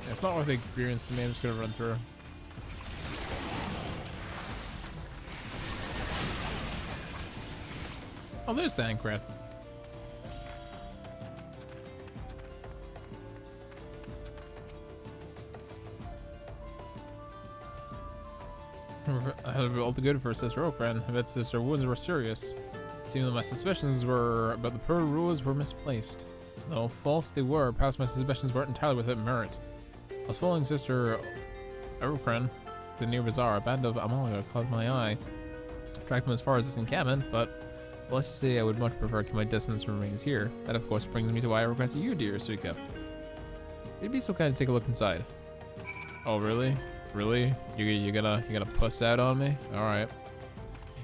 It's not worth the experience to me. I'm just gonna run through. Oh, there's the Thancred. I had all the good for Sister Okran. I bet Sister wounds were serious. It seemed that my suspicions were about the poor rules were misplaced. Though false they were, perhaps my suspicions weren't entirely without merit. I was following Sister Okran to the near bazaar. A band of Amalia caught my eye. I tracked them as far as this encampment, but well, let's just say I would much prefer to keep my distance from remains here. That of course brings me to why I requested you, dear Suika. You'd be so kind to take a look inside. Oh really? Really? You gonna puss out on me? Alright.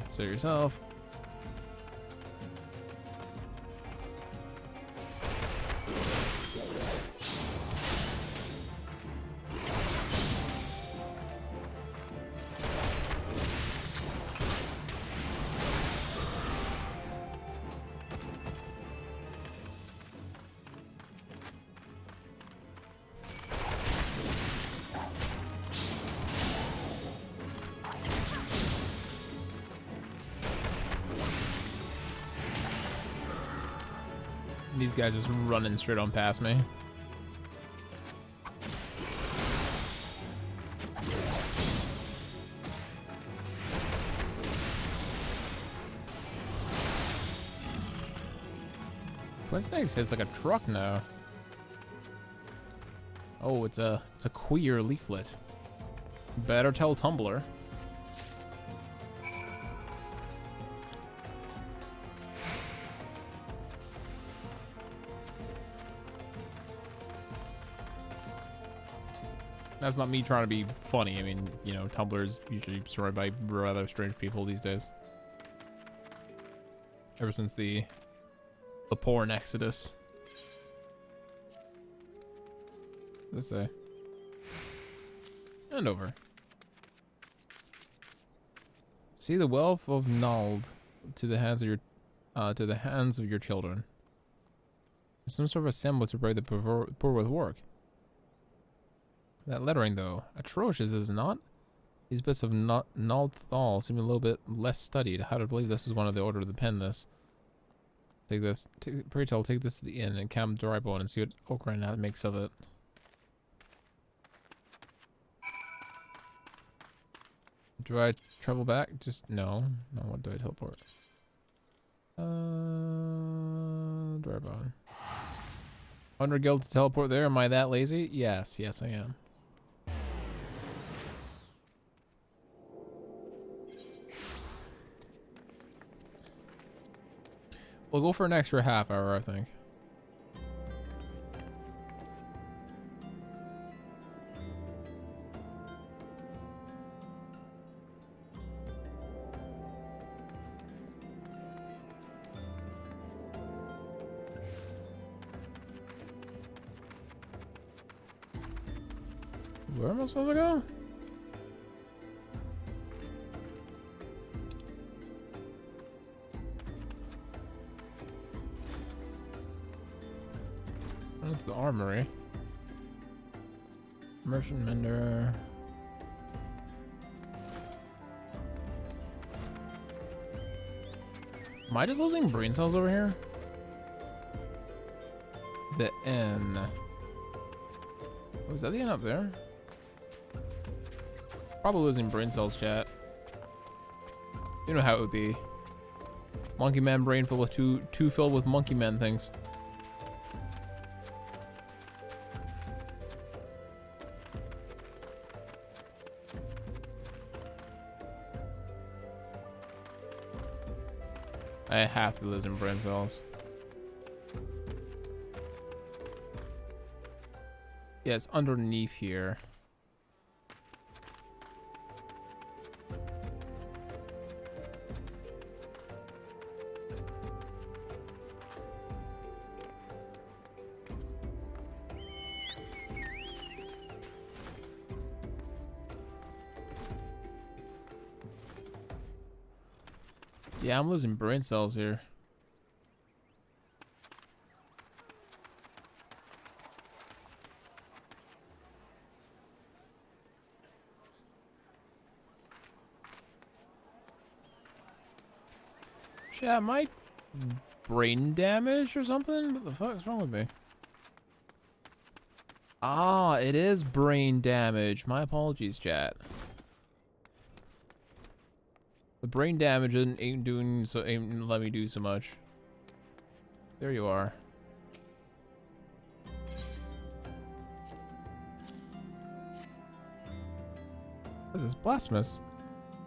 So yourself. These guys just running straight on past me. Twin Snakes hits like a truck now. Oh, it's a queer leaflet. Better tell Tumblr. That's not me trying to be funny. I mean, you know, Tumblr is usually surrounded by rather strange people these days. Ever since the porn exodus. Let's say. And over. See the wealth of Nald to the hands of your children. Some sort of a symbol to provide the poor with work. That lettering, though, atrocious, is it not? These bits of Nald Thal seem a little bit less studied. How to believe this is one of the order of the pen this. Take this. Pray tell, take this to the inn and Camp Doribon and see what Okran makes of it. Do I travel back? Just no. No, what do I teleport? Doribon. 100 gil to teleport there. Am I that lazy? Yes, yes I am. We'll go for an extra half hour, I think. Where am I supposed to go? That's the armory. Merchant Mender. Am I just losing brain cells over here? The N. Oh, is that the N up there? Probably losing brain cells, chat. You know how it would be. Monkey man brain full of two filled with monkey man things. I have to be losing brain cells. Yeah, it's underneath here. Yeah, I'm losing brain cells here. Chat, my brain damage or something? What the fuck is wrong with me? Ah, it is brain damage. My apologies, chat. The brain damage ain't doing so, ain't let me do so much. There you are. This is blasphemous.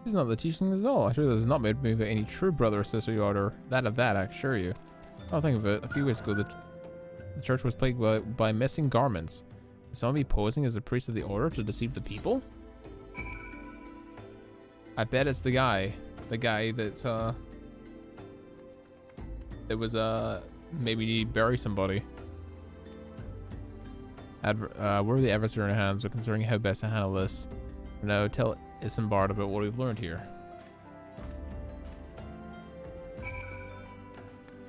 This is not the teachings at all. I'm sure this has not made me any true brother or sister you are, that of that, I assure you. I'll think of it. A few weeks ago, the church was plagued by missing garments. Is someone be posing as a priest of the order to deceive the people? I bet it's the guy that's that was maybe bury somebody. We're the adversary in our hands, but considering how best to handle this, for now tell Isambard about what we've learned here.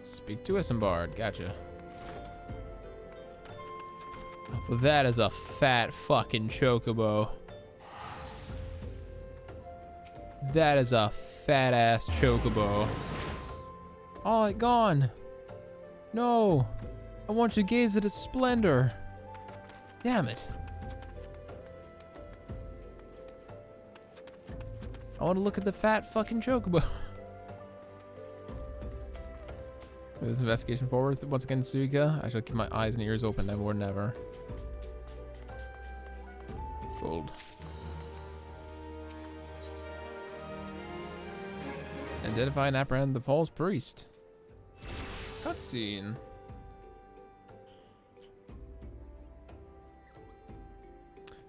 Speak to Isambard, gotcha. That is a fat fucking chocobo. That is a fat ass chocobo. Oh, it gone. No. I want to gaze at its splendor. Damn it. I want to look at the fat fucking chocobo. Move this investigation forward. Once again, Suika. I shall keep my eyes and ears open now more than ever. Gold. Identify and apprehend the false priest. Cutscene.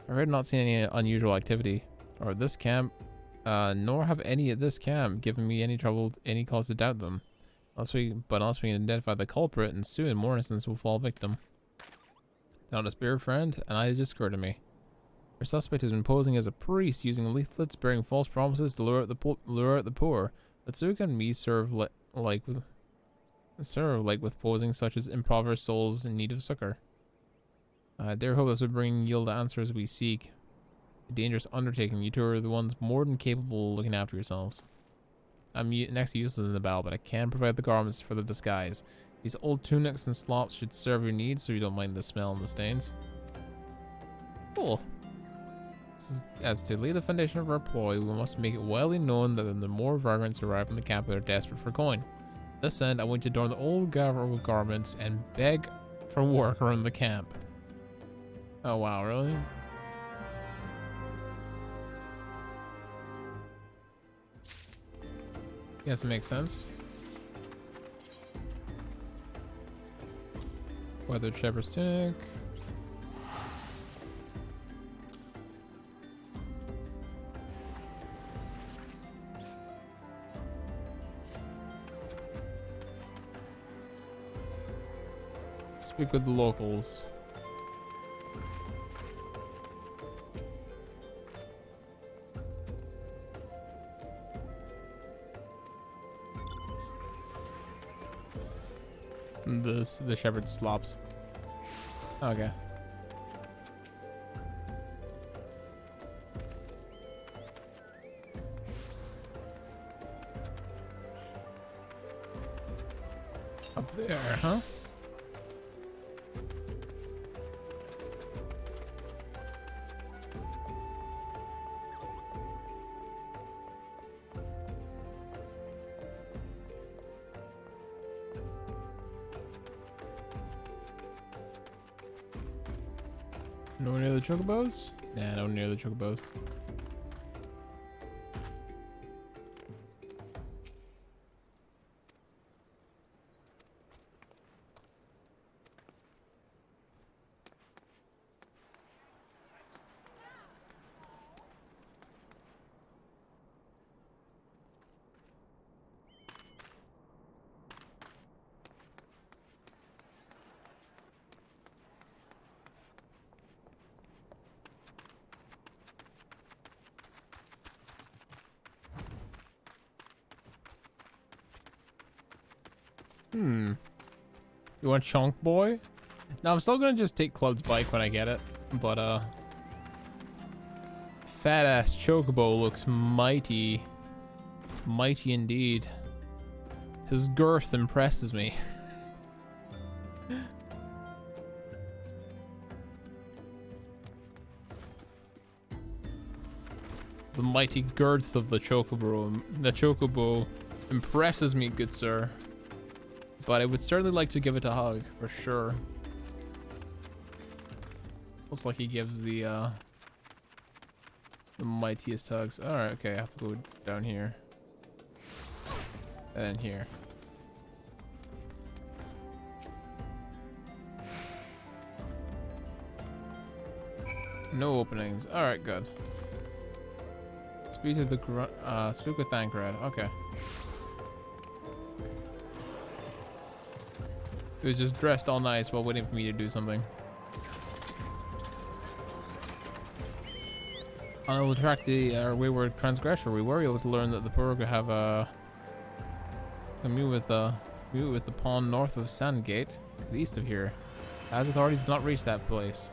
I heard not seen any unusual activity, or this camp, nor have any at this camp given me any trouble, any cause to doubt them. Unless we can identify the culprit, and soon more innocents will fall victim. Not a spirit friend, and it just occurred to me. Our suspect has been posing as a priest, using leaflets bearing false promises to lure out the poor. But Suika and me serve like with posing such as impoverished souls in need of succor. I dare hope this would yield the answers we seek. A dangerous undertaking. You two are the ones more than capable of looking after yourselves. I'm next to useless in the battle, but I can provide the garments for the disguise. These old tunics and slops should serve your needs, so you don't mind the smell and the stains. Cool. As to lay the foundation of our ploy, we must make it widely known that the more vagrants arrive in the camp that are desperate for coin. To this end, I want to adorn the old garments and beg for work around the camp. Oh wow, really? Yes, it makes sense. Weathered shepherd's tunic. Speak with the locals. The shepherd slops. Okay. Up there, huh? Nowhere near the chocobos? Nah, nowhere near the chocobos. You want Chunk Boy? No, I'm still gonna just take Club's bike when I get it, but fat ass Chocobo looks mighty indeed. His girth impresses me. The mighty girth of the chocobo impresses me, good sir. But I would certainly like to give it a hug, for sure. Looks like he gives the mightiest hugs. Alright, okay, I have to go down here. And then here. No openings. Alright, good. Speak to the speak with Thancred. Okay. He was just dressed all nice while waiting for me to do something. I will track the wayward transgressor. We were able to learn that the Purga have a meet with the pawn north of Sandgate, to the east of here. As authorities have not reached that place.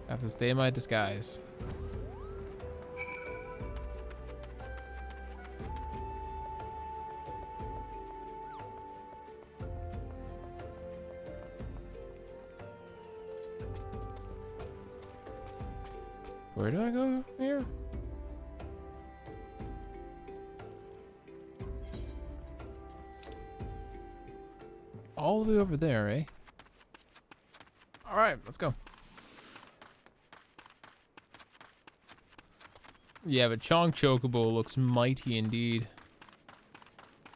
I have to stay in my disguise. Where do I go here? All the way over there, eh? Alright, let's go. Yeah, but Chong Chocobo looks mighty indeed.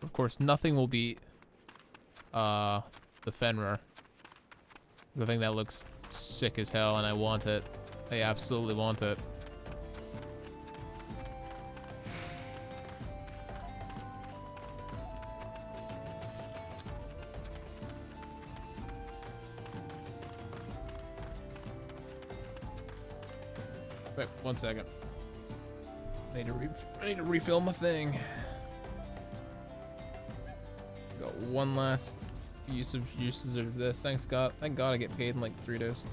Of course, nothing will beat the Fenrir. I think that looks sick as hell, and I want it. I absolutely want it. Wait, 1 second. I need to refill my thing. Got one last uses of this. Thank God I get paid in like 3 days.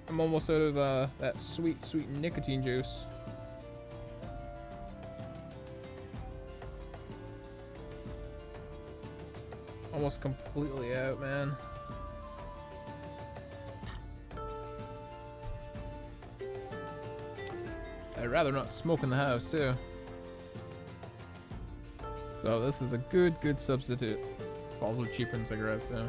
I'm almost out of that sweet nicotine juice. Almost completely out, man. I'd rather not smoke in the house too. So this is a good substitute. Also cheaper than cigarettes too.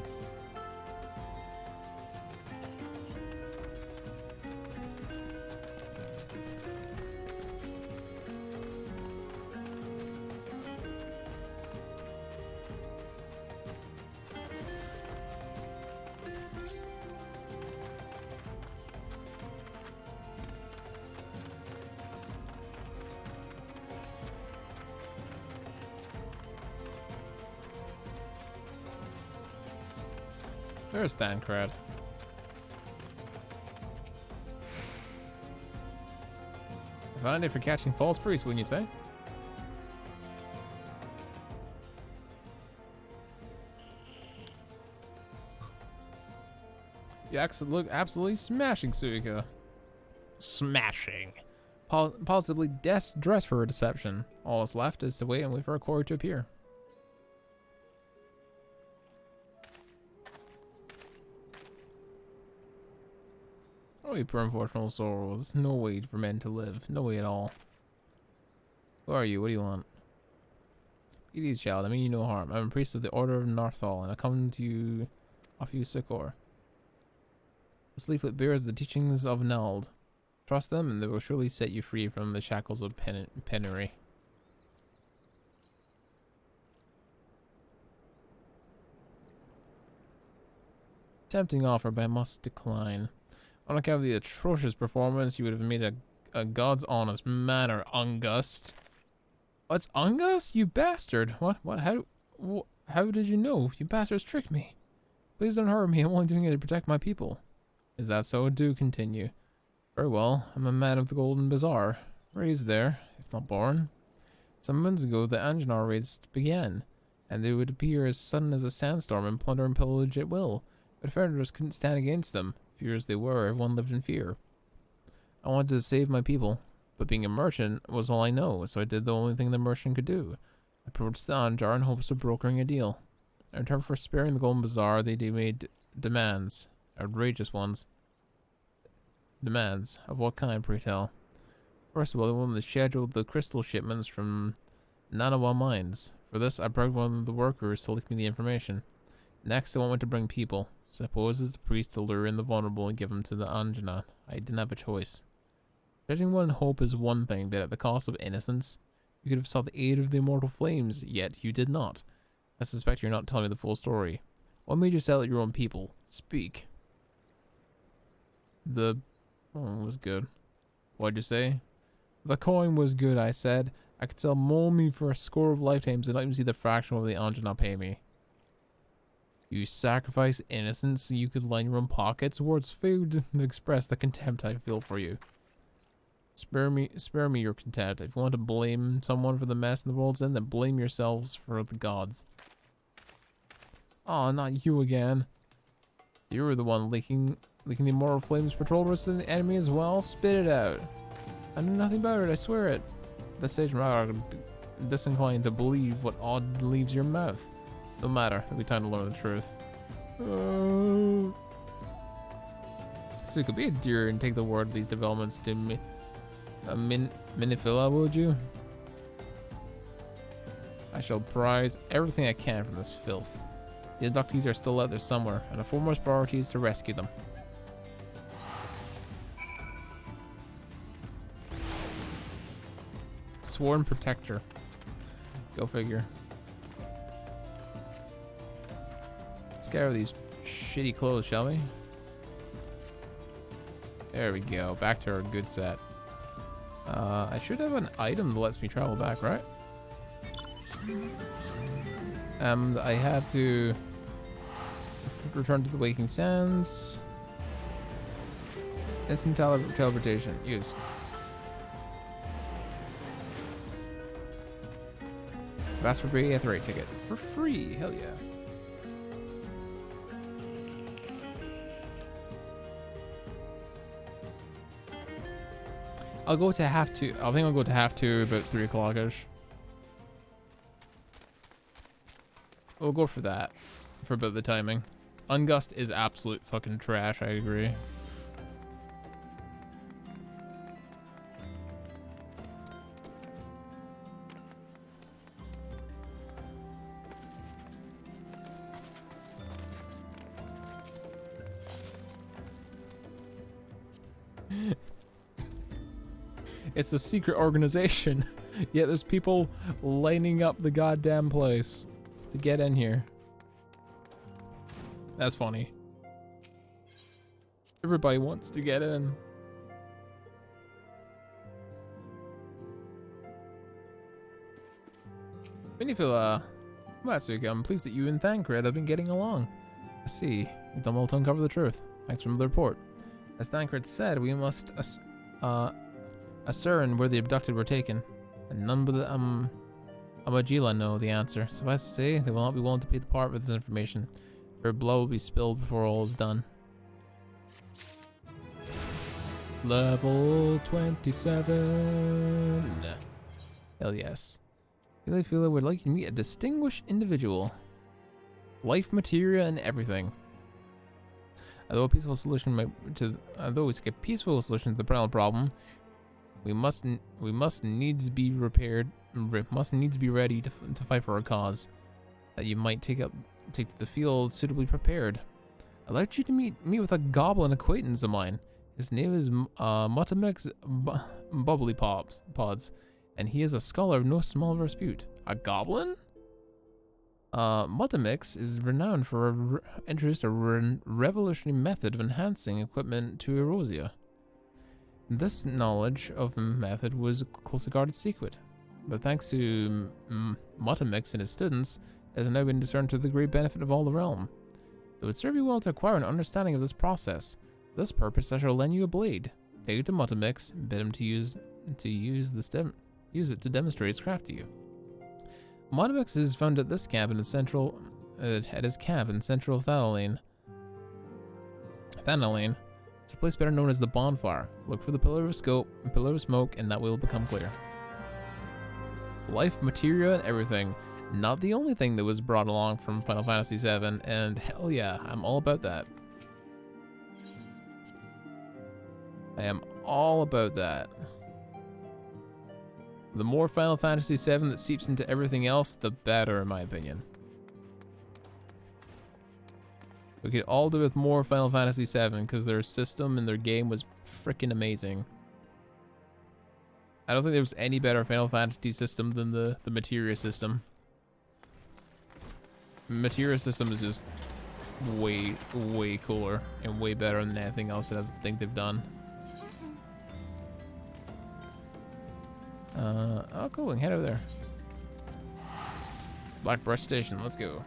There's Thancred. Found it for catching false priests, wouldn't you say? You look absolutely smashing, Suika. Smashing. Possibly dressed for a deception. All that's left is to wait and wait for a quarry to appear. Oh, you poor unfortunate souls. No way for men to live. No way at all. Who are you? What do you want? Be these, child. I mean you no harm. I'm a priest of the Order of Narthal, and I come to you, offer you succor. This leaflet bears the teachings of Nald. Trust them, and they will surely set you free from the shackles of penury. Tempting offer, but I must decline. On account of the atrocious performance, you would have made a god's honest manner, Ungust. What's Ungust? You bastard! What? How did you know? You bastards tricked me. Please don't hurt me. I'm only doing it to protect my people. Is that so? Do continue. Very well. I'm a man of the Golden Bazaar, raised there, if not born. Some months ago, the Anjanar raids began, and they would appear as sudden as a sandstorm and plunder and pillage at will. But Fenris couldn't stand against them. Fear as they were, everyone lived in fear. I wanted to save my people, but being a merchant was all I know, so I did the only thing the merchant could do. I approached the Anjar in hopes of brokering a deal. In return for sparing the Golden Bazaar, they made demands. Outrageous ones. Demands? Of what kind, pray tell? First of all, they wanted to schedule the crystal shipments from Nanawa mines. For this, I begged one of the workers to leak me the information. Next, they want me to bring people. Suppose as the priest to lure in the vulnerable and give them to the Anjana. I didn't have a choice. Judging one hope is one thing, but at the cost of innocence, you could have sought the aid of the immortal flames, yet you did not. I suspect you're not telling me the full story. What made you sell at your own people? Speak. The... oh, it was good. What'd you say? The coin was good, I said. I could sell mole meat for a score of lifetimes and not even see the fraction of the Anjana pay me. You sacrifice innocence so you could line your own pockets? Words fail to express the contempt I feel for you. Spare me your contempt. If you want to blame someone for the mess in the world's end, then blame yourselves for the gods. Oh, not you again. You were the one leaking the immortal flames patrol routes to the enemy as well? Spit it out. I knew nothing about it, I swear it. At this stage, I'm disinclined to believe what odd leaves your mouth. No matter, it'll be time to learn the truth. So you could be a dear and take the word of these developments to me. Minifila, would you? I shall prize everything I can from this filth. The abductees are still out there somewhere, and the foremost priority is to rescue them. Sworn protector. Go figure. Let's get out of these shitty clothes, shall we? There we go. Back to our good set. I should have an item that lets me travel back, right? I have to return to the Waking Sands. Instant teleportation. Use. Raspberry Aetherite ticket. For free. Hell yeah. I'll go to half two. I think I'll go to half two about 3 o'clock-ish. We'll go for that. For about the timing. Ungust is absolute fucking trash, I agree. It's a secret organization, yet there's people lining up the goddamn place to get in here. That's funny. Everybody wants to get in. Minifila, Matsuka, I'm pleased that you and Thancred have been getting along. I see. You've done well to uncover the truth. Thanks for the report. As Thancred said, we must ascertain where the abducted were taken, and none but the Amajila know the answer. Suffice to say, they will not be willing to pay the part with this information, for blood will be spilled before all is done. Level 27. Hell yes. Minifila would like you to meet a distinguished individual. Life materia and everything. Although it's a peaceful solution to the present problem, we must needs be ready to fight for our cause. That you might take to the field suitably prepared. I'd like you to meet with a goblin acquaintance of mine. His name is Mutamix Bubbly Pods, and he is a scholar of no small repute. A goblin? Mutamix is renowned for introduced a revolutionary method of enhancing equipment to Eorzea. This knowledge of the method was a closely guarded secret, but thanks to Mutamix and his students, it has now been discerned to the great benefit of all the realm. It would serve you well to acquire an understanding of this process. For this purpose, I shall lend you a blade. Take it to Mutamix and bid him to use it to demonstrate its craft to you. Mutamix is found at this camp in the central, Thanaline. It's a place better known as the Bonfire. Look for the Pillar of Scope and Pillar of Smoke, and that will become clear. Life, materia, and everything. Not the only thing that was brought along from Final Fantasy VII, and hell yeah, I'm all about that. I am all about that. The more Final Fantasy VII that seeps into everything else, the better, in my opinion. We could all do with more Final Fantasy VII because their system and their game was freaking amazing. I don't think there was any better Final Fantasy system than the materia system. Materia system is just way cooler and way better than anything else that I think they've done. Oh cool, we can head over there. Blackbrush Station, let's go.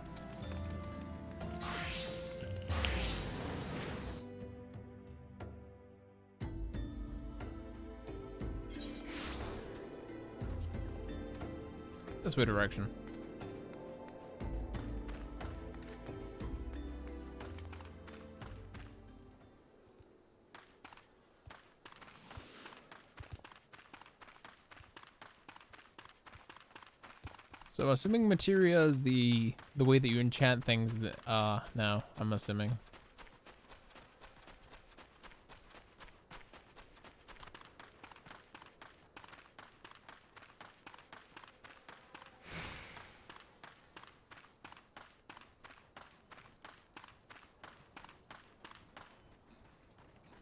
This way direction. So assuming materia is the way that you enchant things that now I'm assuming.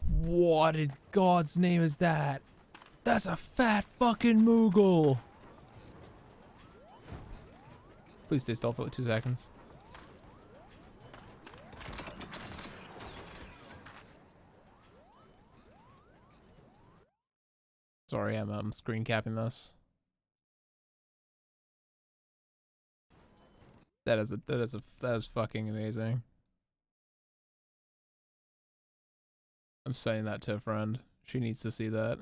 What in God's name is that? That's a fat fucking Moogle. Please stay still for like 2 seconds. Sorry, I'm screen capping this. That is fucking amazing. I'm saying that to a friend. She needs to see that.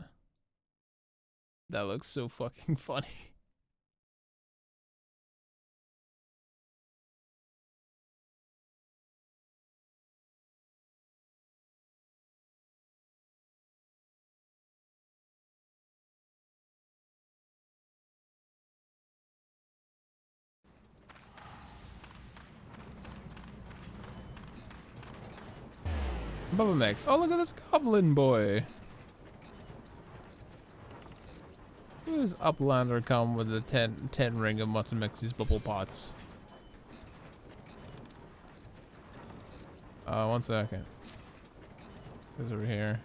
That looks so fucking funny. Bubba Mix. Oh, look at this goblin boy. Who does Uplander come with a 10 ring of Mutton Mix's bubble pots? 1 second. Goes over here.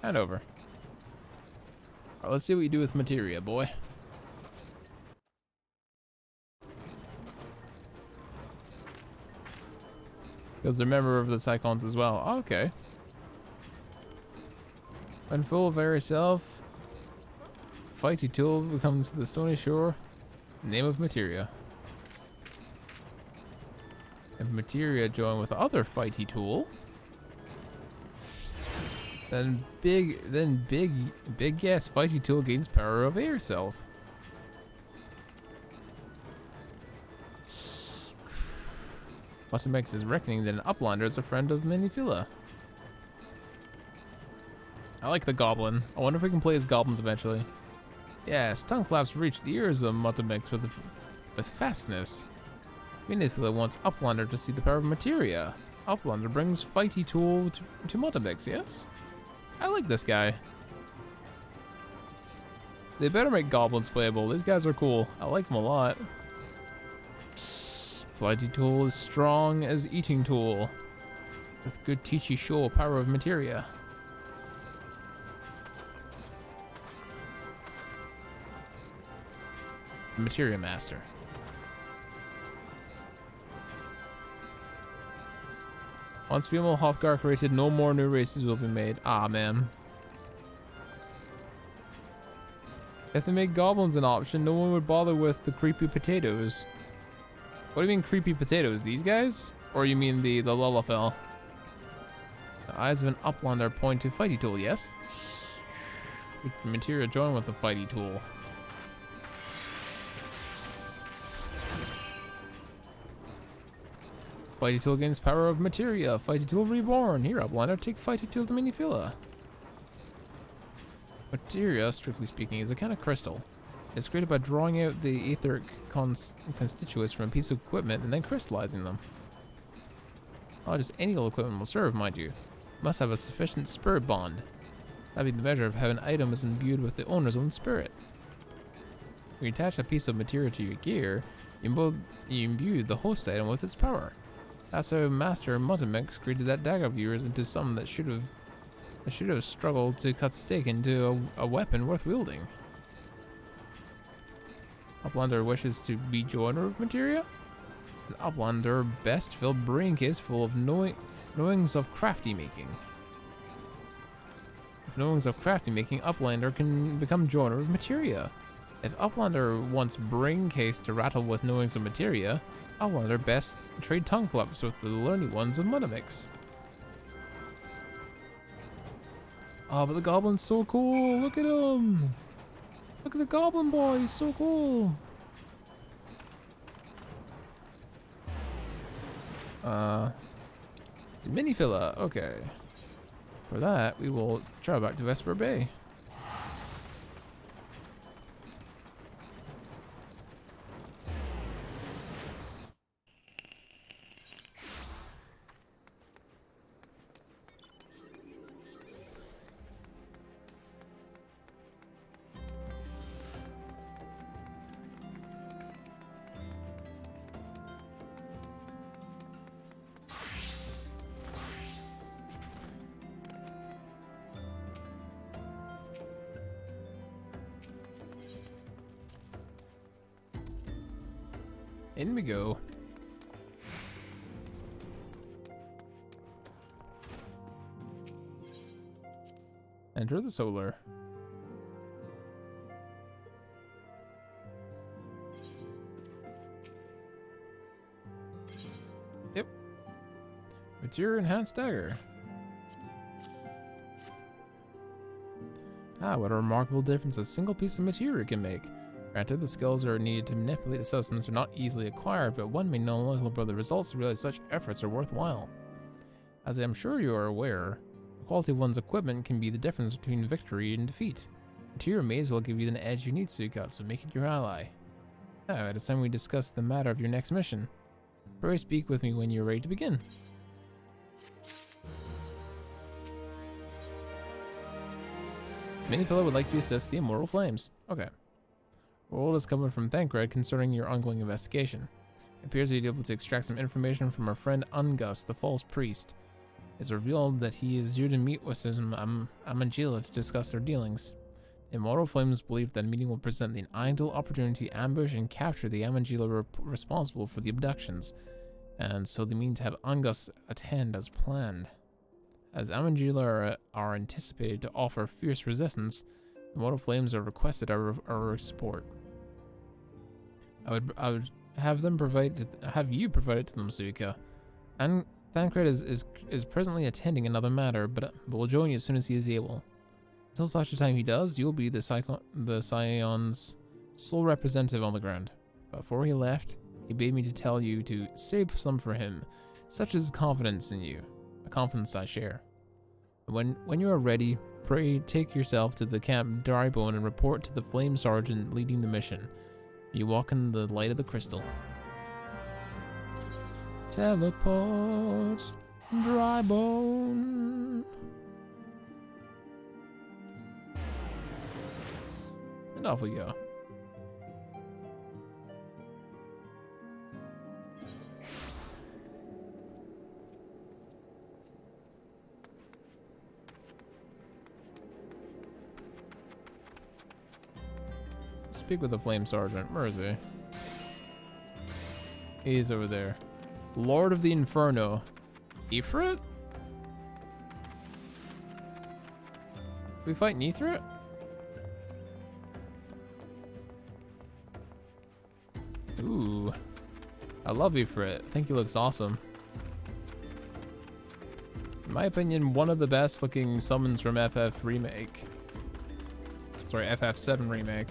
And over. Alright, let's see what you do with materia, boy. Because they're a member of the Cyclones as well. Oh, okay. When full of very self, fighty tool becomes the stony shore. Name of materia. If materia join with other fighty tool, then big yes fighty tool gains power over yourself. What makes his reckoning that an Uplander is a friend of Minifila. I like the goblin. I wonder if we can play as goblins eventually. Yes, tongue flaps reach the ears of Mutamix with fastness. Minifila wants Uplander to see the power of materia. Uplander brings fighty tool to Mutamix, yes? I like this guy. They better make goblins playable. These guys are cool. I like them a lot. Flighty tool is strong as eating tool. With good Tichi Show power of materia. Materia Master. Once female Hrothgar created, no more new races will be made. Ah, man. If they made goblins an option, no one would bother with the creepy potatoes. What do you mean creepy potatoes? These guys? Or you mean the Lullafell? The eyes of an Uplander point to fighty tool, yes? Materia join with the fighty tool. Fighting tool gains power of materia. Fighting tool reborn. Here, Uplander, take fighting tool to Minifila. Materia, strictly speaking, is a kind of crystal. It's created by drawing out the etheric constituents from a piece of equipment and then crystallizing them. Oh, just any old equipment will serve, mind you. Must have a sufficient spirit bond. That'd be the measure of how an item is imbued with the owner's own spirit. When you attach a piece of materia to your gear, you imbue the host item with its power. That's how Master Mutamix created that dagger of yours into something that should have struggled to cut steak into a weapon worth wielding. Uplander wishes to be joiner of materia? An Uplander best filled brain case full of knowings of crafty making. With knowings of crafty making, Uplander can become joiner of materia. If Uplander wants brain case to rattle with knowings of materia, Uplander best trade tongue flaps with the learny ones of Mutamix. Oh, but the goblin's so cool. Look at him. Look at the goblin boy. He's so cool. Minifila. Okay. For that, we will travel back to Vesper Bay. In we go. Enter the solar. Yep. Materia enhanced dagger. Ah, what a remarkable difference a single piece of materia can make. Granted, the skills are needed to manipulate the substance are not easily acquired, but one may know little about the results to realize such efforts are worthwhile. As I am sure you are aware, the quality of one's equipment can be the difference between victory and defeat. Materia may as well give you the edge you need, Suka, so make it your ally. Now, it is time we discuss the matter of your next mission. Pray speak with me when you are ready to begin. Minifila would like to assist the Immortal Flames. Okay. Word is coming from Thancred concerning your ongoing investigation. It appears you'd be able to extract some information from our friend Ungus, the false priest. It's revealed that he is due to meet with some Amangila to discuss their dealings. Immortal Flames believe that a meeting will present the ideal opportunity to ambush and capture the Amangila responsible for the abductions, and so they mean to have Ungus attend as planned. As Amangila are anticipated to offer fierce resistance, Immortal Flames are requested our support. I would have you provide it to them, Suika. And Thancred is presently attending another matter, but will join you as soon as he is able. Until such a time he does, you'll be the Scion's sole representative on the ground. Before he left, he bade me to tell you to save some for him. Such is confidence in you, a confidence I share. When you are ready, pray take yourself to the Camp Drybone and report to the Flame Sergeant leading the mission. You walk in the light of the crystal. Teleport, Drybone. And off we go. Speak with the Flame Sergeant. Where is he? He's over there. Lord of the Inferno. Ifrit? We fight Ifrit? Ooh. I love Ifrit. I think he looks awesome. In my opinion, one of the best looking summons from FF Remake. Sorry, FF7 Remake.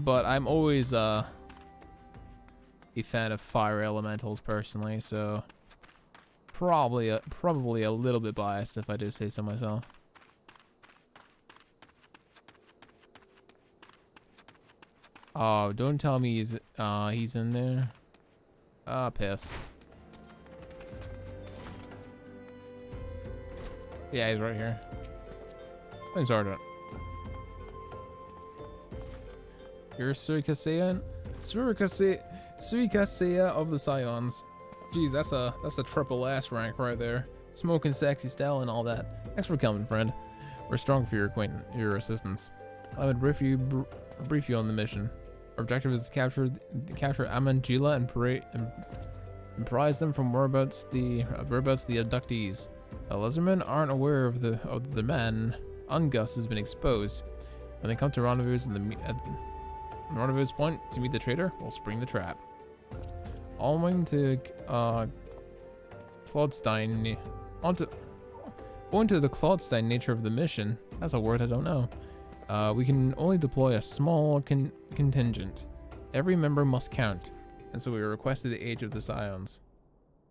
But I'm always a fan of fire elementals personally, so probably a little bit biased if I do say so myself. Oh, don't tell me he's in there. Ah, piss. Yeah, he's right here. I'm sorry. You're Suikasea of the Scions. Jeez, that's a triple S rank right there. Smoking sexy style and all that. Thanks for coming, friend. We're strong for your assistance. I would brief you on the mission. Our objective is to capture Amangila and prize them from whereabouts the abductees. The Lizardmen aren't aware of the man. Ungus has been exposed. When they come to rendezvous at the rendezvous point to meet the traitor, we'll spring the trap. Owing to the Claudstein nature of the mission, that's a word I don't know. We can only deploy a small contingent. Every member must count, and so we requested the aid of the Scions.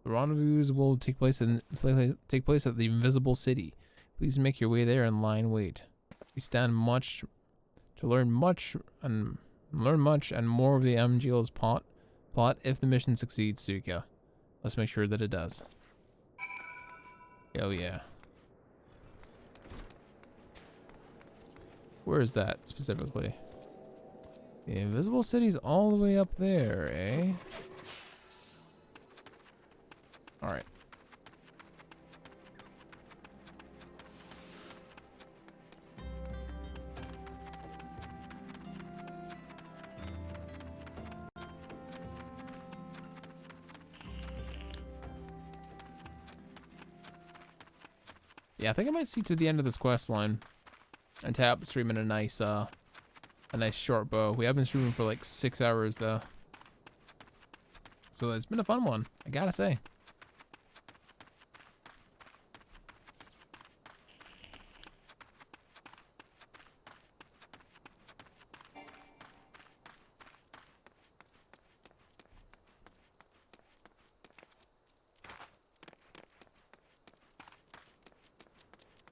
The rendezvous will take place at the Invisible City. Please make your way there and lie in wait. We stand much to learn much and more of the Amgila's plot if the mission succeeds, Suika. Let's make sure that it does. Oh yeah. Where is that specifically? The Invisible City's all the way up there, eh? Alright. Yeah, I think I might see to the end of this quest line and tap streaming a nice short bow. We have been streaming for like 6 hours though, so it's been a fun one, I gotta say.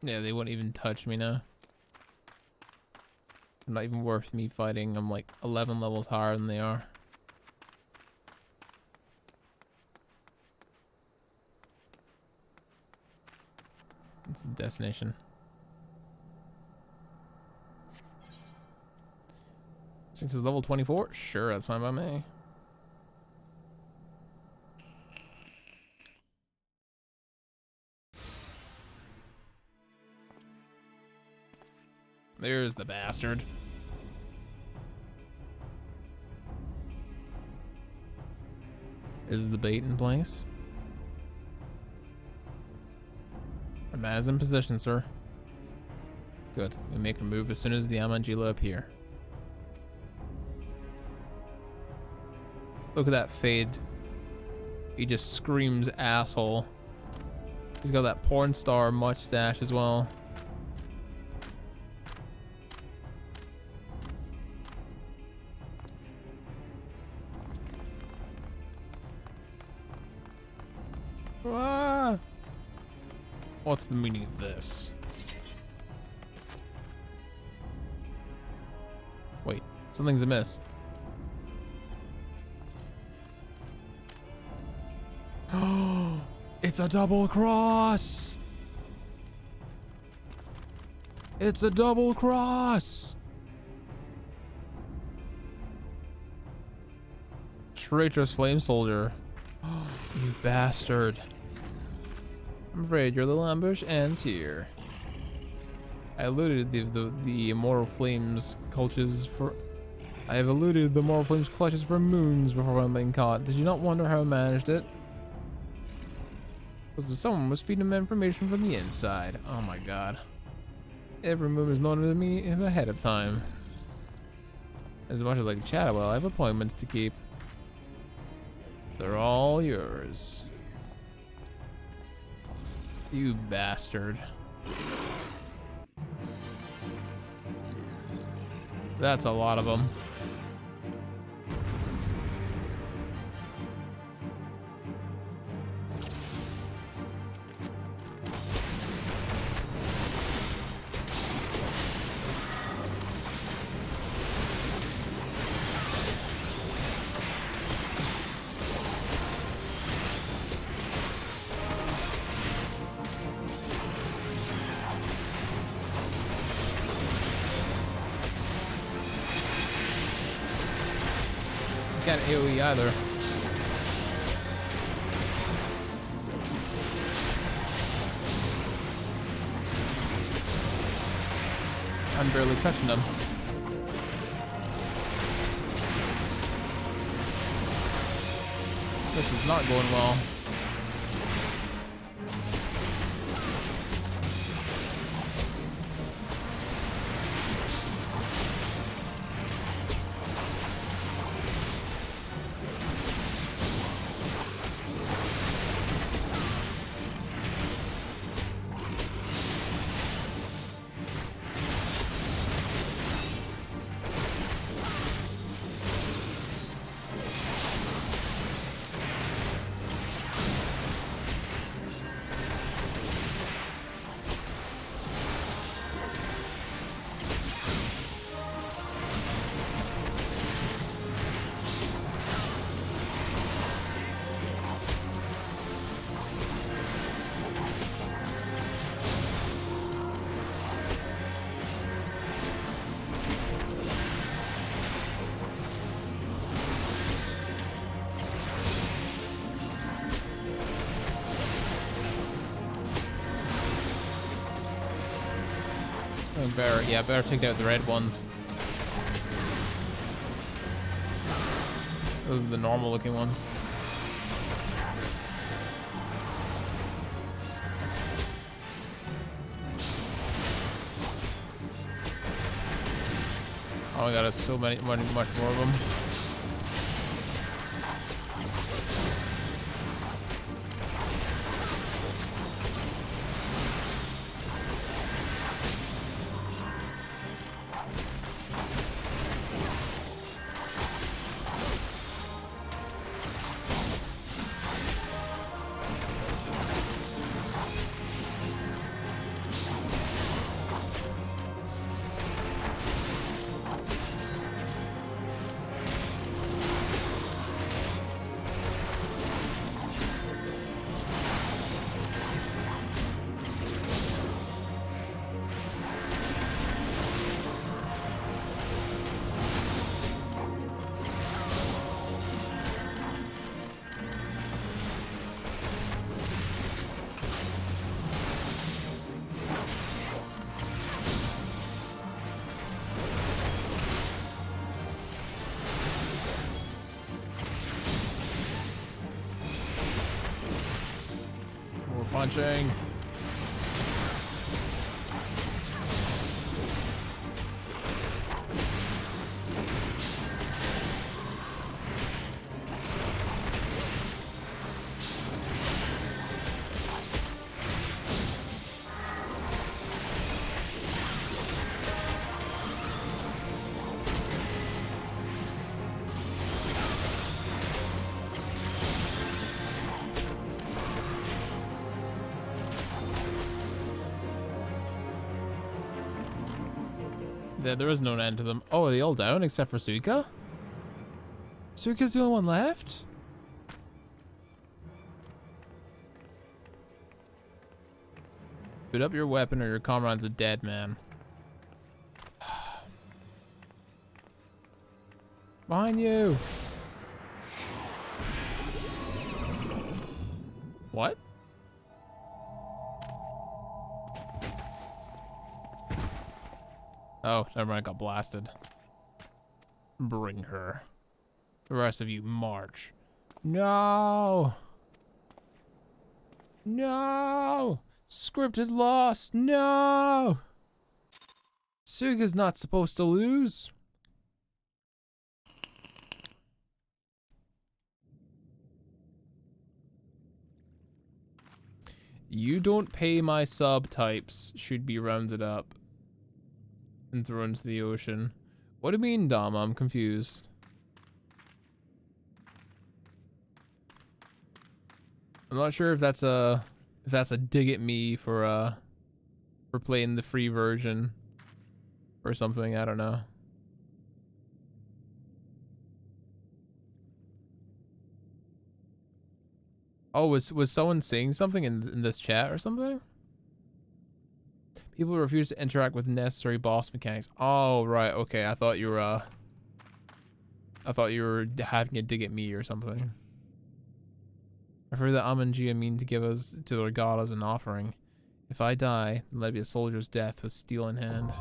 Yeah, they wouldn't even touch me now. Not even worth me fighting. I'm like 11 levels higher than they are. It's the destination. Since it's level 24, sure, that's fine by me. There's the bastard. Is the bait in place? Our man is in position, sir. Good. We make a move as soon as the Amangila appear. Look at that fade. He just screams asshole. He's got that porn star mustache as well. Ah! What's the meaning of this? Wait, something's amiss. Oh, it's a double cross! It's a double cross! Traitorous flame soldier. Oh, you bastard. I'm afraid your little ambush ends here. I eluded the immortal flames clutches for moons before I'm being caught. Did you not wonder how I managed it? Because someone was feeding me information from the inside. Oh my god. Every move is known to me ahead of time. As much as I can chat well, I have appointments to keep. They're all yours. You bastard. That's a lot of them. can't AoE either. I'm barely touching them. This is not going well. Better take out the red ones. Those are the normal looking ones. Oh my god, there's so much more of them. Punching. There is no end to them. Oh, are they all down except for Suika? Suika's the only one left? Put up your weapon or your comrade's a dead man. Behind you! What? Oh, never mind, I got blasted. Bring her. The rest of you march. No! No! Script is lost! No! Suga's not supposed to lose. You don't pay my subtypes should be rounded up and thrown into the ocean. What do you mean, Dom? I'm confused. I'm not sure if that's a dig at me for playing the free version or something. I don't know. Oh, was someone saying something in this chat or something? People refuse to interact with necessary boss mechanics. Oh, right. Okay, I thought you were I thought you were having a dig at me or something. I've heard that Amangia mean to give us to their god as an offering. If I die, then let it be a soldier's death with steel in hand.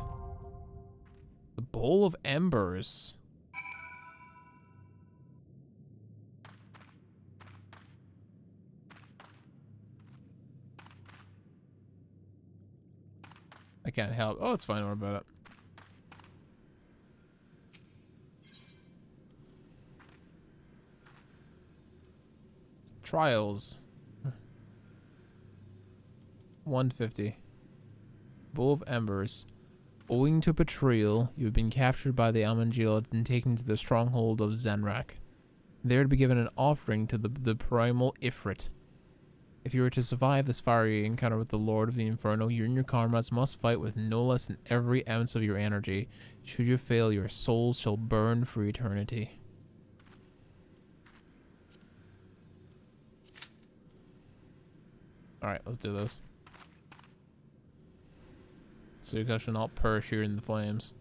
The Bowl of Embers. I can't help. Oh, it's fine. Don't worry about it. Trials. 150. Bowl of Embers. Owing to betrayal, you have been captured by the Amangil and taken to the stronghold of Zanrak. There to be given an offering to the primal Ifrit. If you were to survive this fiery encounter with the Lord of the Inferno, you and your comrades must fight with no less than every ounce of your energy. Should you fail, your souls shall burn for eternity. Alright, let's do this. So you guys should not perish here in the flames.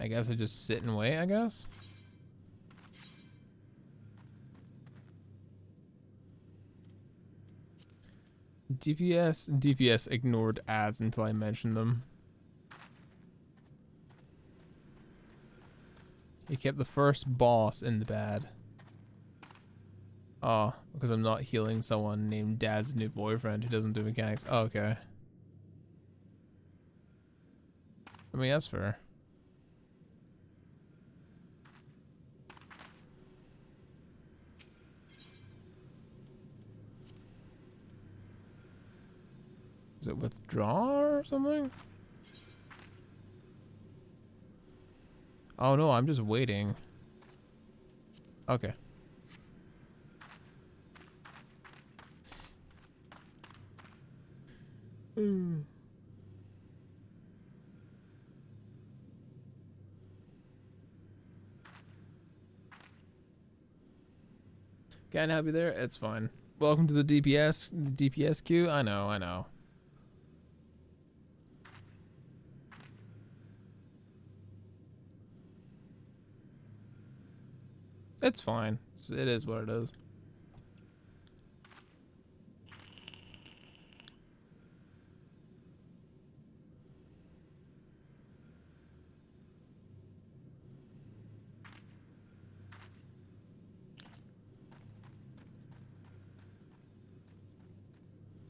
I guess I just sit and wait, I guess? DPS ignored ads until I mentioned them. He kept the first boss in the bad. Oh, because I'm not healing someone named Dad's new boyfriend who doesn't do mechanics. Oh, okay. I mean, that's fair. Is it withdraw or something? Oh no, I'm just waiting. Okay. Can't help you there? It's fine. Welcome to the DPS queue. I know. It's fine. It is what it is.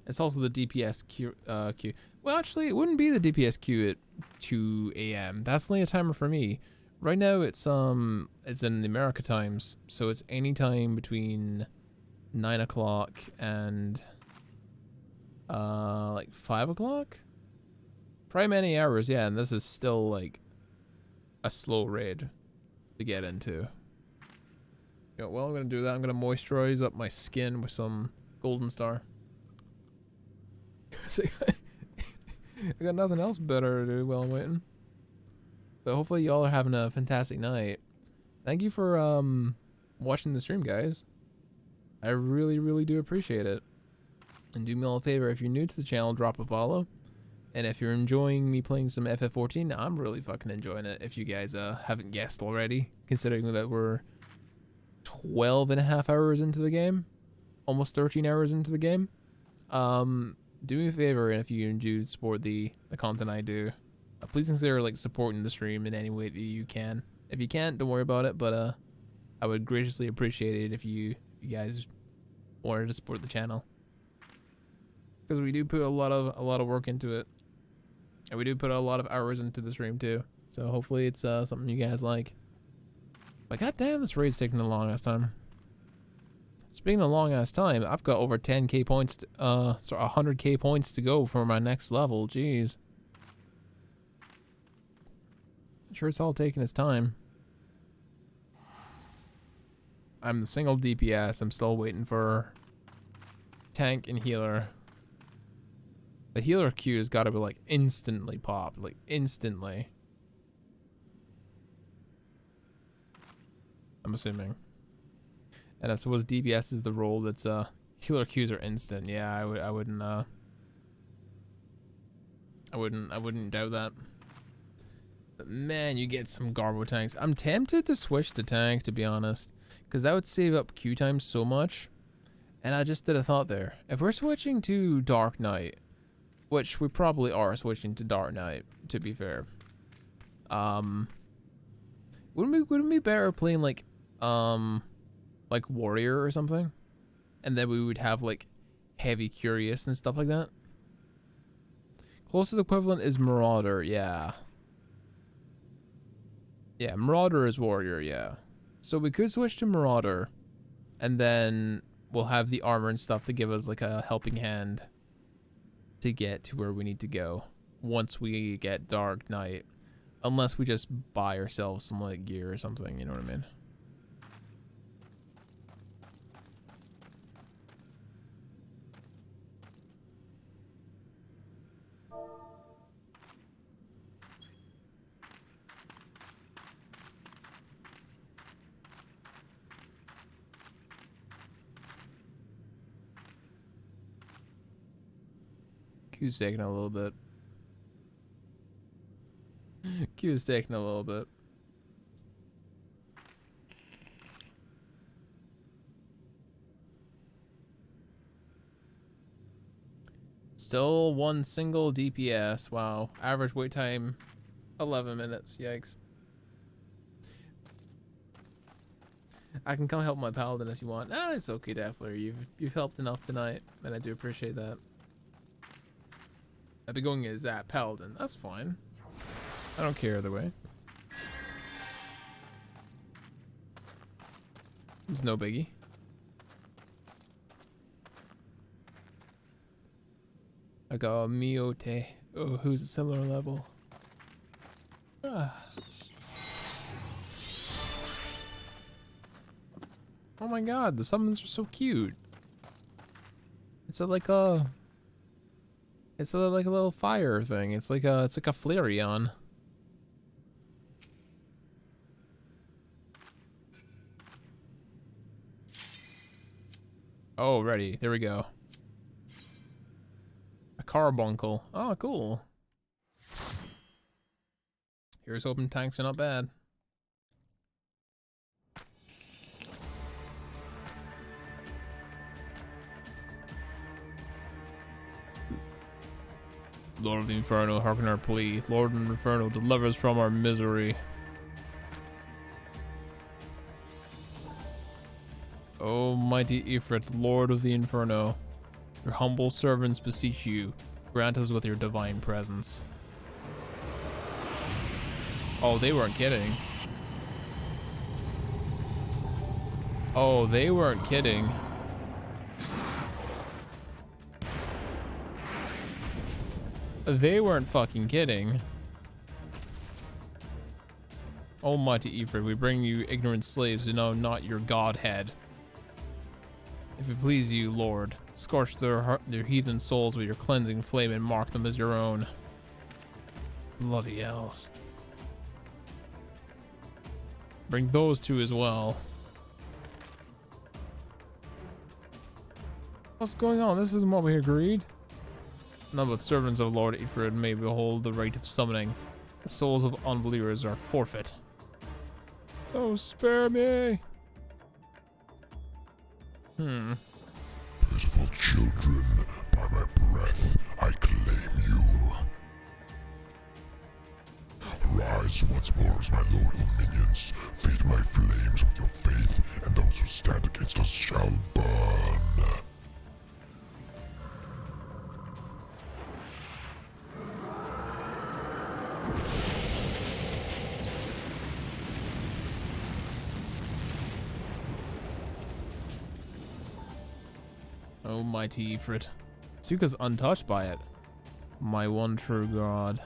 It's also the DPS queue. Well, actually, it wouldn't be the DPS queue at 2 a.m. That's only a timer for me. Right now, it's in the America times, so it's any time between 9 o'clock and like 5 o'clock. Probably many hours, yeah. And this is still like a slow raid to get into. Yeah, well, I'm gonna do that. I'm gonna moisturize up my skin with some Golden Star. I got nothing else better to do while I'm waiting. But hopefully y'all are having a fantastic night. Thank you for watching the stream, guys. I really do appreciate it. And do me all a favor, if you're new to the channel, drop a follow. And if you're enjoying me playing some FF14, I'm really fucking enjoying it, if you guys haven't guessed already, considering that we're 12 and a half hours into the game. Almost 13 hours into the game. Do me a favor, and if you do support the content I do, please consider like supporting the stream in any way that you can. If you can't, don't worry about it, but I would graciously appreciate it if you guys wanted to support the channel, because we do put a lot of work into it, and we do put a lot of hours into the stream too. So hopefully it's something you guys like. But goddamn, this raid's taking a long ass time. Speaking of long ass time, I've got over 10k points, 100k points to go for my next level. Jeez. I'm sure it's all taking its time. I'm the single DPS. I'm still waiting for tank and healer. The healer queue has got to be like instantly popped, like instantly. I'm assuming. And I suppose DPS is the role that's healer Qs are instant. Yeah, I wouldn't doubt that. But man, you get some garbo tanks. I'm tempted to switch to tank, to be honest, because that would save up Q time so much. And I just did a thought there. If we're switching to Dark Knight, which we probably are switching to Dark Knight, to be fair, wouldn't we be better playing like Warrior or something, and then we would have like Heavy Curious and stuff like that? Closest equivalent is Marauder, yeah. Yeah, Marauder is Warrior, yeah. So we could switch to Marauder, and then we'll have the armor and stuff to give us like a helping hand to get to where we need to go once we get Dark Knight. Unless we just buy ourselves some like gear or something, you know what I mean? Q's taking a little bit. Q's taking a little bit. Still one single DPS. Wow. Average wait time 11 minutes. Yikes. I can come help my paladin if you want. Ah, it's okay, Daffler. You've helped enough tonight, and I do appreciate that. I'd be going as that paladin. That's fine. I don't care either way. It's no biggie. I got a Miote. Oh, who's a similar level? Ah. Oh my god, the summons are so cute. It's like a little fire thing. It's like a Flareon. Oh, ready. There we go. A carbuncle. Oh, cool. Here's hoping tanks are not bad. Lord of the Inferno, hearken our plea. Lord of the Inferno, deliver us from our misery. O mighty Ifrit, Lord of the Inferno, your humble servants beseech you, grant us with your divine presence. Oh, they weren't kidding. Oh, they weren't kidding. They weren't fucking kidding. Almighty Ifrit, we bring you ignorant slaves who know not your godhead. If it please you, Lord, scorch their heathen souls with your cleansing flame and mark them as your own. Bloody hells. Bring those two as well. What's going on? This isn't what we agreed. None but servants of Lord Ifrit may behold the rite of summoning. The souls of unbelievers are forfeit. Oh, spare me! Pitiful children, by my breath, I claim you. Rise once more as my loyal minions. Feed my flames with your faith, and those who stand against us shall burn. Oh, mighty Ifrit. Suka's untouched by it. My one true god.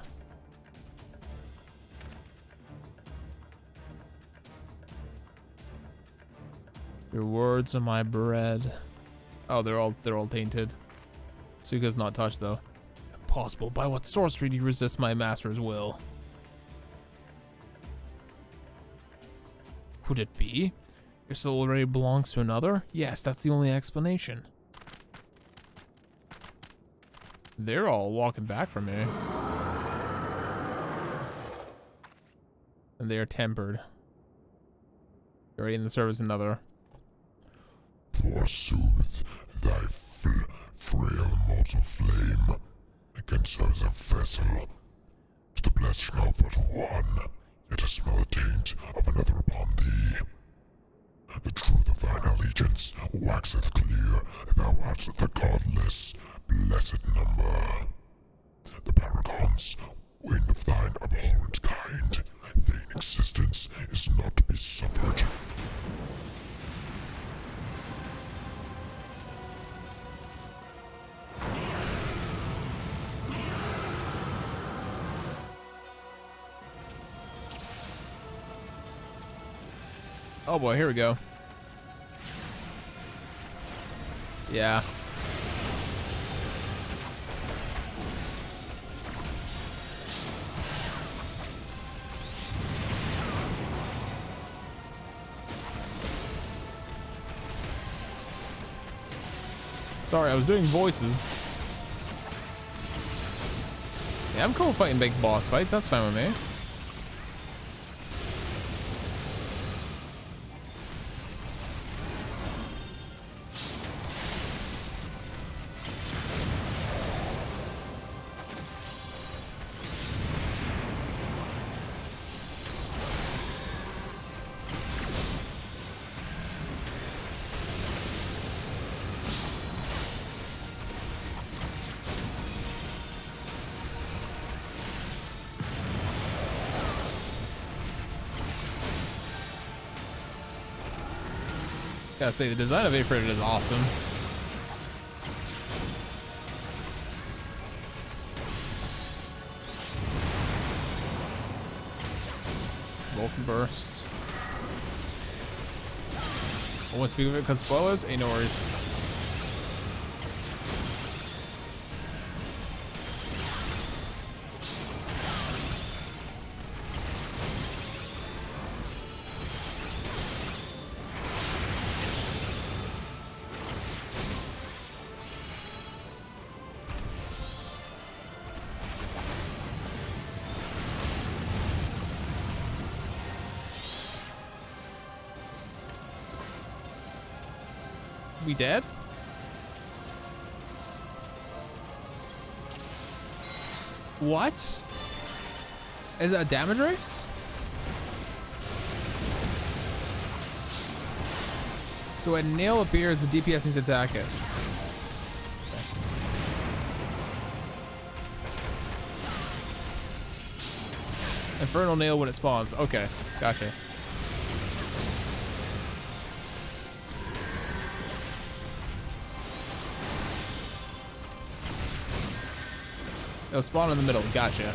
Your words are my bread. Oh, they're all tainted. Suka's not touched though. Impossible. By what sorcery do you resist my master's will? Could it be? Your soul already belongs to another? Yes, that's the only explanation. They're all walking back from me. And they are tempered. You're already in the service of another. Forsooth, thy frail mortal flame can serve as a vessel to the blessing of but one, yet a smell the taint of another upon thee. The truth of thine allegiance waxeth clear, thou art the godless, blessed number. The paragons, wind of thine abhorrent kind, vain existence is not to be suffered. Oh boy, here we go. Yeah. Sorry, I was doing voices. Yeah, I'm cool fighting big boss fights, that's fine with me. Gotta say, the design of Ifrit is awesome. Vulcan Burst. I won't speak of it because spoilers, ain't no worries. We dead? What? Is it a damage race? So when nail appears, the DPS needs to attack it. Infernal nail when it spawns. Okay, gotcha. It'll spawn in the middle. Gotcha.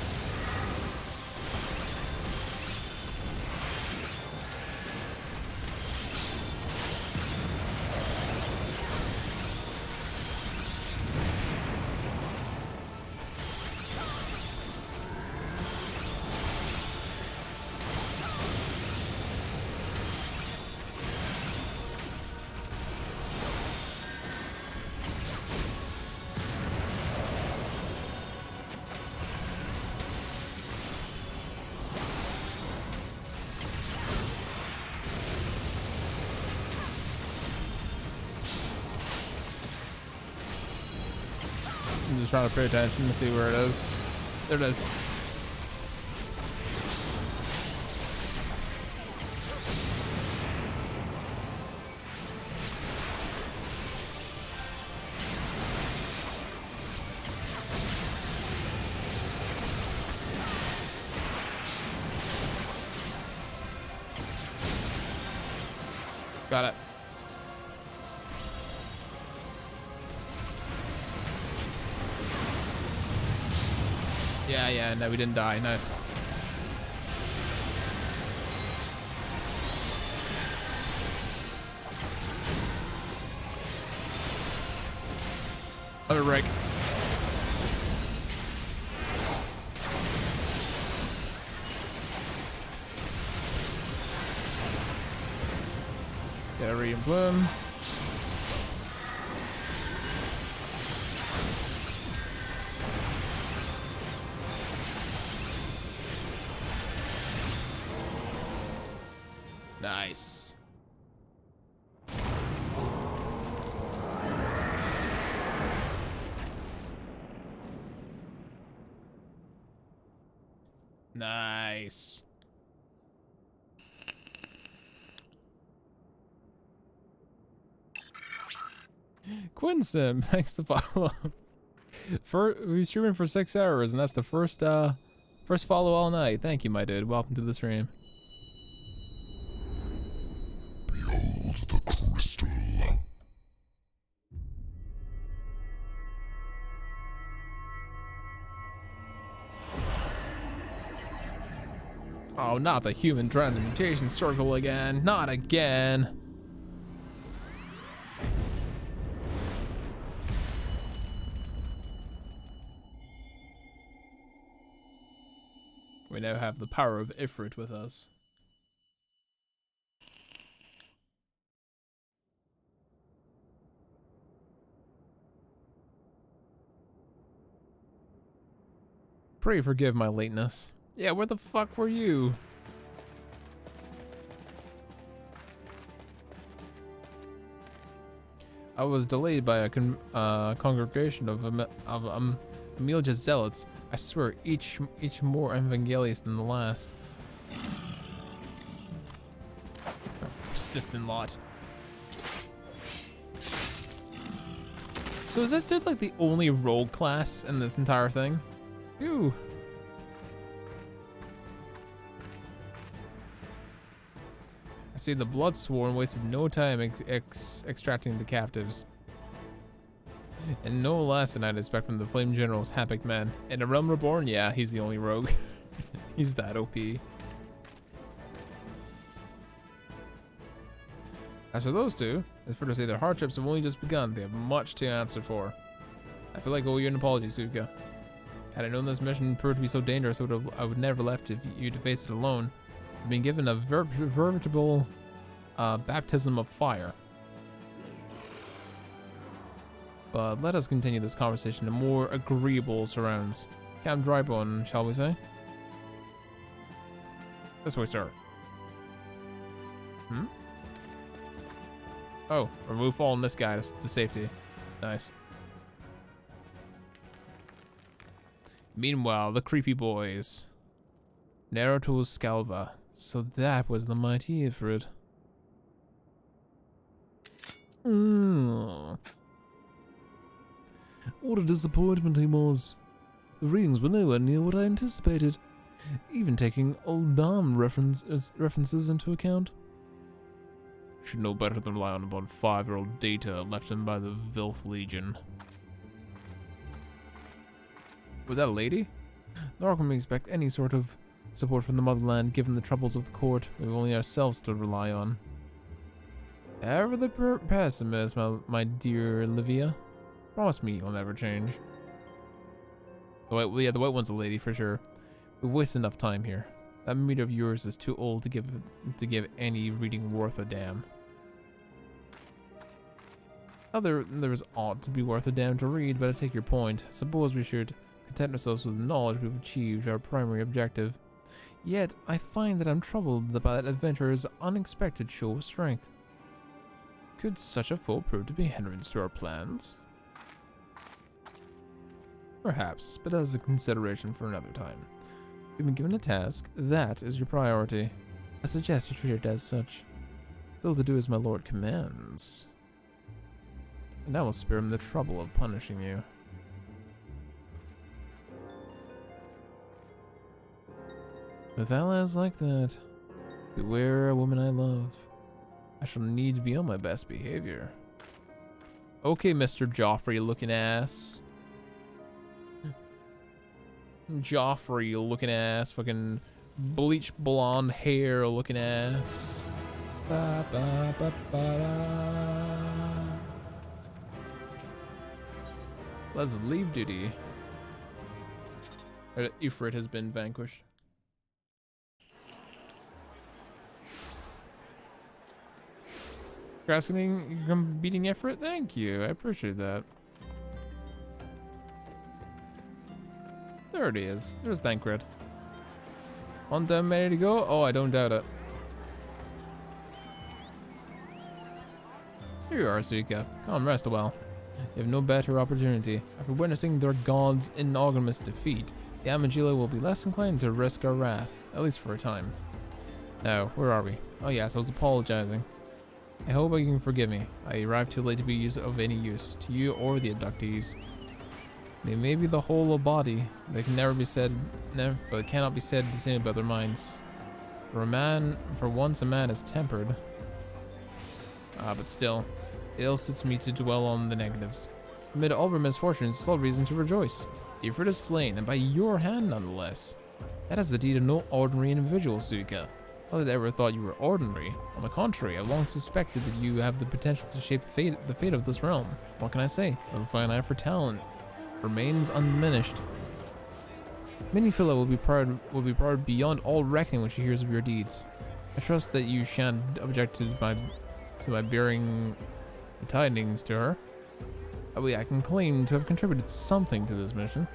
I'm just trying to pay attention to see where it is. There it is. Got it. Yeah, no, we didn't die. Nice. Other break. radiant plume. Nice. Nice. Quinsim, thanks to follow. We're streaming for 6 hours, and that's the first follow all night. Thank you, my dude. Welcome to the stream. Behold the crystal. Oh, not the human transmutation circle again. Not again. We now have the power of Ifrit with us. Pray forgive my lateness. Yeah, where the fuck were you? I was delayed by a congregation of Amelia zealots. I swear, each more evangelious than the last. Persistent lot. So is this dude like the only rogue class in this entire thing? Ew. I see the Bloodsworn wasted no time extracting the captives. And no less than I'd expect from the Flame General's Hapic men. In a realm reborn, yeah, he's the only rogue. He's that OP. As for those two, it's fair to say their hardships have only just begun. They have much to answer for. I feel like I owe you an apology, Suka. Had I known this mission proved to be so dangerous, I would never left you to face it alone. I've been given a veritable baptism of fire. But let us continue this conversation in more agreeable surrounds. Camp Drybone, shall we say? This way, sir. Hmm? Oh, remove falling this guy to safety. Nice. Meanwhile, the creepy boys. Naruto's Scalva. So that was the mighty Ifrit. What a disappointment he was. The readings were nowhere near what I anticipated, even taking old Dom references into account. Should know better than rely on about 5-year-old data left him by the Vilf Legion. Was that a lady? Nor can we expect any sort of support from the motherland given the troubles of the court. We have only ourselves to rely on. Ever the pessimist, my dear Olivia. Promise me you'll never change. The white one's a lady for sure. We've wasted enough time here. That meter of yours is too old to give any reading worth a damn. Others ought to be worth a damn to read, but I take your point. Suppose we should content ourselves with the knowledge we've achieved our primary objective. Yet, I find that I'm troubled by that adventurer's unexpected show of strength. Could such a foe prove to be a hindrance to our plans? Perhaps, but as a consideration for another time. You've been given a task, that is your priority. I suggest you treat it as such. Little to do as my lord commands. And I will spare him the trouble of punishing you. With allies like that, beware a woman I love. I shall need to be on my best behavior. Okay, Mr. Joffrey looking ass. Joffrey looking ass. Fucking bleach blonde hair looking ass. Ba, ba, ba, ba. Let's leave duty. Ifrit has been vanquished. Grasping beating effort? Thank you. I appreciate that. There it is. There's Thancred. On time, ready to go? Oh, I don't doubt it. Here you are, Suika. Come, rest a while. You have no better opportunity. After witnessing their god's ignominious defeat, the Amagila will be less inclined to risk our wrath, at least for a time. Now, where are we? Oh yes, I was apologizing. I hope you can forgive me. I arrived too late to be of any use to you or the abductees. They may be the whole of body, they can never be said, but it cannot be said the same about their minds. For once a man is tempered. But still, it ill suits me to dwell on the negatives. Amid all of our misfortunes, it's all reason to rejoice. Ifrit is slain, and by your hand nonetheless. That is the deed of no ordinary individual, Suika. Not that I ever thought you were ordinary. On the contrary, I've long suspected that you have the potential to shape the fate of this realm. What can I say? A fine eye for talent remains undiminished. Minifila will be proud beyond all reckoning when she hears of your deeds. I trust that you shan't object to my bearing the tidings to her. I can claim to have contributed something to this mission.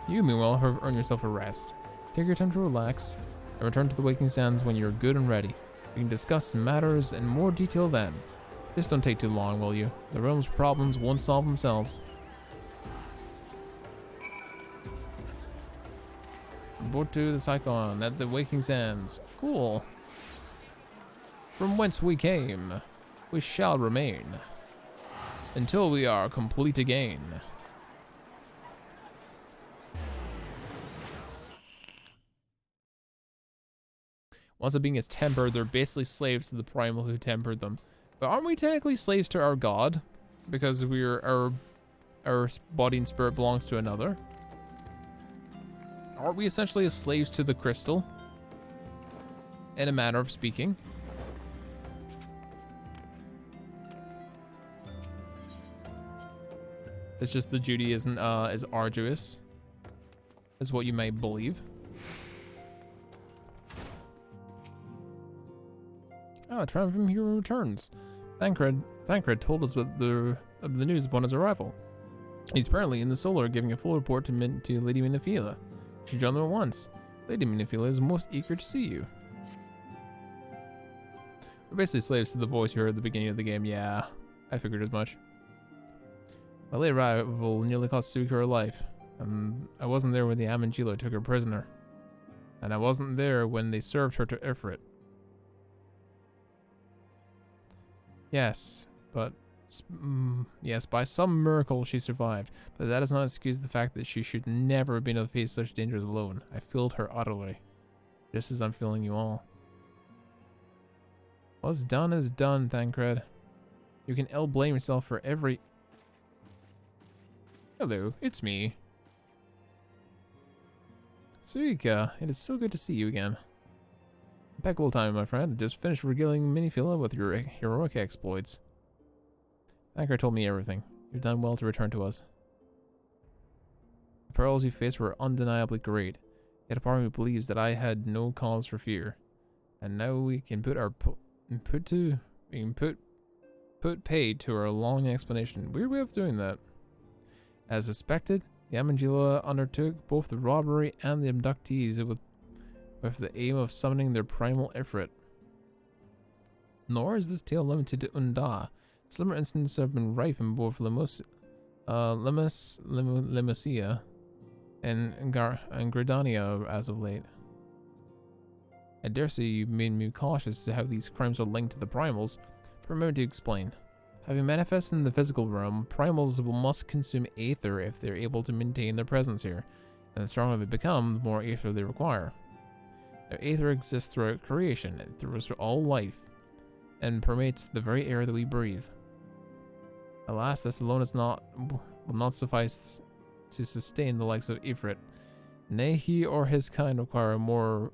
You, meanwhile, have earned yourself a rest. Take your time to relax, and return to the Waking Sands when you're good and ready. We can discuss matters in more detail then. Just don't take too long, will you? The realm's problems won't solve themselves. Report to the Cyclone at the Waking Sands. Cool. From whence we came, we shall remain. Until we are complete again. Once a being is tempered, they're basically slaves to the primal who tempered them. But aren't we technically slaves to our god? Because our body and spirit belongs to another. Aren't we essentially slaves to the crystal? In a manner of speaking. It's just the duty isn't as arduous as what you may believe. Triumphant hero returns. Thancred told us of the news upon his arrival. He's apparently in the Solar, giving a full report to Lady Minifila. You should join them at once. Lady Minifila is most eager to see you. We're basically slaves to the voice you heard at the beginning of the game. Yeah, I figured as much. My late arrival nearly cost Suika her life. I wasn't there when the Amangila took her prisoner. And I wasn't there when they served her to Ifrit. Yes, by some miracle she survived, but that does not excuse the fact that she should never have been able to face such dangers alone. I failed her utterly, just as I'm failing you all. What's done is done, Thancred. You can ill blame yourself for every... Hello, it's me. Suika, it is so good to see you again. Impeccable time, my friend. Just finished regaling Minifila with your heroic exploits. Thancred told me everything. You've done well to return to us. The perils you faced were undeniably great, yet a part of me believes that I had no cause for fear. And now we can put paid to our long explanation. Weird way of doing that. As suspected, the Amangila undertook both the robbery and the abductees with the aim of summoning their primal Ifrit. Nor is this tale limited to Unda. Similar instances have been rife in both Limosea and Gridania as of late. I dare say you made me cautious as to how these crimes are linked to the primals. Permit me to explain. Having manifested in the physical realm, primals must consume aether if they're able to maintain their presence here, and the stronger they become, the more aether they require. Aether exists throughout creation, and through all life, and permeates the very air that we breathe. Alas, this alone will not suffice to sustain the likes of Ifrit. Nay, he and his kind require a more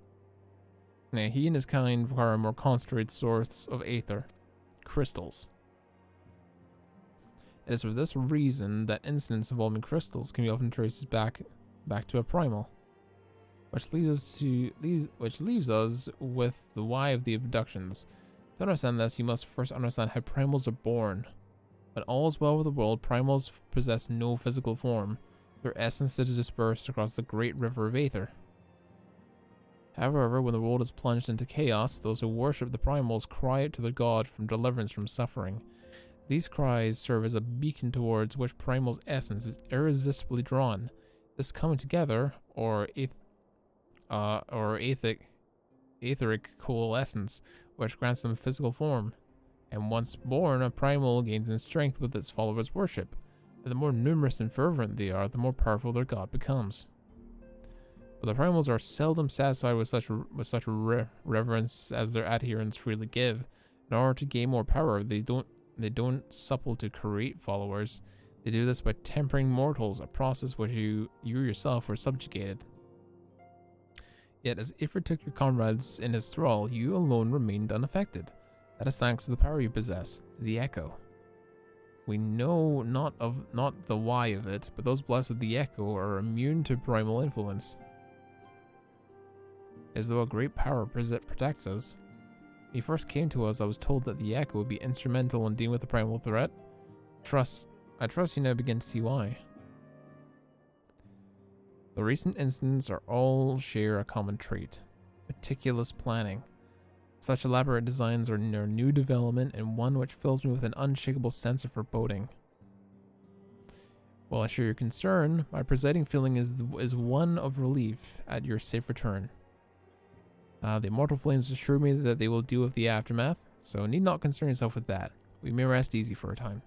concentrated source of aether, crystals. It is for this reason that incidents involving crystals can be often traced back to a primal. Which leaves us with the why of the abductions. To understand this, you must first understand how primals are born. When all is well with the world, primals possess no physical form. Their essence is dispersed across the great river of Aether. However, when the world is plunged into chaos, those who worship the primals cry out to their god for deliverance from suffering. These cries serve as a beacon towards which primal's essence is irresistibly drawn. This coming together, or etheric coalescence, which grants them physical form. And once born, a primal gains in strength with its followers' worship. And the more numerous and fervent they are, the more powerful their god becomes. But the primals are seldom satisfied with such reverence as their adherents freely give. In order to gain more power, they don't supple to create followers. They do this by tempering mortals, a process which you yourself were subjugated. Yet as Ifrit took your comrades in his thrall, you alone remained unaffected. That is thanks to the power you possess, the Echo. We know not the why of it, but those blessed with the Echo are immune to primal influence. As though a great power protects us. When he first came to us, I was told that the Echo would be instrumental in dealing with the primal threat. I trust you now begin to see why. The recent incidents all share a common trait: meticulous planning. Such elaborate designs are a new development, and one which fills me with an unshakable sense of foreboding. While I share your concern, my presiding feeling is one of relief at your safe return. The immortal flames assure me that they will deal with the aftermath, so need not concern yourself with that. We may rest easy for a time.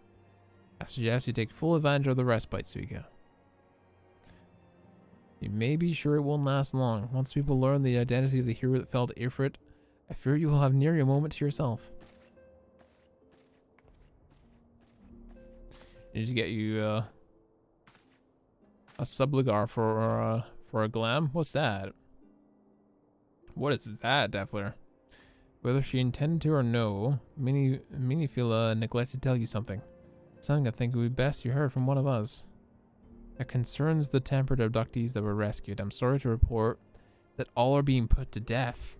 I suggest you take full advantage of the respite, Suika. You may be sure it won't last long. Once people learn the identity of the hero that fell to Ifrit, I fear you will have nearly a moment to yourself. Need to get you a subligar for a glam. What's that? What is that, Defler? Whether she intended to or no, Minifila neglected to tell you something. Something I think it would be best you heard from one of us. It concerns the tempered abductees that were rescued. I'm sorry to report that all are being put to death.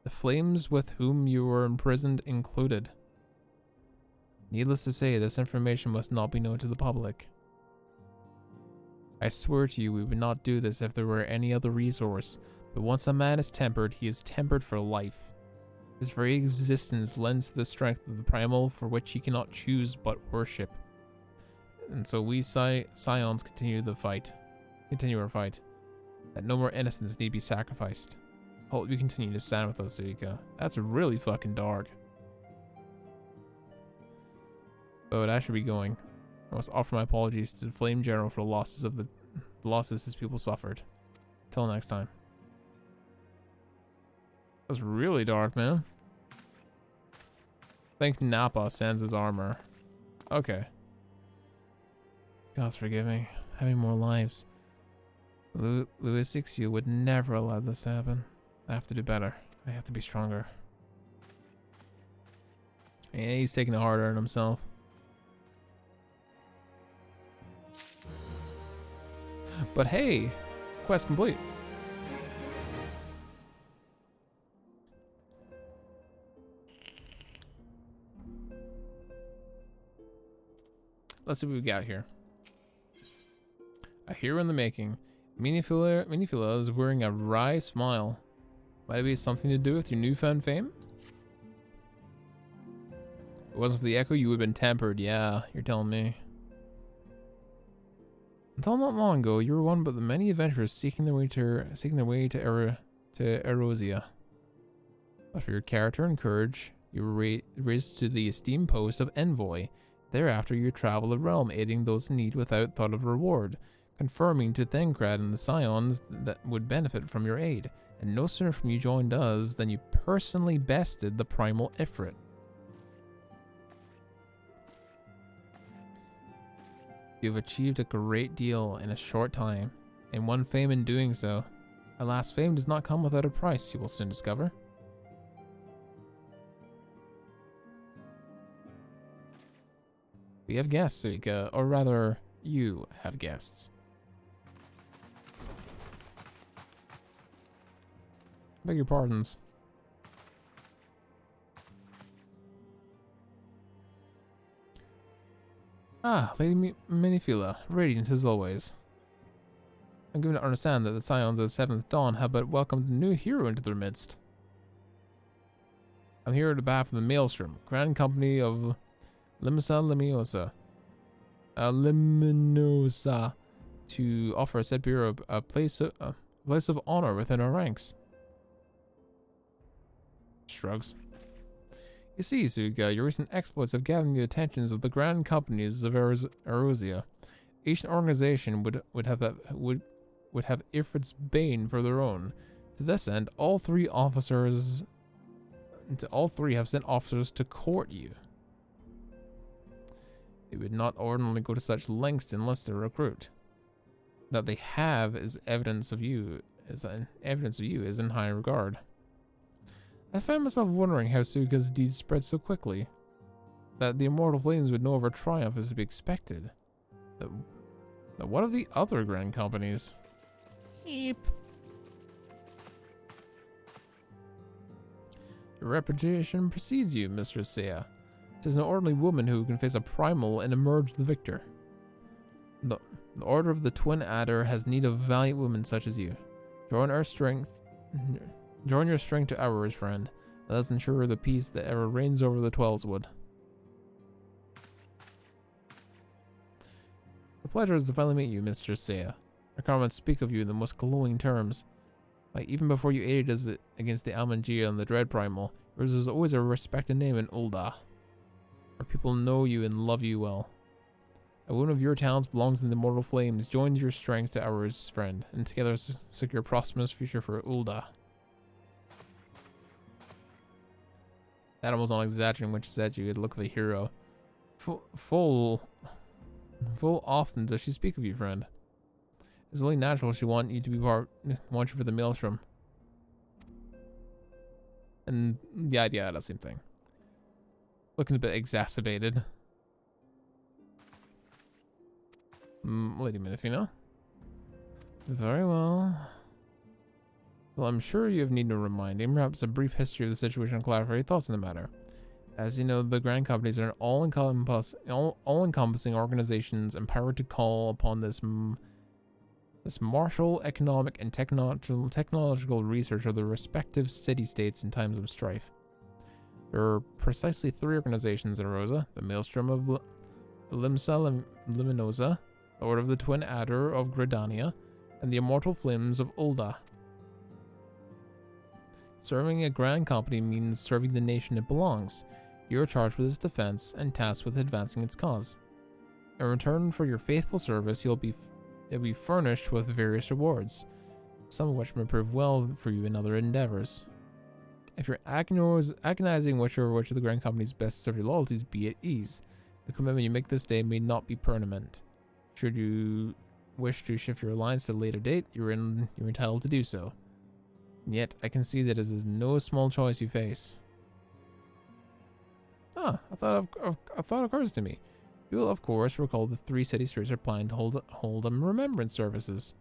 The flames with whom you were imprisoned included. Needless to say, this information must not be known to the public. I swear to you we would not do this if there were any other resource, but once a man is tempered, he is tempered for life. His very existence lends to the strength of the primal for which he cannot choose but worship. And so we Scions continue our fight, that no more innocents need be sacrificed. Hope you continue to stand with us, Suika. That's really fucking dark. But I should be going. I must offer my apologies to the Flame General for the losses his people suffered. Till next time. That's really dark, man. I think Nappa sends his armor. Okay. Gods forgive me. Having more lives. Louis Ixu would never allow this to happen. I have to do better. I have to be stronger. Yeah, he's taking it harder on himself. But hey, quest complete. Let's see what we got here. A hero in the making. Minifila is wearing a wry smile. Might it be something to do with your newfound fame? If it wasn't for the Echo, you would have been tempered. Yeah, you're telling me. Until not long ago, you were one but the many adventurers seeking their way to Eorzea. But for your character and courage, you were raised to the esteemed post of envoy. Thereafter, you travel the realm, aiding those in need without thought of reward, confirming to Thancred and the Scions that would benefit from your aid. And no sooner from you joined us than you personally bested the primal Ifrit. You have achieved a great deal in a short time, and won fame in doing so. Alas, fame does not come without a price, you will soon discover. We have guests, Suika, or rather, you have guests. Beg your pardons. Ah, Lady Minifila, radiant as always. I'm given to understand that the Scions of the Seventh Dawn have but welcomed a new hero into their midst. I'm here on behalf of the Maelstrom, Grand Company of Liminosa, to offer said bureau a place of honor within our ranks. Shrugs. You see, Suga, your recent exploits have gathered the attentions of the grand companies of Eorzea. Each organization would have Ifrit's bane for their own. To this end, all three have sent officers to court you. They would not ordinarily go to such lengths to enlist a recruit. That they have is evidence of you is in high regard. I found myself wondering how Suga's deeds spread so quickly. That the immortal flames would know of her triumph is to be expected. But what of the other grand companies? Eep. Your reputation precedes you, Mistress Eorzea. It is an ordinary woman who can face a primal and emerge the victor. The Order of the Twin Adder has need of valiant women such as you. Join your strength to ours, friend. Let us ensure the peace that ever reigns over the Twelveswood. The pleasure is to finally meet you, Mistress Eorzea. Our comrades speak of you in the most glowing terms. Like, even before you aided us against the Almangia and the Dread Primal, yours is always a respected name in Ul'dah. Our people know you and love you well. A woman of your talents belongs in the immortal flames. Join your strength to ours, friend, and together secure a prosperous future for Ul'dah. That was not exaggerating when she said you had the look of a hero. Full often does she speak of you, friend. It's only natural she want you for the Maelstrom. And yeah, that same thing. Looking a bit exacerbated. Lady Minifila. Very well. Well, I'm sure you have need to remind him. Perhaps a brief history of the situation will clarify your thoughts on the matter. As you know, the grand companies are all-encompassing organizations empowered to call upon this martial, economic, and technological research of the respective city-states in times of strife. There are precisely three organizations in Eorzea: the Maelstrom of Liminosa, the Order of the Twin Adder of Gridania, and the Immortal Flames of Ul'dah. Serving a grand company means serving the nation it belongs. You are charged with its defense and tasked with advancing its cause. In return for your faithful service, you'll be furnished with various rewards, some of which may prove well for you in other endeavors. If you're agonizing which of the grand companies best serve your loyalties, be at ease. The commitment you make this day may not be permanent. Should you wish to shift your alliance to a later date, you're entitled to do so. Yet, I can see that it is no small choice you face. A thought occurs to me. You will, of course, recall the three city-states are planning to hold remembrance services.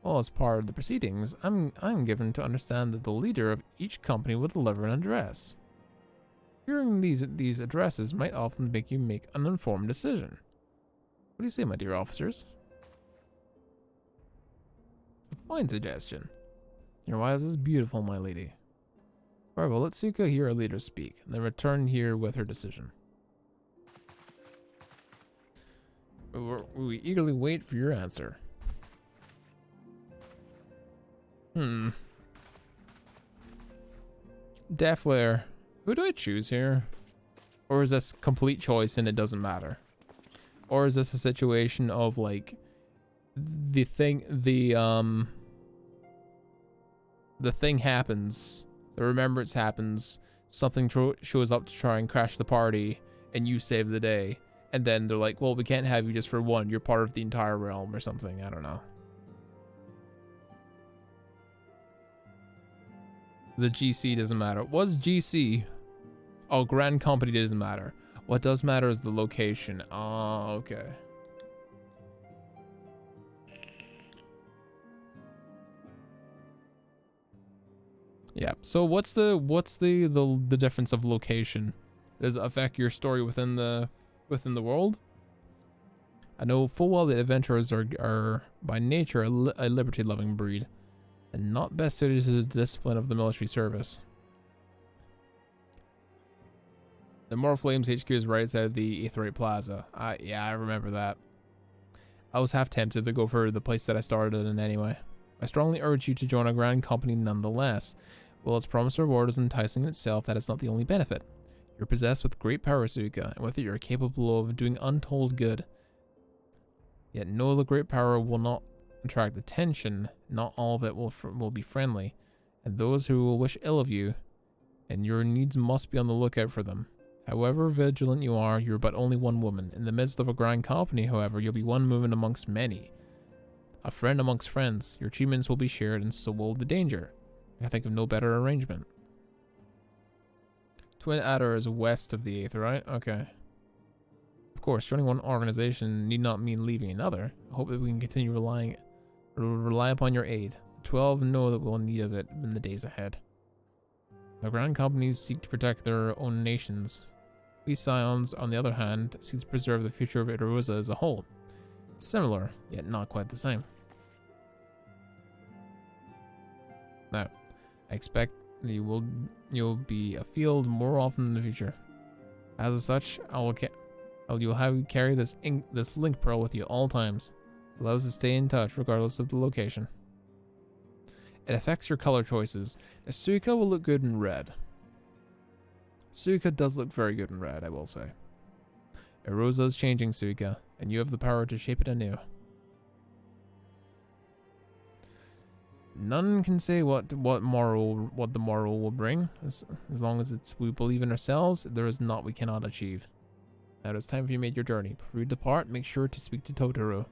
Well, as part of the proceedings, I'm given to understand that the leader of each company will deliver an address. Hearing these addresses might often make you make an informed decision. What do you say, my dear officers? A fine suggestion. Your wise is beautiful, my lady. Alright, well, let Suka hear our leader speak, and then return here with her decision. We eagerly wait for your answer. Deathflare, who do I choose here? Or is this complete choice and it doesn't matter? Or is this a situation of like the thing happens, the remembrance happens, something shows up to try and crash the party, and you save the day, and then they're like, well, we can't have you just for one, you're part of the entire realm or something, I don't know. The GC doesn't matter. What's GC? Oh, Grand Company doesn't matter. What does matter is the location. Oh, okay. Yeah. So what's the difference of location? Does it affect your story within the world? I know full well that adventurers are by nature a liberty-loving breed, and not best suited to the discipline of the military service. The Moral Flames HQ is right outside of the Aetherite Plaza. Yeah, I remember that. I was half tempted to go for the place that I started in anyway. I strongly urge you to join a grand company nonetheless. While its promised reward is enticing in itself, that is not the only benefit. You're possessed with great power, Suika, and with it you're capable of doing untold good. Yet no, the great power will not attract attention. Not all of it will be friendly, and those who will wish ill of you, and your needs must be on the lookout for them. However vigilant you are, you're but only one woman. In the midst of a grand company, however, you'll be one movement amongst many. A friend amongst friends. Your achievements will be shared, and so will the danger. I can think of no better arrangement. Twin Adder is west of the Aether, right? Okay. Of course, joining one organization need not mean leaving another. I hope that we can continue rely upon your aid. The 12 know that we'll need of it in the days ahead. The grand companies seek to protect their own nations. We Scions, on the other hand, seek to preserve the future of Eorzea as a whole. Similar, yet not quite the same. Now, I expect that you'll be afield more often in the future. As such, you'll have you carry this link pearl with you all times. It allows us to stay in touch regardless of the location. It affects your color choices. Suika will look good in red. Suika does look very good in red, I will say. Eorzea is changing, Suika, and you have the power to shape it anew. None can say what the moral will bring. As long as we believe in ourselves, there is naught we cannot achieve. Now it is time for you to make your journey. Before you depart, make sure to speak to Totoro.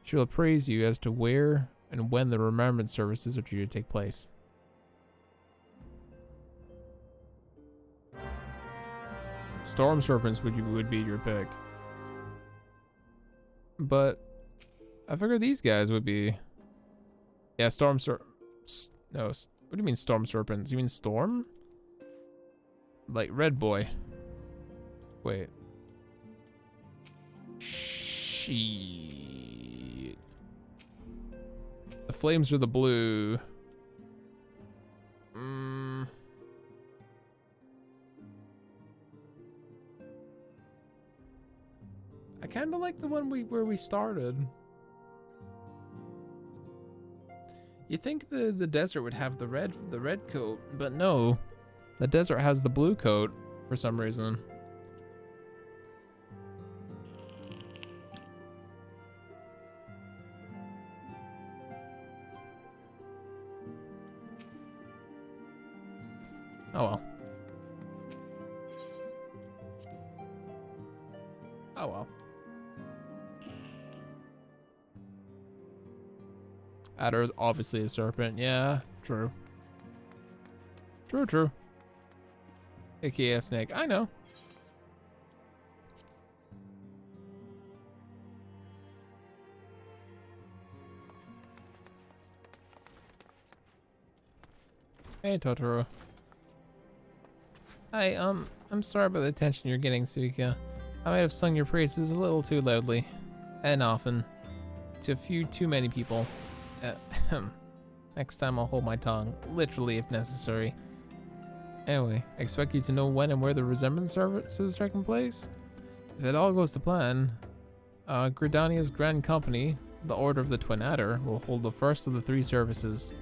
She will appraise you as to where and when the remembrance services are due to take place. Storm Serpents would be your pick. But I figure these guys would be... Yeah, no, what do you mean Storm Serpents? You mean Storm? Like Red Boy. Wait. Shit. The flames are the blue. I kind of like the one where we started. You think the desert would have the red coat, but no. The desert has the blue coat for some reason. Oh well. Oh well. Adder is obviously a serpent. Yeah, true. True. AKA a snake. I know. Hey, Totoro. Hi, I'm sorry about the attention you're getting, Suika. I might have sung your praises a little too loudly. And often. To a few too many people. Next time I'll hold my tongue, literally if necessary. Anyway, I expect you to know when and where the remembrance services are taking place. If it all goes to plan, Gridania's Grand Company, the Order of the Twin Adder, will hold the first of the 3 services.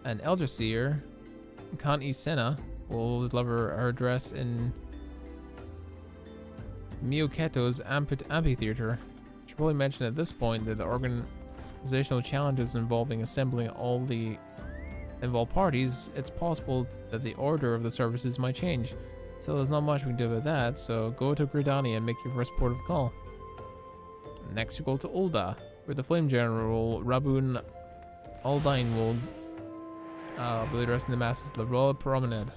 And Eorzea, Kan Senna, will deliver her address in Miyoketo's amphitheater. Should probably mention at this point that the organizational challenges involving assembling all the involved parties, it's possible that the order of the services might change. So there's not much we can do about that, so go to Gridania and make your first port of call. Next you go to Ul'dah, where the Flame General Rabun Aldain will be addressing the masses of the Royal Promenade.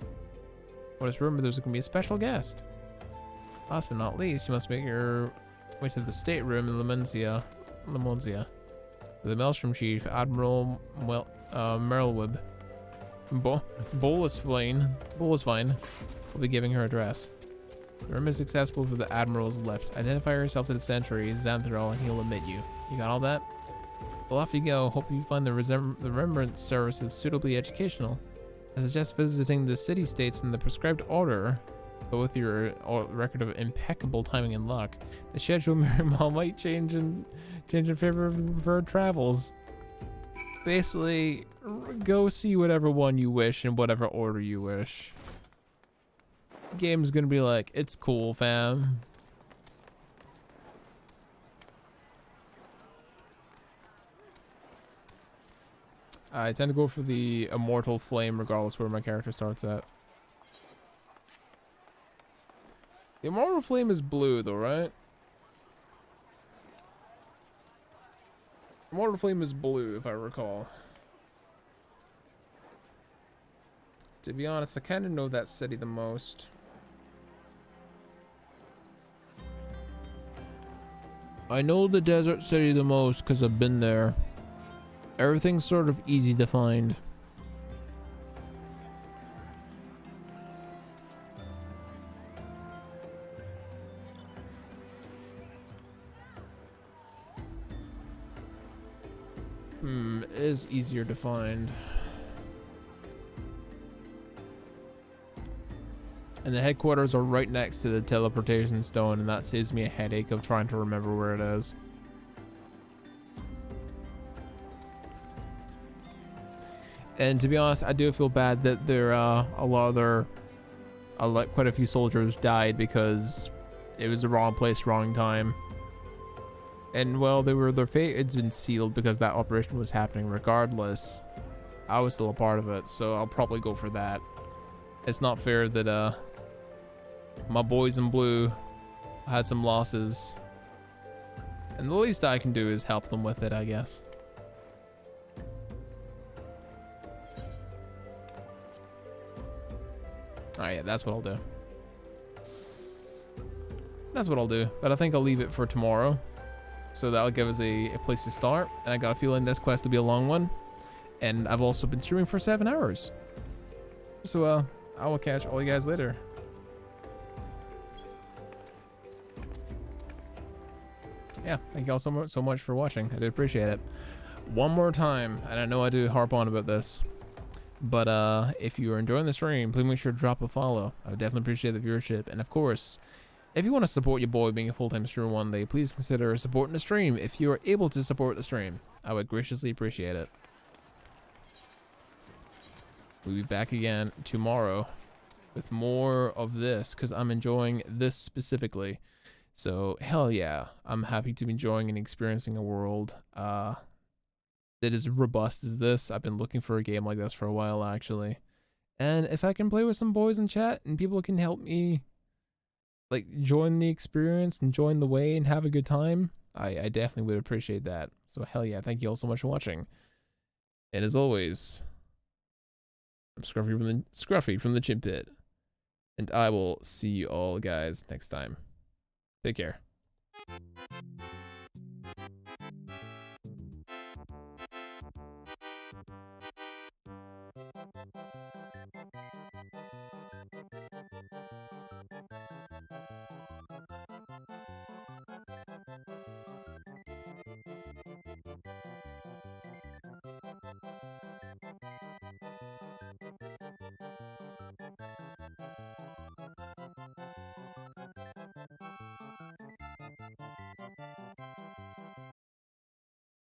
What is rumored there's going to be a special guest. Last but not least, you must make your way to the stateroom in Lemonsia. The Maelstrom Chief, Admiral Merlwib Bolusvine will be giving her address. The room is accessible for the Admiral's lift. Identify yourself to the Sentry, Xanthril, and he'll admit you. You got all that? Well, off you go. Hope you find the Remembrance services suitably educational. I suggest visiting the city-states in the prescribed order, but with your record of impeccable timing and luck, the schedule might change in favor of the preferred travels. Basically, go see whatever one you wish in whatever order you wish. Game's gonna be like, it's cool, fam. I tend to go for the Immortal Flame regardless where my character starts at. The Immortal Flame is blue though, right? Immortal Flame is blue if I recall. To be honest, I kind of know that city the most. I know the desert city the most because I've been there. Everything's sort of easy to find. It is easier to find. And the headquarters are right next to the teleportation stone, and that saves me a headache of trying to remember where it is. And to be honest, I do feel bad that there quite a few soldiers died because it was the wrong place, wrong time. And well, their fate had been sealed because that operation was happening regardless. I was still a part of it, so I'll probably go for that. It's not fair that my boys in blue had some losses, and the least I can do is help them with it, I guess. Alright, yeah, that's what I'll do. That's what I'll do, but I think I'll leave it for tomorrow. So that'll give us a place to start, and I got a feeling this quest will be a long one. And I've also been streaming for 7 hours. So I will catch all you guys later. Yeah, thank you all so much for watching. I do appreciate it. One more time, and I know I do harp on about this, but if you are enjoying the stream, please make sure to drop a follow. I would definitely appreciate the viewership. And of course, if you want to support your boy being a full-time streamer one day, please consider supporting the stream. If you are able to support the stream, I would graciously appreciate it. We'll be back again tomorrow with more of this because I'm enjoying this specifically. So hell yeah, I'm happy to be enjoying and experiencing a world that is robust as this. I've been looking for a game like this for a while actually. And if I can play with some boys in chat and people can help me like join the experience and join the way and have a good time, I definitely would appreciate that. So hell yeah, thank you all so much for watching. And as always, I'm Scruffy from the Chimp Pit, and I will see you all guys next time. Take care.